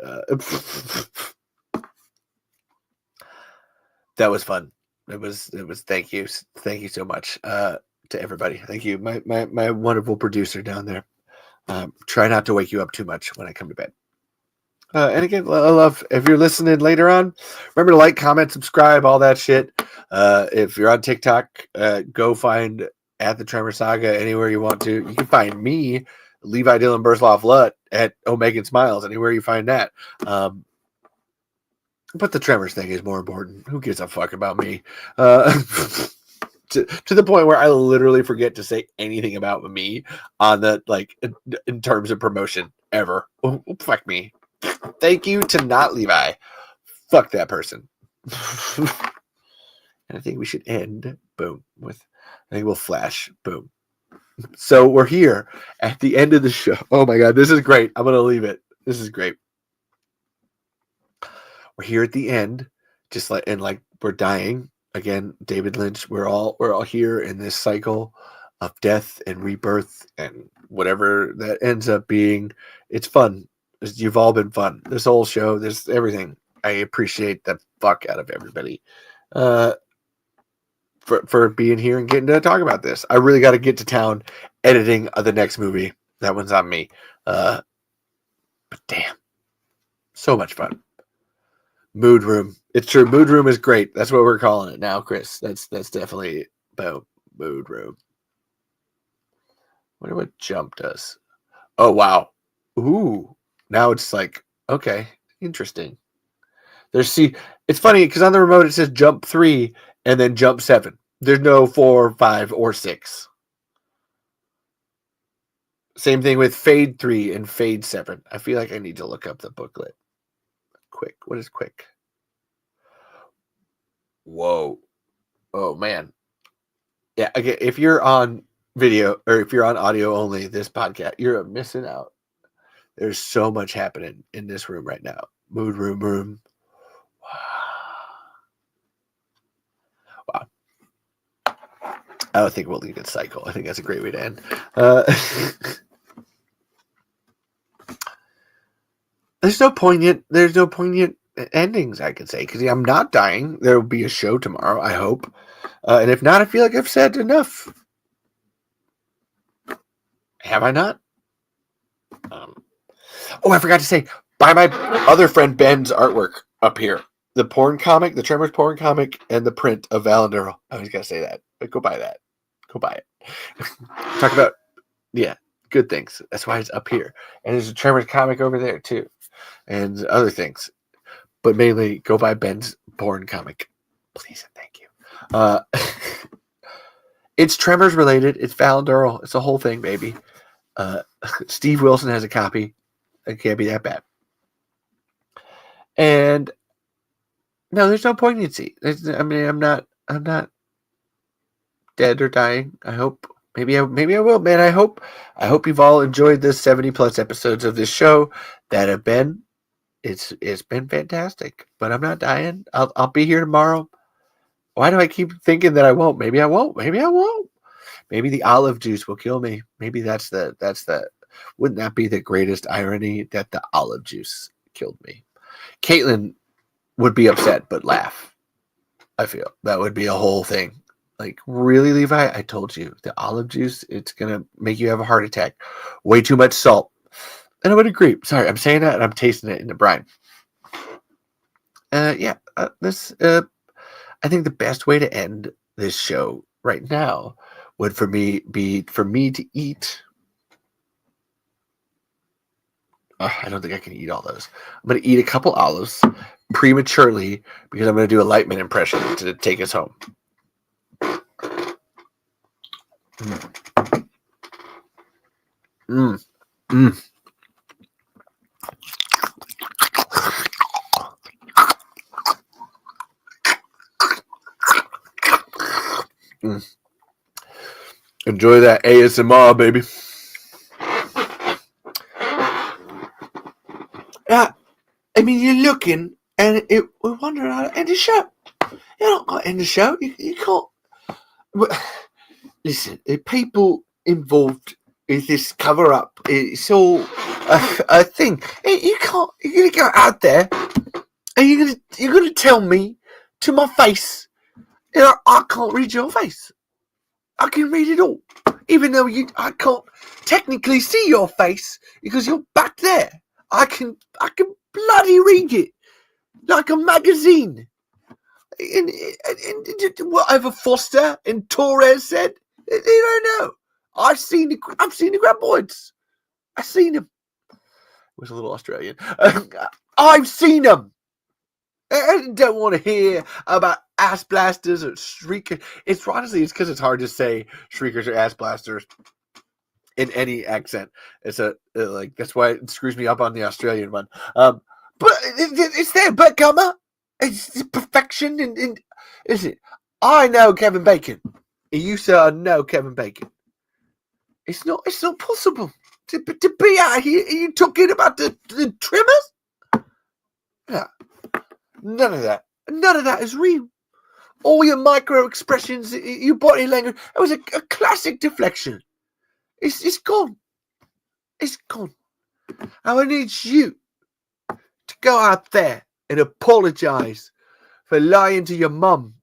That was fun. It was thank you so much to everybody. Thank you, my wonderful producer down there. Try not to wake you up too much when I come to bed. And again, I love if you're listening later on, remember to like, comment, subscribe, all that shit. If you're on TikTok, go find at the Tremor Saga anywhere you want to. You can find me, Levi Dylan Burzloff Lutt, at Omegan Smiles, anywhere you find that. But the Tremors thing is more important. Who gives a fuck about me? To the point where I literally forget to say anything about me on the in terms of promotion ever. Oh, fuck me. Thank you to not Levi. Fuck that person. And I think we should end boom with. I think we'll flash boom. So we're here at the end of the show. Oh my god, this is great. I'm gonna leave it. This is great. We're here at the end, just like we're dying again. David Lynch. We're all here in this cycle of death and rebirth and whatever that ends up being. It's fun. You've all been fun. This whole show. This everything. I appreciate the fuck out of everybody for being here and getting to talk about this. I really got to get to town editing the next movie. That one's on me. But damn, so much fun. Mood Room. It's true. Mood Room is great. That's what we're calling it now, Chris. That's definitely about Mood Room. Wonder what jump does. Oh wow. Ooh. Now it's like, okay, interesting. It's funny because on the remote it says jump 3 and then jump 7. There's no 4, 5, or 6. Same thing with fade 3 and fade 7. I feel like I need to look up the booklet. Quick. What is quick? Whoa. Oh man. Yeah, again, if you're on video or if you're on audio only, this podcast, you're missing out. There's so much happening in this room right now. Mood room. Wow. I don't think we'll leave it cycle. I think that's a great way to end. There's no poignant endings, I could say, because I'm not dying. There will be a show tomorrow, I hope. And if not, I feel like I've said enough. Have I not? I forgot to say, buy my other friend Ben's artwork up here. The porn comic, the Tremors porn comic, and the print of Val and Earl. I was going to say that. But go buy that. Go buy it. Talk about, good things. That's why it's up here. And there's a Tremors comic over there, too. And other things. But mainly, go buy Ben's porn comic. Please and thank you. It's Tremors related. It's Val and Earl. It's a whole thing, baby. Steve Wilson has a copy. It can't be that bad. And no, there's no poignancy. I'm not dead or dying. I hope. Maybe I will, man. I hope you've all enjoyed the 70+ episodes of this show that have been. It's been fantastic. But I'm not dying. I'll be here tomorrow. Why do I keep thinking that I won't? Maybe I won't. Maybe I won't. Maybe the olive juice will kill me. Maybe that's the. Wouldn't that be the greatest irony that the olive juice killed me? Caitlin would be upset but laugh. I feel that would be a whole thing. Like, really, Levi? I told you the olive juice, it's gonna make you have a heart attack. Way too much salt. And I would agree. Sorry, I'm saying that and I'm tasting it in the brine. I think the best way to end this show right now would be for me to eat I don't think I can eat all those. I'm going to eat a couple olives prematurely because I'm going to do a Lightman impression to take us home. Mm. Mm. Mm. Enjoy that ASMR, baby. Yeah, I mean, you're looking, and we're wondering how to end the show. You don't got to end the show. You can't. Listen, the people involved in this cover up, it's all a thing. You can't. You're gonna go out there, and you're gonna tell me to my face, I can't read your face. I can read it all, even though I can't technically see your face because you're back there. I can bloody read it like a magazine. And whatever Foster and Torres said, they don't know. I've seen the graboids. I've seen them. It was a little Australian. I've seen them. I don't want to hear about ass blasters or shriekers. It's honestly, it's because it's hard to say shriekers or ass blasters in any accent. It's like that's why it screws me up on the Australian one. But it's there. But Gummer, it's perfection. And is it? I know Kevin Bacon. You sir know Kevin Bacon. It's not possible to be out here. Are you talking about the Tremors? Yeah. None of that is real. All your micro expressions, your body language, it was a classic deflection. It's gone. It's gone. I need you to go out there and apologize for lying to your mum,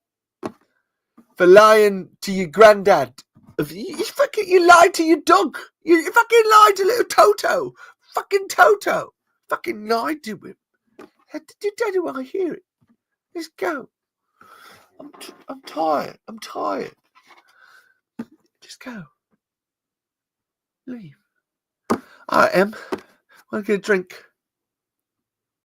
for lying to your granddad. You lied to your dog. You fucking lied to little Toto. Fucking Toto. Fucking lied to him. How do I hear it? Let's go. I'm tired. I'm tired. Just go. Leave. I am. I'll get a drink.